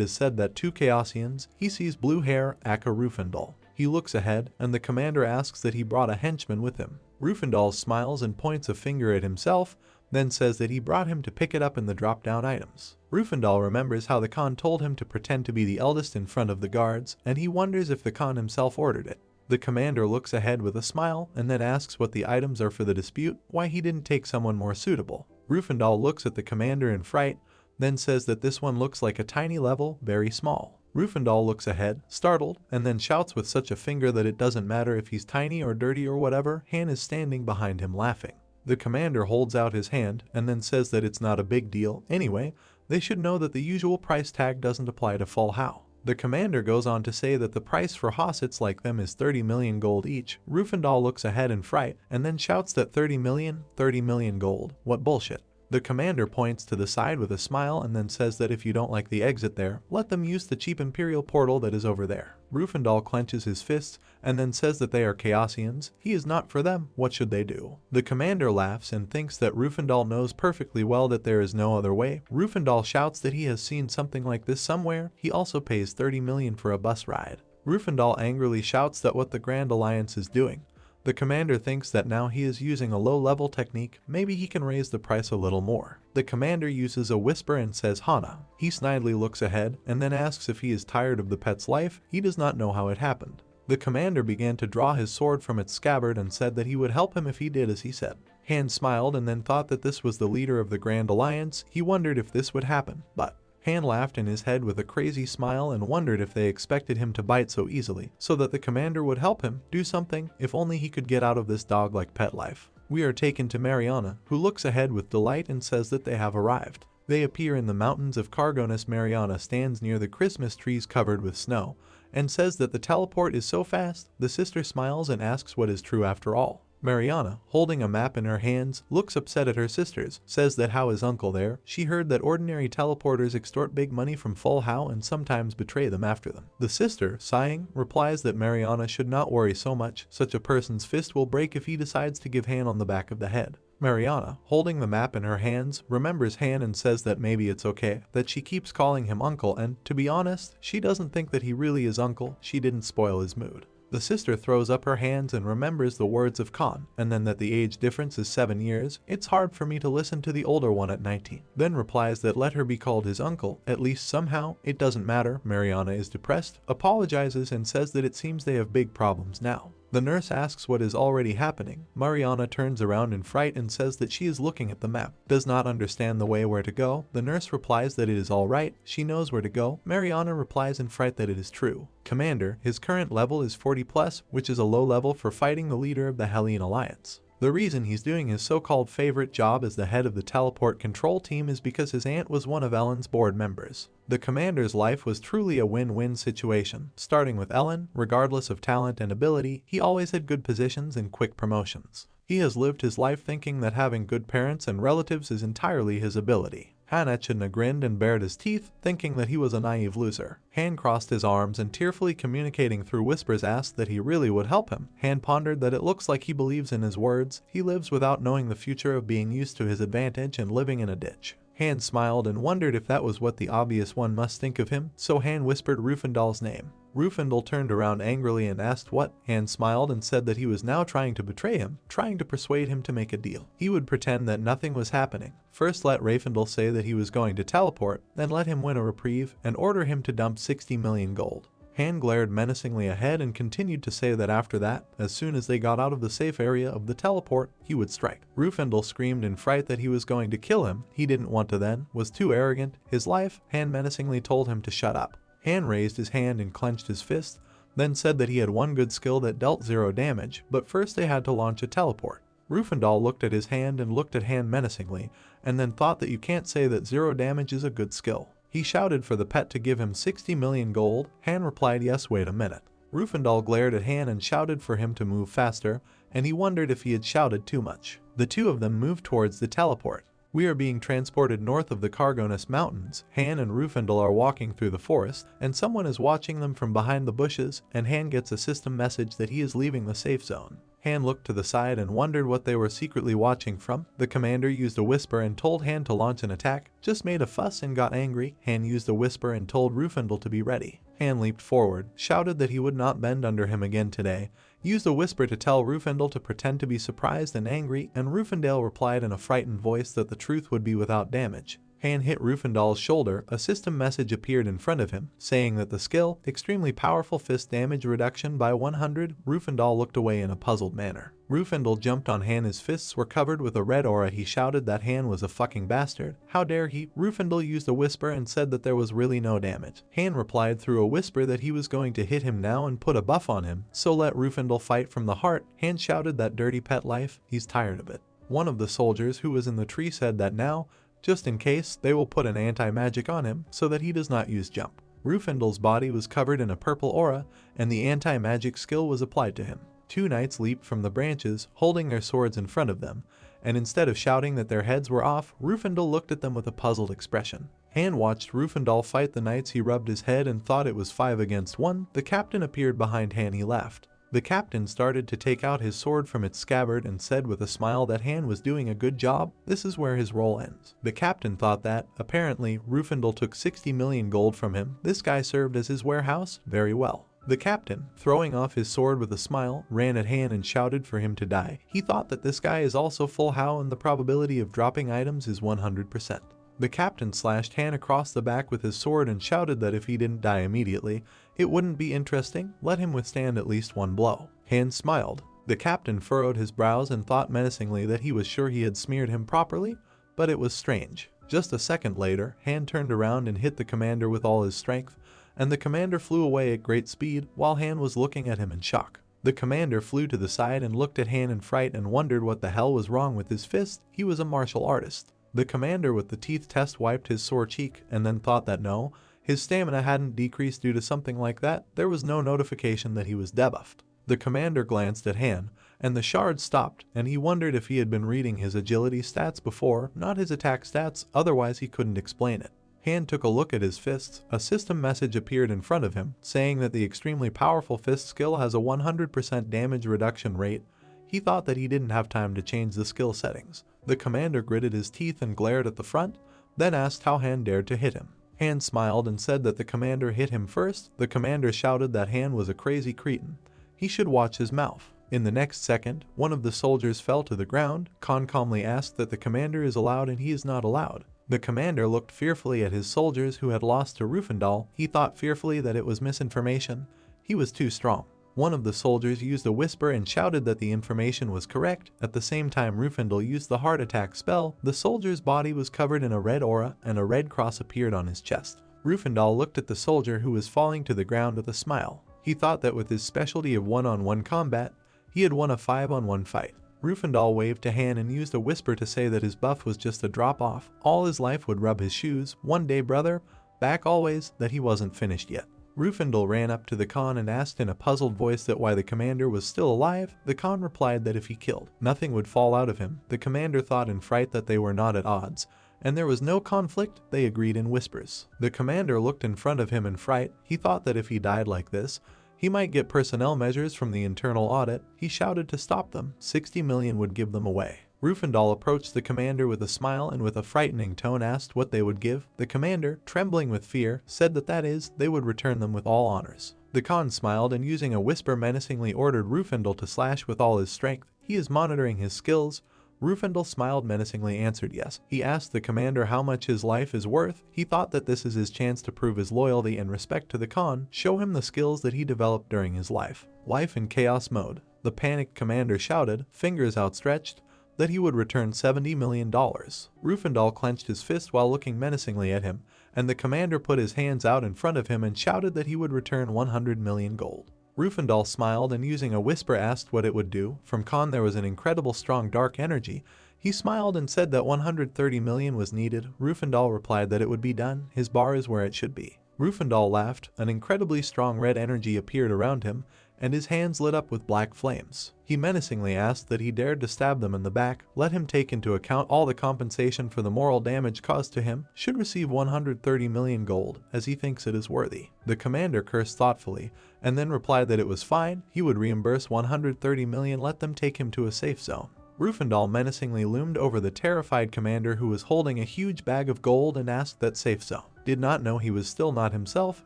is said that two Chaosians, he sees blue hair, Aka Rufendal. He looks ahead, and the commander asks that he brought a henchman with him. Rufendal smiles and points a finger at himself, then says that he brought him to pick it up in the drop-down items. Rufendal remembers how the Khan told him to pretend to be the eldest in front of the guards, and he wonders if the Khan himself ordered it. The commander looks ahead with a smile, and then asks what the items are for the dispute, why he didn't take someone more suitable. Rufendal looks at the commander in fright, then says that this one looks like a tiny level, very small. Rufendal looks ahead, startled, and then shouts with such a finger that it doesn't matter if he's tiny or dirty or whatever. Han is standing behind him laughing. The commander holds out his hand and then says that it's not a big deal. Anyway, they should know that the usual price tag doesn't apply to full Hao. The commander goes on to say that the price for Hossits like them is 30 million gold each. Rufendal looks ahead in fright and then shouts that 30 million gold. What bullshit. The commander points to the side with a smile and then says that if you don't like the exit there, let them use the cheap Imperial portal that is over there. Rufendal clenches his fists and then says that they are Chaosians. He is not for them. What should they do? The commander laughs and thinks that Rufendal knows perfectly well that there is no other way. Rufendal shouts that he has seen something like this somewhere. He also pays 30 million for a bus ride. Rufendal angrily shouts that what the Grand Alliance is doing. The commander thinks that now he is using a low-level technique, maybe he can raise the price a little more. The commander uses a whisper and says Hana. He snidely looks ahead and then asks if he is tired of the pet's life. He does not know how it happened. The commander began to draw his sword from its scabbard and said that he would help him if he did as he said. Han smiled and then thought that this was the leader of the Grand Alliance. He wondered if this would happen, but Han laughed in his head with a crazy smile and wondered if they expected him to bite so easily, so that the commander would help him do something, if only he could get out of this dog-like pet life. We are taken to Mariana, who looks ahead with delight and says that they have arrived. They appear in the mountains of Cargonus. Mariana stands near the Christmas trees covered with snow, and says that the teleport is so fast. The sister smiles and asks what is true after all. Mariana, holding a map in her hands, looks upset at her sisters, says that Hao is uncle there. She heard that ordinary teleporters extort big money from full Hao and sometimes betray them after them. The sister, sighing, replies that Mariana should not worry so much. Such a person's fist will break if he decides to give Han on the back of the head. Mariana, holding the map in her hands, remembers Han and says that maybe it's okay, that she keeps calling him uncle and, to be honest, she doesn't think that he really is uncle. She didn't spoil his mood. The sister throws up her hands and remembers the words of Khan, and then that the age difference is 7 years. It's hard for me to listen to the older one at 19. Then replies that let her be called his uncle, at least somehow. It doesn't matter. Mariana is depressed, apologizes and says that it seems they have big problems now. The nurse asks what is already happening. Mariana turns around in fright and says that she is looking at the map, does not understand the way where to go. The nurse replies that it is all right, she knows where to go. Mariana replies in fright that it is true. Commander, his current level is 40+, which is a low level for fighting the leader of the Hellion Alliance. The reason he's doing his so-called favorite job as the head of the teleport control team is because his aunt was one of Ellen's board members. The commander's life was truly a win-win situation. Starting with Ellen, regardless of talent and ability, he always had good positions and quick promotions. He has lived his life thinking that having good parents and relatives is entirely his ability. Han Echidna grinned and bared his teeth, thinking that he was a naive loser. Han crossed his arms and tearfully communicating through whispers asked that he really would help him. Han pondered that it looks like he believes in his words. He lives without knowing the future of being used to his advantage and living in a ditch. Han smiled and wondered if that was what the obvious one must think of him, so Han whispered Rufendal's name. Rufendal turned around angrily and asked what. Han smiled and said that he was now trying to betray him, trying to persuade him to make a deal. He would pretend that nothing was happening. First let Rafendal say that he was going to teleport, then let him win a reprieve, and order him to dump 60 million gold. Han glared menacingly ahead and continued to say that after that, as soon as they got out of the safe area of the teleport, he would strike. Rufendal screamed in fright that he was going to kill him. He didn't want to then, was too arrogant. His life, Han menacingly told him to shut up. Han raised his hand and clenched his fist, then said that he had one good skill that dealt 0 damage, but first they had to launch a teleport. Rufendal looked at his hand and looked at Han menacingly, and then thought that you can't say that 0 damage is a good skill. He shouted for the pet to give him 60 million gold. Han replied, yes, wait a minute. Rufendal glared at Han and shouted for him to move faster, and he wondered if he had shouted too much. The two of them moved towards the teleport. We are being transported north of the Cargonus Mountains. Han and Rufendal are walking through the forest, and someone is watching them from behind the bushes, and Han gets a system message that he is leaving the safe zone. Han looked to the side and wondered what they were secretly watching from. The commander used a whisper and told Han to launch an attack, just made a fuss and got angry. Han used a whisper and told Rufendal to be ready. Han leaped forward, shouted that he would not bend under him again today, used a whisper to tell Rufendal to pretend to be surprised and angry, and Rufendal replied in a frightened voice that the truth would be without damage. Han hit Rufendal's shoulder. A system message appeared in front of him, saying that the skill, extremely powerful fist damage reduction by 100. Rufendal looked away in a puzzled manner. Rufendal jumped on Han. His fists were covered with a red aura. He shouted that Han was a fucking bastard. How dare he? Rufendal used a whisper and said that there was really no damage. Han replied through a whisper that he was going to hit him now and put a buff on him, so let Rufendal fight from the heart. Han shouted that dirty pet life, he's tired of it. One of the soldiers who was in the tree said that now, just in case, they will put an anti-magic on him so that he does not use jump. Rufendal's body was covered in a purple aura, and the anti-magic skill was applied to him. Two knights leaped from the branches, holding their swords in front of them, and instead of shouting that their heads were off, Rufendal looked at them with a puzzled expression. Han watched Rufendal fight the knights. He rubbed his head and thought it was 5 against 1. The captain appeared behind Han. He laughed. The captain started to take out his sword from its scabbard and said with a smile that Han was doing a good job. This is where his role ends. The captain thought that, apparently, Rufendal took 60 million gold from him. This guy served as his warehouse very well. The captain, throwing off his sword with a smile, ran at Han and shouted for him to die. He thought that this guy is also full how and the probability of dropping items is 100%. The captain slashed Han across the back with his sword and shouted that if he didn't die immediately, it wouldn't be interesting. Let him withstand at least one blow. Han smiled. The captain furrowed his brows and thought menacingly that he was sure he had smeared him properly, but it was strange. Just a second later, Han turned around and hit the commander with all his strength, and the commander flew away at great speed while Han was looking at him in shock. The commander flew to the side and looked at Han in fright and wondered what the hell was wrong with his fist. He was a martial artist. The commander with the teeth test wiped his sore cheek and then thought that no, his stamina hadn't decreased due to something like that. There was no notification that he was debuffed. The commander glanced at Han, and the shard stopped, and he wondered if he had been reading his agility stats before, not his attack stats, otherwise he couldn't explain it. Han took a look at his fists. A system message appeared in front of him, saying that the extremely powerful fist skill has a 100% damage reduction rate. He thought that he didn't have time to change the skill settings. The commander gritted his teeth and glared at the front, then asked how Han dared to hit him. Han smiled and said that the commander hit him first. The commander shouted that Han was a crazy cretin. He should watch his mouth. In the next second, one of the soldiers fell to the ground. Khan calmly asked that the commander is allowed and he is not allowed. The commander looked fearfully at his soldiers who had lost to Rufendal. He thought fearfully that it was misinformation. He was too strong. One of the soldiers used a whisper and shouted that the information was correct. At the same time Rufendal used the heart attack spell. The soldier's body was covered in a red aura and a red cross appeared on his chest. Rufendal looked at the soldier who was falling to the ground with a smile. He thought that with his specialty of one-on-one combat, he had won a 5-on-1 fight. Rufendal waved to Han and used a whisper to say that his buff was just a drop off. All his life would rub his shoes. One day, brother, back always, that he wasn't finished yet. Rufendal ran up to the Khan and asked in a puzzled voice that why the commander was still alive. The Khan replied that if he killed, nothing would fall out of him. The commander thought in fright that they were not at odds, and there was no conflict. They agreed in whispers. The commander looked in front of him in fright. He thought that if he died like this, he might get personnel measures from the internal audit. He shouted to stop them. 60 million would give them away. Rufendal approached the commander with a smile and with a frightening tone asked what they would give. The commander, trembling with fear, said that is, they would return them with all honors. The Khan smiled and using a whisper menacingly ordered Rufendal to slash with all his strength. He is monitoring his skills. Rufendal smiled menacingly answered yes. He asked the commander how much his life is worth. He thought that this is his chance to prove his loyalty and respect to the Khan, show him the skills that he developed during his life. Life in chaos mode. The panicked commander shouted, fingers outstretched, that he would return $70 million. Rufendal clenched his fist while looking menacingly at him, and the commander put his hands out in front of him and shouted that he would return 100 million gold. Rufendal smiled and using a whisper asked what it would do. From Khan there was an incredible strong dark energy. He smiled and said that 130 million was needed. Rufendal replied that it would be done. His bar is where it should be. Rufendal laughed. An incredibly strong red energy appeared around him, and his hands lit up with black flames. He menacingly asked that he dared to stab them in the back. Let him take into account all the compensation for the moral damage caused to him, should receive 130 million gold, as he thinks it is worthy. The commander cursed thoughtfully, and then replied that it was fine, he would reimburse 130 million, let them take him to a safe zone. Rufendal menacingly loomed over the terrified commander, who was holding a huge bag of gold, and asked that safe zone. Did not know he was still not himself,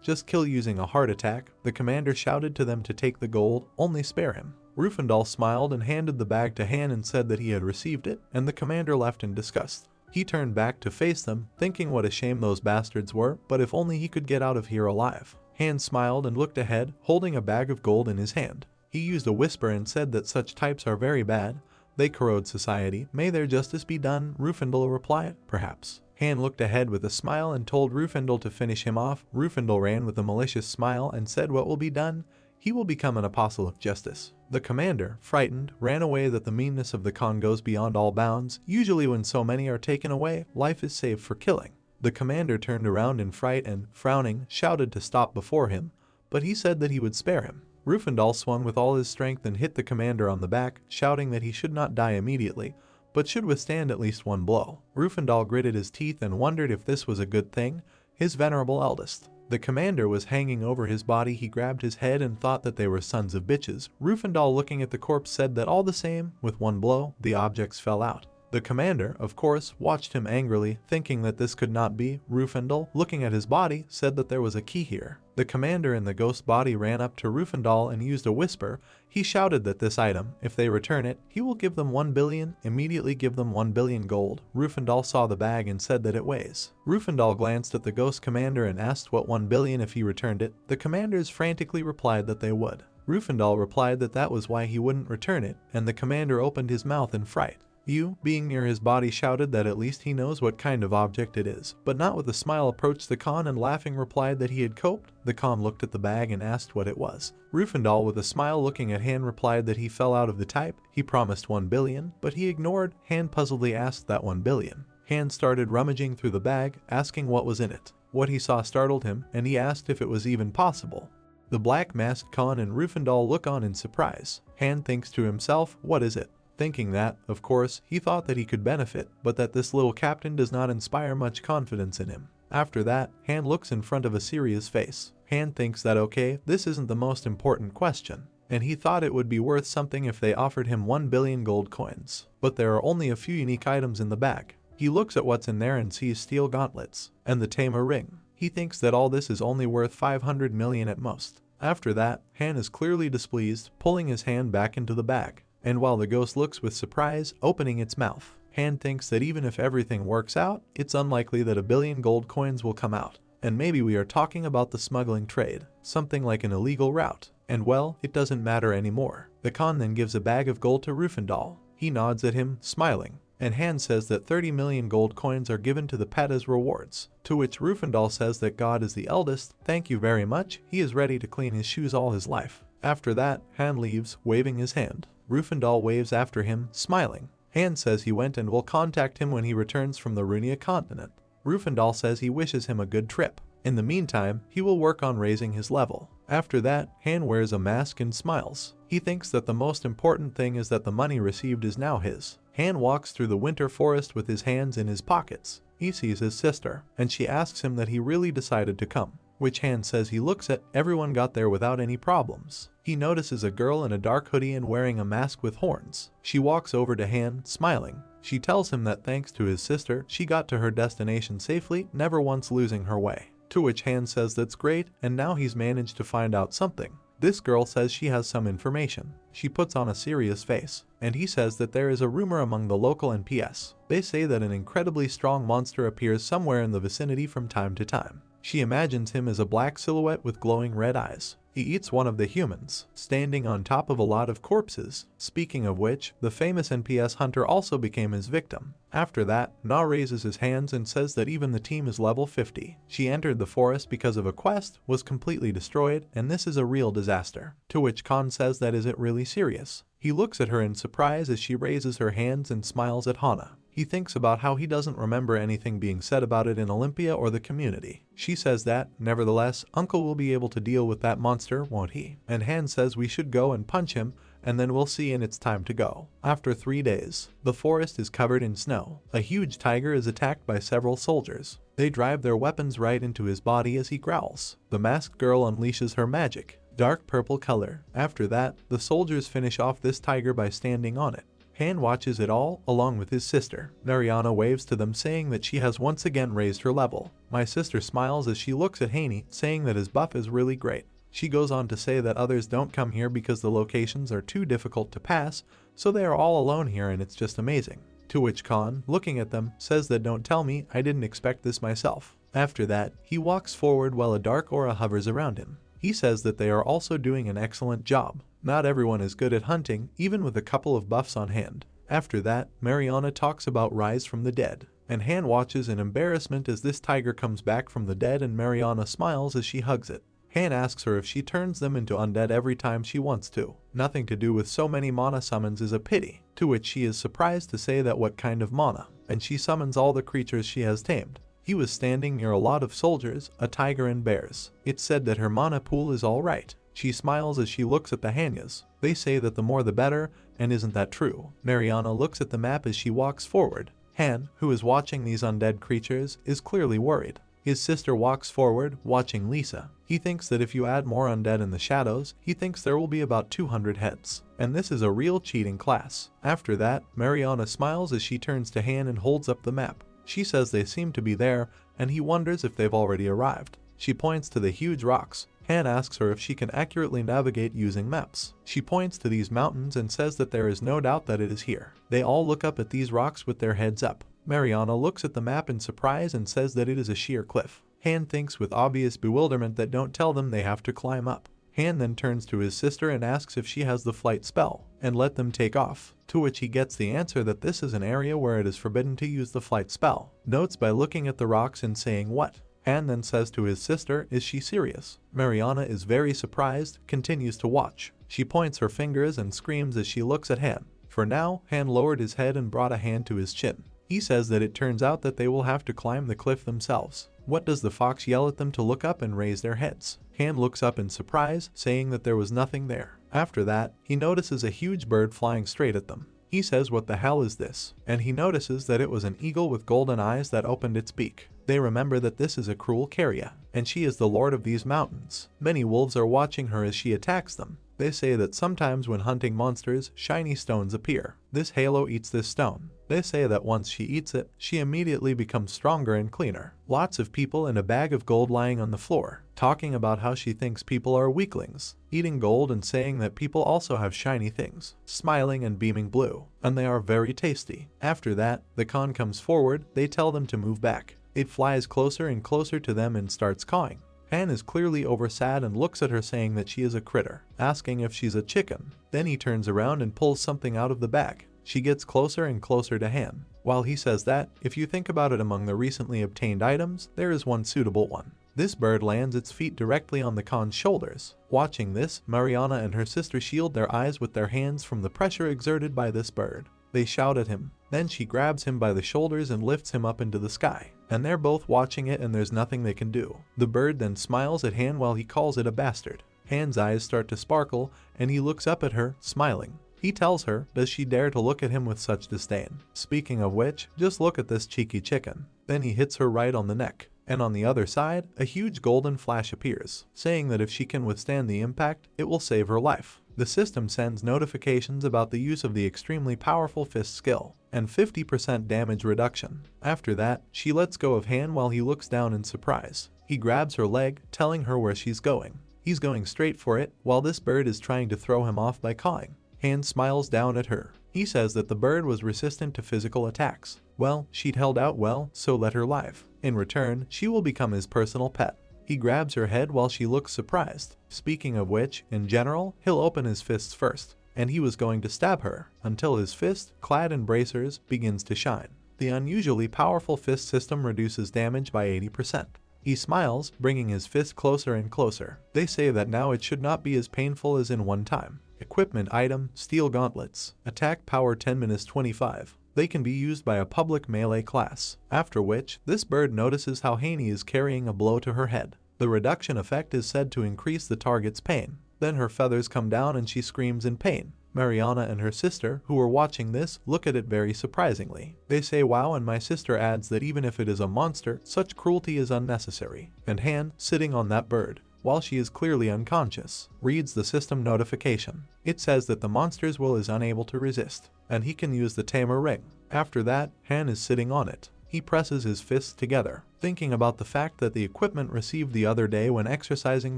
just kill using a heart attack. The commander shouted to them to take the gold, only spare him. Rufendal smiled and handed the bag to Han and said that he had received it, and the commander left in disgust. He turned back to face them, thinking what a shame those bastards were, but if only he could get out of here alive. Han smiled and looked ahead, holding a bag of gold in his hand. He used a whisper and said that such types are very bad. They corrode society. May their justice be done. Rufendal replied, perhaps. Han looked ahead with a smile and told Rufendal to finish him off. Rufendal ran with a malicious smile and said what will be done? He will become an apostle of justice. The commander, frightened, ran away. That the meanness of the Khan goes beyond all bounds. Usually when so many are taken away, life is saved for killing. The commander turned around in fright and, frowning, shouted to stop before him, but he said that he would spare him. Rufendal swung with all his strength and hit the commander on the back, shouting that he should not die immediately, but should withstand at least one blow. Rufendal gritted his teeth and wondered if this was a good thing, his venerable eldest. The commander was hanging over his body. He grabbed his head and thought that they were sons of bitches. Rufendal, looking at the corpse, said that all the same, with one blow, the objects fell out. The commander, of course, watched him angrily, thinking that this could not be. Rufendal, looking at his body, said that there was a key here. The commander in the ghost body ran up to Rufendal and used a whisper. He shouted that this item, if they return it, he will give them 1 billion, immediately give them 1 billion gold. Rufendal saw the bag and said that it weighs. Rufendal glanced at the ghost commander and asked what 1 billion if he returned it. The commanders frantically replied that they would. Rufendal replied that that was why he wouldn't return it, and the commander opened his mouth in fright. You, being near his body, shouted that at least he knows what kind of object it is, but not with a smile approached the Khan and laughing replied that he had coped. The Khan looked at the bag and asked what it was. Rufendal, with a smile looking at Han, replied that he fell out of the type. He promised 1 billion, but he ignored. Han puzzledly asked that 1 billion. Han started rummaging through the bag, asking what was in it. What he saw startled him, and he asked if it was even possible. The black-masked Khan and Rufendal look on in surprise. Han thinks to himself, what is it? Thinking that, of course, he thought that he could benefit, but that this little captain does not inspire much confidence in him. After that, Han looks in front of a serious face. Han thinks that okay, this isn't the most important question, and he thought it would be worth something if they offered him 1 billion gold coins. But there are only a few unique items in the bag. He looks at what's in there and sees steel gauntlets, and the tamer ring. He thinks that all this is only worth 500 million at most. After that, Han is clearly displeased, pulling his hand back into the bag. And while the ghost looks with surprise, opening its mouth, Han thinks that even if everything works out, it's unlikely that 1 billion gold coins will come out. And maybe we are talking about the smuggling trade, something like an illegal route. And well, it doesn't matter anymore. The Khan then gives a bag of gold to Rufendal. He nods at him, smiling, and Han says that 30 million gold coins are given to the pet as rewards. To which Rufendal says that God is the eldest, thank you very much, he is ready to clean his shoes all his life. After that, Han leaves, waving his hand. Rufendal waves after him, smiling. Han says he went and will contact him when he returns from the Runia continent. Rufendal says he wishes him a good trip. In the meantime, he will work on raising his level. After that, Han wears a mask and smiles. He thinks that the most important thing is that the money received is now his. Han walks through the winter forest with his hands in his pockets. He sees his sister, and she asks him that he really decided to come, which Han says he looks at. Everyone got there without any problems. He notices a girl in a dark hoodie and wearing a mask with horns. She walks over to Han, smiling. She tells him that thanks to his sister, she got to her destination safely, never once losing her way. To which Han says that's great, and now he's managed to find out something. This girl says she has some information. She puts on a serious face, and he says that there is a rumor among the local NPS. They say that an incredibly strong monster appears somewhere in the vicinity from time to time. She imagines him as a black silhouette with glowing red eyes. He eats one of the humans, standing on top of a lot of corpses. Speaking of which, the famous NPS hunter also became his victim. After that, Na raises his hands and says that even the team is level 50. She entered the forest because of a quest, was completely destroyed, and this is a real disaster. To which Khan says that is it really serious? He looks at her in surprise as she raises her hands and smiles at Hana. He thinks about how he doesn't remember anything being said about it in Olympia or the community. She says that, nevertheless, Uncle will be able to deal with that monster, won't he? And Han says we should go and punch him, and then we'll see and it's time to go. After 3 days, the forest is covered in snow. A huge tiger is attacked by several soldiers. They drive their weapons right into his body as he growls. The masked girl unleashes her magic, dark purple color. After that, the soldiers finish off this tiger by standing on it. Han watches it all, along with his sister. Mariana waves to them saying that she has once again raised her level. My sister smiles as she looks at Haney, saying that his buff is really great. She goes on to say that others don't come here because the locations are too difficult to pass, so they are all alone here and it's just amazing. To which Khan, looking at them, says that don't tell me, I didn't expect this myself. After that, he walks forward while a dark aura hovers around him. He says that they are also doing an excellent job. Not everyone is good at hunting, even with a couple of buffs on hand. After that, Mariana talks about Rise from the Dead, and Han watches in embarrassment as this tiger comes back from the dead and Mariana smiles as she hugs it. Han asks her if she turns them into undead every time she wants to. Nothing to do with so many mana summons is a pity, to which she is surprised to say that what kind of mana, and she summons all the creatures she has tamed. He was standing near a lot of soldiers, a tiger and bears. It's said that her mana pool is alright. She smiles as she looks at the Hanyas. They say that the more the better, and isn't that true? Mariana looks at the map as she walks forward. Han, who is watching these undead creatures, is clearly worried. His sister walks forward, watching Lisa. He thinks that if you add more undead in the shadows, he thinks there will be about 200 heads. And this is a real cheating class. After that, Mariana smiles as she turns to Han and holds up the map. She says they seem to be there, and he wonders if they've already arrived. She points to the huge rocks. Han asks her if she can accurately navigate using maps. She points to these mountains and says that there is no doubt that it is here. They all look up at these rocks with their heads up. Mariana looks at the map in surprise and says that it is a sheer cliff. Han thinks with obvious bewilderment that don't tell them they have to climb up. Han then turns to his sister and asks if she has the flight spell, and let them take off, to which he gets the answer that this is an area where it is forbidden to use the flight spell. Notes by looking at the rocks and saying what? Han then says to his sister, is she serious? Mariana is very surprised, continues to watch. She points her fingers and screams as she looks at Han. For now, Han lowered his head and brought a hand to his chin. He says that it turns out that they will have to climb the cliff themselves. What does the fox yell at them to look up and raise their heads? Han looks up in surprise, saying that there was nothing there. After that, he notices a huge bird flying straight at them. He says what the hell is this? And he notices that it was an eagle with golden eyes that opened its beak. They remember that this is a cruel Carria, and she is the lord of these mountains. Many wolves are watching her as she attacks them. They say that sometimes when hunting monsters, shiny stones appear. This halo eats this stone. They say that once she eats it, she immediately becomes stronger and cleaner. Lots of people and a bag of gold lying on the floor, talking about how she thinks people are weaklings, eating gold and saying that people also have shiny things, smiling and beaming blue, and they are very tasty. After that, the Khan comes forward, they tell them to move back. It flies closer and closer to them and starts cawing. Han is clearly over sad and looks at her saying that she is a critter, asking if she's a chicken. Then he turns around and pulls something out of the bag. She gets closer and closer to Han. While he says that, if you think about it, among the recently obtained items, there is one suitable one. This bird lands its feet directly on the Khan's shoulders. Watching this, Mariana and her sister shield their eyes with their hands from the pressure exerted by this bird. They shout at him. Then she grabs him by the shoulders and lifts him up into the sky. And they're both watching it and there's nothing they can do. The bird then smiles at Han while he calls it a bastard. Han's eyes start to sparkle and he looks up at her, smiling. He tells her, does she dare to look at him with such disdain? Speaking of which, just look at this cheeky chicken. Then he hits her right on the neck. And on the other side, a huge golden flash appears, saying that if she can withstand the impact, it will save her life. The system sends notifications about the use of the extremely powerful fist skill, and 50% damage reduction. After that, she lets go of Han while he looks down in surprise. He grabs her leg, telling her where she's going. He's going straight for it, while this bird is trying to throw him off by cawing. Han smiles down at her. He says that the bird was resistant to physical attacks. Well, she'd held out well, so let her live. In return, she will become his personal pet. He grabs her head while she looks surprised. Speaking of which, in general, he'll open his fists first, and he was going to stab her, until his fist, clad in bracers, begins to shine. The unusually powerful fist system reduces damage by 80%. He smiles, bringing his fist closer and closer. They say that now it should not be as painful as in one time. Equipment item, steel gauntlets. Attack power 10-25. They can be used by a public melee class, after which, this bird notices how Haney is carrying a blow to her head. The reduction effect is said to increase the target's pain. Then her feathers come down and she screams in pain. Mariana and her sister, who are watching this, look at it very surprisingly. They say wow, and my sister adds that even if it is a monster, such cruelty is unnecessary. And Han, sitting on that bird, while she is clearly unconscious, reads the system notification. It says that the monster's will is unable to resist, and he can use the tamer ring. After that, Han is sitting on it. He presses his fists together, thinking about the fact that the equipment received the other day when exercising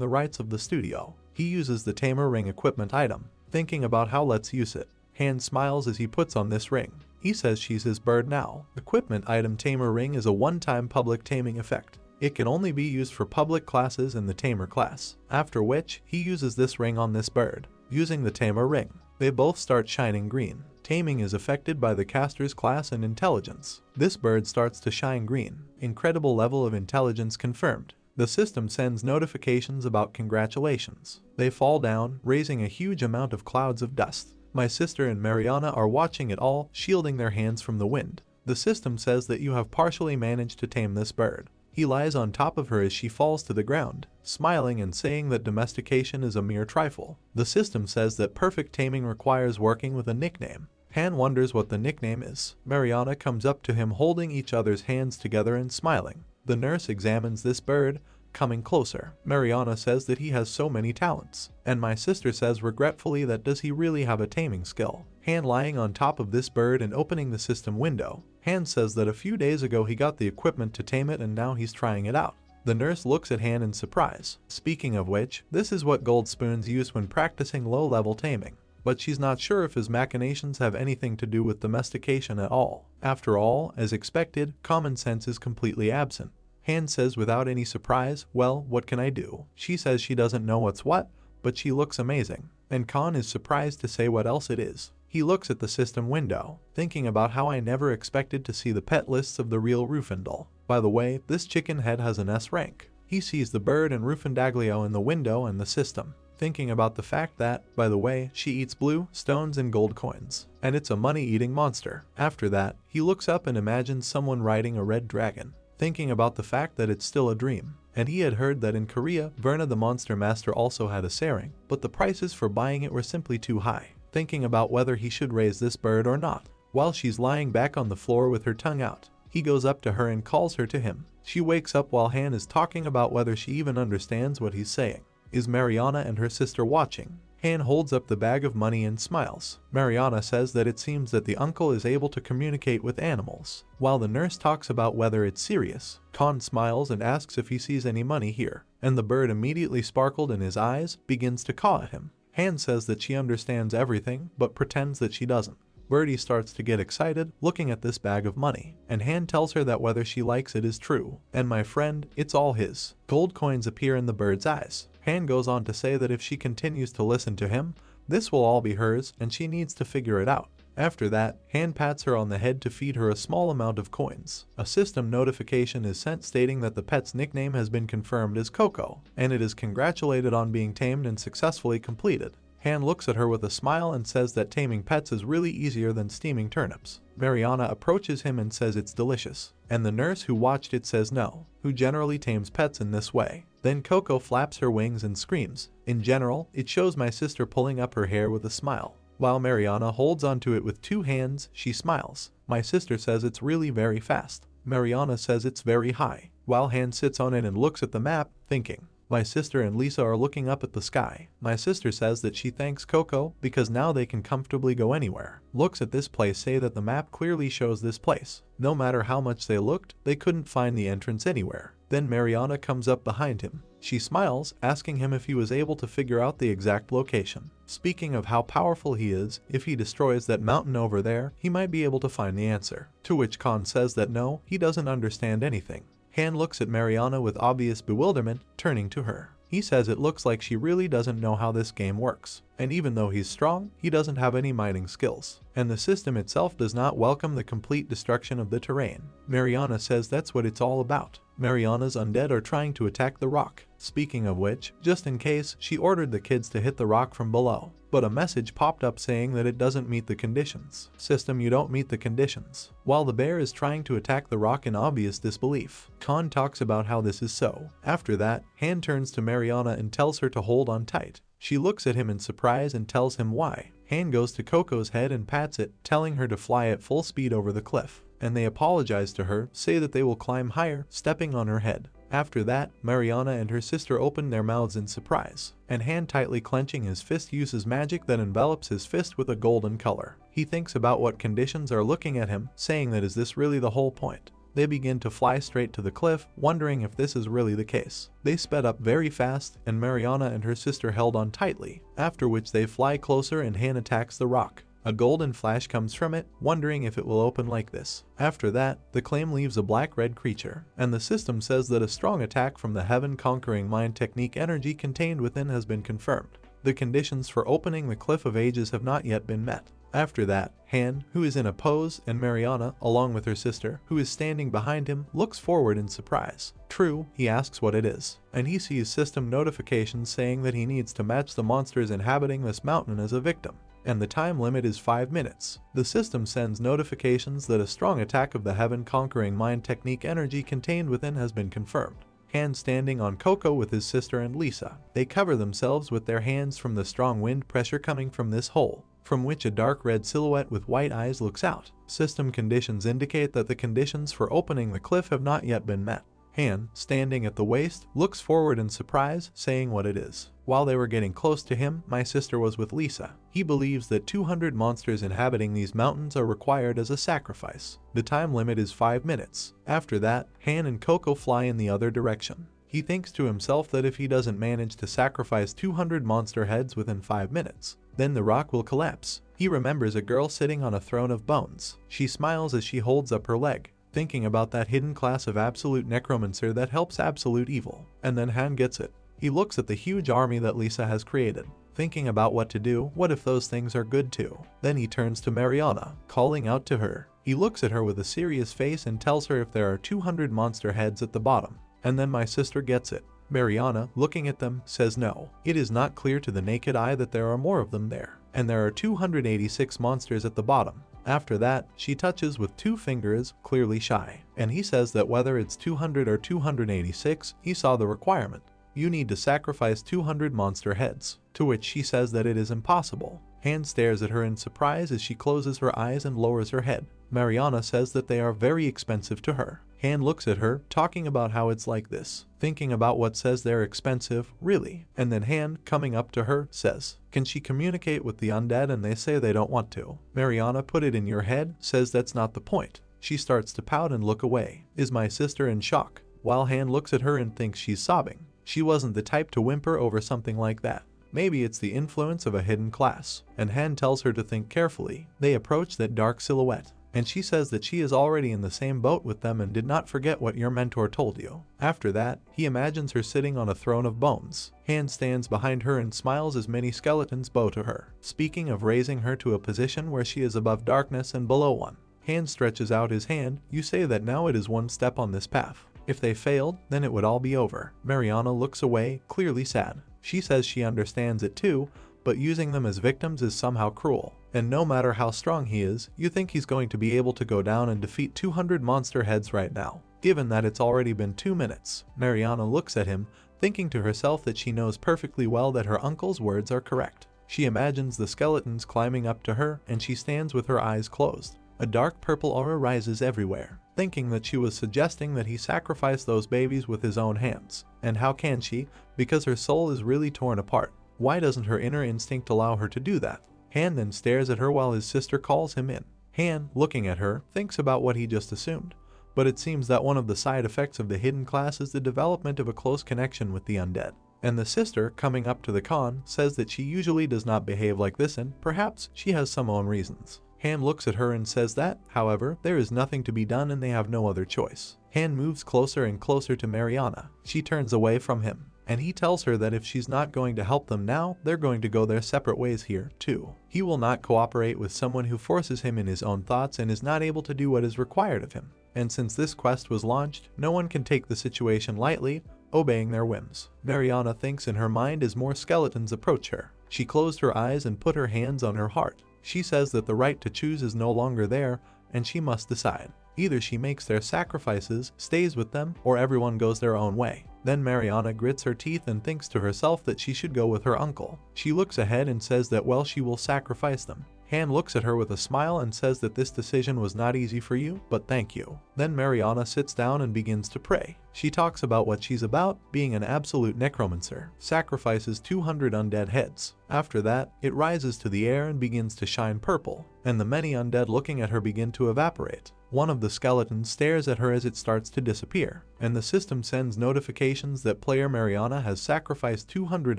the rights of the studio. He uses the tamer ring equipment item, thinking about how let's use it. Han smiles as he puts on this ring. He says she's his bird now. Equipment item tamer ring is a one-time public taming effect. It can only be used for public classes in the tamer class, after which he uses this ring on this bird. Using the tamer ring, they both start shining green. Taming is affected by the caster's class and intelligence. This bird starts to shine green. Incredible level of intelligence confirmed. The system sends notifications about congratulations. They fall down, raising a huge amount of clouds of dust. My sister and Mariana are watching it all, shielding their hands from the wind. The system says that you have partially managed to tame this bird. He lies on top of her as she falls to the ground, smiling and saying that domestication is a mere trifle. The system says that perfect taming requires working with a nickname. Han wonders what the nickname is. Mariana comes up to him holding each other's hands together and smiling. The nurse examines this bird, coming closer. Mariana says that he has so many talents, and my sister says regretfully that does he really have a taming skill. Han lying on top of this bird and opening the system window. Han says that a few days ago he got the equipment to tame it and now he's trying it out. The nurse looks at Han in surprise. Speaking of which, this is what Gold Spoons use when practicing low-level taming. But she's not sure if his machinations have anything to do with domestication at all. After all, as expected, common sense is completely absent. Han says without any surprise, well, what can I do? She says she doesn't know what's what, but she looks amazing. And Khan is surprised to say what else it is. He looks at the system window, thinking about how I never expected to see the pet lists of the real Rindel. By the way, this chicken head has an S rank. He sees the bird and Rindel in the window and the system, thinking about the fact that, by the way, she eats blue, stones and gold coins, and it's a money-eating monster. After that, he looks up and imagines someone riding a red dragon, thinking about the fact that it's still a dream. And he had heard that in Korea, Verna the Monster Master also had a S-Rank, but the prices for buying it were simply too high, thinking about whether he should raise this bird or not. While she's lying back on the floor with her tongue out, he goes up to her and calls her to him. She wakes up while Han is talking about whether she even understands what he's saying. Is Mariana and her sister watching? Han holds up the bag of money and smiles. Mariana says that it seems that the uncle is able to communicate with animals. While the nurse talks about whether it's serious, Khan smiles and asks if he sees any money here, and the bird immediately sparkled in his eyes, begins to caw at him. Han says that she understands everything, but pretends that she doesn't. Birdie starts to get excited, looking at this bag of money, and Han tells her that whether she likes it is true. And my friend, it's all his. Gold coins appear in the bird's eyes. Han goes on to say that if she continues to listen to him, this will all be hers and she needs to figure it out. After that, Han pats her on the head to feed her a small amount of coins. A system notification is sent stating that the pet's nickname has been confirmed as Coco, and it is congratulated on being tamed and successfully completed. Han looks at her with a smile and says that taming pets is really easier than steaming turnips. Mariana approaches him and says it's delicious, and the nurse who watched it says no, who generally tames pets in this way. Then Coco flaps her wings and screams. In general, it shows my sister pulling up her hair with a smile. While Mariana holds onto it with two hands, she smiles. My sister says it's really very fast. Mariana says it's very high, while Han sits on it and looks at the map, thinking. My sister and Lisa are looking up at the sky. My sister says that she thanks Coco because now they can comfortably go anywhere. Looks at this place say that the map clearly shows this place. No matter how much they looked, they couldn't find the entrance anywhere. Then Mariana comes up behind him. She smiles, asking him if he was able to figure out the exact location. Speaking of how powerful he is, if he destroys that mountain over there, he might be able to find the answer. To which Khan says that no, he doesn't understand anything. Han looks at Mariana with obvious bewilderment, turning to her. He says it looks like she really doesn't know how this game works, and even though he's strong, he doesn't have any mining skills, and the system itself does not welcome the complete destruction of the terrain. Mariana says that's what it's all about. Mariana's undead are trying to attack the rock. Speaking of which, just in case, she ordered the kids to hit the rock from below, but a message popped up saying that it doesn't meet the conditions. System, you don't meet the conditions. While the bear is trying to attack the rock in obvious disbelief, Khan talks about how this is so. After that, Han turns to Mariana and tells her to hold on tight. She looks at him in surprise and tells him why. Han goes to Coco's head and pats it, telling her to fly at full speed over the cliff, and they apologize to her, say that they will climb higher, stepping on her head. After that, Mariana and her sister open their mouths in surprise, and Han, tightly clenching his fist, uses magic that envelops his fist with a golden color. He thinks about what conditions are looking at him, saying that is this really the whole point? They begin to fly straight to the cliff, wondering if this is really the case. They sped up very fast, and Mariana and her sister held on tightly, after which they fly closer and Han attacks the rock. A golden flash comes from it, wondering if it will open like this. After that, the claim leaves a black-red creature, and the system says that a strong attack from the heaven-conquering mind technique energy contained within has been confirmed. The conditions for opening the Cliff of Ages have not yet been met. After that, Han, who is in a pose, and Mariana, along with her sister, who is standing behind him, looks forward in surprise. True, he asks what it is, and he sees system notifications saying that he needs to match the monsters inhabiting this mountain as a victim, and the time limit is 5 minutes. The system sends notifications that a strong attack of the heaven-conquering mind technique energy contained within has been confirmed. Han standing on Coco with his sister and Lisa. They cover themselves with their hands from the strong wind pressure coming from this hole, from which a dark red silhouette with white eyes looks out. System conditions indicate that the conditions for opening the cliff have not yet been met. Han, standing at the waist, looks forward in surprise, saying what it is. While they were getting close to him, my sister was with Lisa. He believes that 200 monsters inhabiting these mountains are required as a sacrifice. The time limit is 5 minutes. After that, Han and Coco fly in the other direction. He thinks to himself that if he doesn't manage to sacrifice 200 monster heads within 5 minutes, then the rock will collapse. He remembers a girl sitting on a throne of bones. She smiles as she holds up her leg, thinking about that hidden class of absolute necromancer that helps absolute evil. And then Han gets it. He looks at the huge army that Lisa has created, thinking about what to do. What if those things are good too? Then he turns to Mariana, calling out to her. He looks at her with a serious face and tells her if there are 200 monster heads at the bottom. And then my sister gets it. Mariana, looking at them, says no. It is not clear to the naked eye that there are more of them there, and there are 286 monsters at the bottom. After that, she touches with 2 fingers, clearly shy, and he says that whether it's 200 or 286, he saw the requirement. You need to sacrifice 200 monster heads, to which she says that it is impossible. Han stares at her in surprise as she closes her eyes and lowers her head. Mariana says that they are very expensive to her. Han looks at her, talking about how it's like this, thinking about what says they're expensive, really. And then Han, coming up to her, says, can she communicate with the undead, and they say they don't want to. Mariana, put it in your head, says that's not the point. She starts to pout and look away. Is my sister in shock? While Han looks at her and thinks she's sobbing. She wasn't the type to whimper over something like that. Maybe it's the influence of a hidden class. And Han tells her to think carefully. They approach that dark silhouette, and she says that she is already in the same boat with them and did not forget what your mentor told you. After that, he imagines her sitting on a throne of bones. Han stands behind her and smiles as many skeletons bow to her, speaking of raising her to a position where she is above darkness and below one. Han stretches out his hand. You say that now it is one step on this path. If they failed, then it would all be over. Mariana looks away, clearly sad. She says she understands it too, but using them as victims is somehow cruel. And no matter how strong he is, you think he's going to be able to go down and defeat 200 monster heads right now, given that it's already been 2 minutes. Mariana looks at him, thinking to herself that she knows perfectly well that her uncle's words are correct. She imagines the skeletons climbing up to her, and she stands with her eyes closed. A dark purple aura rises everywhere, thinking that she was suggesting that he sacrifice those babies with his own hands. And how can she? Because her soul is really torn apart. Why doesn't her inner instinct allow her to do that? Han then stares at her while his sister calls him in. Han, looking at her, thinks about what he just assumed. But it seems that one of the side effects of the hidden class is the development of a close connection with the undead. And the sister, coming up to the Khan, says that she usually does not behave like this and perhaps she has some own reasons. Han looks at her and says that, however, there is nothing to be done and they have no other choice. Han moves closer and closer to Mariana. She turns away from him, and he tells her that if she's not going to help them now, they're going to go their separate ways here, too. He will not cooperate with someone who forces him in his own thoughts and is not able to do what is required of him. And since this quest was launched, no one can take the situation lightly, obeying their whims. Mariana thinks in her mind as more skeletons approach her. She closed her eyes and put her hands on her heart. She says that the right to choose is no longer there, and she must decide. Either she makes their sacrifices, stays with them, or everyone goes their own way. Then Mariana grits her teeth and thinks to herself that she should go with her uncle. She looks ahead and says that well, she will sacrifice them. Han looks at her with a smile and says that this decision was not easy for you, but thank you. Then Mariana sits down and begins to pray. She talks about what she's about, being an absolute necromancer, sacrifices 200 undead heads. After that, it rises to the air and begins to shine purple, and the many undead looking at her begin to evaporate. One of the skeletons stares at her as it starts to disappear, and the system sends notifications that player Mariana has sacrificed 200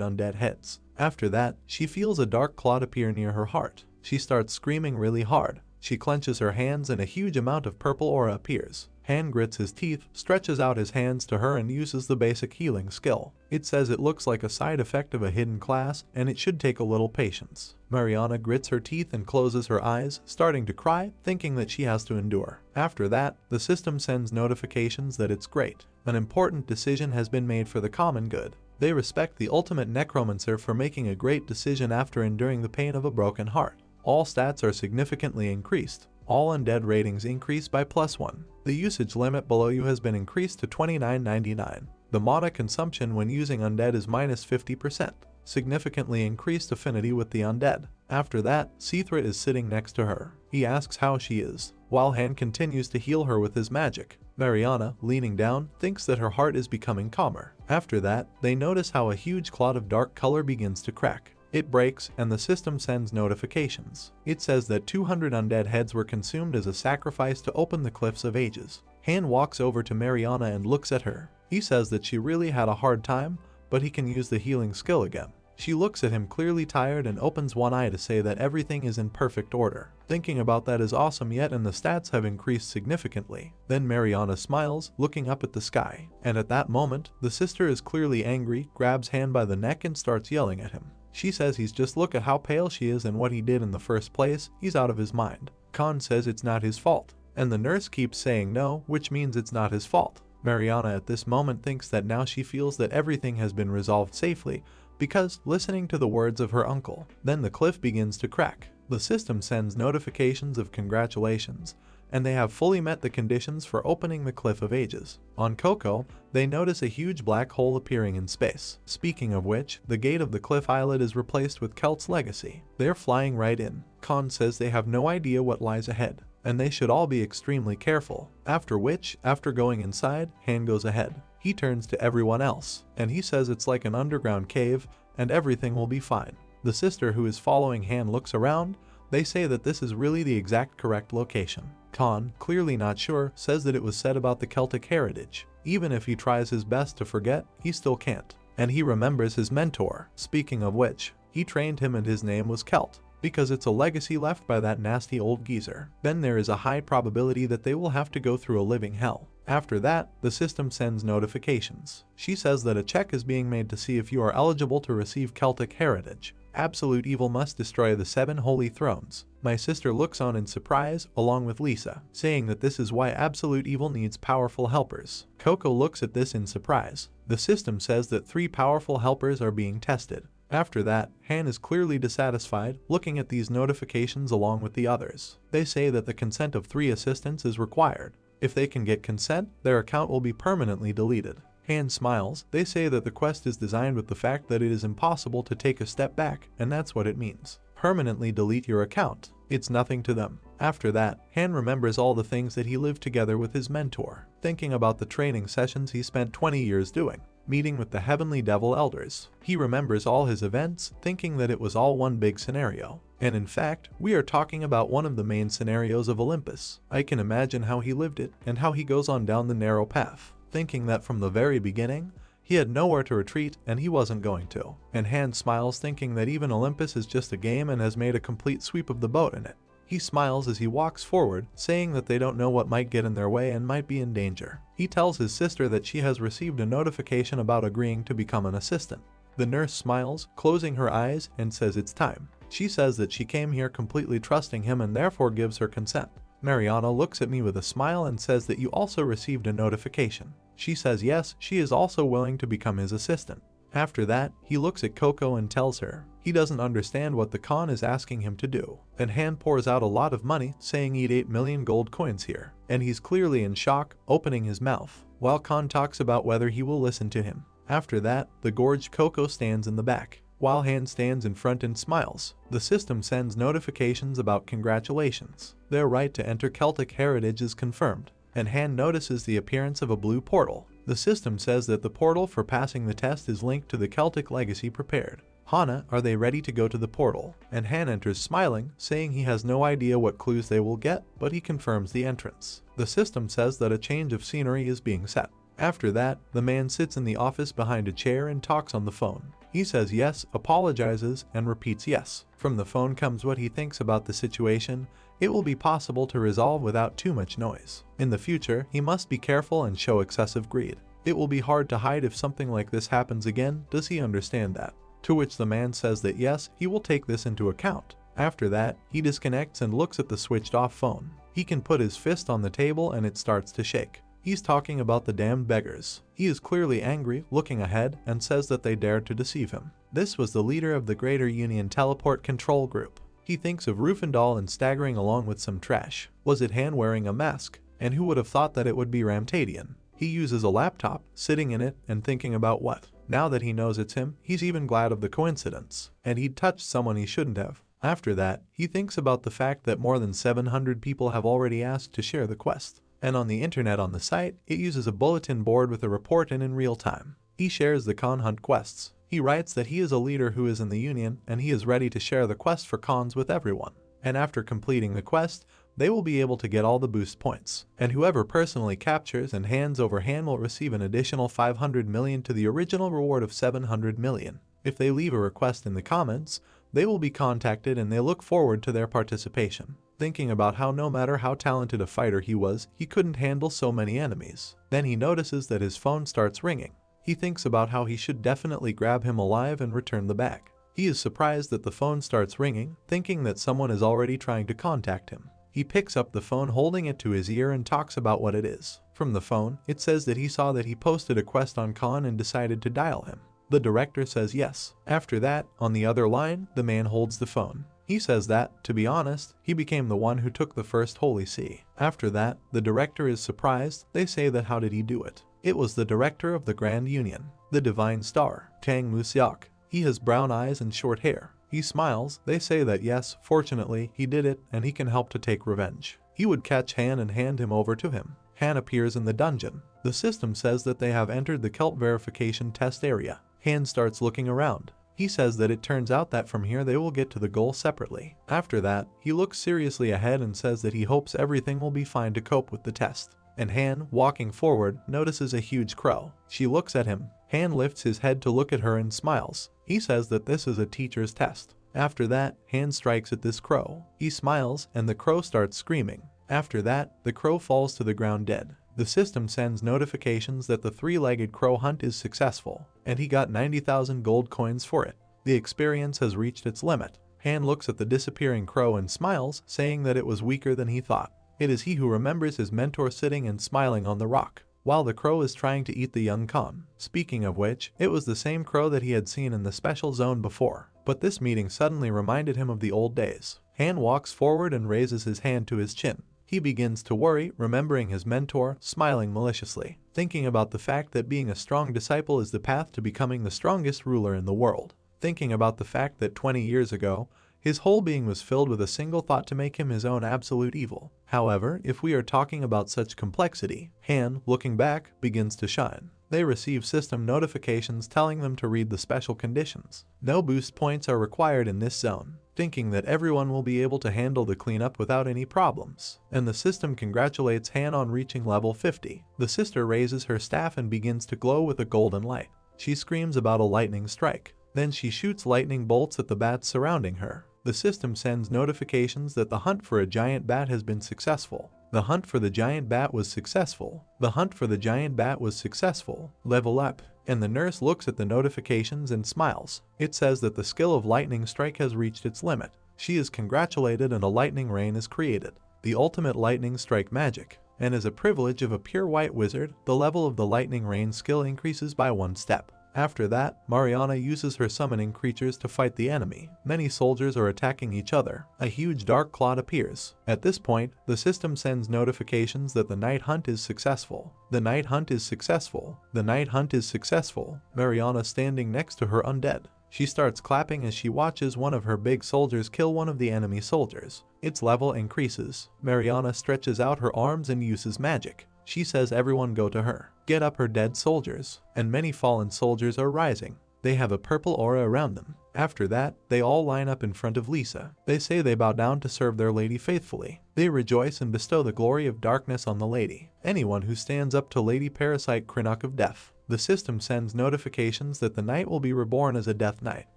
undead heads. After that, she feels a dark clot appear near her heart. She starts screaming really hard. She clenches her hands and a huge amount of purple aura appears. Han grits his teeth, stretches out his hands to her and uses the basic healing skill. It says it looks like a side effect of a hidden class and it should take a little patience. Mariana grits her teeth and closes her eyes, starting to cry, thinking that she has to endure. After that, the system sends notifications that it's great. An important decision has been made for the common good. They respect the ultimate necromancer for making a great decision after enduring the pain of a broken heart. All stats are significantly increased. All undead ratings increase by +1. The usage limit below you has been increased to $29.99. The mana consumption when using undead is -50%. Significantly increased affinity with the undead. After that, Seethra is sitting next to her. He asks how she is, while Han continues to heal her with his magic. Mariana, leaning down, thinks that her heart is becoming calmer. After that, they notice how a huge clot of dark color begins to crack. It breaks, and the system sends notifications. It says that 200 undead heads were consumed as a sacrifice to open the Cliffs of Ages. Han walks over to Mariana and looks at her. He says that she really had a hard time, but he can use the healing skill again. She looks at him clearly tired and opens one eye to say that everything is in perfect order. Thinking about that is awesome yet, and the stats have increased significantly. Then Mariana smiles, looking up at the sky. And at that moment, the sister is clearly angry, grabs Han by the neck and starts yelling at him. She says he's just look at how pale she is and what he did in the first place, he's out of his mind. Khan says it's not his fault. And the nurse keeps saying no, which means it's not his fault. Mariana at this moment thinks that now she feels that everything has been resolved safely, because listening to the words of her uncle. Then the cliff begins to crack. The system sends notifications of congratulations, and they have fully met the conditions for opening the Cliff of Ages. On Coco, they notice a huge black hole appearing in space. Speaking of which, the gate of the cliff islet is replaced with Celt's legacy. They're flying right in. Khan says they have no idea what lies ahead, and they should all be extremely careful. After which, after going inside, Han goes ahead. He turns to everyone else, and he says it's like an underground cave, and everything will be fine. The sister who is following Han looks around. They say that this is really the exact correct location. Khan, clearly not sure, says that it was said about the Celtic heritage. Even if he tries his best to forget, he still can't. And he remembers his mentor. Speaking of which, he trained him and his name was Celt, because it's a legacy left by that nasty old geezer. Then there is a high probability that they will have to go through a living hell. After that, the system sends notifications. She says that a check is being made to see if you are eligible to receive Celtic heritage. Absolute evil must destroy the 7 holy thrones. My sister looks on in surprise, along with Lisa, saying that this is why absolute evil needs powerful helpers. Coco looks at this in surprise. The system says that 3 powerful helpers are being tested. After that, Han is clearly dissatisfied, looking at these notifications along with the others. They say that the consent of 3 assistants is required. If they can get consent, their account will be permanently deleted. Han smiles. They say that the quest is designed with the fact that it is impossible to take a step back, and that's what it means. Permanently delete your account. It's nothing to them. After that, Han remembers all the things that he lived together with his mentor, thinking about the training sessions he spent 20 years doing, meeting with the Heavenly Devil Elders. He remembers all his events, thinking that it was all one big scenario. And in fact, we are talking about one of the main scenarios of Olympus. I can imagine how he lived it, and how he goes on down the narrow path, thinking that from the very beginning, he had nowhere to retreat and he wasn't going to. And Han smiles, thinking that even Olympus is just a game and has made a complete sweep of the boat in it. He smiles as he walks forward, saying that they don't know what might get in their way and might be in danger. He tells his sister that she has received a notification about agreeing to become an assistant. The nurse smiles, closing her eyes, and says it's time. She says that she came here completely trusting him and therefore gives her consent. Mariana looks at me with a smile and says that you also received a notification. She says yes, she is also willing to become his assistant. After that, he looks at Coco and tells her he doesn't understand what the Khan is asking him to do. Then Han pours out a lot of money, saying he'd 8 million gold coins here, and he's clearly in shock, opening his mouth, while Khan talks about whether he will listen to him. After that, the gorged Coco stands in the back, while Han stands in front and smiles. The system sends notifications about congratulations. Their right to enter Celtic heritage is confirmed, and Han notices the appearance of a blue portal. The system says that the portal for passing the test is linked to the Celtic legacy prepared. Hana, are they ready to go to the portal? And Han enters smiling, saying he has no idea what clues they will get, but he confirms the entrance. The system says that a change of scenery is being set. After that, the man sits in the office behind a chair and talks on the phone. He says yes, apologizes, and repeats yes. From the phone comes what he thinks about the situation. It will be possible to resolve without too much noise. In the future, he must be careful and show excessive greed. It will be hard to hide if something like this happens again. Does he understand that? To which the man says that yes, he will take this into account. After that, he disconnects and looks at the switched off phone. He can put his fist on the table and it starts to shake. He's talking about the damned beggars. He is clearly angry, looking ahead, and says that they dared to deceive him. This was the leader of the Greater Union Teleport Control Group. He thinks of Rindel and staggering along with some trash. Was it Han wearing a mask? And who would have thought that it would be Ramtadian? He uses a laptop, sitting in it, and thinking about what. Now that he knows it's him, he's even glad of the coincidence. And he'd touched someone he shouldn't have. After that, he thinks about the fact that more than 700 people have already asked to share the quest. And on the internet on the site, it uses a bulletin board with a report in real time. He shares the Khan hunt quests. He writes that he is a leader who is in the Union and he is ready to share the quest for Khans with everyone. And after completing the quest, they will be able to get all the boost points. And whoever personally captures and hands over Han will receive an additional 500 million to the original reward of 700 million. If they leave a request in the comments, they will be contacted and they look forward to their participation. Thinking about how no matter how talented a fighter he was, he couldn't handle so many enemies. Then he notices that his phone starts ringing. He thinks about how he should definitely grab him alive and return the bag. He is surprised that the phone starts ringing, thinking that someone is already trying to contact him. He picks up the phone holding it to his ear and talks about what it is. From the phone, it says that he saw that he posted a quest on Khan and decided to dial him. The director says yes. After that, on the other line, the man holds the phone. He says that, to be honest, he became the one who took the first Holy See. After that, the director is surprised. They say that how did he do it? It was the director of the Grand Union, the Divine Star, Tang Musiak. He has brown eyes and short hair. He smiles. They say that yes, fortunately, he did it and he can help to take revenge. He would catch Han and hand him over to him. Han appears in the dungeon. The system says that they have entered the Celt verification test area. Han starts looking around. He says that it turns out that from here they will get to the goal separately. After that, he looks seriously ahead and says that he hopes everything will be fine to cope with the test. And Han, walking forward, notices a huge crow. She looks at him. Han lifts his head to look at her and smiles. He says that this is a teacher's test. After that, Han strikes at this crow. He smiles and the crow starts screaming. After that, the crow falls to the ground dead. The system sends notifications that the three-legged crow hunt is successful, and he got 90,000 gold coins for it. The experience has reached its limit. Han looks at the disappearing crow and smiles, saying that it was weaker than he thought. It is he who remembers his mentor sitting and smiling on the rock, while the crow is trying to eat the young Khan. Speaking of which, it was the same crow that he had seen in the special zone before, but this meeting suddenly reminded him of the old days. Han walks forward and raises his hand to his chin. He begins to worry, remembering his mentor, smiling maliciously, thinking about the fact that being a strong disciple is the path to becoming the strongest ruler in the world. Thinking about the fact that 20 years ago, his whole being was filled with a single thought to make him his own absolute evil. However, if we are talking about such complexity, Han, looking back, begins to shine. They receive system notifications telling them to read the special conditions. No boost points are required in this zone, thinking that everyone will be able to handle the cleanup without any problems. And the system congratulates Han on reaching level 50. The sister raises her staff and begins to glow with a golden light. She screams about a lightning strike. Then she shoots lightning bolts at the bats surrounding her. The system sends notifications that the hunt for a giant bat has been successful. The hunt for the giant bat was successful. The hunt for the giant bat was successful. Level up. And the nurse looks at the notifications and smiles. It says that the skill of lightning strike has reached its limit. She is congratulated and a lightning rain is created. The ultimate lightning strike magic. And as a privilege of a pure white wizard, the level of the lightning rain skill increases by 1 step. After that, Mariana uses her summoning creatures to fight the enemy. Many soldiers are attacking each other. A huge dark cloud appears. At this point, the system sends notifications that the night hunt is successful. The night hunt is successful. The night hunt is successful. Mariana standing next to her undead. She starts clapping as she watches one of her big soldiers kill one of the enemy soldiers. Its level increases. Mariana stretches out her arms and uses magic. She says everyone go to her. Get up her dead soldiers. And many fallen soldiers are rising. They have a purple aura around them. After that, they all line up in front of Lisa. They say they bow down to serve their lady faithfully. They rejoice and bestow the glory of darkness on the lady. Anyone who stands up to Lady Parasite Crinnock of Death. The system sends notifications that the night will be reborn as a Death Knight.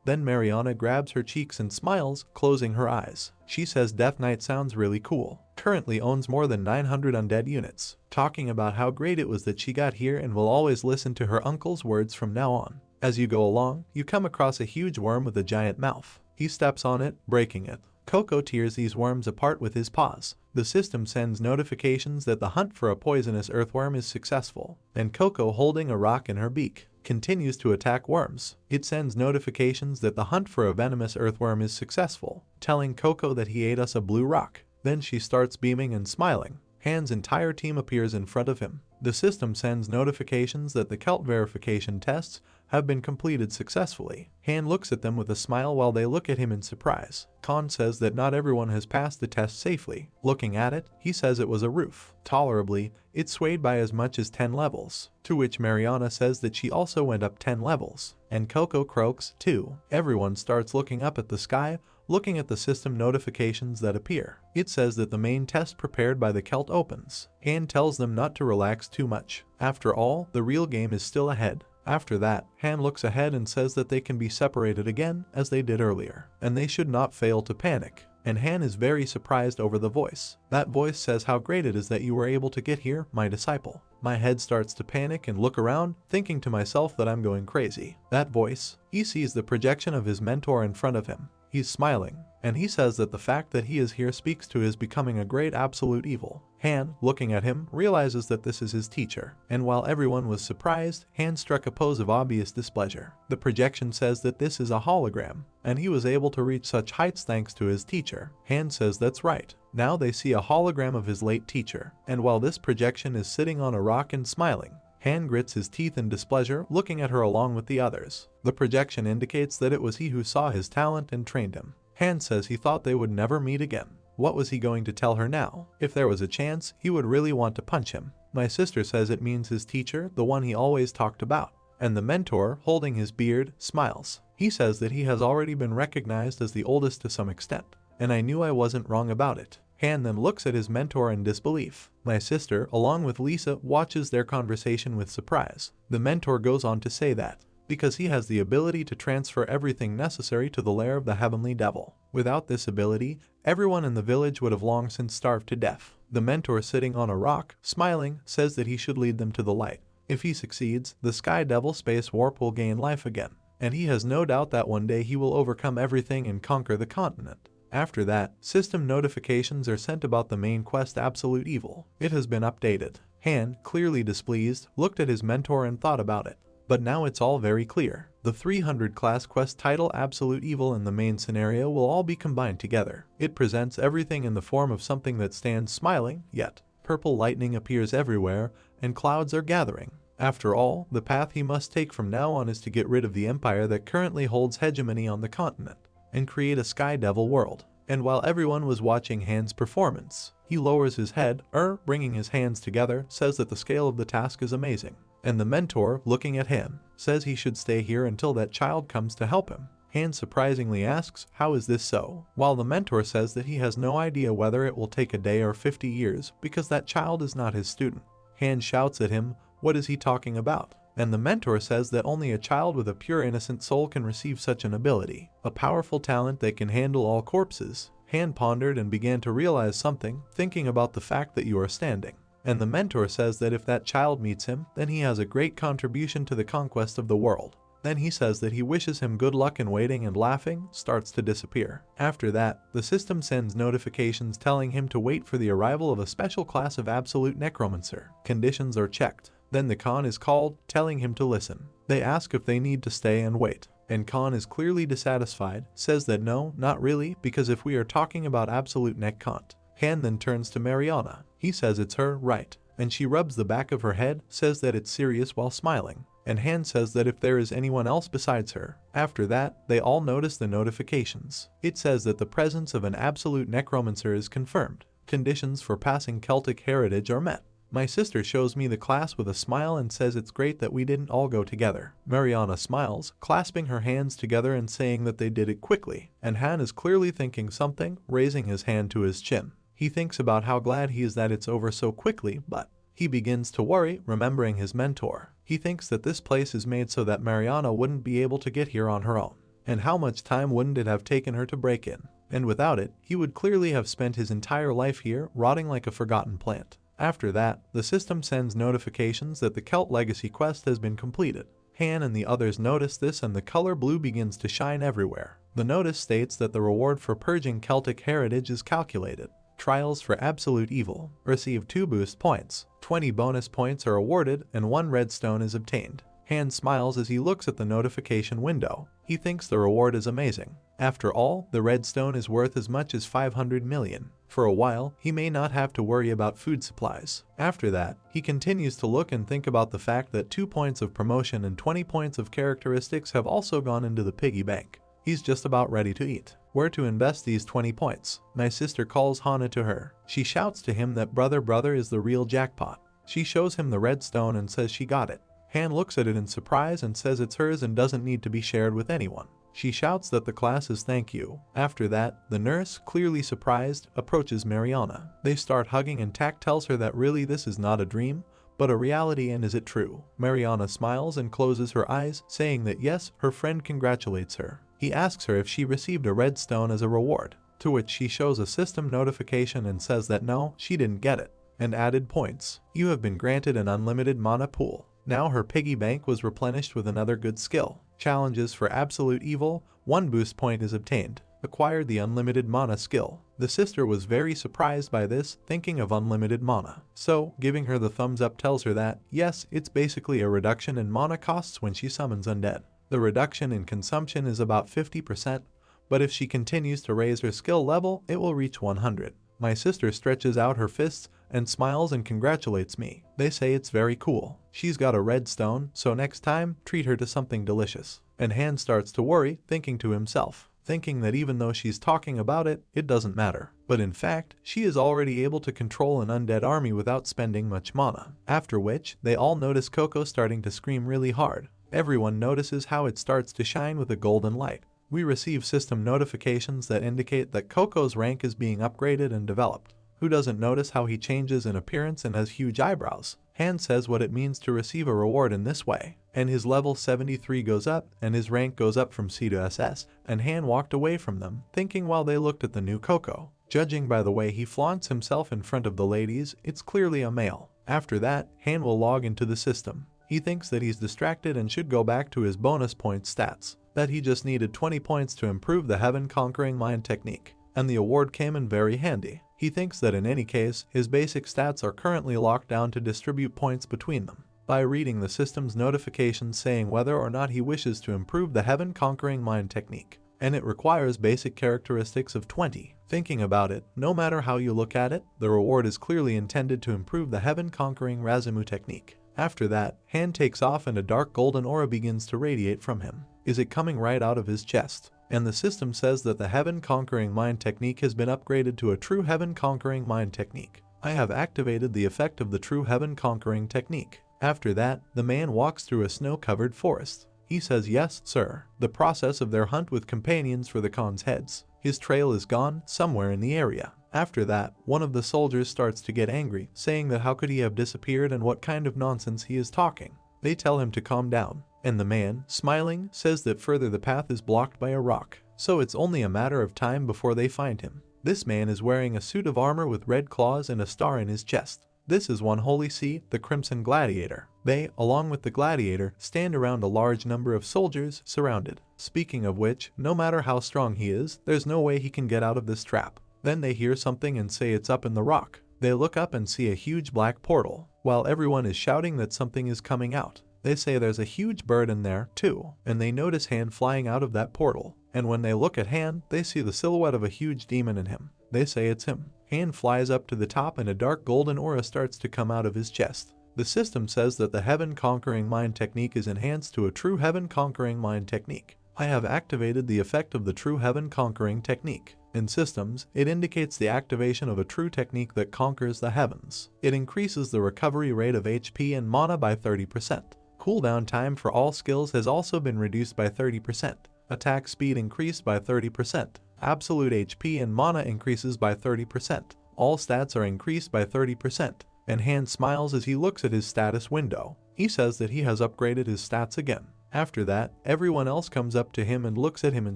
Then Mariana grabs her cheeks and smiles, closing her eyes. She says Death Knight sounds really cool. Currently owns more than 900 undead units. Talking about how great it was that she got here and will always listen to her uncle's words from now on. As you go along, you come across a huge worm with a giant mouth. He steps on it, breaking it. Coco tears these worms apart with his paws. The system sends notifications that the hunt for a poisonous earthworm is successful. And Coco, holding a rock in her beak, continues to attack worms. It sends notifications that the hunt for a venomous earthworm is successful, telling Coco that he ate us a blue rock. Then she starts beaming and smiling. Han's entire team appears in front of him. The system sends notifications that the Celt verification tests have been completed successfully. Han looks at them with a smile while they look at him in surprise. Khan says that not everyone has passed the test safely. Looking at it, he says it was a roof. Tolerably, it swayed by as much as 10 levels. To which Mariana says that she also went up 10 levels. And Coco croaks, too. Everyone starts looking up at the sky, looking at the system notifications that appear. It says that the main test prepared by the Celt opens. Han tells them not to relax too much. After all, the real game is still ahead. After that, Han looks ahead and says that they can be separated again as they did earlier, and they should not fail to panic. And Han is very surprised over the voice. That voice says how great it is that you were able to get here, my disciple. My head starts to panic and look around, thinking to myself that I'm going crazy. That voice, he sees the projection of his mentor in front of him. He's smiling, and he says that the fact that he is here speaks to his becoming a great absolute evil. Han, looking at him, realizes that this is his teacher, and while everyone was surprised, Han struck a pose of obvious displeasure. The projection says that this is a hologram, and he was able to reach such heights thanks to his teacher. Han says that's right. Now they see a hologram of his late teacher, and while this projection is sitting on a rock and smiling, Han grits his teeth in displeasure, looking at her along with the others. The projection indicates that it was he who saw his talent and trained him. Han says he thought they would never meet again. What was he going to tell her now? If there was a chance, he would really want to punch him. My sister says it means his teacher, the one he always talked about. And the mentor, holding his beard, smiles. He says that he has already been recognized as the oldest to some extent. And I knew I wasn't wrong about it. Han then looks at his mentor in disbelief. My sister, along with Lisa, watches their conversation with surprise. The mentor goes on to say that, because he has the ability to transfer everything necessary to the lair of the heavenly devil. Without this ability, everyone in the village would have long since starved to death. The mentor, sitting on a rock, smiling, says that he should lead them to the light. If he succeeds, the Sky Devil Space Warp will gain life again, and he has no doubt that one day he will overcome everything and conquer the continent. After that, system notifications are sent about the main quest Absolute Evil. It has been updated. Han, clearly displeased, looked at his mentor and thought about it. But now it's all very clear. The 300 class quest title Absolute Evil and the main scenario will all be combined together. It presents everything in the form of something that stands smiling, yet purple lightning appears everywhere, and clouds are gathering. After all, the path he must take from now on is to get rid of the empire that currently holds hegemony on the continent, and create a Sky Devil world. And while everyone was watching Han's performance, he lowers his head, bringing his hands together, says that the scale of the task is amazing. And the mentor, looking at him, says he should stay here until that child comes to help him. Han surprisingly asks, how is this so? While the mentor says that he has no idea whether it will take a day or 50 years because that child is not his student. Han shouts at him, what is he talking about? and the mentor says that only a child with a pure innocent soul can receive such an ability, a powerful talent that can handle all corpses. Han pondered and began to realize something, thinking about the fact that you are standing. And the mentor says that if that child meets him, then he has a great contribution to the conquest of the world. Then he says that he wishes him good luck in waiting, and laughing starts to disappear. After that, the system sends notifications telling him to wait for the arrival of a special class of absolute necromancer. Conditions are checked. Then the Khan is called, telling him to listen. They ask if they need to stay and wait. And Khan is clearly dissatisfied, says that no, not really, because if we are talking about absolute neck can't. Han then turns to Mariana. He says it's her, right? And she rubs the back of her head, says that it's serious while smiling. And Han says that if there is anyone else besides her. After that, they all notice the notifications. It says that the presence of an absolute necromancer is confirmed. Conditions for passing Celtic heritage are met. My sister shows me the class with a smile and says it's great that we didn't all go together. Mariana smiles, clasping her hands together and saying that they did it quickly. And Han is clearly thinking something, raising his hand to his chin. He thinks about how glad he is that it's over so quickly, but he begins to worry, remembering his mentor. He thinks that this place is made so that Mariana wouldn't be able to get here on her own. And how much time wouldn't it have taken her to break in? And without it, he would clearly have spent his entire life here, rotting like a forgotten plant. After that, the system sends notifications that the Celt Legacy quest has been completed. Han and the others notice this, and the color blue begins to shine everywhere. The notice states that the reward for purging Celtic heritage is calculated. Trials for absolute evil. Receive 2 boost points. 20 bonus points are awarded, and 1 redstone is obtained. Han smiles as he looks at the notification window. He thinks the reward is amazing. After all, the redstone is worth as much as 500 million. For a while, he may not have to worry about food supplies. After that, he continues to look and think about the fact that 2 points of promotion and 20 points of characteristics have also gone into the piggy bank. He's just about ready to eat. Where to invest these 20 points? My sister calls Hana to her. She shouts to him that brother is the real jackpot. She shows him the redstone and says she got it. Han looks at it in surprise and says it's hers and doesn't need to be shared with anyone. She shouts that the class is thank you. After that, the nurse, clearly surprised, approaches Mariana. They start hugging and Tak tells her that really this is not a dream, but a reality, and is it true? Mariana smiles and closes her eyes, saying that yes, her friend congratulates her. He asks her if she received a redstone as a reward, to which she shows a system notification and says that no, she didn't get it, and added points. You have been granted an unlimited mana pool. Now her piggy bank was replenished with another good skill. Challenges for absolute evil, 1 boost point is obtained. Acquired the unlimited mana skill. The sister was very surprised by this, thinking of unlimited mana. So, giving her the thumbs up tells her that, yes, it's basically a reduction in mana costs when she summons undead. The reduction in consumption is about 50%, but if she continues to raise her skill level, it will reach 100. My sister stretches out her fists and smiles and congratulates me. They say it's very cool. She's got a redstone, so next time, treat her to something delicious. And Han starts to worry, thinking to himself, thinking that even though she's talking about it, it doesn't matter. But in fact, she is already able to control an undead army without spending much mana. After which, they all notice Coco starting to scream really hard. Everyone notices how it starts to shine with a golden light. We receive system notifications that indicate that Coco's rank is being upgraded and developed. Who doesn't notice how he changes in appearance and has huge eyebrows? Han says what it means to receive a reward in this way, and his level 73 goes up, and his rank goes up from C to SS, and Han walked away from them, thinking while they looked at the new Coco. Judging by the way he flaunts himself in front of the ladies, it's clearly a male. After that, Han will log into the system. He thinks that he's distracted and should go back to his bonus point stats, that he just needed 20 points to improve the heaven-conquering mind technique, and the award came in very handy. He thinks that in any case, his basic stats are currently locked down to distribute points between them. By reading the system's notifications saying whether or not he wishes to improve the heaven-conquering mind technique, and it requires basic characteristics of 20. Thinking about it, no matter how you look at it, the reward is clearly intended to improve the heaven-conquering Razumu technique. After that, Han takes off and a dark golden aura begins to radiate from him. Is it coming right out of his chest? And the system says that the heaven-conquering mind technique has been upgraded to a true heaven-conquering mind technique. I have activated the effect of the true heaven-conquering technique. After that, the man walks through a snow-covered forest. He says yes, sir. The process of their hunt with companions for the Khan's heads. His trail is gone, somewhere in the area. After that, one of the soldiers starts to get angry, saying that how could he have disappeared and what kind of nonsense he is talking. They tell him to calm down, and the man, smiling, says that further the path is blocked by a rock, so it's only a matter of time before they find him. This man is wearing a suit of armor with red claws and a star in his chest. This is one holy see, the Crimson Gladiator. They, along with the Gladiator, stand around a large number of soldiers surrounded. Speaking of which, no matter how strong he is, there's no way he can get out of this trap. Then they hear something and say it's up in the rock. They look up and see a huge black portal, while everyone is shouting that something is coming out. They say there's a huge bird in there, too, and they notice Han flying out of that portal. And when they look at Han, they see the silhouette of a huge demon in him. They say it's him. Han flies up to the top and a dark golden aura starts to come out of his chest. The system says that the heaven-conquering mind technique is enhanced to a true heaven-conquering mind technique. I have activated the effect of the true heaven-conquering technique. In systems, it indicates the activation of a true technique that conquers the heavens. It increases the recovery rate of HP and mana by 30%. Cooldown time for all skills has also been reduced by 30%. Attack speed increased by 30%. Absolute HP and mana increases by 30%. All stats are increased by 30%. And Han smiles as he looks at his status window. He says that he has upgraded his stats again. After that, everyone else comes up to him and looks at him in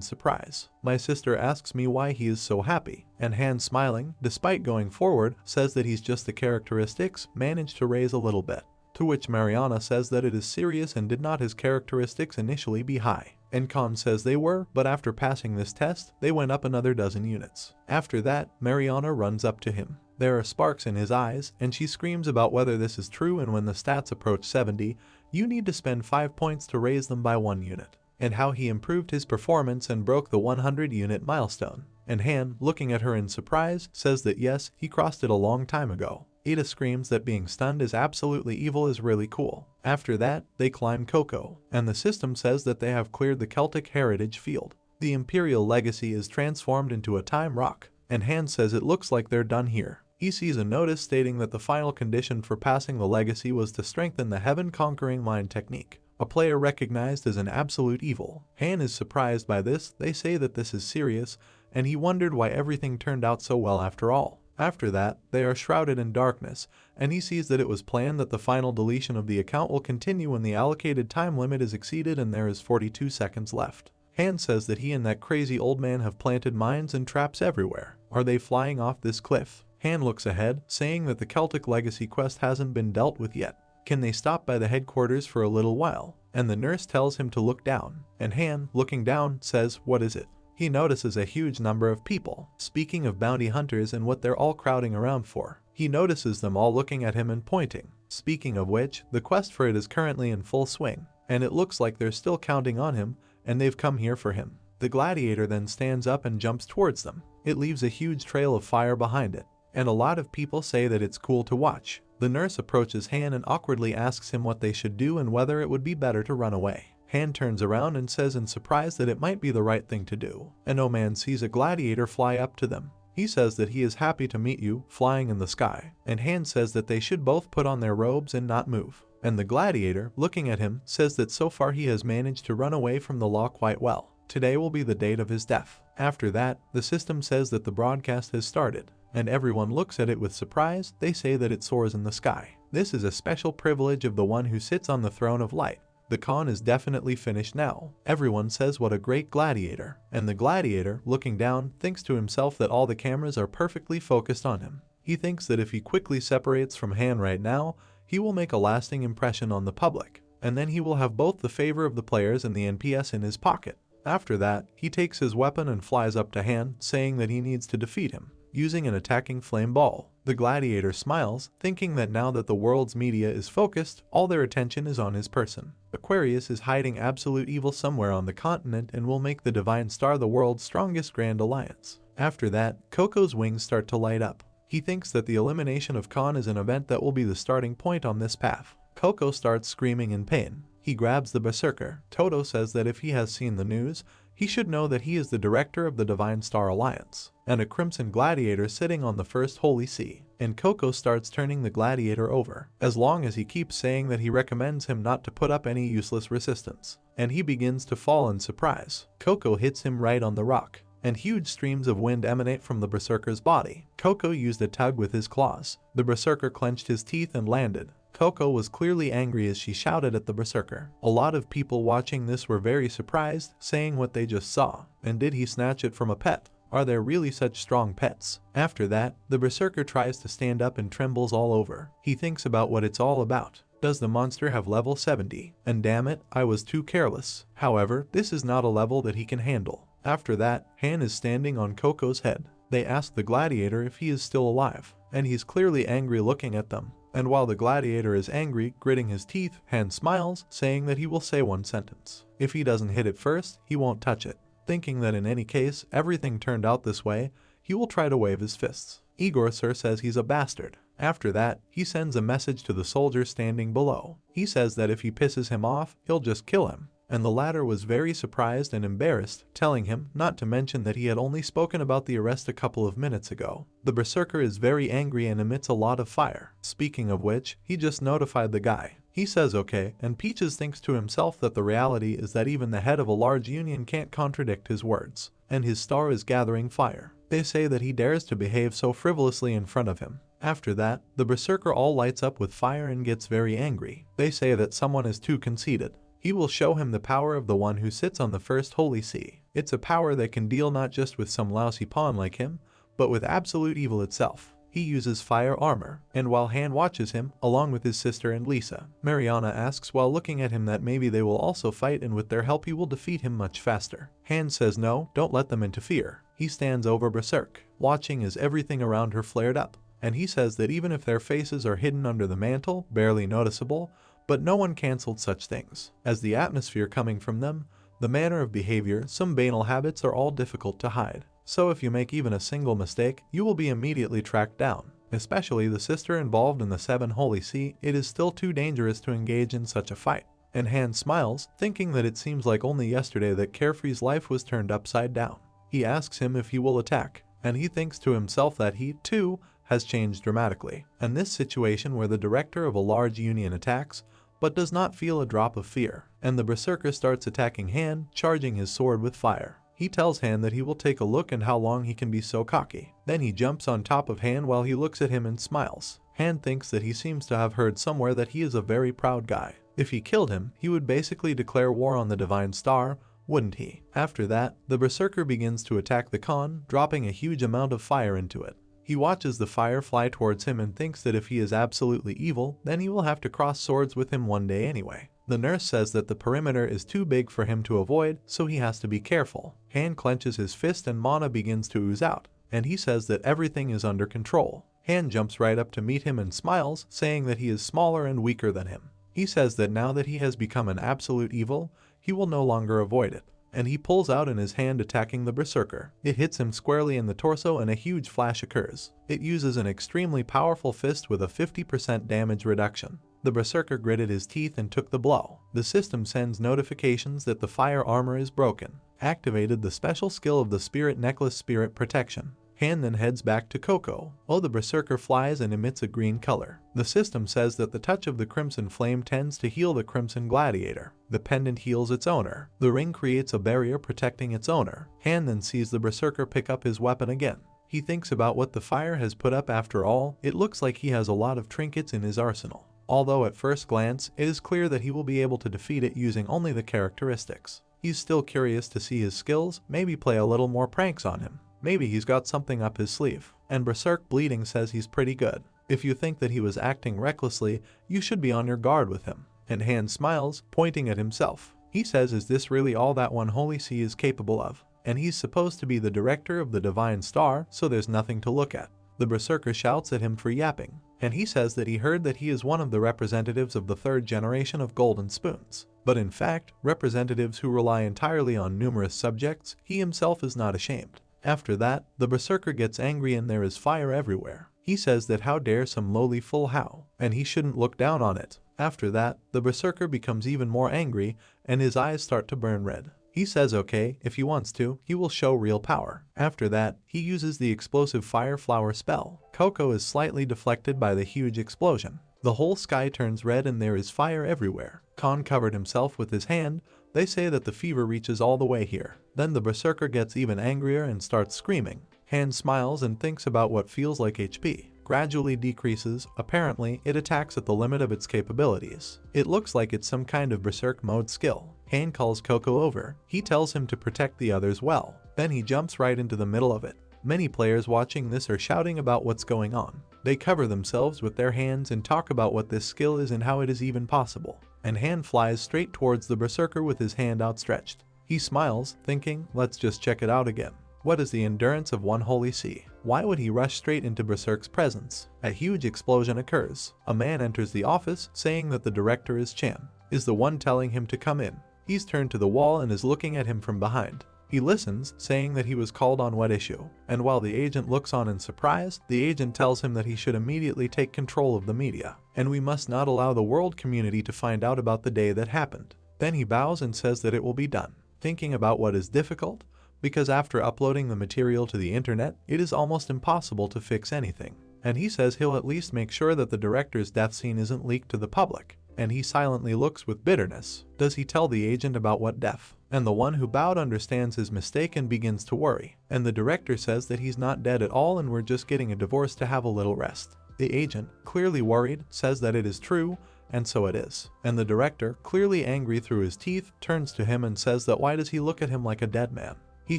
surprise. My sister asks me why he is so happy, and Han, smiling, despite going forward, says that he's just the characteristics managed to raise a little bit. To which Mariana says that it is serious and did not his characteristics initially be high. And Khan says they were, but after passing this test, they went up another dozen units. After that, Mariana runs up to him. There are sparks in his eyes, and she screams about whether this is true, and when the stats approach 70, you need to spend 5 points to raise them by 1 unit. And how he improved his performance and broke the 100 unit milestone. And Han, looking at her in surprise, says that yes, he crossed it a long time ago. Ada screams that being stunned is absolutely evil is really cool. After that, they climb Coco, and the system says that they have cleared the Celtic heritage field. The Imperial legacy is transformed into a time rock, and Han says it looks like they're done here. He sees a notice stating that the final condition for passing the legacy was to strengthen the heaven-conquering mind technique, a player recognized as an absolute evil. Han is surprised by this. They say that this is serious, and he wondered why everything turned out so well after all. After that, they are shrouded in darkness, and he sees that it was planned that the final deletion of the account will continue when the allocated time limit is exceeded and there is 42 seconds left. Han says that he and that crazy old man have planted mines and traps everywhere. Are they flying off this cliff? Han looks ahead, saying that the Celtic legacy quest hasn't been dealt with yet. Can they stop by the headquarters for a little while? And the nurse tells him to look down, and Han, looking down, says, "What is it?" He notices a huge number of people. Speaking of bounty hunters and what they're all crowding around for, he notices them all looking at him and pointing. Speaking of which, the quest for it is currently in full swing, and it looks like they're still counting on him, and they've come here for him. The Gladiator then stands up and jumps towards them. It leaves a huge trail of fire behind it, and a lot of people say that it's cool to watch. The nurse approaches Han and awkwardly asks him what they should do and whether it would be better to run away. Han turns around and says in surprise that it might be the right thing to do. An old man sees a gladiator fly up to them. He says that he is happy to meet you, flying in the sky, and Han says that they should both put on their robes and not move. And the gladiator, looking at him, says that so far he has managed to run away from the law quite well. Today will be the date of his death. After that, the system says that the broadcast has started, and everyone looks at it with surprise. They say that it soars in the sky. This is a special privilege of the one who sits on the throne of light. The con is definitely finished now. Everyone says what a great gladiator, and the gladiator, looking down, thinks to himself that all the cameras are perfectly focused on him. He thinks that if he quickly separates from Han right now, he will make a lasting impression on the public, and then he will have both the favor of the players and the NPS in his pocket. After that, he takes his weapon and flies up to Han, saying that he needs to defeat him, using an attacking flame ball. The gladiator smiles, thinking that now that the world's media is focused, all their attention is on his person. Aquarius is hiding absolute evil somewhere on the continent and will make the Divine Star the world's strongest grand alliance. After that, Coco's wings start to light up. He thinks that the elimination of Khan is an event that will be the starting point on this path. Coco starts screaming in pain. He grabs the berserker. Toto says that if he has seen the news, he should know that he is the director of the Divine Star Alliance, and a crimson gladiator sitting on the first holy see. And Coco starts turning the gladiator over, as long as he keeps saying that he recommends him not to put up any useless resistance. And he begins to fall in surprise. Coco hits him right on the rock, and huge streams of wind emanate from the berserker's body. Coco used a tug with his claws. The berserker clenched his teeth and landed. Coco was clearly angry as she shouted at the berserker. A lot of people watching this were very surprised, saying what they just saw. And did he snatch it from a pet? Are there really such strong pets? After that, the berserker tries to stand up and trembles all over. He thinks about what it's all about. Does the monster have level 70? And damn it, I was too careless. However, this is not a level that he can handle. After that, Han is standing on Coco's head. They ask the Gladiator if he is still alive, and he's clearly angry looking at them. And while the Gladiator is angry, gritting his teeth, Han smiles, saying that he will say one sentence. If he doesn't hit it first, he won't touch it. Thinking that in any case, everything turned out this way, he will try to wave his fists. Igor Sir says he's a bastard. After that, he sends a message to the soldier standing below. He says that if he pisses him off, he'll just kill him. And the latter was very surprised and embarrassed, telling him not to mention that he had only spoken about the arrest a couple of minutes ago. The berserker is very angry and emits a lot of fire. Speaking of which, he just notified the guy. He says okay, and Peaches thinks to himself that the reality is that even the head of a large union can't contradict his words. And his star is gathering fire. They say that he dares to behave so frivolously in front of him. After that, the berserker all lights up with fire and gets very angry. They say that someone is too conceited. He will show him the power of the one who sits on the first holy sea. It's a power that can deal not just with some lousy pawn like him, but with absolute evil itself. He uses fire armor, and while Han watches him, along with his sister and Lisa, Mariana asks while looking at him that maybe they will also fight and with their help he will defeat him much faster. Han says no, don't let them interfere. He stands over Berserk, watching as everything around her flared up, and he says that even if their faces are hidden under the mantle, barely noticeable, but no one cancelled such things. As the atmosphere coming from them, the manner of behavior, some banal habits are all difficult to hide. So if you make even a single mistake, you will be immediately tracked down. Especially the sister involved in the Seven Holy See, it is still too dangerous to engage in such a fight. And Han smiles, thinking that it seems like only yesterday that Carefree's life was turned upside down. He asks him if he will attack, and he thinks to himself that he, too, has changed dramatically. And this situation where the director of a large union attacks, but does not feel a drop of fear, and the berserker starts attacking Han, charging his sword with fire. He tells Han that he will take a look at how long he can be so cocky. Then he jumps on top of Han while he looks at him and smiles. Han thinks that he seems to have heard somewhere that he is a very proud guy. If he killed him, he would basically declare war on the Divine Star, wouldn't he? After that, the berserker begins to attack the Khan, dropping a huge amount of fire into it. He watches the fire fly towards him and thinks that if he is absolutely evil, then he will have to cross swords with him one day anyway. The nurse says that the perimeter is too big for him to avoid, so he has to be careful. Han clenches his fist and mana begins to ooze out, and he says that everything is under control. Han jumps right up to meet him and smiles, saying that he is smaller and weaker than him. He says that now that he has become an absolute evil, he will no longer avoid it. And he pulls out in his hand attacking the berserker. It hits him squarely in the torso and a huge flash occurs. It uses an extremely powerful fist with a 50% damage reduction. The berserker gritted his teeth and took the blow. The system sends notifications that the fire armor is broken. Activated the special skill of the spirit necklace spirit protection. Han then heads back to Coco. The berserker flies and emits a green color. The system says that the touch of the crimson flame tends to heal the crimson gladiator. The pendant heals its owner. The ring creates a barrier protecting its owner. Han then sees the berserker pick up his weapon again. He thinks about what the fire has put up. After all, it looks like he has a lot of trinkets in his arsenal. Although at first glance, it is clear that he will be able to defeat it using only the characteristics. He's still curious to see his skills, maybe play a little more pranks on him. Maybe he's got something up his sleeve. And Berserk Bleeding says he's pretty good. If you think that he was acting recklessly, you should be on your guard with him. And Han smiles, pointing at himself. He says, is this really all that one Holy See is capable of? And he's supposed to be the director of the Divine Star, so there's nothing to look at. The berserker shouts at him for yapping, and he says that he heard that he is one of the representatives of the third generation of golden spoons. But in fact, representatives who rely entirely on numerous subjects, he himself is not ashamed. After that, the berserker gets angry and there is fire everywhere. He says that how dare some lowly full how, and he shouldn't look down on it. After that, the berserker becomes even more angry and his eyes start to burn red. He says okay, if he wants to, he will show real power. After that, he uses the explosive fire flower spell. Coco is slightly deflected by the huge explosion. The whole sky turns red and there is fire everywhere. Khan covered himself with his hand. They say that the fever reaches all the way here. Then the berserker gets even angrier and starts screaming. Han smiles and thinks about what feels like HP. gradually decreases. Apparently, it attacks at the limit of its capabilities. It looks like it's some kind of berserk mode skill. Han calls Coco over. He tells him to protect the others well. Then he jumps right into the middle of it. Many players watching this are shouting about what's going on. They cover themselves with their hands and talk about what this skill is and how it is even possible. And Han flies straight towards the berserker with his hand outstretched. He smiles, thinking, let's just check it out again. What is the endurance of one holy sea? Why would he rush straight into Berserk's presence? A huge explosion occurs. A man enters the office, saying that the director is Chan, is the one telling him to come in. He's turned to the wall and is looking at him from behind. He listens, saying that he was called on what issue, and while the agent looks on in surprise, the agent tells him that he should immediately take control of the media, and we must not allow the world community to find out about the day that happened. Then he bows and says that it will be done. Thinking about what is difficult, because after uploading the material to the internet, it is almost impossible to fix anything. And he says he'll at least make sure that the director's death scene isn't leaked to the public. And he silently looks with bitterness. Does he tell the agent about what death? And the one who bowed understands his mistake and begins to worry. And the director says that he's not dead at all and we're just getting a divorce to have a little rest. The agent, clearly worried, says that it is true, and so it is. And the director, clearly angry through his teeth, turns to him and says that why does he look at him like a dead man? He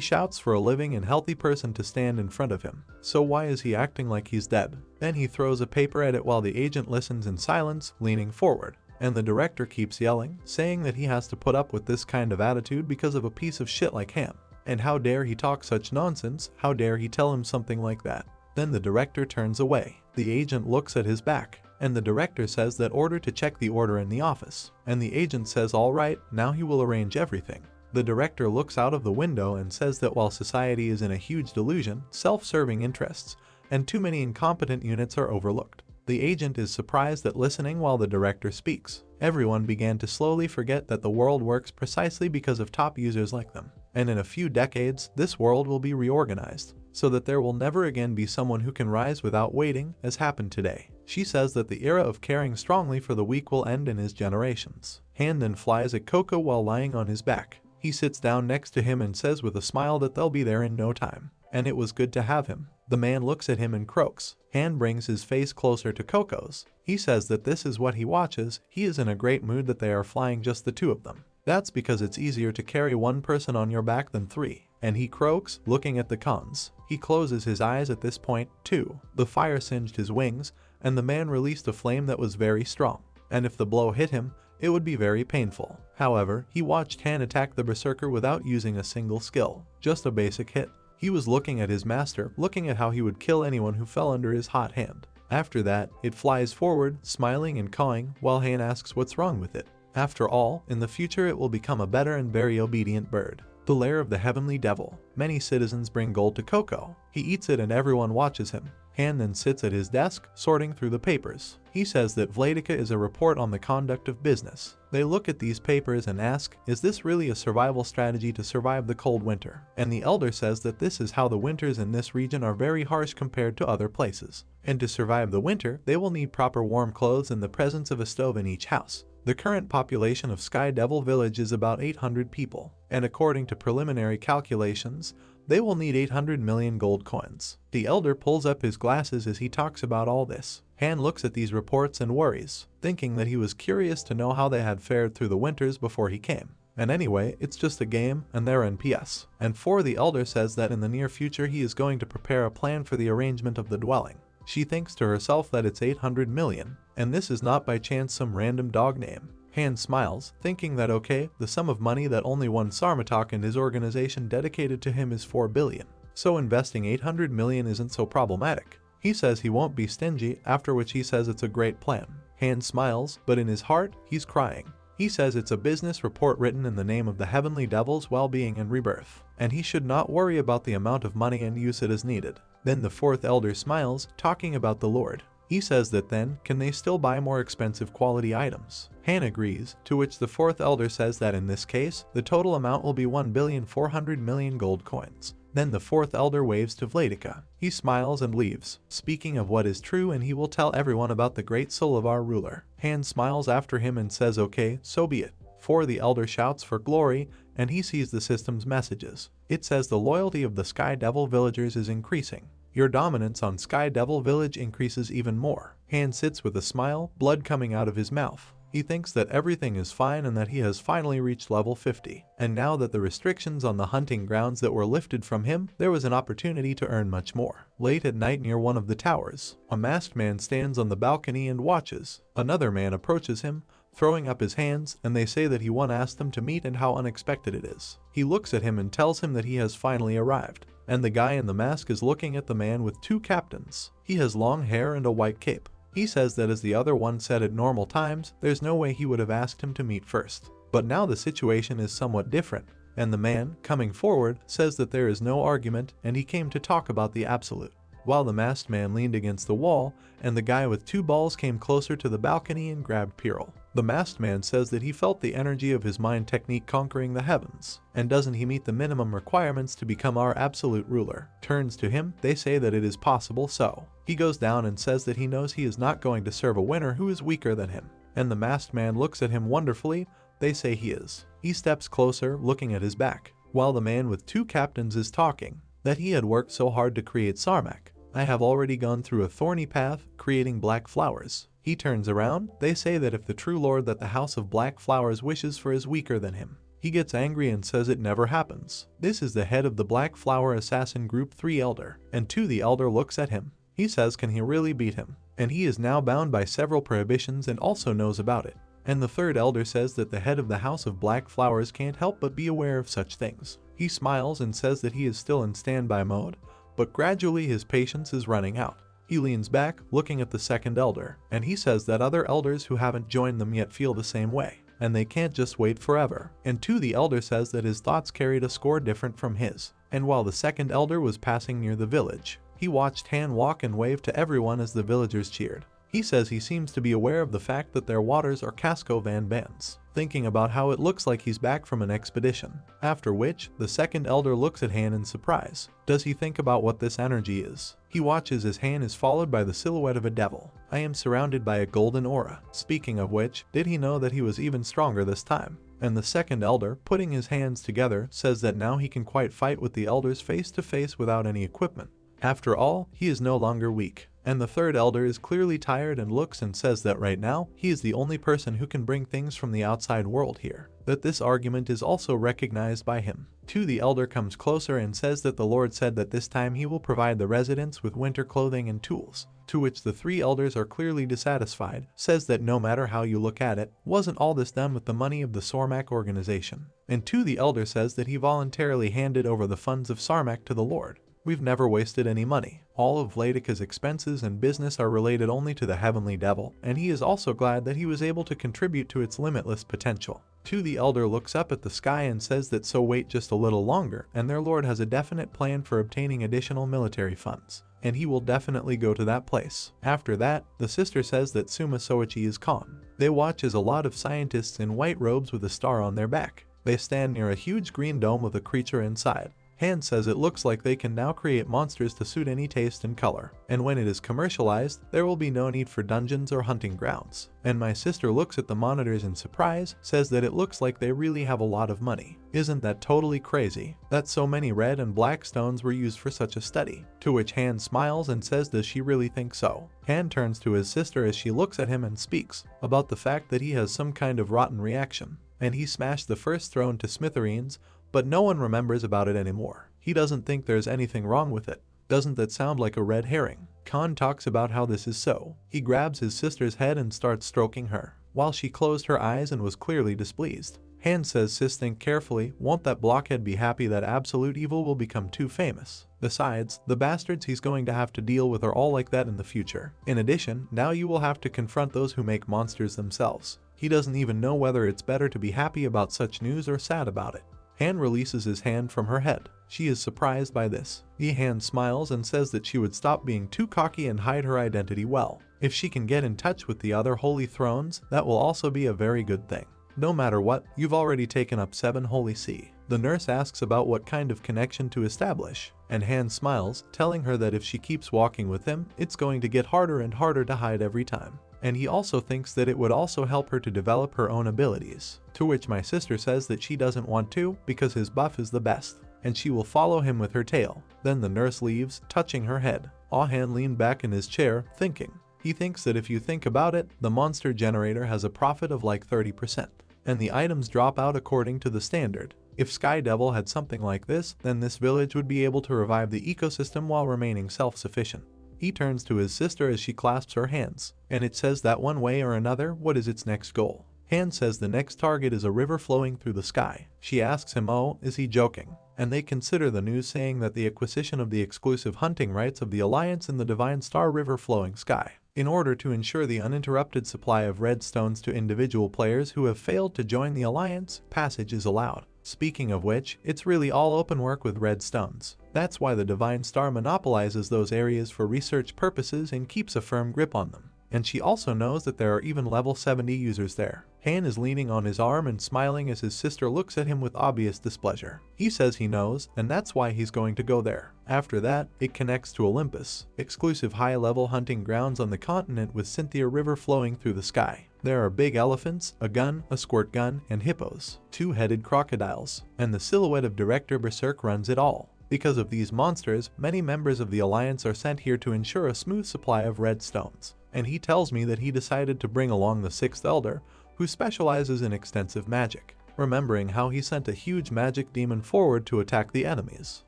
shouts for a living and healthy person to stand in front of him. So why is he acting like he's dead? Then he throws a paper at it while the agent listens in silence, leaning forward. And the director keeps yelling, saying that he has to put up with this kind of attitude because of a piece of shit like him. And how dare he talk such nonsense? How dare he tell him something like that? Then the director turns away. The agent looks at his back. And the director says that order to check the order in the office. And the agent says alright, now he will arrange everything. The director looks out of the window and says that while society is in a huge delusion, self-serving interests, and too many incompetent units are overlooked. The agent is surprised at listening while the director speaks. Everyone began to slowly forget that the world works precisely because of top users like them. And in a few decades, this world will be reorganized, so that there will never again be someone who can rise without waiting, as happened today. She says that the era of caring strongly for the weak will end in his generations. Han then flies at Coco while lying on his back. He sits down next to him and says with a smile that they'll be there in no time. And it was good to have him. The man looks at him and croaks. Han brings his face closer to Coco's. He says that this is what he watches. He is in a great mood that they are flying just the two of them. That's because it's easier to carry one person on your back than three. And he croaks, looking at the cons. He closes his eyes at this point, too. The fire singed his wings, and the man released a flame that was very strong. And if the blow hit him, it would be very painful. However, he watched Han attack the berserker without using a single skill, just a basic hit. He was looking at his master, looking at how he would kill anyone who fell under his hot hand. After that, it flies forward, smiling and cawing, while Han asks what's wrong with it. After all, in the future it will become a better and very obedient bird. The lair of the heavenly devil. Many citizens bring gold to Coco. He eats it and everyone watches him. Han then sits at his desk, sorting through the papers. He says that Vladica is a report on the conduct of business. They look at these papers and ask, is this really a survival strategy to survive the cold winter? And the elder says that this is how the winters in this region are very harsh compared to other places. And to survive the winter, they will need proper warm clothes and the presence of a stove in each house. The current population of Sky Devil Village is about 800 people, and according to preliminary calculations, they will need 800 million gold coins. The elder pulls up his glasses as he talks about all this. Han looks at these reports and worries, thinking that he was curious to know how they had fared through the winters before he came. And anyway, it's just a game, and they're NPS. And the elder says that in the near future he is going to prepare a plan for the arrangement of the dwelling. She thinks to herself that it's 800 million, and this is not by chance some random dog name. Han smiles, thinking that okay, the sum of money that only one Sarmac and his organization dedicated to him is 4 billion. So investing 800 million isn't so problematic. He says he won't be stingy, after which he says it's a great plan. Han smiles, but in his heart, he's crying. He says it's a business report written in the name of the heavenly devil's well-being and rebirth, and he should not worry about the amount of money and use it as needed. Then the fourth elder smiles, talking about the Lord. He says that then, can they still buy more expensive quality items? Han agrees, to which the fourth elder says that in this case, the total amount will be 1,400,000,000 gold coins. Then the fourth elder waves to Vladica. He smiles and leaves, speaking of what is true, and he will tell everyone about the great soul of our ruler. Han smiles after him and says okay, so be it. The elder shouts for glory, and he sees the system's messages. It says the loyalty of the Sky Devil villagers is increasing. Your dominance on Sky Devil Village increases even more. Han sits with a smile, blood coming out of his mouth. He thinks that everything is fine and that he has finally reached level 50. And now that the restrictions on the hunting grounds that were lifted from him, there was an opportunity to earn much more. Late at night near one of the towers, a masked man stands on the balcony and watches. Another man approaches him, throwing up his hands, and they say that he once asked them to meet and how unexpected it is. He looks at him and tells him that he has finally arrived. And the guy in the mask is looking at the man with two captains. He has long hair and a white cape. He says that as the other one said at normal times, there's no way he would have asked him to meet first. But now the situation is somewhat different, and the man, coming forward, says that there is no argument and he came to talk about the absolute. While the masked man leaned against the wall, and the guy with two balls came closer to the balcony and grabbed Piril. The masked man says that he felt the energy of his mind technique conquering the heavens, and doesn't he meet the minimum requirements to become our absolute ruler? Turns to him, they say that it is possible, so he goes down and says that he knows he is not going to serve a winner who is weaker than him. And the masked man looks at him wonderfully, they say he is. He steps closer, looking at his back, while the man with two captains is talking, that he had worked so hard to create Sarmac. I have already gone through a thorny path, creating black flowers. He turns around, they say that if the true lord that the House of Black Flowers wishes for is weaker than him. He gets angry and says it never happens. This is the head of the Black Flower Assassin Group 3 Elder, and 2 the Elder looks at him. He says can he really beat him? And he is now bound by several prohibitions and also knows about it. And the 3rd Elder says that the head of the House of Black Flowers can't help but be aware of such things. He smiles and says that he is still in standby mode, but gradually his patience is running out. He leans back, looking at the 2nd Elder, and he says that other elders who haven't joined them yet feel the same way, and they can't just wait forever. And 2 the Elder says that his thoughts carried a score different from his. And while the 2nd Elder was passing near the village, he watched Han walk and wave to everyone as the villagers cheered. He says he seems to be aware of the fact that their waters are Casco Van Bands, thinking about how it looks like he's back from an expedition. After which, the 2nd Elder looks at Han in surprise. Does he think about what this energy is? He watches as Han is followed by the silhouette of a devil. I am surrounded by a golden aura. Speaking of which, did he know that he was even stronger this time? And the 2nd Elder, putting his hands together, says that now he can quite fight with the elders face to face without any equipment. After all, he is no longer weak. And the 3rd Elder is clearly tired and looks and says that right now, he is the only person who can bring things from the outside world here. That this argument is also recognized by him. 2 the Elder comes closer and says that the Lord said that this time he will provide the residents with winter clothing and tools. To which the 3 Elders are clearly dissatisfied, says that no matter how you look at it, wasn't all this done with the money of the Sarmac organization. And 2 the Elder says that he voluntarily handed over the funds of Sarmac to the Lord. We've never wasted any money. All of Vladika's expenses and business are related only to the Heavenly Devil, and he is also glad that he was able to contribute to its limitless potential. 2 the Elder looks up at the sky and says that so wait just a little longer, and their lord has a definite plan for obtaining additional military funds, and he will definitely go to that place. After that, the sister says that Suma Soichi is calm. They watch as a lot of scientists in white robes with a star on their back. They stand near a huge green dome with a creature inside. Han says it looks like they can now create monsters to suit any taste and color, and when it is commercialized, there will be no need for dungeons or hunting grounds. And my sister looks at the monitors in surprise, says that it looks like they really have a lot of money. Isn't that totally crazy, that so many red and black stones were used for such a study? To which Han smiles and says does she really think so? Han turns to his sister as she looks at him and speaks about the fact that he has some kind of rotten reaction, and he smashed the first throne to smithereens, but no one remembers about it anymore. He doesn't think there's anything wrong with it. Doesn't that sound like a red herring? Khan talks about how this is so. He grabs his sister's head and starts stroking her, while she closed her eyes and was clearly displeased. Han says sis think carefully, won't that blockhead be happy that absolute evil will become too famous? Besides, the bastards he's going to have to deal with are all like that in the future. In addition, now you will have to confront those who make monsters themselves. He doesn't even know whether it's better to be happy about such news or sad about it. Han releases his hand from her head. She is surprised by this. Han smiles and says that she would stop being too cocky and hide her identity well. If she can get in touch with the other holy thrones, that will also be a very good thing. No matter what, you've already taken up 7 holy see. The nurse asks about what kind of connection to establish, and Han smiles, telling her that if she keeps walking with him, it's going to get harder and harder to hide every time. And he also thinks that it would also help her to develop her own abilities. To which my sister says that she doesn't want to because his buff is the best, and she will follow him with her tail. Then the nurse leaves, touching her head. Han leaned back in his chair, thinking. He thinks that if you think about it, the monster generator has a profit of like 30%. And the items drop out according to the standard. If Sky Devil had something like this, then this village would be able to revive the ecosystem while remaining self-sufficient. He turns to his sister as she clasps her hands, and it says that one way or another, what is its next goal? Han says the next target is a river flowing through the sky. She asks him, oh, is he joking? And they consider the news saying that the acquisition of the exclusive hunting rights of the Alliance in the Divine Star River flowing sky, in order to ensure the uninterrupted supply of red stones to individual players who have failed to join the Alliance, passage is allowed. Speaking of which, it's really all open work with red stones. That's why the Divine Star monopolizes those areas for research purposes and keeps a firm grip on them. And she also knows that there are even level 70 users there. Han is leaning on his arm and smiling as his sister looks at him with obvious displeasure. He says he knows, and that's why he's going to go there. After that, it connects to Olympus, exclusive high-level hunting grounds on the continent with Cynthia River flowing through the sky. There are big elephants, a gun, a squirt gun, and hippos, two-headed crocodiles, and the silhouette of Director Berserk runs it all. Because of these monsters, many members of the Alliance are sent here to ensure a smooth supply of red stones. And he tells me that he decided to bring along the 6th Elder, who specializes in extensive magic, remembering how he sent a huge magic demon forward to attack the enemies.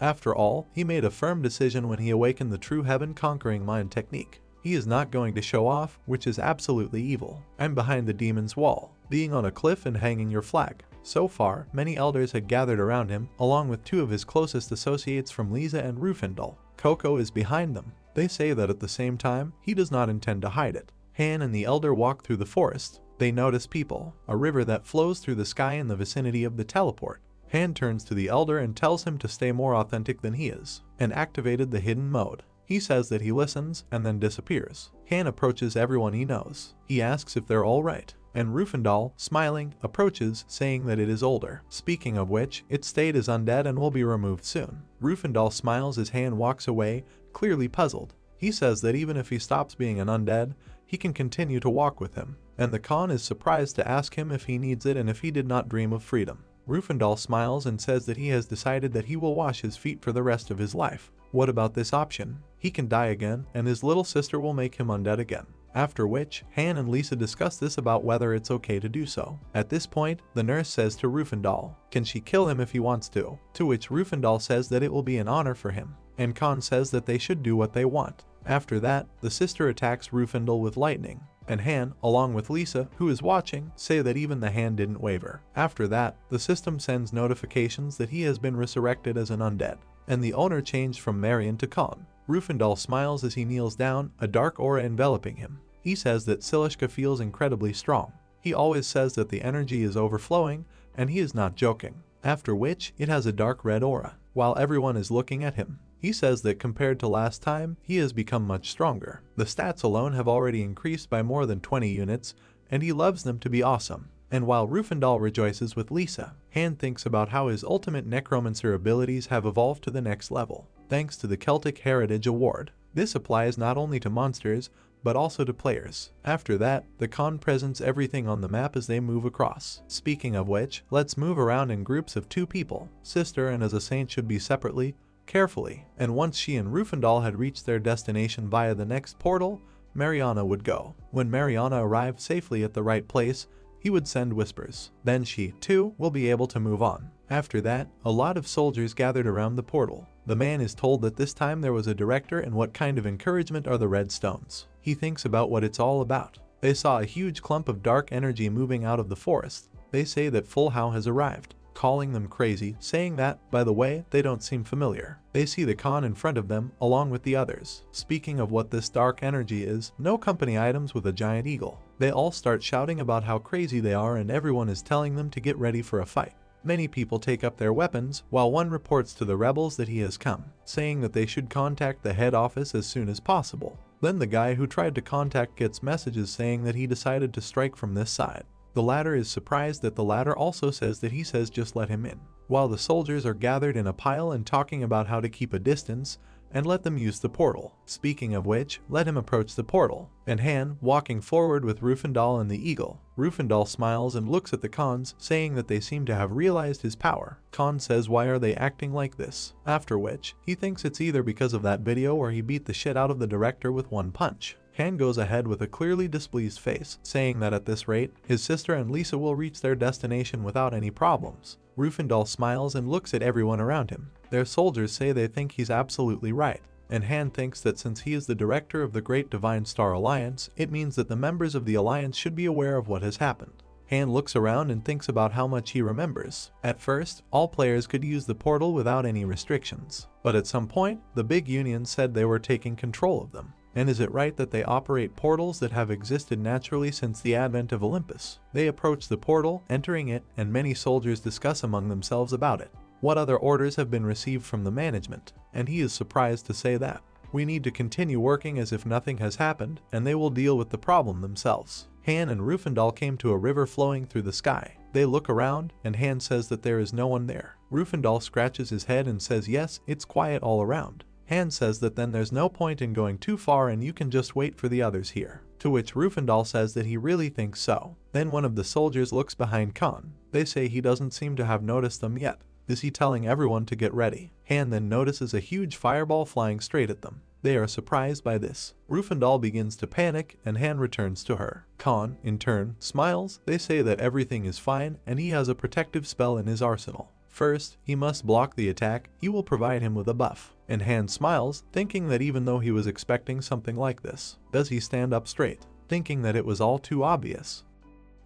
After all, he made a firm decision when he awakened the true heaven-conquering mind technique. He is not going to show off, which is absolutely evil. I'm behind the demon's wall, being on a cliff and hanging your flag. So far, many elders had gathered around him, along with 2 of his closest associates from Lisa and Rindel. Coco is behind them. They say that at the same time, he does not intend to hide it. Han and the Elder walk through the forest. They notice people, a river that flows through the sky in the vicinity of the teleport. Han turns to the Elder and tells him to stay more authentic than he is, and activated the hidden mode. He says that he listens, and then disappears. Han approaches everyone he knows. He asks if they're all right, and Rindel, smiling, approaches, saying that it is older. Speaking of which, its state is undead and will be removed soon. Rindel smiles as Han walks away, clearly puzzled. He says that even if he stops being an undead, he can continue to walk with him, and the Khan is surprised to ask him if he needs it and if he did not dream of freedom. Rindel smiles and says that he has decided that he will wash his feet for the rest of his life. What about this option? He can die again, and his little sister will make him undead again. After which, Han and Lisa discuss this about whether it's okay to do so. At this point, the nurse says to Rindel, can she kill him if he wants to? To which Rindel says that it will be an honor for him, and Khan says that they should do what they want. After that, the sister attacks Rindel with lightning, and Han, along with Lisa, who is watching, say that even the hand didn't waver. After that, the system sends notifications that he has been resurrected as an undead, and the owner changed from Marion to Khan. Rindel smiles as he kneels down, a dark aura enveloping him. He says that Silishka feels incredibly strong. He always says that the energy is overflowing, and he is not joking. After which, it has a dark red aura, while everyone is looking at him. He says that compared to last time, he has become much stronger. The stats alone have already increased by more than 20 units, and he loves them to be awesome. And while Rindel rejoices with Lisa, Han thinks about how his ultimate necromancer abilities have evolved to the next level, thanks to the Celtic Heritage Award. This applies not only to monsters, but also to players. After that, the Khan presents everything on the map as they move across. Speaking of which, let's move around in groups of 2 people. Sister and as a saint should be separately, carefully, and once she and Rindel had reached their destination via the next portal, Mariana would go. When Mariana arrived safely at the right place, he would send whispers. Then she, too, will be able to move on. After that, a lot of soldiers gathered around the portal. The man is told that this time there was a director and what kind of encouragement are the red stones. He thinks about what it's all about. They saw a huge clump of dark energy moving out of the forest. They say that Full How has arrived, calling them crazy, saying that, by the way, they don't seem familiar. They see the Khan in front of them, along with the others. Speaking of what this dark energy is, no company items with a giant eagle. They all start shouting about how crazy they are and everyone is telling them to get ready for a fight. Many people take up their weapons, while one reports to the rebels that he has come, saying that they should contact the head office as soon as possible. Then the guy who tried to contact gets messages saying that he decided to strike from this side. The latter is surprised that the latter also says that he says just let him in. while the soldiers are gathered in a pile and talking about how to keep a distance and let them use the portal. Speaking of which, let him approach the portal, and Han walking forward with Rufendal and the eagle. Rufendal smiles and looks at the cons, saying that they seem to have realized his power. Khan says why are they acting like this, after which, he thinks it's either because of that video where he beat the shit out of the director with one punch. Han goes ahead with a clearly displeased face, saying that at this rate, his sister and Lisa will reach their destination without any problems. Rufendal smiles and looks at everyone around him. Their soldiers say they think he's absolutely right, and Han thinks that since he is the director of the Great Divine Star Alliance, it means that the members of the Alliance should be aware of what has happened. Han looks around and thinks about how much he remembers. At first, all players could use the portal without any restrictions, but at some point, the big union said they were taking control of them. And is it right that they operate portals that have existed naturally since the advent of Olympus? They approach the portal, entering it, and many soldiers discuss among themselves about it. What other orders have been received from the management? And he is surprised to say that. We need to continue working as if nothing has happened, and they will deal with the problem themselves. Han and Rufendal came to a river flowing through the sky. They look around, and Han says that there is no one there. Rufendal scratches his head and says yes, it's quiet all around. Han says that then there's no point in going too far and you can just wait for the others here. To which Rufendal says that he really thinks so. Then one of the soldiers looks behind Khan. They say he doesn't seem to have noticed them yet. Is he telling everyone to get ready? Han then notices a huge fireball flying straight at them. They are surprised by this. Rufendal begins to panic and Han returns to her. Khan, in turn, smiles. They say that everything is fine and he has a protective spell in his arsenal. First, he must block the attack, he will provide him with a buff. And Han smiles, thinking that even though he was expecting something like this, does he stand up straight, thinking that it was all too obvious.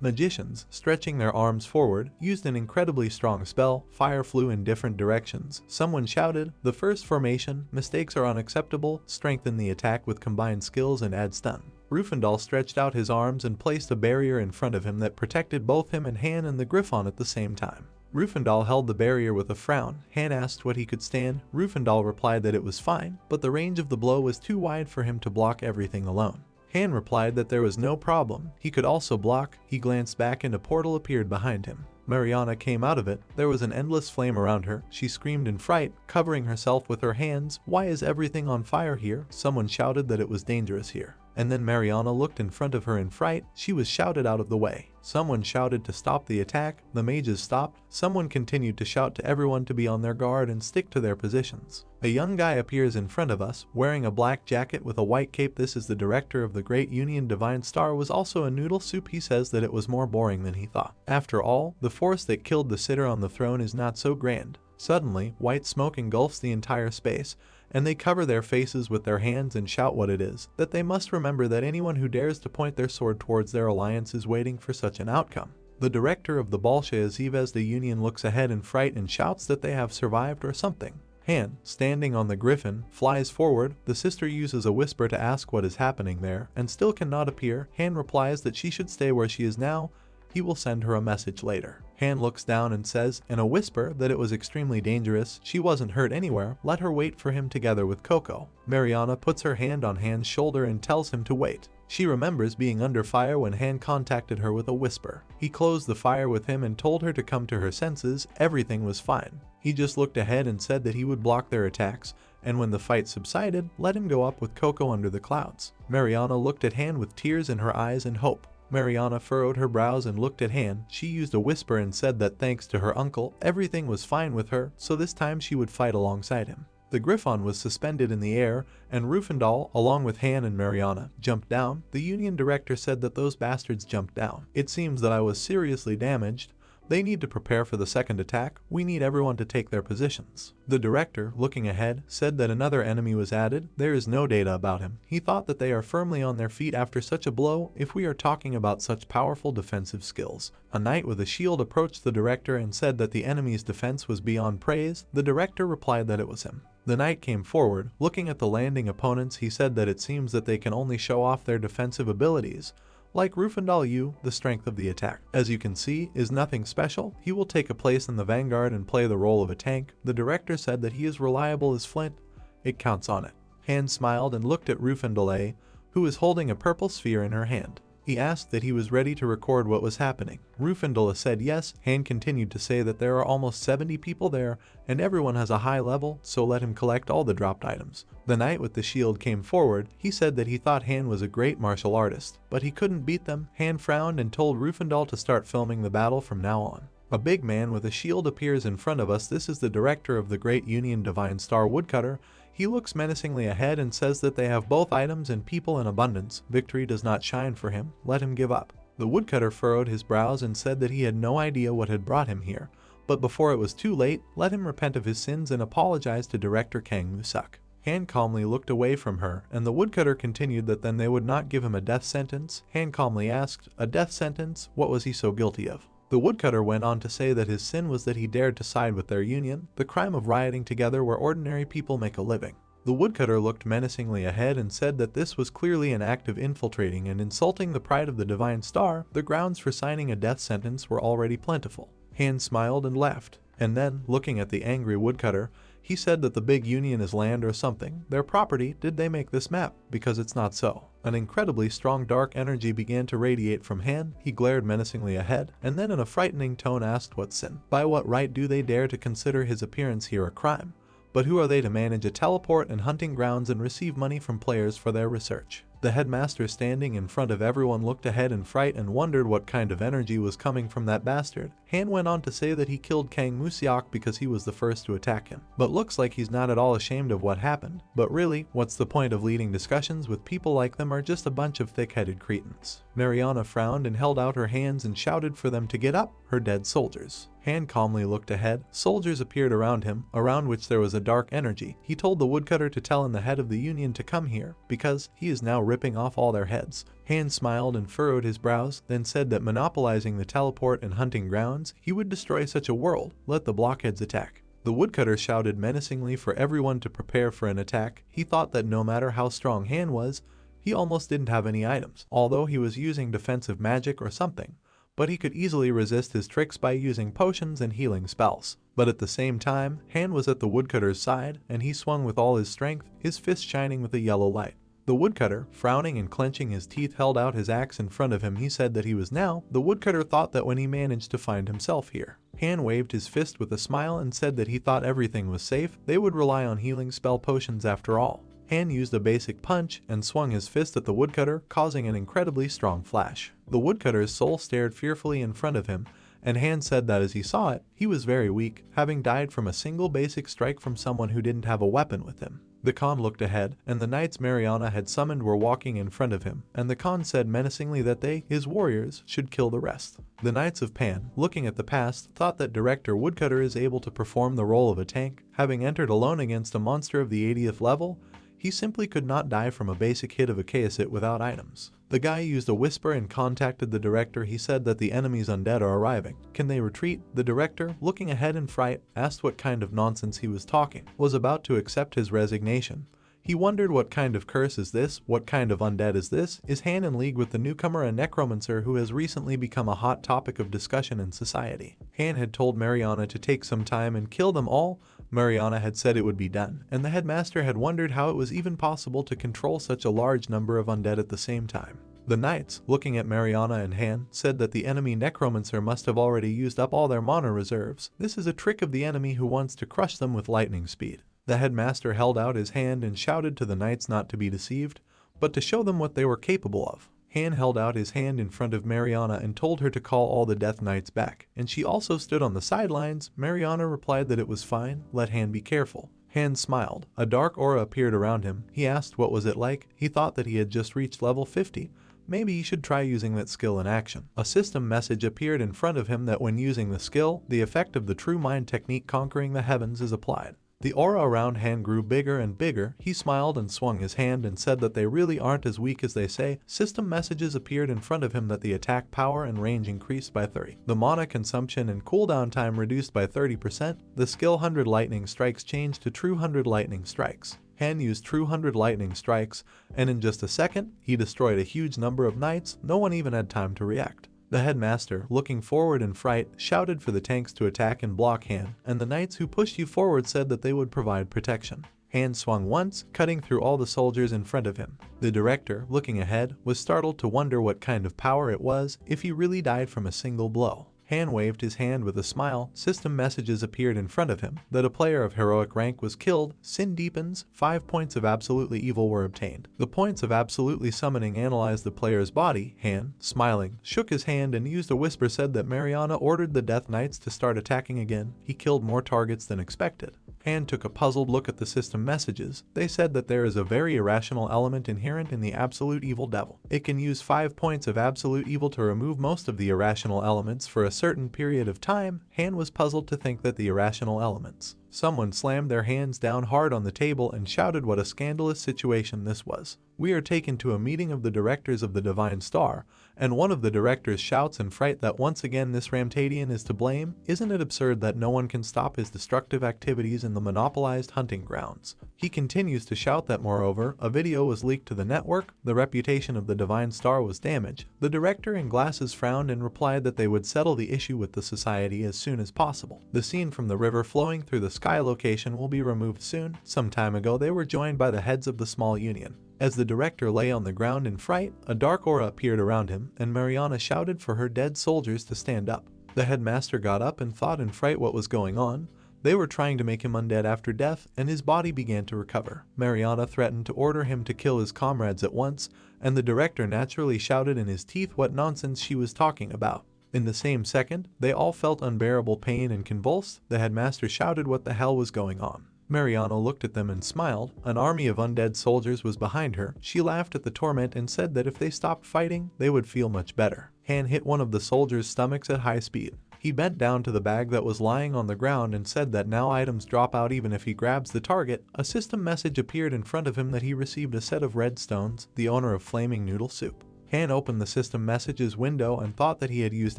Magicians, stretching their arms forward, used an incredibly strong spell. Fire flew in different directions. Someone shouted, "The first formation, mistakes are unacceptable, strengthen the attack with combined skills and add stun." Rufendal stretched out his arms and placed a barrier in front of him that protected both him and Han and the Griffon at the same time. Rufendal held the barrier with a frown. Han asked what he could stand. Rufendal replied that it was fine, but the range of the blow was too wide for him to block everything alone. Han replied that there was no problem. He could also block. He glanced back and a portal appeared behind him. Mariana came out of it. There was an endless flame around her. She screamed in fright, covering herself with her hands. "Why is everything on fire here?" Someone shouted that it was dangerous here. And then Mariana looked in front of her in fright. She was shouted out of the way. Someone shouted to stop the attack. The mages stopped. Someone continued to shout to everyone to be on their guard and stick to their positions. A young guy appears in front of us, wearing a black jacket with a white cape. This is the director of the Great Union Divine Star. Was also a noodle soup. He says that it was more boring than he thought. After all, the force that killed the sitter on the throne is not so grand. Suddenly, white smoke engulfs the entire space, and they cover their faces with their hands and shout what it is, that they must remember that anyone who dares to point their sword towards their alliance is waiting for such an outcome. The director of the Bolshevik the Union looks ahead in fright and shouts that they have survived or something. Han, standing on the griffin, flies forward. The sister uses a whisper to ask what is happening there, and still cannot appear. Han replies that she should stay where she is now. He will send her a message later. Han looks down and says, in a whisper, that it was extremely dangerous. She wasn't hurt anywhere. Let her wait for him together with Coco. Mariana puts her hand on Han's shoulder and tells him to wait. She remembers being under fire when Han contacted her with a whisper. He closed the fire with him and told her to come to her senses. Everything was fine. He just looked ahead and said that he would block their attacks, and when the fight subsided, let him go up with Coco under the clouds. Mariana looked at Han with tears in her eyes and hope. Mariana furrowed her brows and looked at Han. She used a whisper and said that thanks to her uncle, everything was fine with her, so this time she would fight alongside him. The Griffon was suspended in the air, and Rufendal, along with Han and Mariana, jumped down. The Union director said that those bastards jumped down. It seems that I was seriously damaged. They need to prepare for the second attack. We need everyone to take their positions. The director, looking ahead, said that another enemy was added. There is no data about him. He thought that they are firmly on their feet after such a blow, if we are talking about such powerful defensive skills. A knight with a shield approached the director and said that the enemy's defense was beyond praise. The director replied that it was him. The knight came forward. Looking at the landing opponents, he said that it seems that they can only show off their defensive abilities. Like Rufendal, the strength of the attack, as you can see, is nothing special. He will take a place in the vanguard and play the role of a tank. The director said that he is reliable as flint. It counts on it. Han smiled and looked at Rufendal, who is holding a purple sphere in her hand. He asked that he was ready to record what was happening. Rindel said yes. Han continued to say that there are almost 70 people there and everyone has a high level, so let him collect all the dropped items. The knight with the shield came forward. He said that he thought Han was a great martial artist, but he couldn't beat them. Han frowned and told Rindel to start filming the battle from now on. A big man with a shield appears in front of us. This is the director of the Great Union Divine Star Woodcutter. He looks menacingly ahead and says that they have both items and people in abundance. Victory does not shine for him. Let him give up. The woodcutter furrowed his brows and said that he had no idea what had brought him here, but before it was too late, let him repent of his sins and apologize to director Kang Musuk. Han calmly looked away from her, and the woodcutter continued that then they would not give him a death sentence. Han calmly asked, a death sentence? What was he so guilty of? The woodcutter went on to say that his sin was that he dared to side with their union, the crime of rioting together where ordinary people make a living. The woodcutter looked menacingly ahead and said that this was clearly an act of infiltrating and insulting the pride of the Divine Star. The grounds for signing a death sentence were already plentiful. Han smiled and left, and then, looking at the angry woodcutter, he said that the big union is land or something, their property. Did they make this map? Because it's not so. An incredibly strong dark energy began to radiate from Han. He glared menacingly ahead, and then in a frightening tone asked what sin. By what right do they dare to consider his appearance here a crime? But who are they to manage a teleport and hunting grounds and receive money from players for their research? The headmaster standing in front of everyone looked ahead in fright and wondered what kind of energy was coming from that bastard. Han went on to say that he killed Kang Musuk because he was the first to attack him. But looks like he's not at all ashamed of what happened. But really, what's the point of leading discussions with people like them are just a bunch of thick-headed cretins. Mariana frowned and held out her hands and shouted for them to get up, her dead soldiers. Han calmly looked ahead. Soldiers appeared around him, around which there was a dark energy. He told the woodcutter to tell the head of the union to come here, because he is now ripping off all their heads. Han smiled and furrowed his brows, then said that monopolizing the teleport and hunting grounds, he would destroy such a world. Let the blockheads attack. The woodcutter shouted menacingly for everyone to prepare for an attack. He thought that no matter how strong Han was, he almost didn't have any items, although he was using defensive magic or something. But he could easily resist his tricks by using potions and healing spells. But at the same time, Han was at the woodcutter's side, and he swung with all his strength, his fist shining with a yellow light. The woodcutter, frowning and clenching his teeth, held out his axe in front of him. He said that he was now. The woodcutter thought that when he managed to find himself here. Han waved his fist with a smile and said that he thought everything was safe. They would rely on healing spell potions after all. Han used a basic punch and swung his fist at the woodcutter, causing an incredibly strong flash. The woodcutter's soul stared fearfully in front of him, and Han said that as he saw it, he was very weak, having died from a single basic strike from someone who didn't have a weapon with him. The Khan looked ahead, and the knights Mariana had summoned were walking in front of him, and the Khan said menacingly that they, his warriors, should kill the rest. The Knights of Pan, looking at the past, thought that Director Woodcutter is able to perform the role of a tank, having entered alone against a monster of the 80th level. He simply could not die from a basic hit of a Kaosit without items. The guy used a whisper and contacted the director. He said that the enemy's undead are arriving. Can they retreat? The director, looking ahead in fright, asked what kind of nonsense he was talking, was about to accept his resignation. He wondered what kind of curse is this, what kind of undead is this? Is Han in league with the newcomer, a necromancer who has recently become a hot topic of discussion in society? Han had told Mariana to take some time and kill them all. Mariana had said it would be done, and the headmaster had wondered how it was even possible to control such a large number of undead at the same time. The knights, looking at Mariana and Han, said that the enemy necromancer must have already used up all their mana reserves. This is a trick of the enemy who wants to crush them with lightning speed. The headmaster held out his hand and shouted to the knights not to be deceived, but to show them what they were capable of. Han held out his hand in front of Mariana and told her to call all the Death Knights back, and she also stood on the sidelines. Mariana replied that it was fine, let Han be careful. Han smiled. A dark aura appeared around him. He asked what was it like. He thought that he had just reached level 50. Maybe he should try using that skill in action. A system message appeared in front of him that when using the skill, the effect of the True Mind technique conquering the heavens is applied. The aura around Han grew bigger and bigger. He smiled and swung his hand and said that they really aren't as weak as they say. System messages appeared in front of him that the attack power and range increased by 30. The mana consumption and cooldown time reduced by 30%. The skill 100 lightning strikes changed to true 100 lightning strikes. Han used true 100 lightning strikes, and in just a second, he destroyed a huge number of knights. No one even had time to react. The headmaster, looking forward in fright, shouted for the tanks to attack and block Han, and the knights who pushed you forward said that they would provide protection. Han swung once, cutting through all the soldiers in front of him. The director, looking ahead, was startled to wonder what kind of power it was if he really died from a single blow. Han waved his hand with a smile. System messages appeared in front of him that a player of heroic rank was killed. Sin deepens. 5 points of absolutely evil were obtained. The points of absolutely summoning analyzed the player's body. Han, smiling, shook his hand and used a whisper said that Mariana ordered the Death Knights to start attacking again. He killed more targets than expected. Han took a puzzled look at the system messages. They said that there is a very irrational element inherent in the absolute evil devil. It can use 5 points of absolute evil to remove most of the irrational elements for a certain period of time. Han was puzzled to think that the irrational elements. Someone slammed their hands down hard on the table and shouted what a scandalous situation this was. We are taken to a meeting of the directors of the Divine Star, and one of the directors shouts in fright that once again this Ramtadian is to blame. Isn't it absurd that no one can stop his destructive activities in the monopolized hunting grounds? He continues to shout that moreover, a video was leaked to the network, the reputation of the Divine Star was damaged. The director in glasses frowned and replied that they would settle the issue with the society as soon as possible. The scene from the river flowing through the sky location will be removed soon. Some time ago they were joined by the heads of the small union. As the director lay on the ground in fright, a dark aura appeared around him, and Mariana shouted for her dead soldiers to stand up. The headmaster got up and thought in fright what was going on. They were trying to make him undead after death, and his body began to recover. Mariana threatened to order him to kill his comrades at once, and the director naturally shouted in his teeth what nonsense she was talking about. In the same second, they all felt unbearable pain and convulsed. The headmaster shouted what the hell was going on. Mariana looked at them and smiled. An army of undead soldiers was behind her. She laughed at the torment and said that if they stopped fighting, they would feel much better. Han hit one of the soldiers' stomachs at high speed. He bent down to the bag that was lying on the ground and said that now items drop out even if he grabs the target. A system message appeared in front of him that he received a set of red stones, the owner of Flaming Noodle Soup. Han opened the system messages window and thought that he had used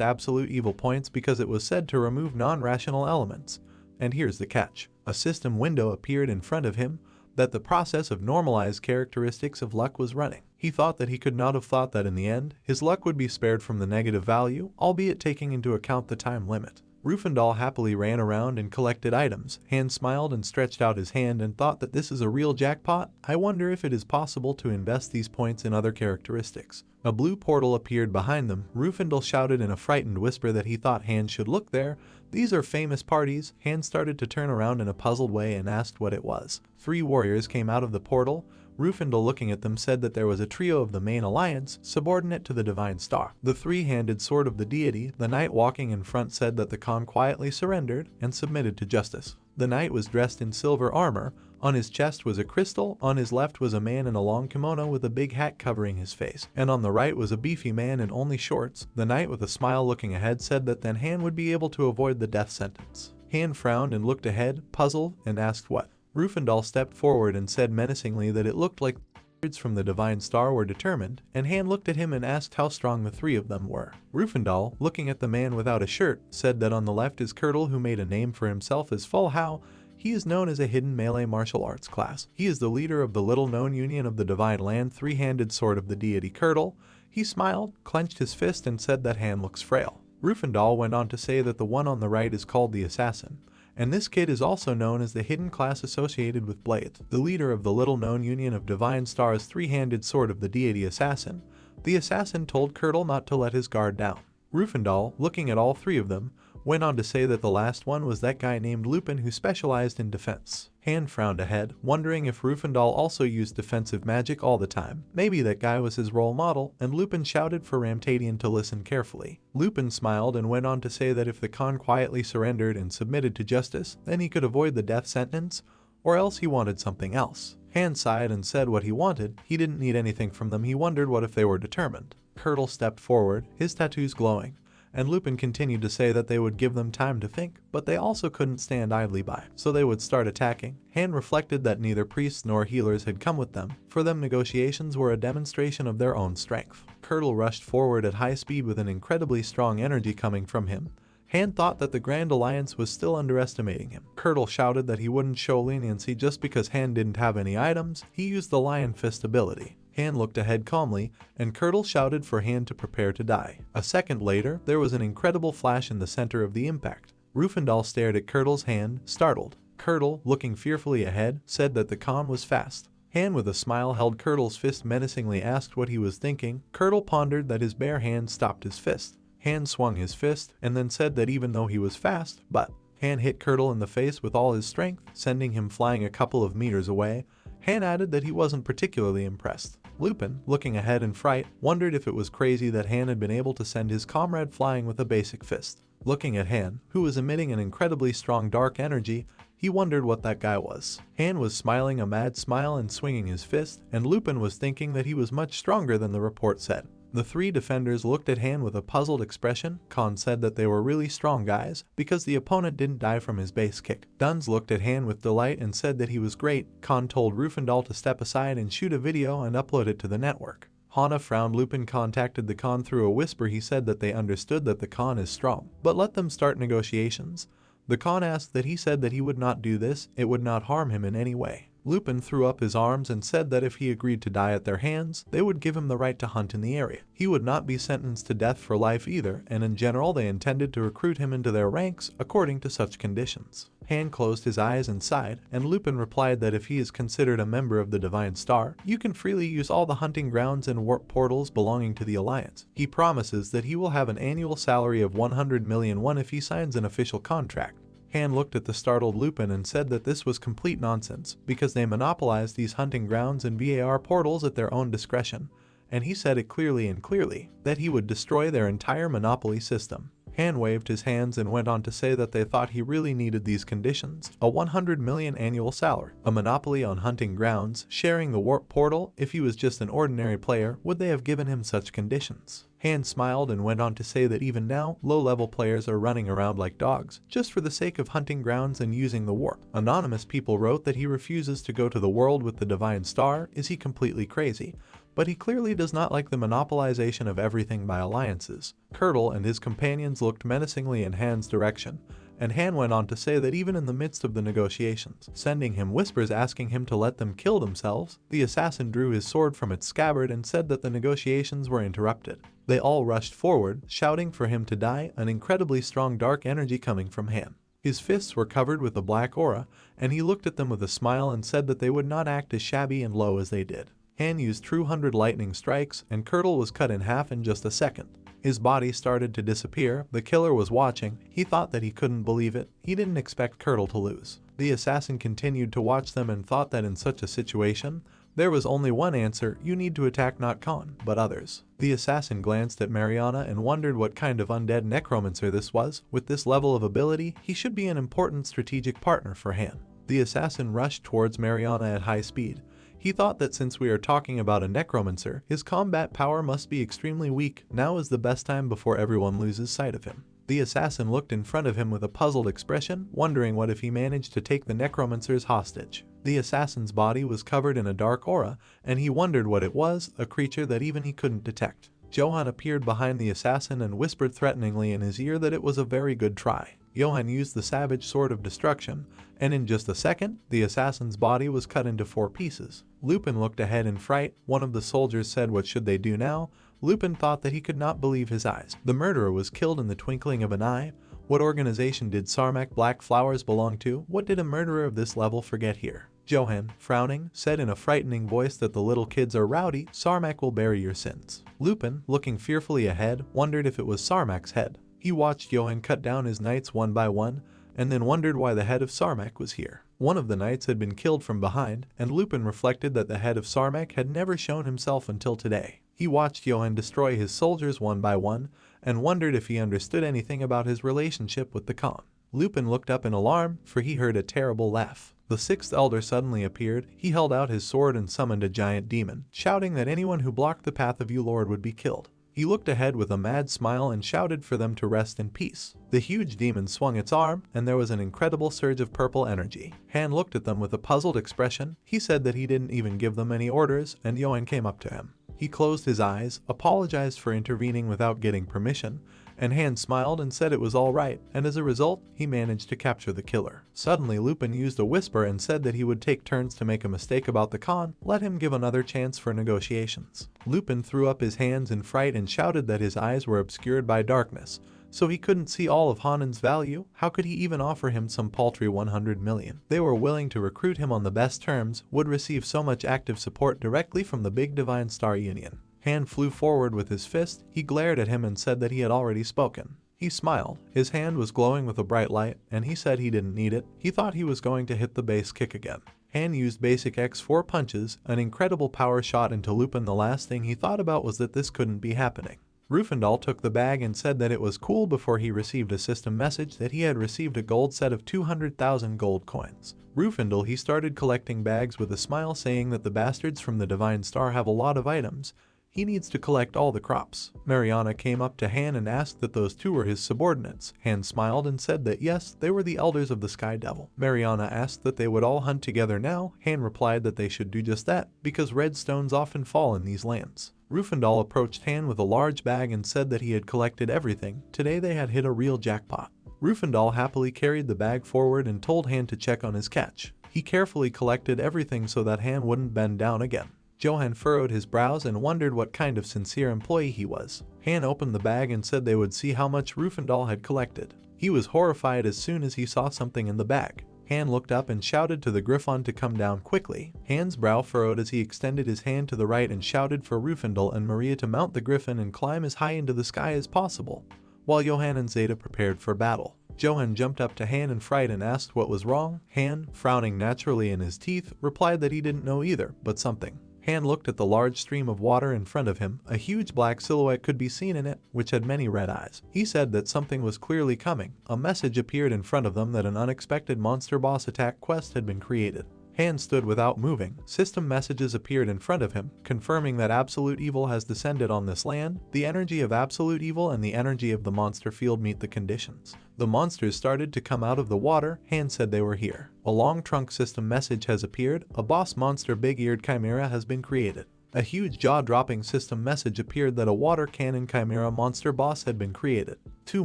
absolute evil points because it was said to remove non-rational elements. And here's the catch. A system window appeared in front of him that the process of normalized characteristics of luck was running. He thought that he could not have thought that in the end, his luck would be spared from the negative value, albeit taking into account the time limit. Rindel happily ran around and collected items. Han smiled and stretched out his hand and thought that this is a real jackpot. I wonder if it is possible to invest these points in other characteristics. A blue portal appeared behind them. Rindel shouted in a frightened whisper that he thought Han should look there. These are famous parties. Han started to turn around in a puzzled way and asked what it was. 3 warriors came out of the portal. Rindel, looking at them, said that there was a trio of the main alliance, subordinate to the Divine Star. The 3-handed sword of the deity, the knight walking in front, said that the Khan quietly surrendered and submitted to justice. The knight was dressed in silver armor. On his chest was a crystal, on his left was a man in a long kimono with a big hat covering his face, and on the right was a beefy man in only shorts. The knight, with a smile looking ahead, said that then Han would be able to avoid the death sentence. Han frowned and looked ahead, puzzled, and asked what. Rindel stepped forward and said menacingly that it looked like the from the Divine Star were determined, and Han looked at him and asked how strong the 3 of them were. Rindel, looking at the man without a shirt, said that on the left is Kurtle, who made a name for himself as Full How. He is known as a hidden melee martial arts class. He is the leader of the little-known Union of the Divine Land 3-handed sword of the deity Kurtle. He smiled, clenched his fist, and said that Han looks frail. Rindel went on to say that the one on the right is called the Assassin, and this kid is also known as the hidden class associated with Blade, the leader of the little-known Union of Divine Stars 3-handed sword of the deity Assassin. The Assassin told Kurtle not to let his guard down. Rindel, looking at all 3 of them, went on to say that the last one was that guy named Lupin who specialized in defense. Han frowned ahead, wondering if Rindel also used defensive magic all the time. Maybe that guy was his role model, and Lupin shouted for Ramtadian to listen carefully. Lupin smiled and went on to say that if the Khan quietly surrendered and submitted to justice, then he could avoid the death sentence, or else he wanted something else. Han sighed and said what he wanted. He didn't need anything from them. He wondered what if they were determined. Kurtle stepped forward, his tattoos glowing, and Lupin continued to say that they would give them time to think, but they also couldn't stand idly by, so they would start attacking. Han reflected that neither priests nor healers had come with them. For them, negotiations were a demonstration of their own strength. Kurtle rushed forward at high speed with an incredibly strong energy coming from him. Han thought that the Grand Alliance was still underestimating him. Kurtle shouted that he wouldn't show leniency just because Han didn't have any items. He used the Lion Fist ability. Han looked ahead calmly, and Kurtle shouted for Han to prepare to die. A second later, there was an incredible flash in the center of the impact. Rindel stared at Kurtle's hand, startled. Curdle, looking fearfully ahead, said that the con was fast. Han with a smile held Curdle's fist menacingly, asked what he was thinking. Curdle pondered that his bare hand stopped his fist. Han swung his fist and then said that even though he was fast, but Han hit Curdle in the face with all his strength, sending him flying a couple of meters away. Han added that he wasn't particularly impressed. Lupin, looking ahead in fright, wondered if it was crazy that Han had been able to send his comrade flying with a basic fist. Looking at Han, who was emitting an incredibly strong dark energy, he wondered what that guy was. Han was smiling a mad smile and swinging his fist, and Lupin was thinking that he was much stronger than the report said. The three defenders looked at Han with a puzzled expression. Khan said that they were really strong guys because the opponent didn't die from his base kick. Duns looked at Han with delight and said that he was great. Khan told Rindel to step aside and shoot a video and upload it to the network. Hana frowned. Lupin contacted the Khan through a whisper. He said that they understood that the Khan is strong, but let them start negotiations. The Khan asked that he said that he would not do this, it would not harm him in any way. Lupin threw up his arms and said that if he agreed to die at their hands, they would give him the right to hunt in the area. He would not be sentenced to death for life either, and in general they intended to recruit him into their ranks according to such conditions. Han closed his eyes and sighed, and Lupin replied that if he is considered a member of the Divine Star, you can freely use all the hunting grounds and warp portals belonging to the Alliance. He promises that he will have an annual salary of 100 million won if he signs an official contract. Han looked at the startled Lupin and said that this was complete nonsense, because they monopolized these hunting grounds and VAR portals at their own discretion, and he said it clearly that he would destroy their entire monopoly system. Han waved his hands and went on to say that they thought he really needed these conditions: a 100 million annual salary, a monopoly on hunting grounds, sharing the warp portal. If he was just an ordinary player, would they have given him such conditions? Han smiled and went on to say that even now, low-level players are running around like dogs, just for the sake of hunting grounds and using the warp. Anonymous people wrote that he refuses to go to the world with the Divine Star. Is he completely crazy? But he clearly does not like the monopolization of everything by alliances. Curdle and his companions looked menacingly in Han's direction, and Han went on to say that even in the midst of the negotiations, sending him whispers asking him to let them kill themselves, the assassin drew his sword from its scabbard and said that the negotiations were interrupted. They all rushed forward, shouting for him to die, an incredibly strong dark energy coming from Han. His fists were covered with a black aura, and he looked at them with a smile and said that they would not act as shabby and low as they did. Han used 200 lightning strikes, and Curdle was cut in half in just a second. His body started to disappear. The killer was watching. He thought that he couldn't believe it. He didn't expect Curdle to lose. The assassin continued to watch them and thought that in such a situation, there was only one answer: you need to attack not Khan, but others. The assassin glanced at Mariana and wondered what kind of undead necromancer this was. With this level of ability, he should be an important strategic partner for Han. The assassin rushed towards Mariana at high speed. He thought that since we are talking about a necromancer, his combat power must be extremely weak. Now is the best time before everyone loses sight of him. The assassin looked in front of him with a puzzled expression, wondering what if he managed to take the necromancers hostage. The assassin's body was covered in a dark aura, and he wondered what it was, a creature that even he couldn't detect. Johan appeared behind the assassin and whispered threateningly in his ear that it was a very good try. Johan used the savage sword of destruction, and in just a second, the assassin's body was cut into 4 pieces. Lupin looked ahead in fright. One of the soldiers said, "What should they do now?" Lupin thought that he could not believe his eyes. The murderer was killed in the twinkling of an eye. What organization did Sarmac Black Flowers belong to? What did a murderer of this level forget here? Johan, frowning, said in a frightening voice that the little kids are rowdy. Sarmac will bury your sins. Lupin, looking fearfully ahead, wondered if it was Sarmac's head. He watched Johan cut down his knights one by one, and then wondered why the head of Sarmac was here. One of the knights had been killed from behind, and Lupin reflected that the head of Sarmac had never shown himself until today. He watched Johan destroy his soldiers one by one, and wondered if he understood anything about his relationship with the Khan. Lupin looked up in alarm, for he heard a terrible laugh. The 6th elder suddenly appeared. He held out his sword and summoned a giant demon, shouting that anyone who blocked the path of you Lord would be killed. He looked ahead with a mad smile and shouted for them to rest in peace. The huge demon swung its arm, and there was an incredible surge of purple energy. Han looked at them with a puzzled expression. He said that he didn't even give them any orders, and Johan came up to him. He closed his eyes, apologized for intervening without getting permission, and Han smiled and said it was all right, and as a result, he managed to capture the killer. Suddenly, Lupin used a whisper and said that he would take turns to make a mistake about the Khan, let him give another chance for negotiations. Lupin threw up his hands in fright and shouted that his eyes were obscured by darkness. So he couldn't see all of Hanen's value? How could he even offer him some paltry 100 million? They were willing to recruit him on the best terms, would receive so much active support directly from the big Divine Star Union. Han flew forward with his fist, he glared at him and said that he had already spoken. He smiled, his hand was glowing with a bright light, and he said he didn't need it. He thought he was going to hit the base kick again. Han used basic X4 punches, an incredible power shot into Lupin. The last thing he thought about was that this couldn't be happening. Rindel took the bag and said that it was cool before he received a system message that he had received a gold set of 200,000 gold coins. Rindel he started collecting bags with a smile, saying that the bastards from the Divine Star have a lot of items. He needs to collect all the crops. Mariana came up to Han and asked that those two were his subordinates. Han smiled and said that yes, they were the elders of the Sky Devil. Mariana asked that they would all hunt together now. Han replied that they should do just that, because red stones often fall in these lands. Rindel approached Han with a large bag and said that he had collected everything. Today they had hit a real jackpot. Rindel happily carried the bag forward and told Han to check on his catch. He carefully collected everything so that Han wouldn't bend down again. Johan furrowed his brows and wondered what kind of sincere employee he was. Han opened the bag and said they would see how much Rindel had collected. He was horrified as soon as he saw something in the bag. Han looked up and shouted to the Griffon to come down quickly. Han's brow furrowed as he extended his hand to the right and shouted for Rindel and Maria to mount the Griffin and climb as high into the sky as possible, while Johan and Zeta prepared for battle. Johan jumped up to Han in fright and asked what was wrong. Han, frowning naturally in his teeth, replied that he didn't know either, but something. Han looked at the large stream of water in front of him. A huge black silhouette could be seen in it, which had many red eyes. He said that something was clearly coming. A message appeared in front of them that an unexpected monster boss attack quest had been created. Han stood without moving. System messages appeared in front of him, confirming that absolute evil has descended on this land. The energy of absolute evil and the energy of the monster field meet the conditions. The monsters started to come out of the water. Han said they were here. A long trunk system message has appeared. A boss monster big-eared chimera has been created. A huge jaw-dropping system message appeared that a water cannon chimera monster boss had been created. Two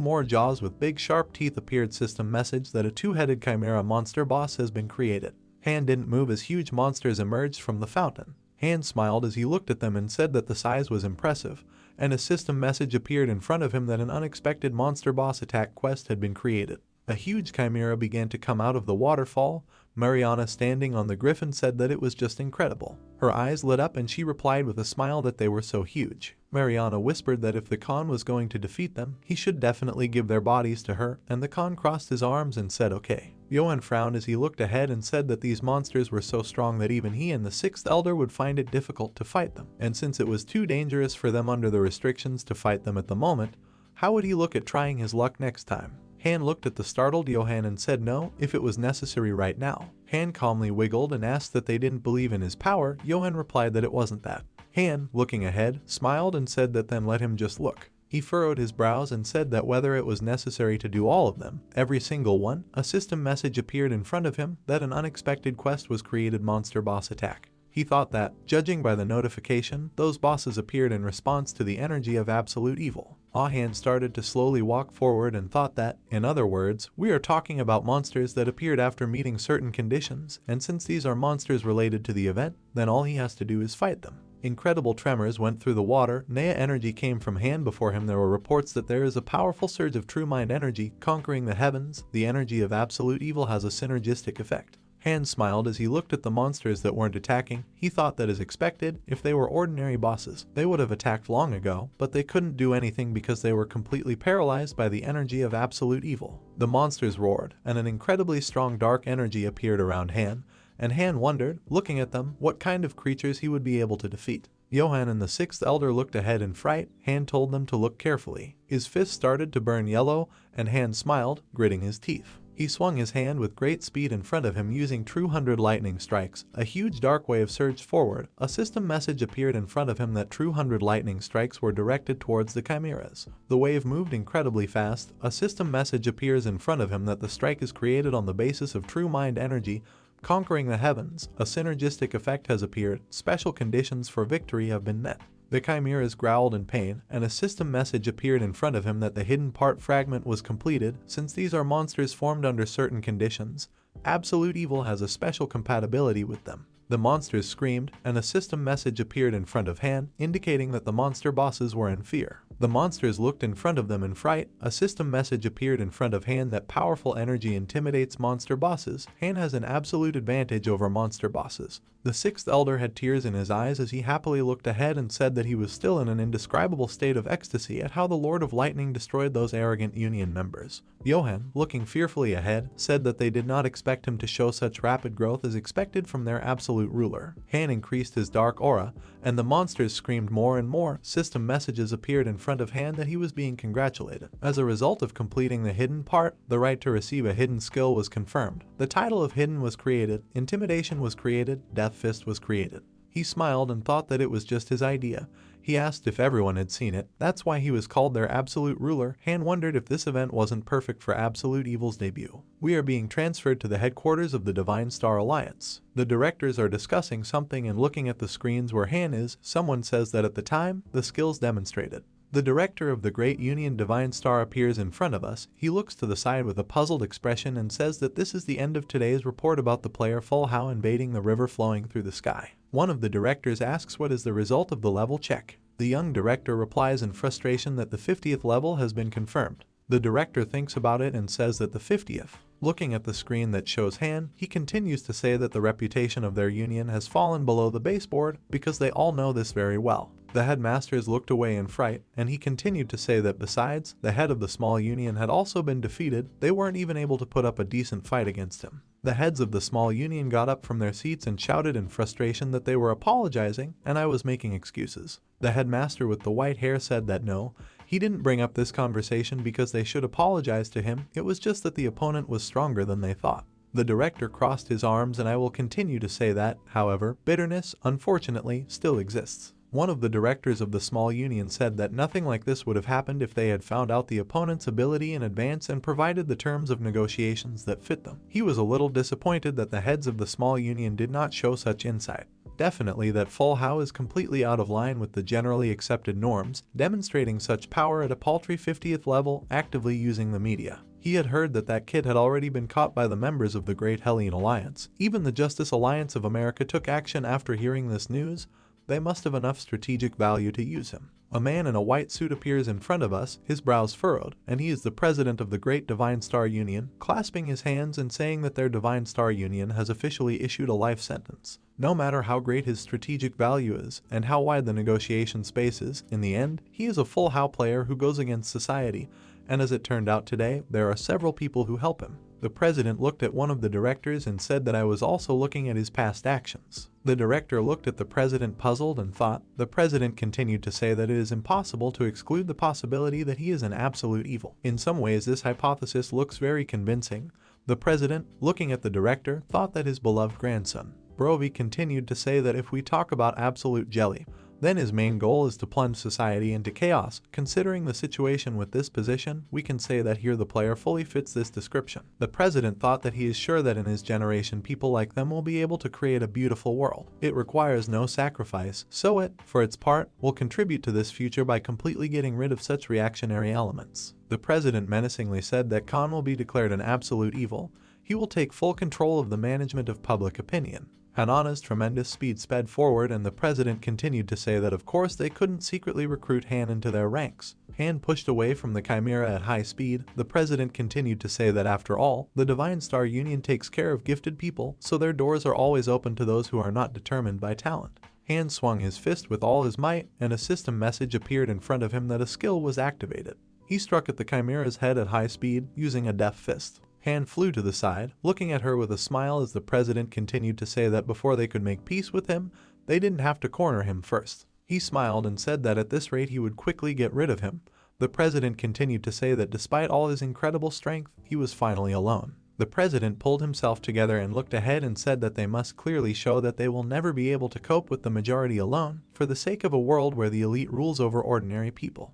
more jaws with big sharp teeth appeared. System message that a two-headed chimera monster boss has been created. Han didn't move as huge monsters emerged from the fountain. Han smiled as he looked at them and said that the size was impressive, and a system message appeared in front of him that an unexpected monster boss attack quest had been created. A huge chimera began to come out of the waterfall. Mariana, standing on the griffin, said that it was just incredible. Her eyes lit up and she replied with a smile that they were so huge. Mariana whispered that if the Khan was going to defeat them, he should definitely give their bodies to her, and the Khan crossed his arms and said okay. Johan frowned as he looked ahead and said that these monsters were so strong that even he and the sixth elder would find it difficult to fight them, and since it was too dangerous for them under the restrictions to fight them at the moment, how would he look at trying his luck next time? Han looked at the startled Johan and said no, if it was necessary right now. Han calmly wiggled and asked that they didn't believe in his power. Johan replied that it wasn't that. Han, looking ahead, smiled and said that then let him just look. He furrowed his brows and said that whether it was necessary to do all of them, every single one, a system message appeared in front of him that an unexpected quest was created. Monster boss attack. He thought that, judging by the notification, those bosses appeared in response to the energy of absolute evil. Han started to slowly walk forward and thought that, in other words, we are talking about monsters that appeared after meeting certain conditions, and since these are monsters related to the event, then all he has to do is fight them. Incredible tremors went through the water. Nea energy came from Han before him. There were reports that there is a powerful surge of true mind energy conquering the heavens. The energy of absolute evil has a synergistic effect. Han smiled as he looked at the monsters that weren't attacking. He thought that as expected, if they were ordinary bosses, they would have attacked long ago, but they couldn't do anything because they were completely paralyzed by the energy of absolute evil. The monsters roared, and an incredibly strong dark energy appeared around Han, and Han wondered, looking at them, what kind of creatures he would be able to defeat. Johan and the sixth elder looked ahead in fright. Han told them to look carefully. His fist started to burn yellow, and Han smiled, gritting his teeth. He swung his hand with great speed in front of him using true 100 lightning strikes. A huge dark wave surged forward. A system message appeared in front of him that true 100 lightning strikes were directed towards the chimeras. The wave moved incredibly fast. A system message appears in front of him that the strike is created on the basis of true mind energy, conquering the heavens. A synergistic effect has appeared. Special conditions for victory have been met. The chimeras growled in pain, and a system message appeared in front of him that the hidden part fragment was completed. Since these are monsters formed under certain conditions, absolute evil has a special compatibility with them. The monsters screamed, and a system message appeared in front of Han, indicating that the monster bosses were in fear. The monsters looked in front of them in fright. A system message appeared in front of Han that powerful energy intimidates monster bosses. Han has an absolute advantage over monster bosses. The sixth elder had tears in his eyes as he happily looked ahead and said that he was still in an indescribable state of ecstasy at how the Lord of Lightning destroyed those arrogant Union members. Johan, looking fearfully ahead, said that they did not expect him to show such rapid growth as expected from their absolute ruler. Han increased his dark aura, and the monsters screamed more and more. System messages appeared in front of Han that he was being congratulated. As a result of completing the hidden part, the right to receive a hidden skill was confirmed. The title of Hidden was created, Intimidation was created, Death Fist was created. He smiled and thought that it was just his idea. He asked if everyone had seen it. That's why he was called their absolute ruler. Han wondered if this event wasn't perfect for Absolute Evil's debut. We are being transferred to the headquarters of the Divine Star Alliance. The directors are discussing something and looking at the screens where Han is. Someone says that at the time, the skills demonstrated. The director of the Great Union Divine Star appears in front of us. He looks to the side with a puzzled expression and says that this is the end of today's report about the player Full How invading the river flowing through the sky. One of the directors asks what is the result of the level check. The young director replies in frustration that the 50th level has been confirmed. The director thinks about it and says that the 50th. Looking at the screen that shows Han, he continues to say that the reputation of their union has fallen below the baseboard because they all know this very well. The headmasters looked away in fright, and he continued to say that besides, the head of the small union had also been defeated. They weren't even able to put up a decent fight against him. The heads of the small union got up from their seats and shouted in frustration that they were apologizing and I was making excuses. The headmaster with the white hair said that no, he didn't bring up this conversation because they should apologize to him. It was just that the opponent was stronger than they thought. The director crossed his arms, and I will continue to say that, however, bitterness, unfortunately, still exists. One of the directors of the small union said that nothing like this would have happened if they had found out the opponent's ability in advance and provided the terms of negotiations that fit them. He was a little disappointed that the heads of the small union did not show such insight. Definitely that Full How is completely out of line with the generally accepted norms, demonstrating such power at a paltry 50th level, actively using the media. He had heard that that kid had already been caught by the members of the Great Hellion Alliance. Even the Justice Alliance of America took action after hearing this news. They must have enough strategic value to use him. A man in a white suit appears in front of us, his brows furrowed, and he is the president of the Great Divine Star Union, clasping his hands and saying that their Divine Star Union has officially issued a life sentence. No matter how great his strategic value is, and how wide the negotiation space is, in the end, he is a Full How player who goes against society, and as it turned out today, there are several people who help him. The president looked at one of the directors and said that I was also looking at his past actions. The director looked at the president puzzled and thought. The president continued to say that it is impossible to exclude the possibility that he is an absolute evil. In some ways, this hypothesis looks very convincing. The president, looking at the director, thought that his beloved grandson. Brovey continued to say that if we talk about absolute jelly, then his main goal is to plunge society into chaos. Considering the situation with this position, we can say that here the player fully fits this description. The president thought that he is sure that in his generation people like them will be able to create a beautiful world. It requires no sacrifice, so it, for its part, will contribute to this future by completely getting rid of such reactionary elements. The president menacingly said that Khan will be declared an absolute evil. He will take full control of the management of public opinion. Hanana's tremendous speed sped forward, and the president continued to say that of course they couldn't secretly recruit Han into their ranks. Han pushed away from the Chimera at high speed. The president continued to say that after all, the Divine Star Union takes care of gifted people, so their doors are always open to those who are not determined by talent. Han swung his fist with all his might, and a system message appeared in front of him that a skill was activated. He struck at the Chimera's head at high speed, using a death fist. Han flew to the side, looking at her with a smile as the president continued to say that before they could make peace with him, they didn't have to corner him first. He smiled and said that at this rate he would quickly get rid of him. The president continued to say that despite all his incredible strength, he was finally alone. The president pulled himself together and looked ahead and said that they must clearly show that they will never be able to cope with the majority alone, for the sake of a world where the elite rules over ordinary people.